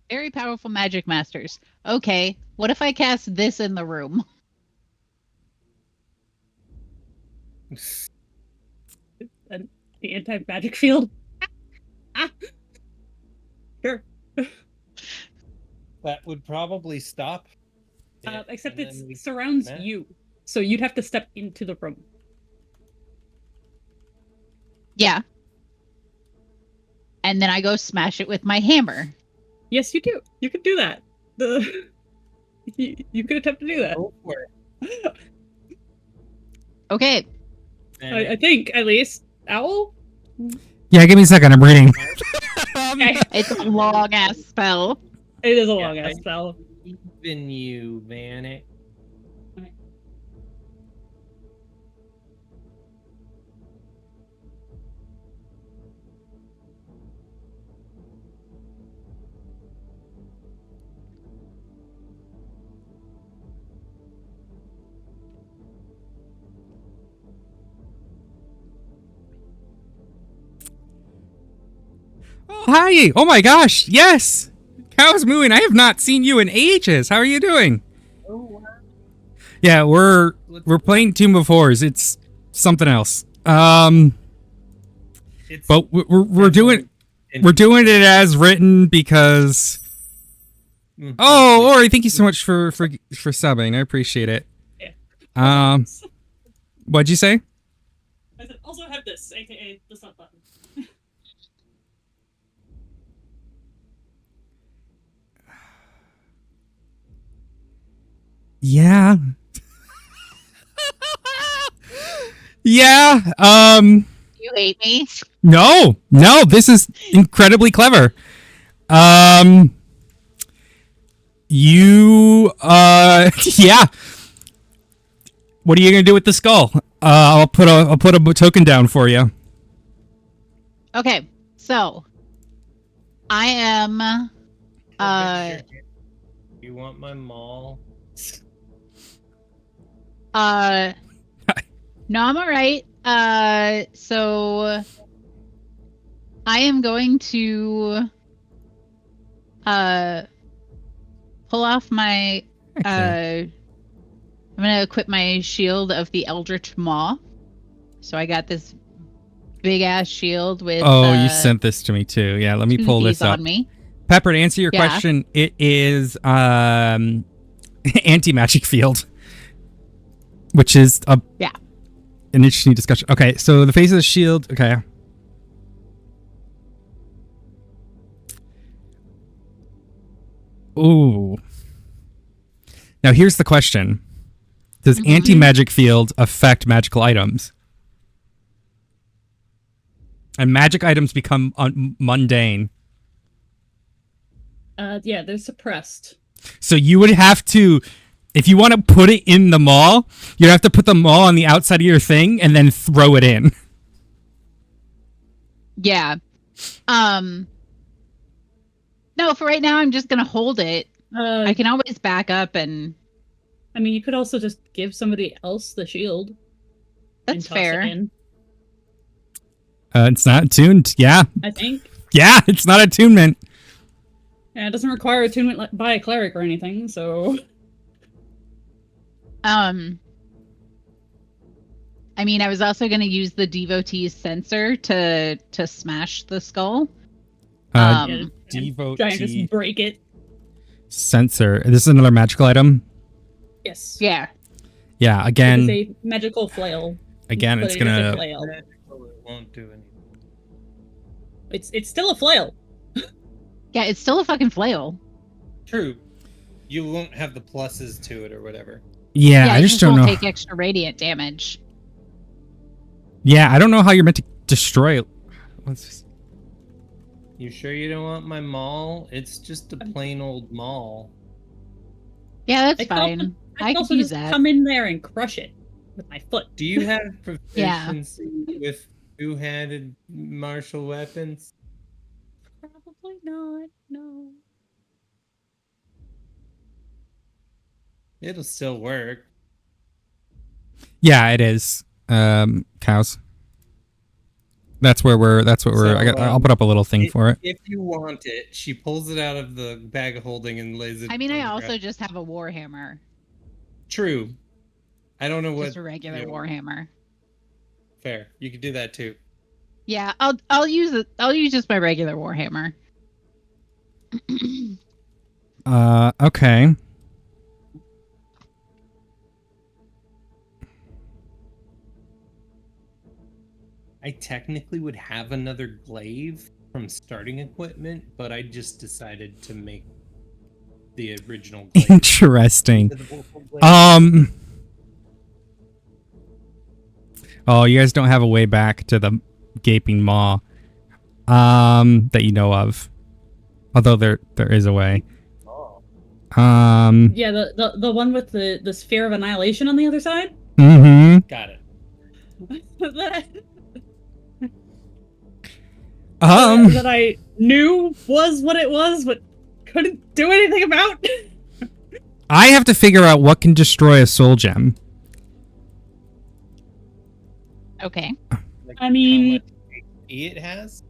Very powerful magic masters. Okay, what if I cast this in the room? And the anti-magic field. Ah. Sure. That would probably stop. Except and it then we surrounds met. you, so you'd have to step into the room. Yeah. And then I go smash it with my hammer. Yes, you do. You could do that. You could attempt to do that. Go for it. Okay. I think, at least. Owl? Yeah, give me a second. I'm reading. Okay. It's a long ass spell. It is a Yeah, long ass spell. Even you, Vanek. Oh, hi. Oh my gosh. Yes. How's Moo? I have not seen you in ages. How are you doing? Oh, wow. Yeah, we're playing Tomb of Horrors. It's something else. It's But we're doing it as written because. Oh, Ori, thank you so much for subbing. I appreciate it. Yeah. What'd you say? I said, also have this, aka the sub button. Yeah. Yeah. You hate me? No. This is incredibly clever. You. Yeah. What are you gonna do with the skull? I'll put a token down for you. Okay, so I am You want my mall? no, I'm alright. So I am going to pull off my Okay. I'm gonna equip my shield of the Eldritch Maw. So I got this big ass shield with Oh, you sent this to me too. Yeah, let me two pull Ds this up. on me. Pepper, to answer your Yeah. question, it is anti-magic field, which is an interesting discussion. Okay, so the face of the shield. Okay. Ooh. Now here's the question: does anti-magic field affect magical items? And magic items become mundane. Yeah, they're suppressed. So you would have to, if you want to put it in the mall, you'd have to put the mall on the outside of your thing and then throw it in. Yeah. No, for right now I'm just gonna hold it. I can always back up and I mean, you could also just give somebody else the shield. that's and toss fair. It in, It's not attuned. Yeah. I think. Yeah, it's not attunement. Yeah, it doesn't require attunement by a cleric or anything, so. I mean, I was also going to use the devotee's sensor to smash the skull. Devotee Try and just break it. sensor. This is another magical item. Yes. Yeah. Yeah. It Again. is a magical flail. Again, but it's it is a gonna. flail. It won't do anything. It's still a flail. Yeah, it's still a fucking flail. True. You won't have the pluses to it or whatever. Yeah, I you just don't won't know. take extra radiant damage. Yeah, I don't know how you're meant to destroy it. What's this? You sure you don't want my mall? It's just a plain old mall. Yeah, that's I can fine. also- I can could also use just that. come in there and crush it with my foot. Do you have Yeah. proficiency with two-handed martial weapons? Probably not. No. It'll still work. Yeah, it is. Cows. That's where we're. That's what we're. So, I'll put up a little thing for it. If you want it, she pulls it out of the bag of holding and lays it. I mean, on I the also ground. just have a warhammer, True. I don't know what. just a regular warhammer. Fair. You could do that too. Yeah, I'll use it. I'll use just my regular warhammer. Okay. I technically would have another glaive from starting equipment, but I just decided to make the original glaive. Interesting. Oh, you guys don't have a way back to the gaping maw. That you know of. Although there is a way. Yeah, the one with the sphere of annihilation on the other side. Mm-hmm. Got it. That I knew was what it was, but couldn't do anything about. I have to figure out what can destroy a soul gem. Okay. Like I mean- how much HP it has.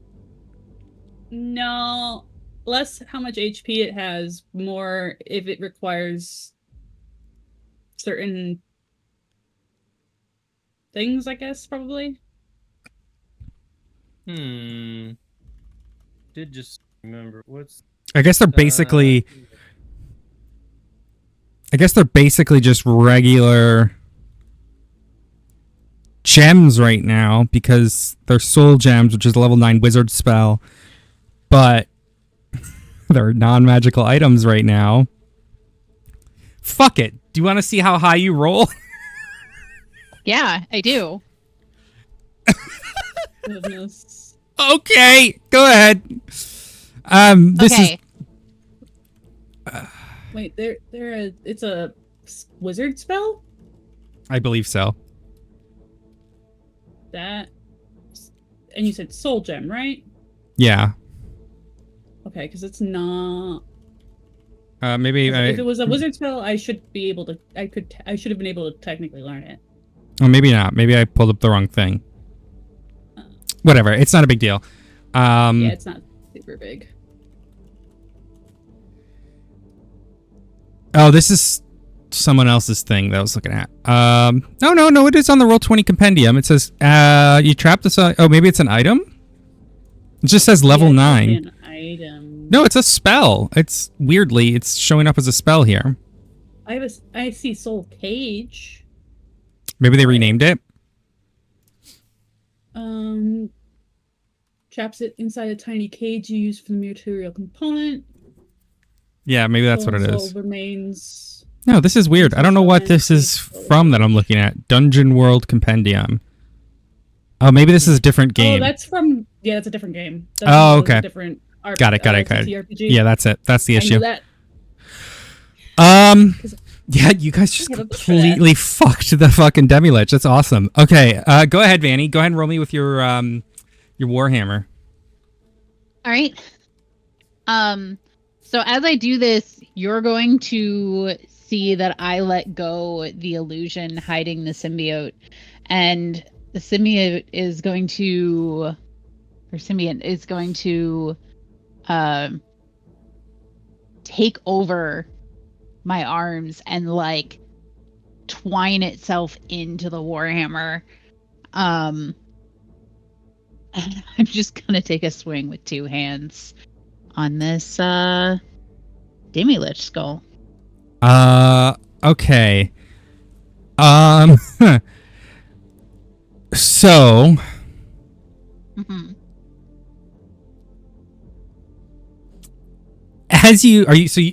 No, less how much HP it has, more if it requires certain things, I guess, probably. Did just remember what's. I guess they're basically. I guess they're basically just regular gems right now because they're soul gems, which is a level 9 wizard spell, but they're non-magical items right now. Fuck it. Do you want to see how high you roll? Yeah, I do. Goodness. Okay, go ahead. This Okay. Wait, it's a wizard spell? I believe so. That, and you said soul gem, right? Yeah. Okay, because it's not. Maybe If it was a wizard spell, I should be able to. I should have been able to technically learn it. Oh, maybe not. Maybe I pulled up the wrong thing. Whatever. It's not a big deal. Yeah, it's not super big. Oh, this is someone else's thing that I was looking at. No. It is on the Roll20 compendium. It says, you trapped this. Oh, maybe it's an item? It just says level 9. An item. No, it's a spell. It's weirdly, it's showing up as a spell here. I see soul cage. Maybe they renamed it. Traps it inside a tiny cage you use for the material component. Yeah, maybe that's what it is. Soul remains. No, this is weird. I don't know what this is from that I'm looking at. Dungeon World Compendium. Oh, maybe this is a different game. Oh, that's from. Yeah, that's a different game. Oh, okay. Different. Got it. TTRPG. Yeah, that's it. That's the I knew issue. that. Yeah, you guys just I have a book for completely fucked the fucking Demi-Lich. That's awesome. Okay, go ahead, Vanny. Go ahead and roll me with your Warhammer. All right. So as I do this, you're going to see that I let go the illusion hiding the symbiote, and the symbiote is going to, take over my arms and like twine itself into the Warhammer. I'm just gonna take a swing with two hands on this Demi-Lich skull. Okay. So Mm-hmm.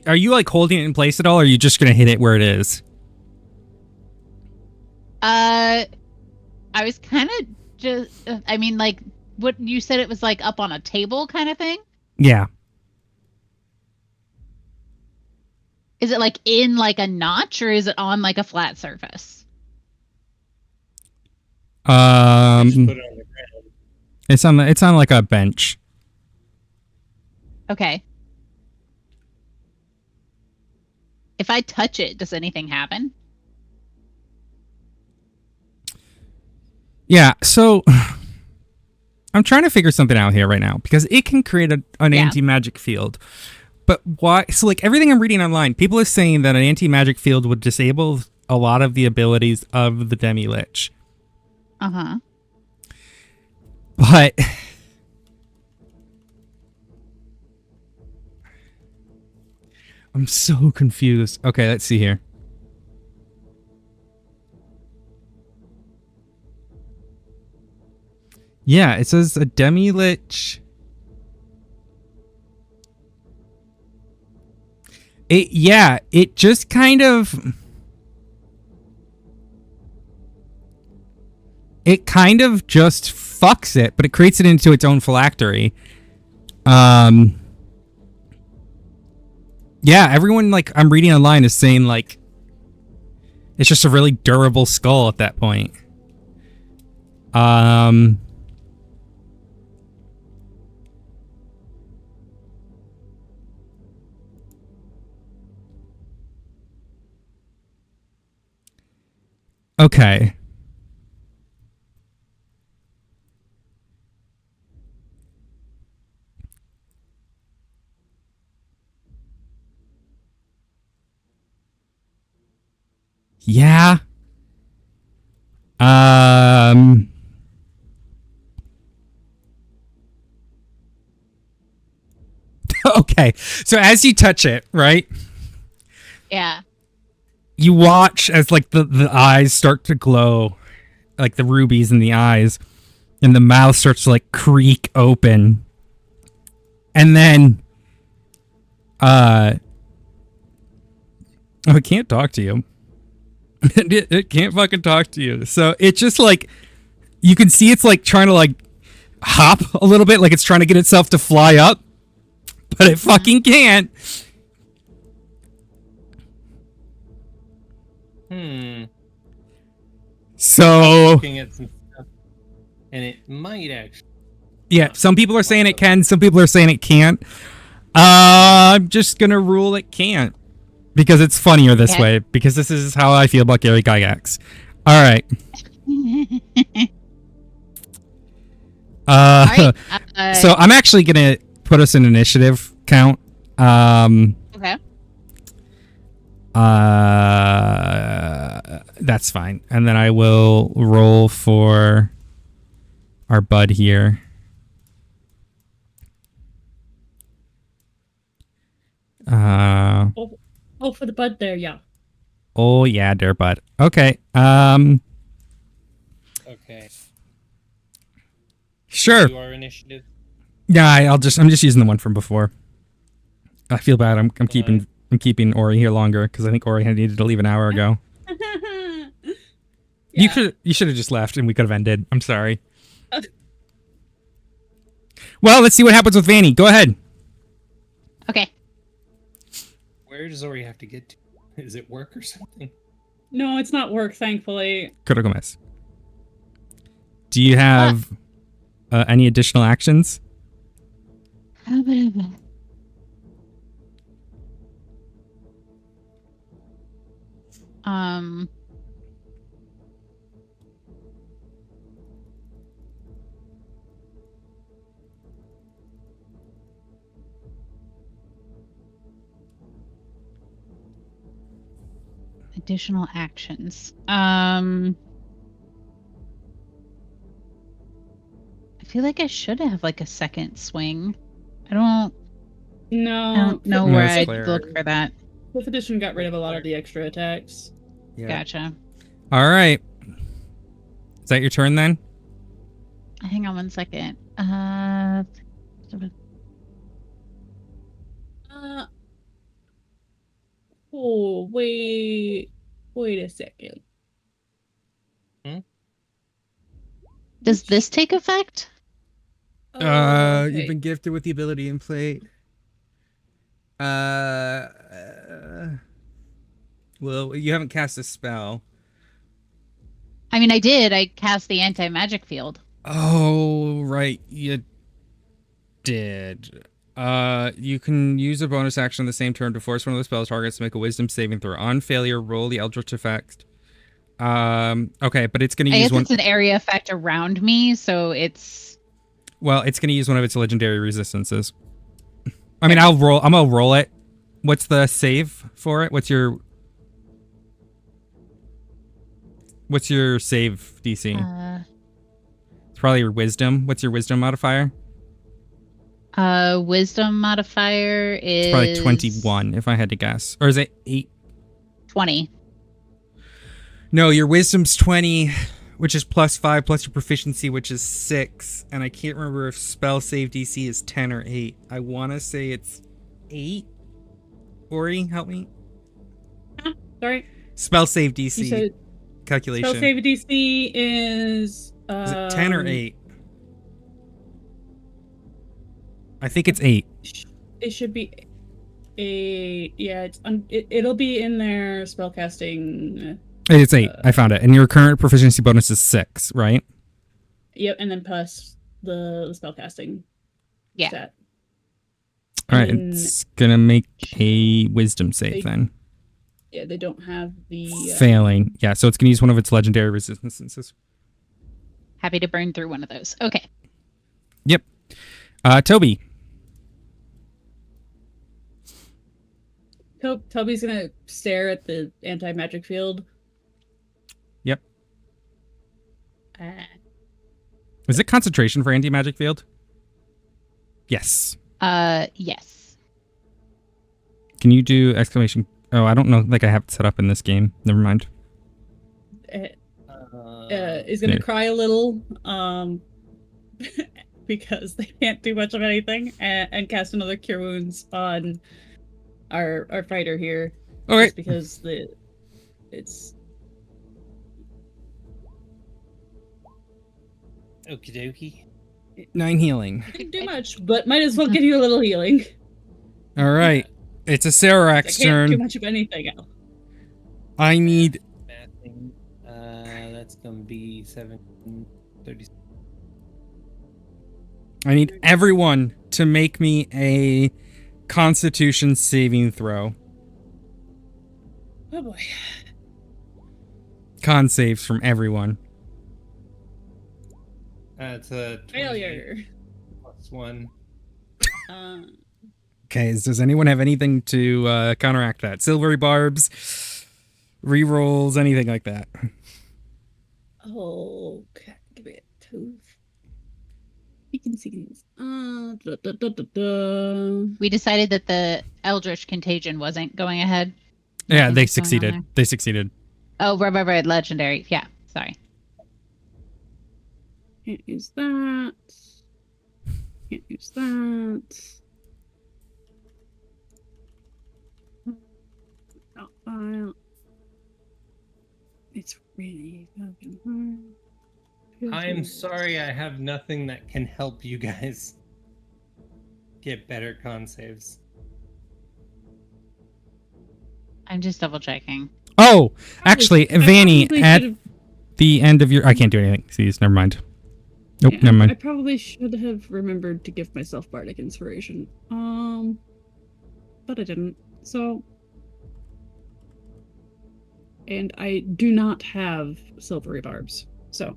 are you like holding it in place at all, or are you just gonna hit it where it is? I was kind of just, I mean, like, what you said, it was like up on a table kind of thing? Yeah. Is it like in like a notch, or is it on like a flat surface? Just put it on the ground. It's on like a bench. Okay. If I touch it, does anything happen? Yeah, so I'm trying to figure something out here right now because it can create an Yeah. anti-magic field. But why? So like everything I'm reading online, people are saying that an anti-magic field would disable a lot of the abilities of the Demi-Lich. Uh-huh. But I'm so confused. Okay, let's see here. Yeah, it says a Demi-Lich. It just kind of... It kind of just fucks it, but it creates it into its own phylactery. Yeah, everyone, like, I'm reading online is saying, like, it's just a really durable skull at that point. Okay. Yeah. Okay. So as you touch it, right? Yeah. You watch as like the eyes start to glow, like the rubies in the eyes, and the mouth starts to like creak open. And then oh, it can't talk to you. It can't fucking talk to you. So it's just like you can see it's like trying to like hop a little bit, like it's trying to get itself to fly up, but it fucking can't. So Looking at some stuff, and it might actually. yeah, some people are saying it can, some people are saying it can't. I'm just gonna rule it can't because it's funnier this Okay. way. Because this is how I feel about Gary Gygax. All right. All right. So I'm actually gonna put us in initiative count. Okay. That's fine, and then I will roll for our bud here. Oh, for the bud there, yeah. Oh yeah, dear bud. Okay. Okay. Sure. You are initiative. Yeah, I'm just using the one from before. I feel bad. I'm keeping Ori here longer because I think Ori had needed to leave an hour ago. Yeah. You should have just left and we could have ended. I'm sorry. Well, let's see what happens with Vanny. Go ahead. Okay. Where does Ori have to get to? Is it work or something? No, it's not work, thankfully. Critical miss. Do you have any additional actions? Additional actions. I feel like I should have like a second swing. I don't No. know No, where it's I'd cleric. look for that. Fifth edition got rid of a lot of the extra attacks. Gotcha. All right. Is that your turn then? Hang on one second. Oh, wait a second. Does this take effect? Oh, okay. You've been gifted with the ability in plate. Well, you haven't cast a spell. I mean, I did. I cast the anti-magic field. Oh, right. You did. You can use a bonus action on the same turn to force one of the spell targets to make a wisdom saving throw. On failure, roll the eldritch effect. Okay, but it's going to I use guess one. it's an area effect around me, so it's Well, it's gonna use one of its legendary resistances. I mean, I'm gonna roll it. What's the save for it? What's your save DC? It's probably your wisdom. What's your wisdom modifier? Wisdom modifier is It's probably 21 if I had to guess. Or is it 8? 20. No, your wisdom's 20, which is +5 plus your proficiency, which is 6. And I can't remember if spell save DC is 10 or 8. I want to say it's 8. Ori, help me. Sorry. Spell save DC You said calculation. spell save DC is it 10 or 8? I think it's 8. It should be 8. Yeah, it'll be in their spellcasting. It's 8. I found it. And your current proficiency bonus is 6, right? Yep, and then plus the spellcasting Yeah. stat. All right, And it's gonna make a wisdom save then. Yeah, they don't have the Failing. Yeah, so it's gonna use one of its legendary resistances. Happy to burn through one of those. Okay. Yep. Toby. Toby's gonna stare at the anti-magic field. Yep. Is it concentration for anti-magic field? Yes. Yes. Can you do exclamation? Oh, I don't know. Like I have it set up in this game. Never mind. Is gonna cry a little, because they can't do much of anything, and cast another Cure Wounds on our fighter here. Okay. Just because it's Okie dokie. 9 healing. Didn't do much, but might as well give you a little healing. All right. It's a I Sarak's can't do turn. much of anything else. I need. Mathing. That's gonna be 730. I need everyone to make me a Constitution saving throw. Oh boy. Con saves from everyone. It's a 28 Failure. +1. Okay, does anyone have anything to counteract that? Silvery barbs, rerolls, anything like that? Okay, give me a tooth. Seconds. We decided that the Eldritch Contagion wasn't going ahead. Yeah, they Nothing's going on succeeded. there. They succeeded. Oh, right. Legendary. Yeah. Sorry. Can't use that. Can't use that. Not file. It's really fucking hard. I'm sorry, I have nothing that can help you guys get better con saves. I'm just double checking. Oh, actually, I Vanny, probably at should've- the end of your... I can't do anything. See, never mind. Nope, Yeah, never I mind. probably should have remembered to give myself bardic inspiration. But I didn't. So, and I do not have silvery barbs. So,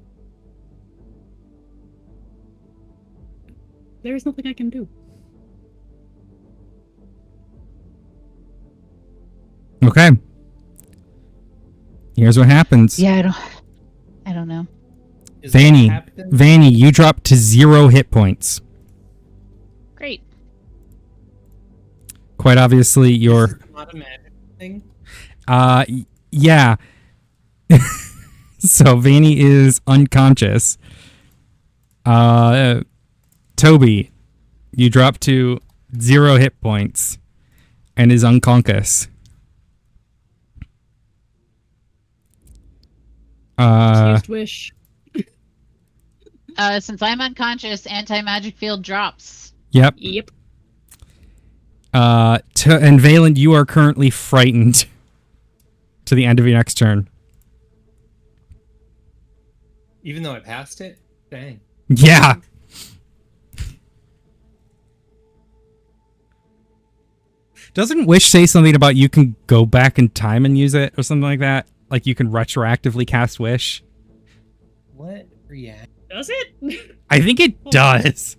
there is nothing I can do. Okay. Here's what happens. Yeah, I don't know. Is what Vanny, happened? Vanny, you drop to 0 hit points. Great. Quite obviously, This you're... is not a magic thing. Yeah. So Vanny is unconscious. Toby, you drop to 0 hit points and is unconscious. Used wish. Since I'm unconscious, anti-magic field drops. Yep. Yep. And Valen, you are currently frightened to the end of your next turn. Even though I passed it? Dang. Yeah. Doesn't Wish say something about you can go back in time and use it or something like that? Like you can retroactively cast Wish? What react? Does it? I think it Hold on. does.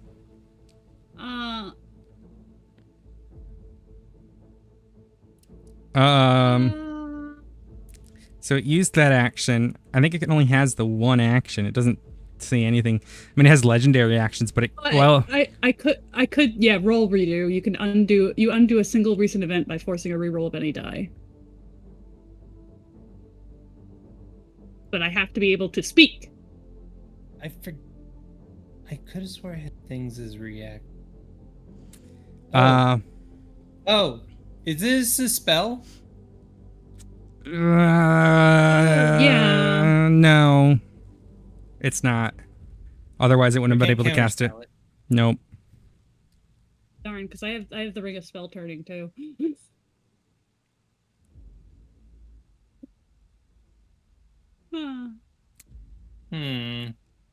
So it used that action. I think it only has the one action. It doesn't say anything. I mean, it has legendary actions, but I could yeah, roll redo. You can undo a single recent event by forcing a reroll of any die. But I have to be able to speak. I could have swore I had things as react. Oh, is this a spell? Yeah. No, it's not. Otherwise, it wouldn't have been able to cast it. Nope. Darn, because I have the ring of spell turning too.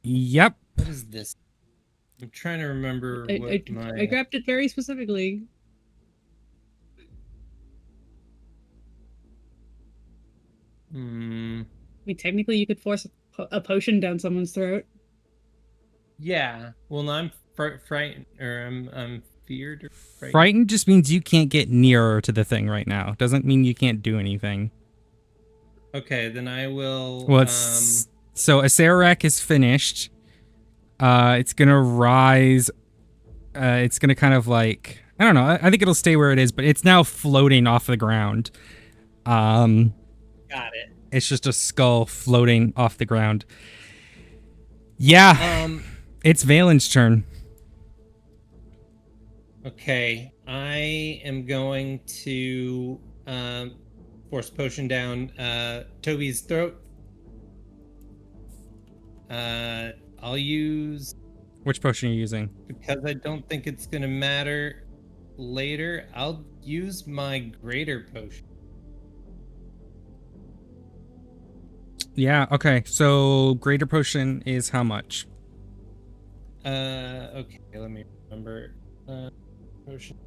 Yep. What is this? I'm trying to remember I grabbed it very specifically. I mean, technically, you could force a potion down someone's throat. Yeah. Well, no, I'm frightened, or I'm feared. Or frightened just means you can't get nearer to the thing right now. Doesn't mean you can't do anything. Okay, then I will. Well, so Acererak is finished. It's gonna rise. It's gonna kind of like, I don't know. I think it'll stay where it is, but it's now floating off the ground. Got it. It's just a skull floating off the ground. Yeah. It's Valen's turn. Okay, I am going to force potion down Toby's throat. I'll use... Which potion are you using? Because I don't think it's going to matter later, I'll use my greater potion. Yeah, okay. So greater potion is how much? Okay, let me remember. Potion.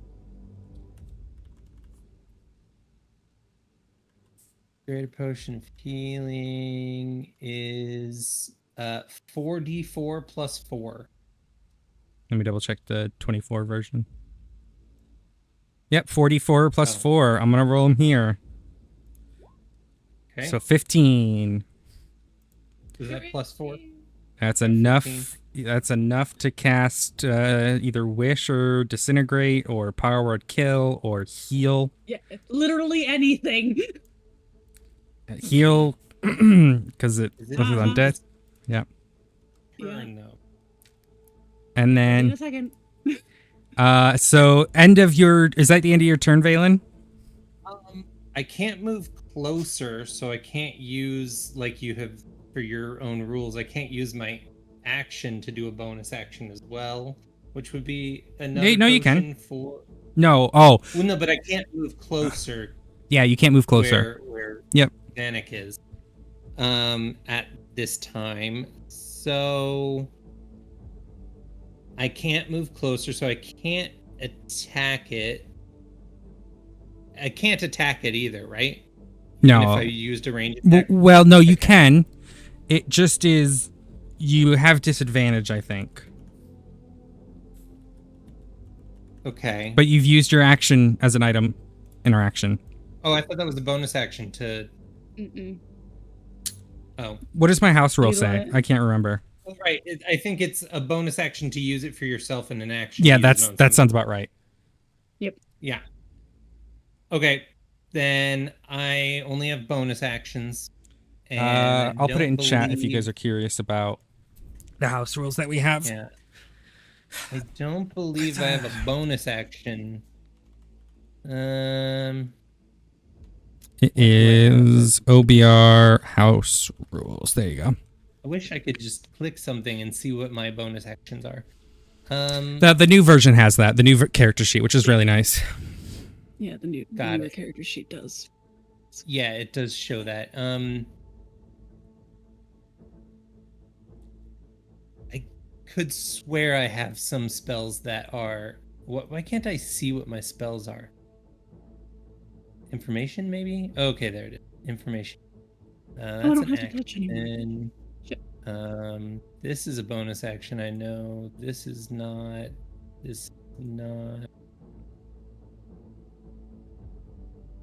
Greater potion of healing is 4d4 plus 4. Let me double check the 24 version. Yep, 44 plus 4. I'm gonna roll them here. Okay. So 15. Is that plus 4? That's enough. That's enough to cast either Wish or Disintegrate or Power Word Kill or Heal. Yeah, literally anything. Heal, because it was undead. Yeah. No. And then. In a second. So end of your. Is that the end of your turn, Valen? I can't move closer, so I can't use, like you have for your own rules, I can't use my action to do a bonus action as well, which would be another no, you can. For... No, oh. Well, no, but I can't move closer. Yeah, you can't move closer. Where yep. Vanek is at this time. So I can't move closer, so I can't attack it. I can't attack it either, right? No. Even if I used a range attack? Well, no, you can. It just is... You have disadvantage, I think. Okay. But you've used your action as an item interaction. Oh, I thought that was a bonus action to... Oh. What does my house rule say? I can't remember. Oh, right. I think it's a bonus action to use it for yourself in an action. Yeah, that sounds about right. Yep. Yeah. Okay. Then I only have bonus actions. And I'll put it in chat if you guys are curious about the house rules that we have. Yeah. I don't believe I have a bonus action. It is OBR house rules. There you go. I wish I could just click something and see what my bonus actions are. The new version has that. The new character sheet, which is really nice. Yeah, the newer character sheet does. Yeah, it does show that. I could swear I have some spells that are... Why can't I see what my spells are? Information, maybe? Okay, there it is. Information. That's I don't an have to touch anymore. This is a bonus action, I know. This is not.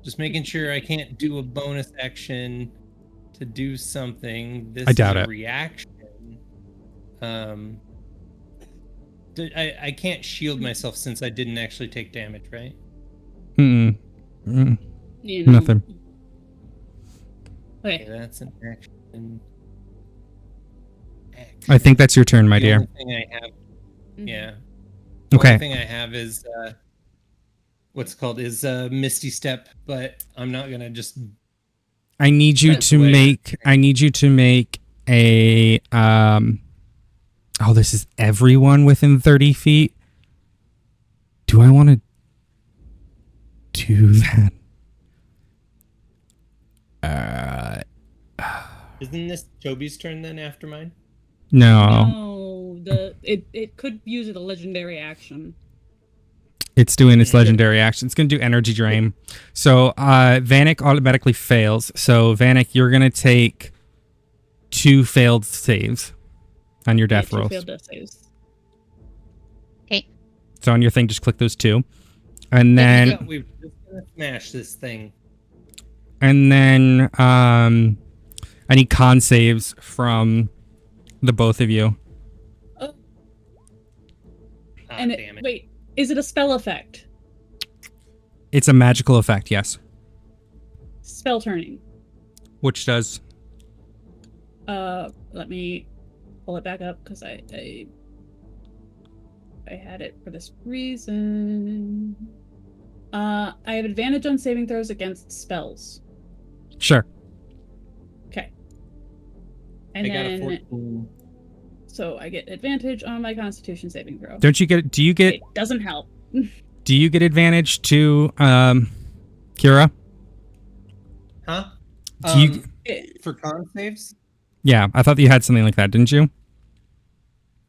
Just making sure I can't do a bonus action to do something. This I doubt is a it. reaction. I can't shield myself since I didn't actually take damage, right? Mm-mm. Mm-mm. You know. Nothing. Okay, Okay. that's an action. I think that's your turn, my The dear. only thing I have, Mhm. yeah. The Okay. only thing I have is what's it called is Misty Step, but I'm not gonna just. I need you That's to the way- make. I need you to make a. Oh, this is everyone within 30 feet. Do I want to do that? Isn't this Toby's turn then after mine? No. No, it could use a legendary action. It's doing its Yeah. legendary action. It's going to do energy drain. So Vanek automatically fails. So Vanek, you're going to take 2 failed saves on your death Yeah, 2 rolls. failed death saves. Okay. So on your thing, just click those 2. And then Yeah, we're just gonna smash this thing. I need con saves from the both of you. Ah, damn it. Wait, is it a spell effect? It's a magical effect, yes. Spell turning. Which does Let me pull it back up because I had it for this reason. I have advantage on saving throws against spells. sure. Okay. And I got a then 14. so I get advantage on my Constitution saving throw. Don't you get? Do you get? It doesn't help. Do you get advantage to Kira? Huh? Do you? For con saves? Yeah, I thought you had something like that, didn't you?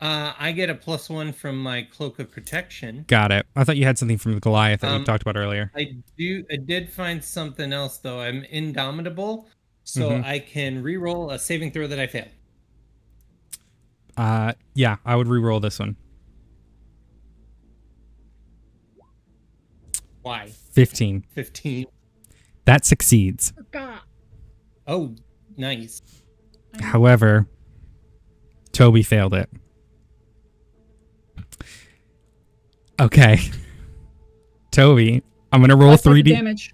I get a +1 from my Cloak of Protection. Got it. I thought you had something from the Goliath that we Um, talked about earlier. I did find something else though. I'm indomitable, so Mhm. I can re-roll a saving throw that I fail. Yeah, I would re-roll this one. Why? 15. 15. That succeeds. Forgot. Oh, nice. However, Toby failed it. Okay. Toby, I'm gonna roll 3D. Damage.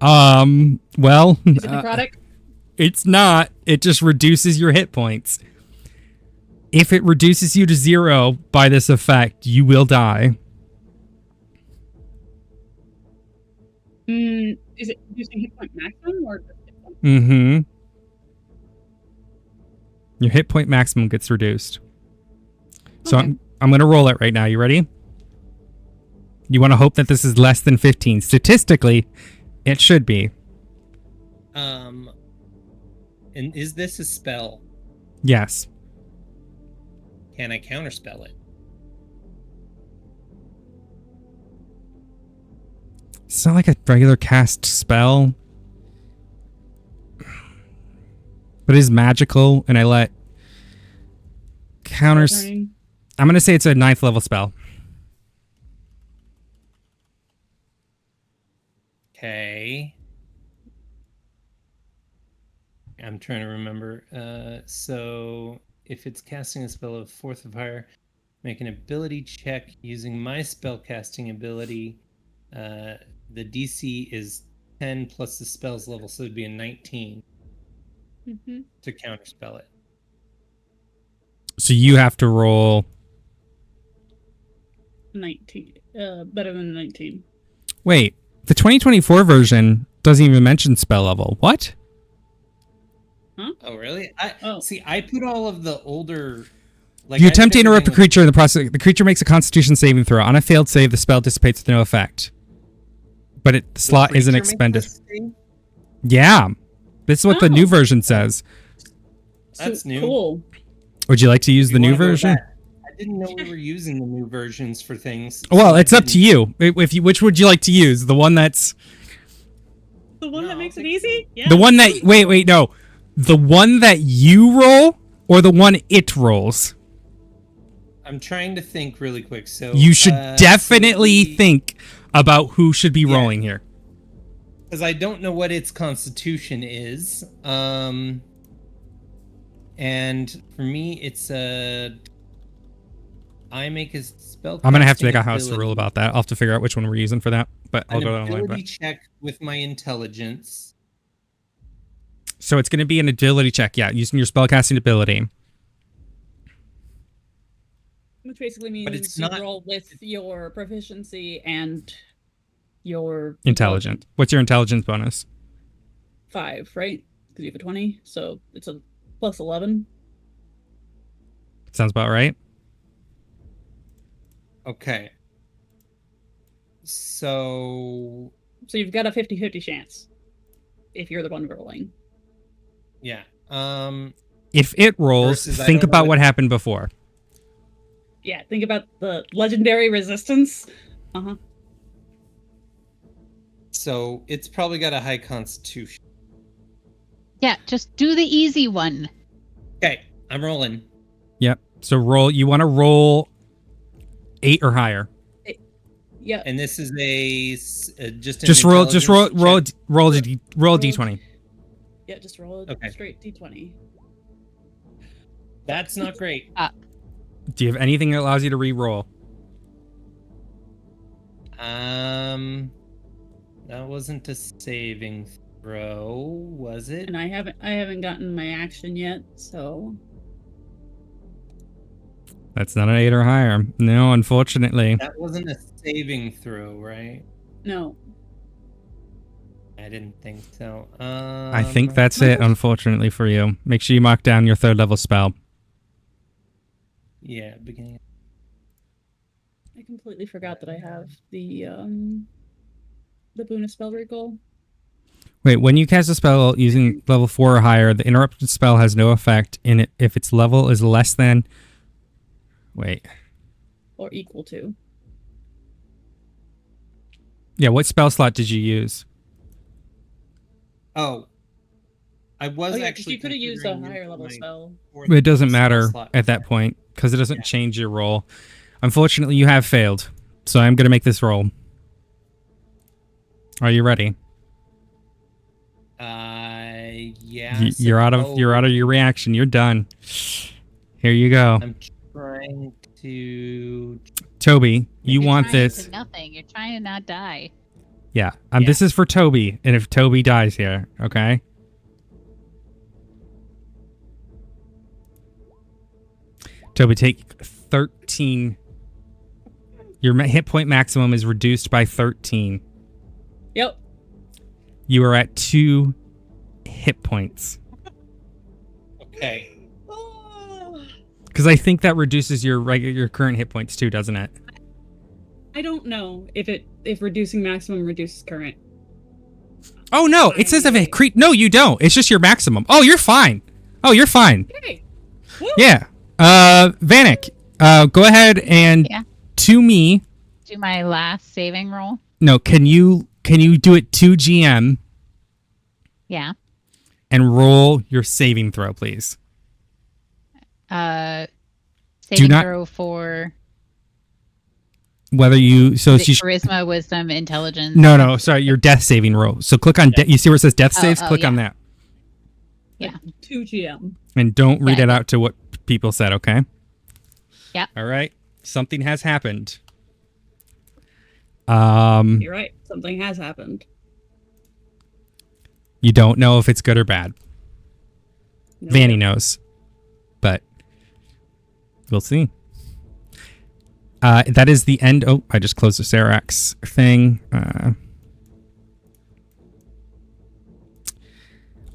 Well, Is it necrotic? it's not. It just reduces your hit points. If it reduces you to 0 by this effect, you will die. Is it using hit point maximum or just hit point? Mm-hmm. Your hit point maximum gets reduced. So Okay. I'm going to roll it right now. You ready? You want to hope that this is less than 15. Statistically, it should be. And is this a spell? Yes. Can I counterspell it? It's not like a regular cast spell. But it is magical, and I let counters... Turning. I'm going to say it's a 9th level spell. Okay. I'm trying to remember. So if it's casting a spell of 4th of higher, make an ability check using my spellcasting ability. The DC is 10 plus the spell's level, so it'd be a 19 to counterspell it. So you have to roll... 19. Better than 19. Wait, the 2024 version doesn't even mention spell level. What? Oh, really? Oh. See, I put all of the older. You attempt to interrupt a everything creature in the process. The creature makes a Constitution saving throw. On a failed save, the spell dissipates with no effect. But the slot isn't creature makes expended. this thing? Yeah, this is what the new Oh. version says. That's new. Cool. Would you like to use You the new wanna go with version? that? I didn't know we were using the new versions for things. Well, so I it's up to didn't. you. If you, which would you like to use? The one that's The one No, that I'll makes it take easy? Yeah. the one that. Wait, no. The one that you roll or the one it rolls? I'm trying to think really quick. So You should definitely think about who should be rolling here. Because I don't know what its constitution is. And for me, it's I make a spell. I'm gonna have to make a house rule about that. I'll have to figure out which one we're using for that. But I'll go down the line. Ability check with my intelligence. So it's gonna be an agility check, yeah, using your spellcasting ability. Which basically means it's you not- roll with your proficiency and your Intelligent. What's your intelligence bonus? 5, right? Because you have a 20, so it's a plus 11. Sounds about right. Okay. So So you've got a 50-50 chance if you're the one rolling. yeah. If it rolls, Versus I think don't know about what- what happened before. Yeah, think about the legendary resistance. Uh-huh. So it's probably got a high constitution. Yeah, just do the easy one. Okay, I'm rolling. Yep. So roll. You want to roll 8 or higher. Yeah. And this is just an Just roll. intelligence check. Roll a d20. Yeah, just roll a Okay. straight d20. That's not great. Do you have anything that allows you to re-roll? That wasn't a saving throw, was it? And I haven't gotten my action yet, so That's not an 8 or higher. No, unfortunately. That wasn't a saving throw, right? no. I didn't think so. I think that's it, unfortunately for you. Make sure you mark down your 3rd level spell. Yeah, beginning. I completely forgot that I have the boon of spell recall. Wait, when you cast a spell using level 4 or higher, the interrupted spell has no effect in it if its level is less than... Wait. Or equal to. Yeah, what spell slot did you use? Oh. I was Oh, yeah, 'cause actually you could have used a considering higher level my spell. fourth It doesn't spell matter slot. at that point, because it doesn't Yeah. change your roll. Unfortunately, you have failed, so I'm going to make this roll. Are you ready? Yeah. You're out of your reaction. You're done. Here you go. I'm trying to. Toby, you You're want trying this. to nothing. You're trying to not die. Yeah. Yeah. This is for Toby, and if Toby dies here, okay? Toby, take 13. Your hit point maximum is reduced by 13. Yep. You are at 2 hit points. Okay. Because I think that reduces your current hit points too, doesn't it? I don't know if reducing maximum reduces current. Oh no, it says if it no, you don't. It's just your maximum. Oh, you're fine. Oh, you're fine. Okay. Yeah. Vanek, go ahead and Yeah. to me. Do my last saving roll. No, can you do it to GM Yeah. and roll your saving throw, please? Saving not- throw for Whether you so is it she's charisma, wisdom, intelligence. no, sorry, your death saving roll. So click on you see where it says death saves. oh, Click on yeah. that, Yeah. 2 GM. and don't read Yeah. it out to what people said. Okay. Yeah. All right. Something has happened. You're right. Something has happened. You don't know if it's good or bad. No, Vanny knows, but we'll see. That is the end. Oh, I just closed the Serax thing.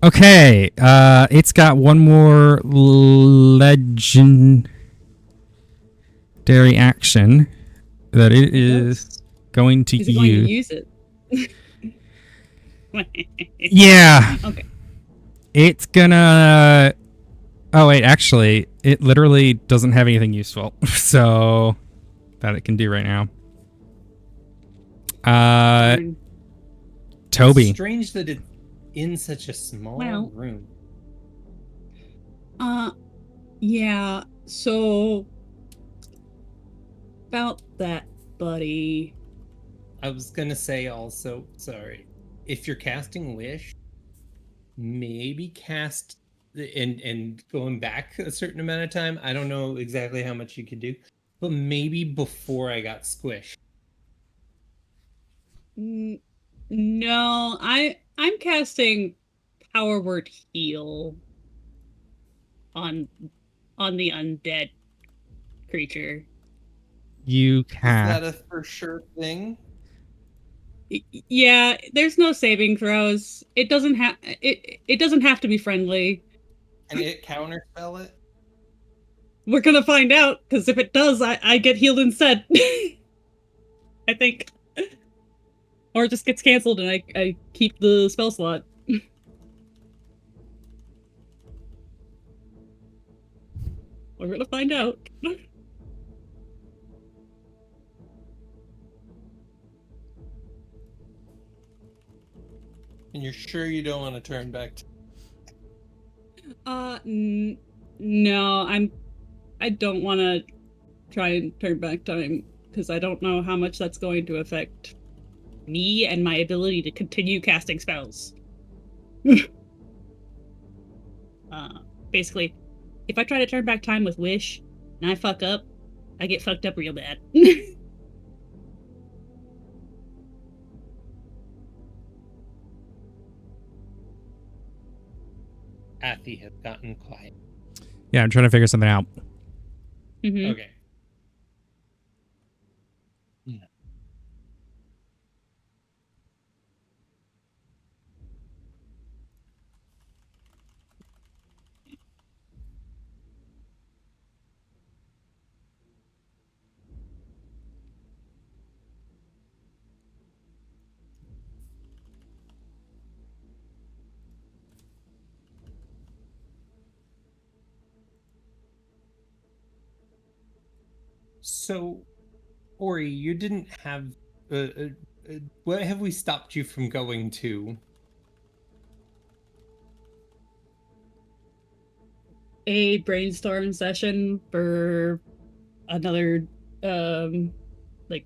Okay, it's got one more legendary action that it is going to Is it going to use. use it? Yeah, Okay. it's gonna. Oh wait, actually, it literally doesn't have anything useful, so that it can do right now. Toby. It's strange that it's in such a small Well. room. Yeah, so about that, buddy. I was gonna say also, sorry, if you're casting Wish, maybe cast and going back a certain amount of time. I don't know exactly how much you could do, but maybe before I got squished. No, I'm casting Power Word Heal on the undead creature. You Is can. that a for sure thing? Yeah, there's no saving throws. It doesn't have to be friendly. Can it counterspell it? We're gonna find out, because if it does, I get healed instead. I think. Or it just gets canceled and I keep the spell slot. We're gonna find out. And you're sure you don't want to turn back? No, I don't want to try and turn back time because I don't know how much that's going to affect me and my ability to continue casting spells. Basically, if I try to turn back time with Wish and I fuck up, I get fucked up real bad. Athy has gotten quiet. Yeah, I'm trying to figure something out. Mhm. Okay. Yeah. So, Ori, you didn't have. What have we stopped you from going to? A brainstorm session for another like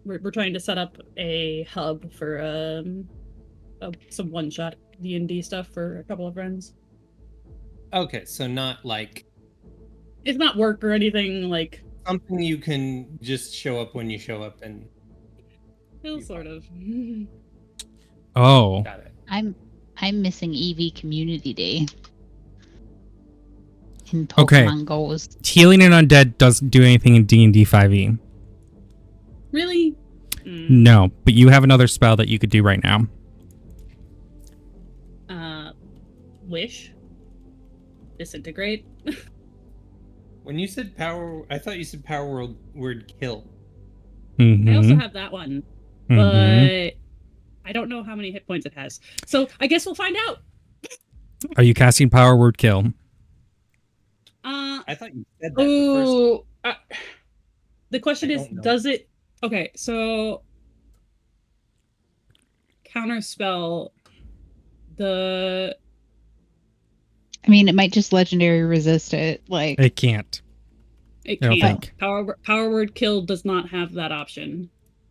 we're trying to set up a hub for some one-shot D&D stuff for a couple of friends. Okay, so not like It's not work or anything, like something you can just show up when you show up and still sort of. Oh. got it. I'm missing EV Community Day in Okay. Pokemon Go's. Healing an undead doesn't do anything in D&D 5e. Really? No, but you have another spell that you could do right now. Wish. Disintegrate. When you said power, I thought you said power word kill. Mm-hmm. I also have that one, but I don't know how many hit points it has. So I guess we'll find out. Are you casting power word kill? I thought you said that the first. The question I is, don't know. does it? Okay, so counterspell the. I mean, it might just legendary resist it. Like, It can't. It I don't can't. think. Power word kill does not have that option.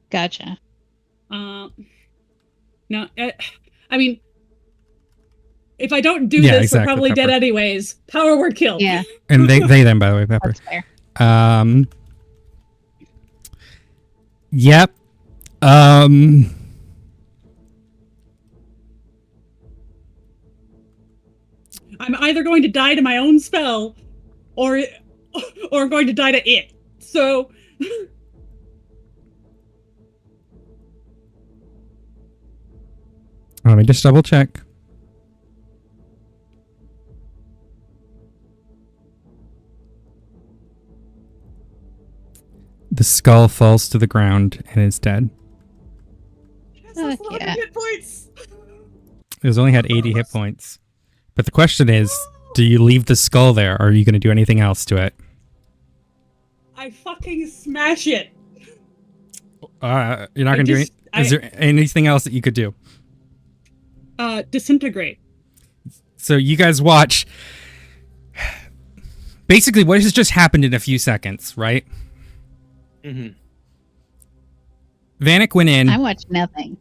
gotcha. No, I mean, if I don't do Yeah, this, exactly, we're probably dead Pepper. anyways. Power word kill. Yeah, And they them, by the way, Pepper. that's fair. Yep. I'm either going to die to my own spell, or I'm going to die to it. So. Let me just double check. The skull falls to the ground and is dead. Fuck yeah. Hit points. It was only had 80 hit points. But the question is, do you leave the skull there, or are you going to do anything else to it? I fucking smash it. You're not going to do anything? Is there anything else that you could do? Disintegrate. So you guys watch basically what has just happened in a few seconds, right? Mm-hmm. Vanek went in. I watched nothing.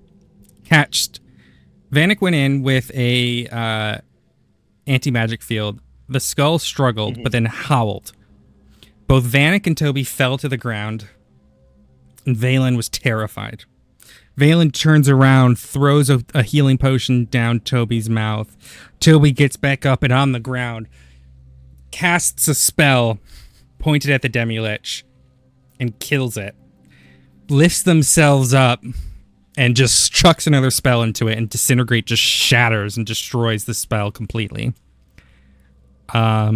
Vanek went in with a anti-magic field. The skull struggled, but then howled. Both Vanek and Toby fell to the ground, and Valen was terrified. Valen turns around, throws a healing potion down Toby's mouth. Toby gets back up and on the ground, casts a spell pointed at the Demi-Lich, and kills it. Lifts themselves up, and just chucks another spell into it, and Disintegrate just shatters and destroys the spell completely. Oh,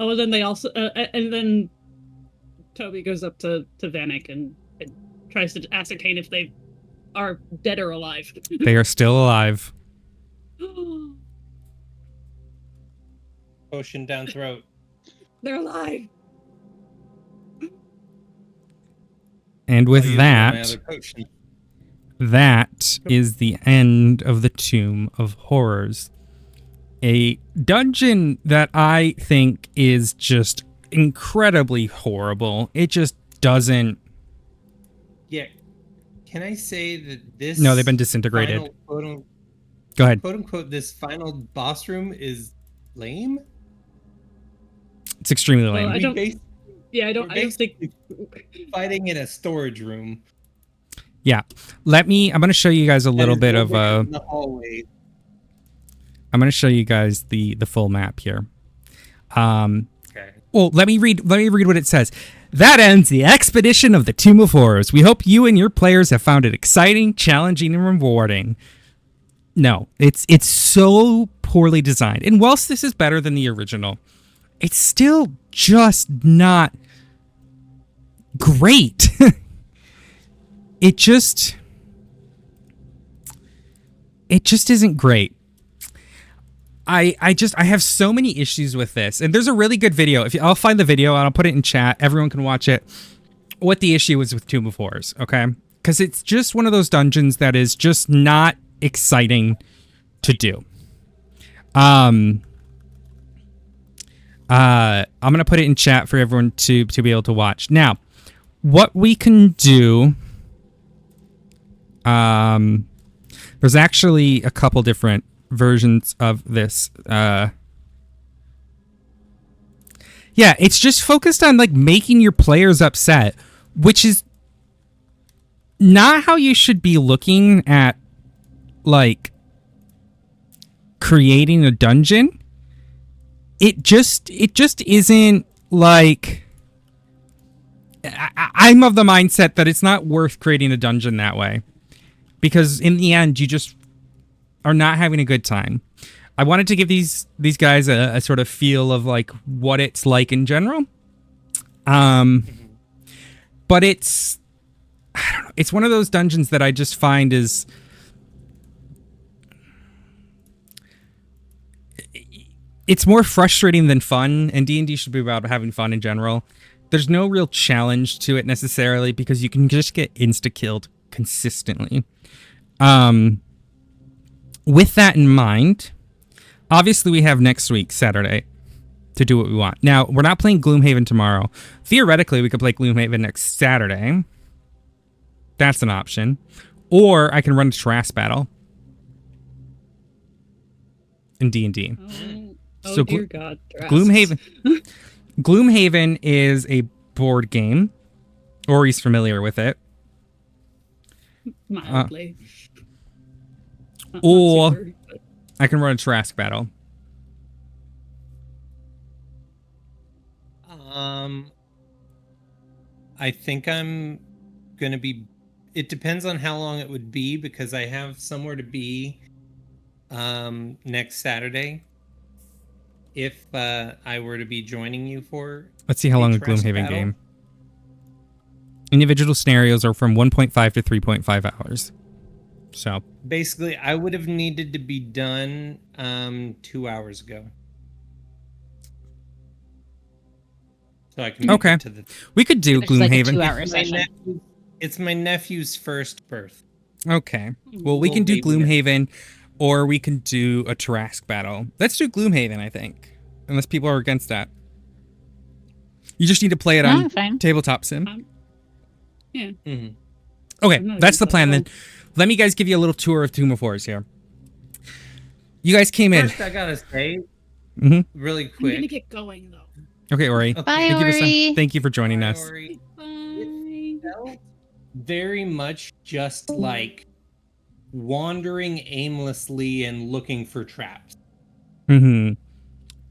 and then they also, and then Toby goes up to Vanek and tries to ascertain if they are dead or alive. They are still alive. Potion down throat. They're alive. And I'll with use one of my other that, potions. that is the end of the Tomb of Horrors. A dungeon that I think is just incredibly horrible. It just doesn't... Yeah. Can I say that this... No, they've been disintegrated. Final, Go ahead. quote unquote, this final boss room is lame? It's extremely Well, lame. I don't- Bas- Yeah, I don't think. fighting in a storage room. Yeah. I'm going to show you guys a little bit of... in the hallway. I'm going to show you guys the full map here. Okay. Well, let me read what it says. That ends the expedition of the Tomb of Horrors. We hope you and your players have found it exciting, challenging, and rewarding. No, it's so poorly designed. And whilst this is better than the original, it's still just not great. It just isn't great. I have so many issues with this, and there's a really good video. I'll find the video and I'll put it in chat. Everyone can watch it. What the issue is with Tomb of Horrors, okay? Because it's just one of those dungeons that is just not exciting to do. I'm gonna put it in chat for everyone to be able to watch. Now, what we can do, there's actually a couple different versions of this. Yeah, it's just focused on like making your players upset, which is not how you should be looking at like creating a dungeon. It just isn't like... I'm of the mindset that it's not worth creating a dungeon that way, because in the end you just are not having a good time. I wanted to give these guys a sort of feel of like what it's like in general. But it's, I don't know, it's one of those dungeons that I just find is... It's more frustrating than fun, and D&D should be about having fun in general. There's no real challenge to it necessarily, because you can just get insta-killed consistently. With that in mind, obviously we have next week, Saturday, to do what we want. Now, we're not playing Gloomhaven tomorrow. Theoretically, we could play Gloomhaven next Saturday. That's an option. Or I can run a Trask battle in D&D. Oh So dear God. Trask. Gloomhaven is a board game. Ori's familiar with it. Mildly. Not or- super, but- I can run a Trask battle. I think I'm gonna be... It depends on how long it would be, because I have somewhere to be next Saturday. If I were to be joining you for... Let's see how long a Trask Gloomhaven battle? game. Individual scenarios are from 1.5 to 3.5 hours. So, Basically, I would have needed to be done 2 hours ago. So I can make Okay. it to the... we could do It's like a Gloomhaven. 2-hour It's my session. it's my nephew's first birth. Okay. Well, we Well, can do maybe, yeah. Gloomhaven. or we can do a Tarrasque battle. Let's do Gloomhaven, I think, unless people are against that. You just need to play it on fine. Tabletop Sim. Yeah. Mm-hmm. Okay, I'm not that's the against plan that then. Let me guys give you a little tour of Tomb of Horrors here. You guys came in. First, I gotta say, Mhm. really I'm gonna quick. get going though. Okay, Ori. Okay. Bye, Thank you, Ori. thank you for joining us. Priority. Bye. Felt very much just like wandering aimlessly and looking for traps. Mm-hmm.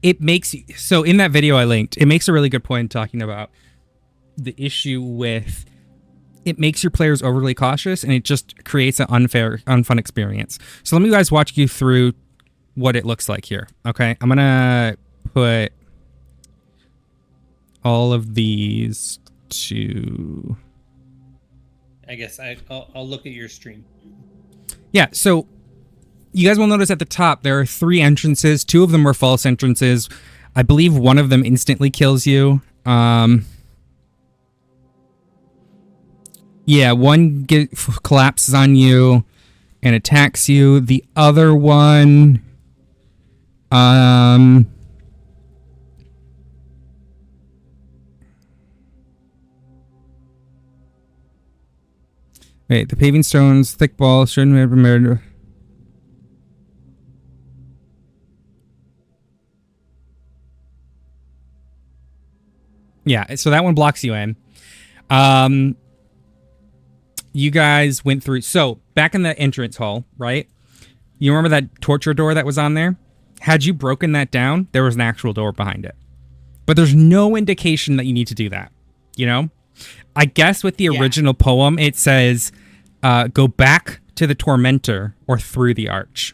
It makes so in that video I linked, it makes a really good point talking about the issue with it makes your players overly cautious and it just creates an unfun experience. So let me guys watch you through what it looks like here. Okay, I'm gonna put all of these to. I guess I'll look at your stream. Yeah, so you guys will notice at the top there are 3 entrances. 2 of them were false entrances. I believe one of them instantly kills you. Yeah, one collapses on you and attacks you. The other one, wait, the paving stones, thick balls, shouldn't have been murdered. Yeah, so that one blocks you in. You guys went through. So back in the entrance hall, right? You remember that torture door that was on there? Had you broken that down, there was an actual door behind it. But there's no indication that you need to do that. You know? I guess with the original poem, it says, go back to the tormentor or through the arch.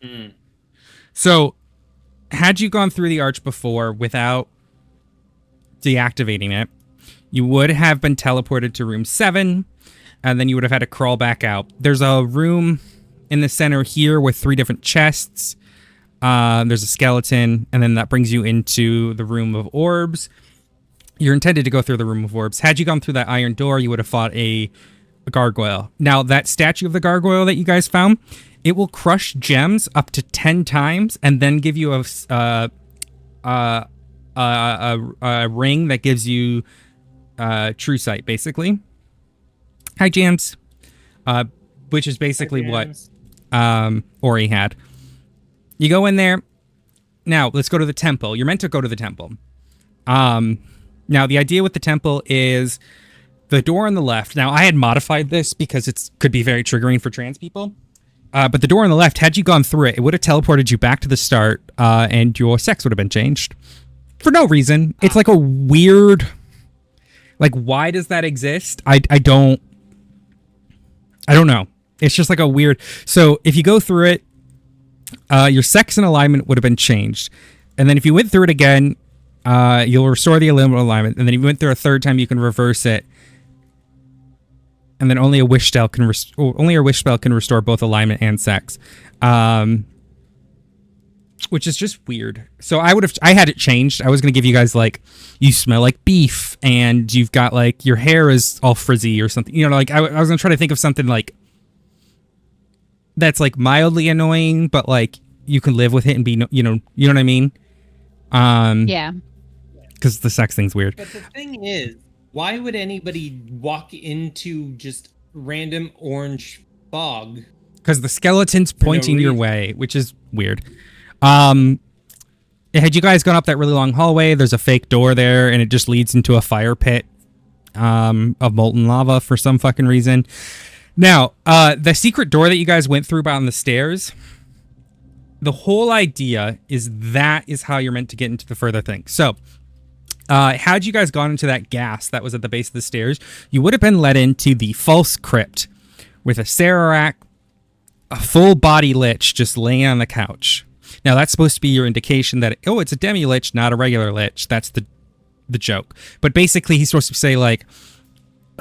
Mm. So had you gone through the arch before without deactivating it, you would have been teleported to room 7, and then you would have had to crawl back out. There's a room in the center here with 3 different chests. There's a skeleton, and then that brings you into the room of orbs. You're intended to go through the room of orbs. Had you gone through that iron door, you would have fought a gargoyle. Now, that statue of the gargoyle that you guys found, it will crush gems up to 10 times and then give you a ring that gives you true sight, basically. Hi, Jams. Which is basically what Ori had. You go in there. Now, let's go to the temple. You're meant to go to the temple. Now, the idea with the temple is the door on the left. Now, I had modified this because it could be very triggering for trans people. But the door on the left, had you gone through it, it would have teleported you back to the start, and your sex would have been changed. For no reason. It's like a weird... Like, why does that exist? I don't know. It's just like a weird... So, if you go through it, your sex and alignment would have been changed. And then if you went through it again, you'll restore the alignment. And then if you went through a third time, you can reverse it. And then only a wish spell can restore both alignment and sex. Which is just weird. So I had it changed. I was going to give you guys, like, you smell like beef, and you've got, like, your hair is all frizzy or something. You know, like, I was going to try to think of something, like, that's, like, mildly annoying, but, like, you can live with it and be, you know what I mean? Yeah. Because the sex thing's weird. But the thing is, why would anybody walk into just random orange fog? Because the skeleton's pointing your way, which is weird. Had you guys gone up that really long hallway, there's a fake door there, and it just leads into a fire pit of molten lava for some fucking reason. Now, the secret door that you guys went through on the stairs, the whole idea is that is how you're meant to get into the further thing. So, had you guys gone into that gas that was at the base of the stairs, you would have been led into the false crypt with a Sararak, a full body lich just laying on the couch. Now, that's supposed to be your indication that, oh, it's a demi-lich, not a regular lich. That's the joke. But basically, he's supposed to say, like,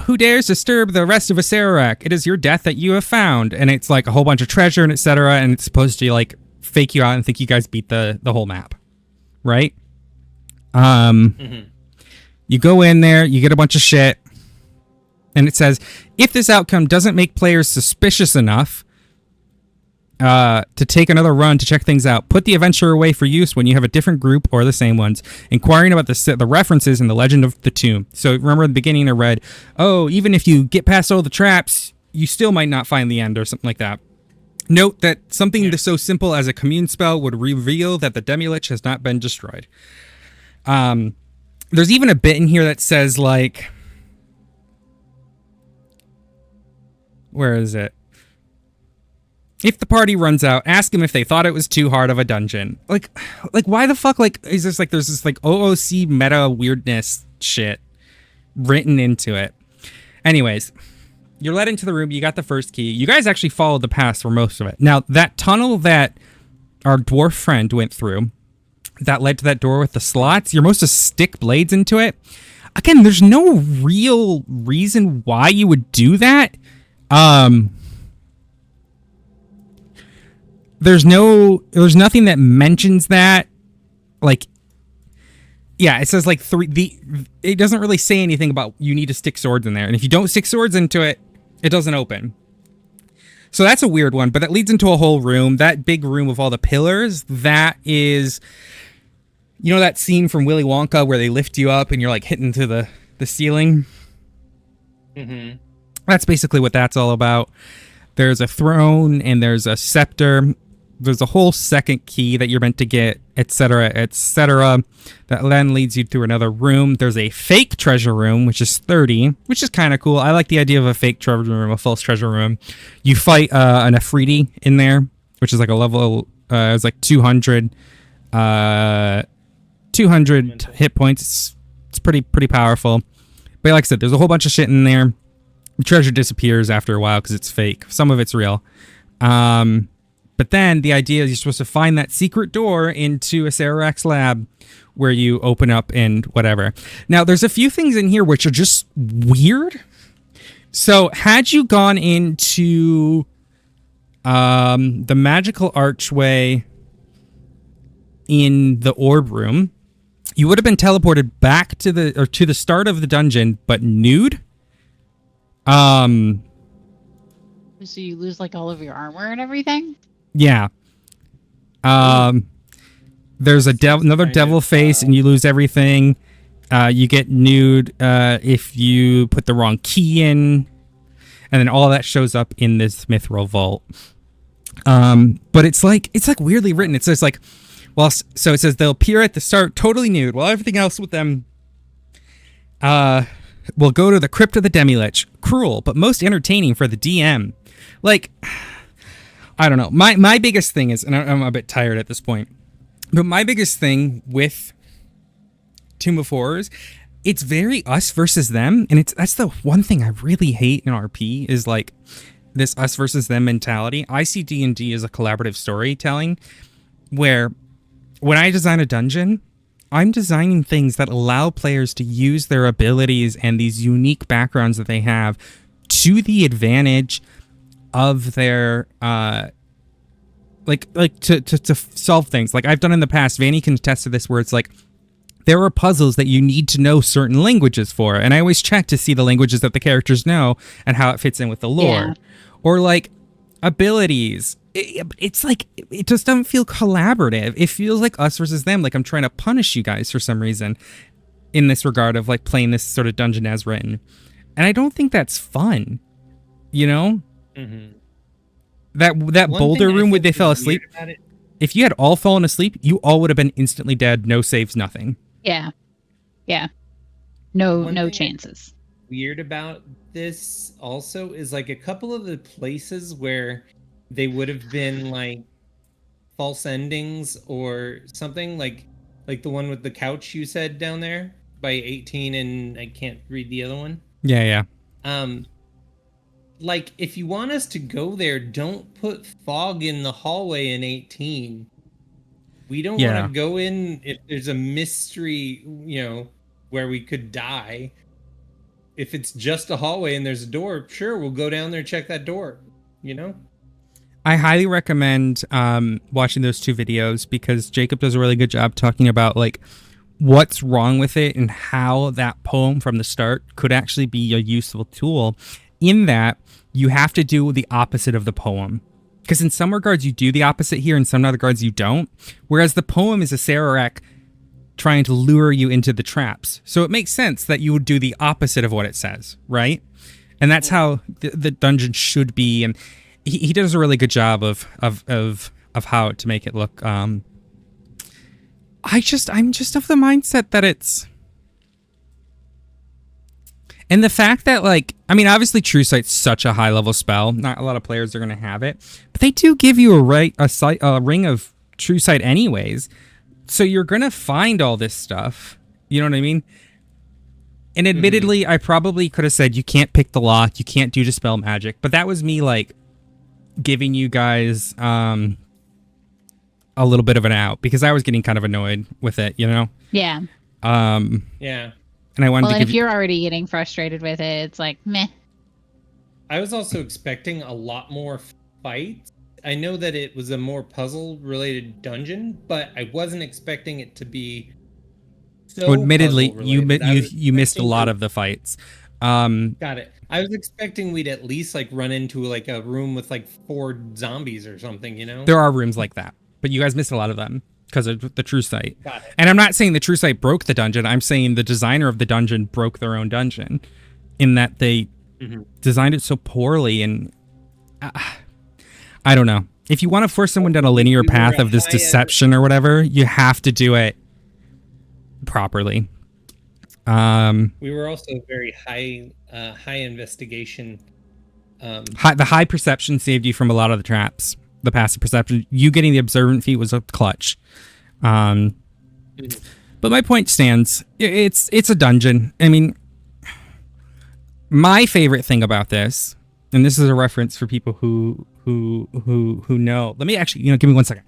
who dares disturb the rest of a Sararak? It is your death that you have found. And it's, like, a whole bunch of treasure and etc. And it's supposed to, like, fake you out and think you guys beat the whole map. Right? You go in there, you get a bunch of shit. And it says, if this outcome doesn't make players suspicious enough, to take another run to check things out. Put the adventure away for use when you have a different group or the same ones. Inquiring about the references in the legend of the tomb. So remember at the beginning I read, oh, even if you get past all the traps, you still might not find the end or something like that. Note that something so simple as a commune spell would reveal that the Demi-Lich has not been destroyed. There's even a bit in here that says, like... Where is it? If the party runs out, ask them if they thought it was too hard of a dungeon. Like why the fuck, like, is this, like, there's this, like, OOC meta weirdness shit written into it. Anyways... You're led into the room. You got the first key. You guys actually followed the path for most of it. Now, that tunnel that our dwarf friend went through, that led to that door with the slots, you're supposed to stick blades into it. Again, there's no real reason why you would do that. There's nothing that mentions that. Like, yeah, it says like it doesn't really say anything about you need to stick swords in there. And if you don't stick swords into it, it doesn't open. So that's a weird one, but that leads into a whole room. That big room with all the pillars, that is, you know that scene from Willy Wonka where they lift you up and you're like hitting to the ceiling? Mm-hmm. That's basically what that's all about. There's a throne and there's a scepter. There's a whole second key that you're meant to get, etc., etc. That then leads you through another room. There's a fake treasure room, which is 30, which is kind of cool. I like the idea of a fake treasure room, a false treasure room. You fight an Afridi in there, which is like a level, it's like 200 hit points. It's pretty powerful. But like I said, there's a whole bunch of shit in there. The treasure disappears after a while because it's fake. Some of it's real. But then the idea is you're supposed to find that secret door into a Sarax lab where you open up and whatever. Now, there's a few things in here which are just weird. So had you gone into the magical archway in the orb room, you would have been teleported back to the start of the dungeon, but nude. So you lose like all of your armor and everything? Yeah. There's another devil face and you lose everything. You get nude if you put the wrong key in. And then all of that shows up in this mithril vault. But it's like weirdly written. It says like, well, so it says they'll appear at the start totally nude, while everything else with them will go to the crypt of the Demi-Lich. Cruel, but most entertaining for the DM. Like, I don't know. My biggest thing is, and I'm a bit tired at this point, but my biggest thing with Tomb of Horrors, it's very us versus them, and that's the one thing I really hate in RP is like this us versus them mentality. I see D&D as a collaborative storytelling, where when I design a dungeon, I'm designing things that allow players to use their abilities and these unique backgrounds that they have to the advantage of their to solve things. Like I've done in the past, Vanny can attest to this, where it's like there are puzzles that you need to know certain languages for, and I always check to see the languages that the characters know and how it fits in with the lore. Yeah. Or like abilities. It's like it just doesn't feel collaborative. It feels like us versus them, like I'm trying to punish you guys for some reason in this regard of like playing this sort of dungeon as written. And I don't think that's fun. You know? Mm-hmm. That boulder room where they fell asleep. If you had all fallen asleep, you all would have been instantly dead. No saves, nothing. Yeah. No One thing chances. Weird about this also is like a couple of the places where they would have been like false endings or something, like the one with the couch you said down there by 18, and I can't read the other one. Yeah. Like, if you want us to go there, don't put fog in the hallway in 18. We don't want to go in if there's a mystery, where we could die. If it's just a hallway and there's a door, sure, we'll go down there and check that door, I highly recommend watching those two videos because Jacob does a really good job talking about like what's wrong with it and how that poem from the start could actually be a useful tool in that you have to do the opposite of the poem. Because in some regards you do the opposite here, in some other regards you don't. Whereas the poem is a Sararak trying to lure you into the traps. So it makes sense that you would do the opposite of what it says, right? And that's how the dungeon should be. And he does a really good job of how to make it look. I'm just of the mindset that it's. And the fact that, like, I mean, obviously True Sight's such a high-level spell. Not a lot of players are going to have it. But they do give you a ring of True Sight anyways. So you're going to find all this stuff. You know what I mean? And admittedly, I probably could have said, you can't pick the lock, you can't do Dispel Magic. But that was me, like, giving you guys a little bit of an out. Because I was getting kind of annoyed with it, you know? Yeah. Yeah. And I wanted to And give if you're already getting frustrated with it, it's like, meh. I was also expecting a lot more fights. I know that it was a more puzzle-related dungeon, but I wasn't expecting it to be so Well, admittedly, puzzle-related. you missed a lot of the fights. Got it. I was expecting we'd at least like run into like a room with like 4 zombies or something, you know? There are rooms like that, but you guys missed a lot of them because of the True Sight. Got it. And I'm not saying the True Sight broke the dungeon. I'm saying the designer of the dungeon broke their own dungeon in that they designed it so poorly. And I don't know. If you want to force someone down a linear path of this deception or whatever, you have to do it properly. We were also very high investigation. The high perception saved you from a lot of the traps. The passive perception, you getting the observant feat was a clutch. But my point stands. It's a dungeon. I mean, my favorite thing about this, and this is a reference for people who know. Let me actually, give me 1 second.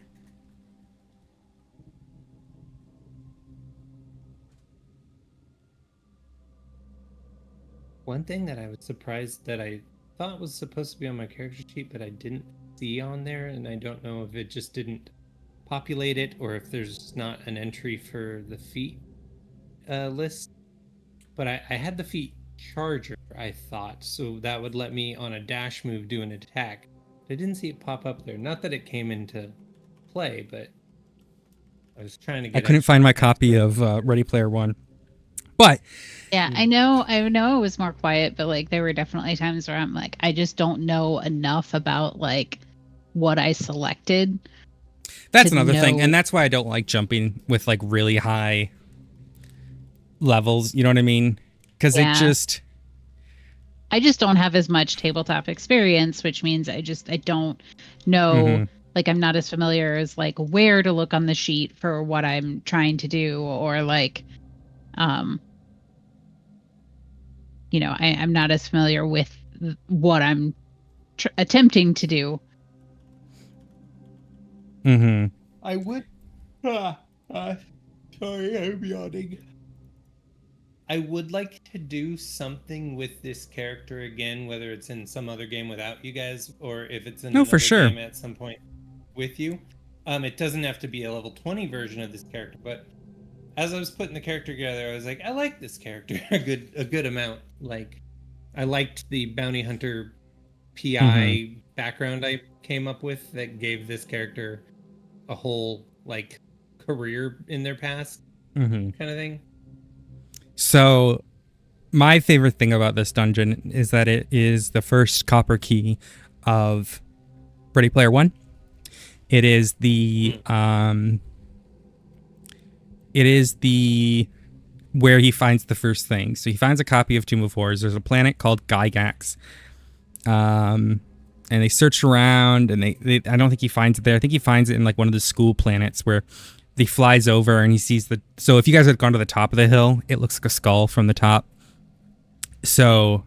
One thing that I was surprised that I thought was supposed to be on my character sheet, but I didn't see on there, and I don't know if it just didn't populate it or if there's not an entry for the feat list. But I had the feat charger, I thought, so that would let me on a dash move do an attack. I didn't see it pop up there. Not that it came into play, but I was trying to get. I couldn't find my copy of Ready Player One, but yeah, I know it was more quiet, but like there were definitely times where I'm like, I just don't know enough about like what I selected. That's another thing, and that's why I don't like jumping with like really high levels. You know what I mean? Because I just don't have as much tabletop experience, which means I don't know. Like I'm not as familiar as like where to look on the sheet for what I'm trying to do, or like, I'm not as familiar with what I'm attempting to do. I would. Sorry, I'm yawning. I would like to do something with this character again, whether it's in some other game without you guys, or if it's in another game at some point with you. It doesn't have to be a level 20 version of this character, but as I was putting the character together, I was like, I like this character a good amount. Like, I liked the bounty hunter PI background I came up with that gave this character a whole like career in their past kind of thing. So my favorite thing about this dungeon is that it is the first copper key of Ready Player One. It is the where he finds the first thing. So he finds a copy of Tomb of Horrors. There's a planet called Gygax. And they search around, and they I don't think he finds it there. I think he finds it in like one of the school planets where he flies over and he sees so if you guys had gone to the top of the hill, it looks like a skull from the top. So,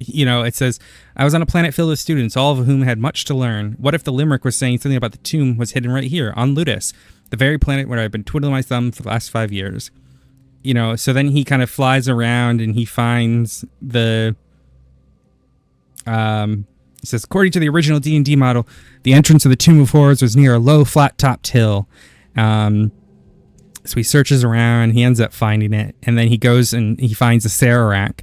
it says, I was on a planet filled with students, all of whom had much to learn. What if the limerick was saying something about the tomb was hidden right here on Ludus, the very planet where I've been twiddling my thumb for the last 5 years? So then he kind of flies around and he finds the it says, according to the original D&D model, the entrance of the Tomb of Horrors was near a low, flat-topped hill. So he searches around, he ends up finding it, and then he goes and he finds a Sararak.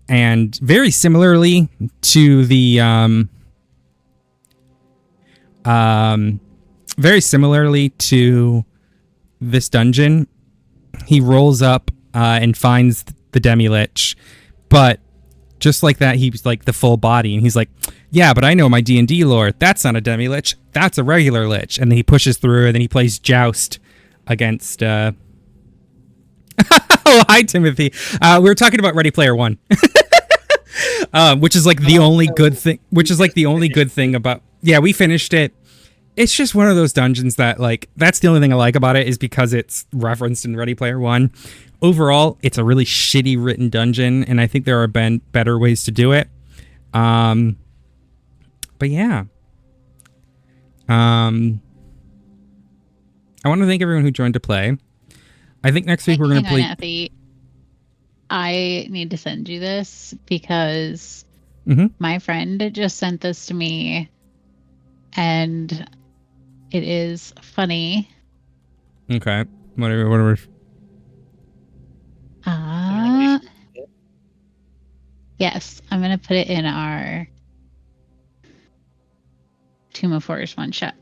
And very similarly to the very similarly to this dungeon, he rolls up and finds the demi-lich, but just like that, he's like the full body, and he's like, yeah, but I know my D&D lore. That's not a demi-lich. That's a regular lich. And then he pushes through, and then he plays Joust against... oh, hi, Timothy. We were talking about Ready Player One. Which is like the only good thing. Which is like the only good thing about... Yeah, we finished it. It's just one of those dungeons that, like, that's the only thing I like about it, is because it's referenced in Ready Player One. Overall, it's a really shitty written dungeon, and I think there are better ways to do it. But yeah. I want to thank everyone who joined to play. I think next week we're going to play... Nathy. I need to send you this because my friend just sent this to me, and it is funny. Okay. Whatever. Yes, I'm gonna put it in our Tomb of Horrors one chat.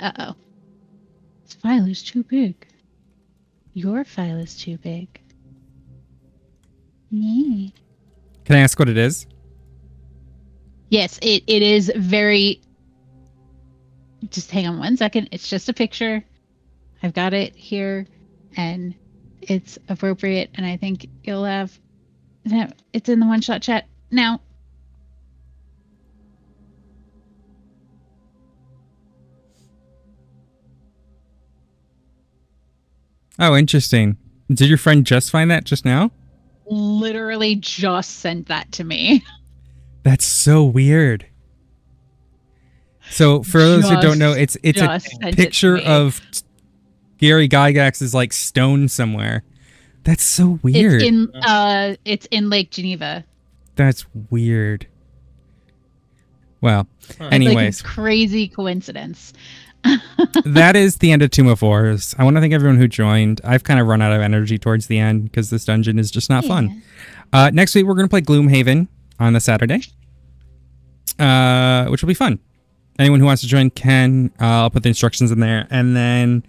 Uh-oh. This file is too big. Your file is too big. Yeah. Can I ask what it is? Yes, it is very... Just hang on 1 second. It's just a picture. I've got it here, and it's appropriate, and I think you'll have... It's in the one-shot chat now. Oh, interesting. Did your friend just find that just now? Literally just sent that to me. That's so weird. So for those who don't know, it's a picture of Gary Gygax's like stone somewhere. That's so weird. It's in Lake Geneva. That's weird. Well, anyways, like crazy coincidence. That is the end of Tomb of Horrors. I want to thank everyone who joined. I've kind of run out of energy towards the end because this dungeon is just not fun. Next week we're going to play Gloomhaven on the Saturday, which will be fun. Anyone who wants to join can. I'll put the instructions in there. And then,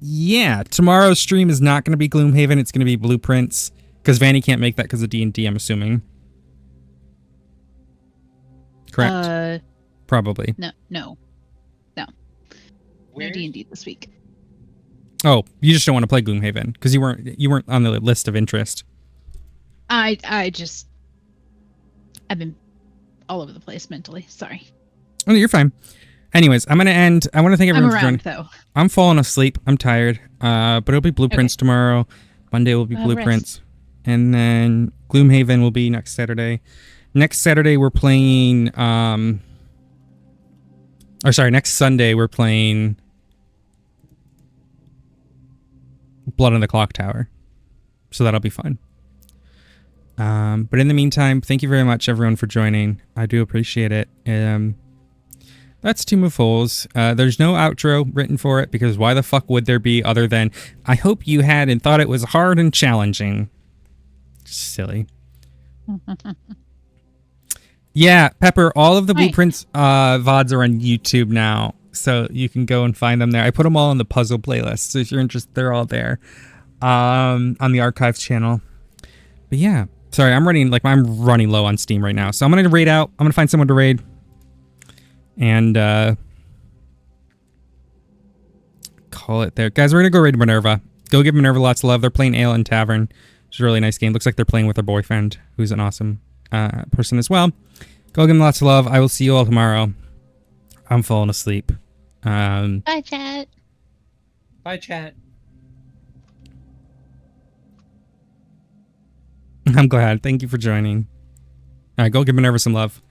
yeah, tomorrow's stream is not going to be Gloomhaven. It's going to be Blueprints because Vanny can't make that because of D&D, I'm assuming. Correct? Probably. No. We're D&D this week. Oh, you just don't want to play Gloomhaven because you weren't on the list of interest. I've been all over the place mentally. Sorry. Oh, you're fine. Anyways, I'm gonna end. I want to thank everyone for joining. Though. I'm falling asleep. I'm tired. But it'll be Blueprints tomorrow. Monday will be Blueprints, and then Gloomhaven will be next Saturday. Next Saturday we're playing. Next Sunday we're playing Blood on the Clock Tower. So that'll be fun. But in the meantime, thank you very much, everyone, for joining. I do appreciate it. That's Tomb of Holes. There's no outro written for it, because why the fuck would there be other than, I hope you had and thought it was hard and challenging. Silly. Yeah, Pepper, all of the Blueprints VODs are on YouTube now, so you can go and find them there. I put them all on the puzzle playlist, so if you're interested, they're all there on the archives channel. But yeah, sorry, I'm running low on Steam right now, so I'm gonna raid out. I'm gonna find someone to raid, and call it there, guys. We're gonna go raid Minerva. Go give Minerva lots of love. They're playing Ale and Tavern, which is a really nice game. Looks like they're playing with their boyfriend, who's an awesome person as well. Go give them lots of love. I will see you all tomorrow. I'm falling asleep. Bye, chat. Bye, chat. I'm glad. Thank you for joining. All right, go give Minerva some love.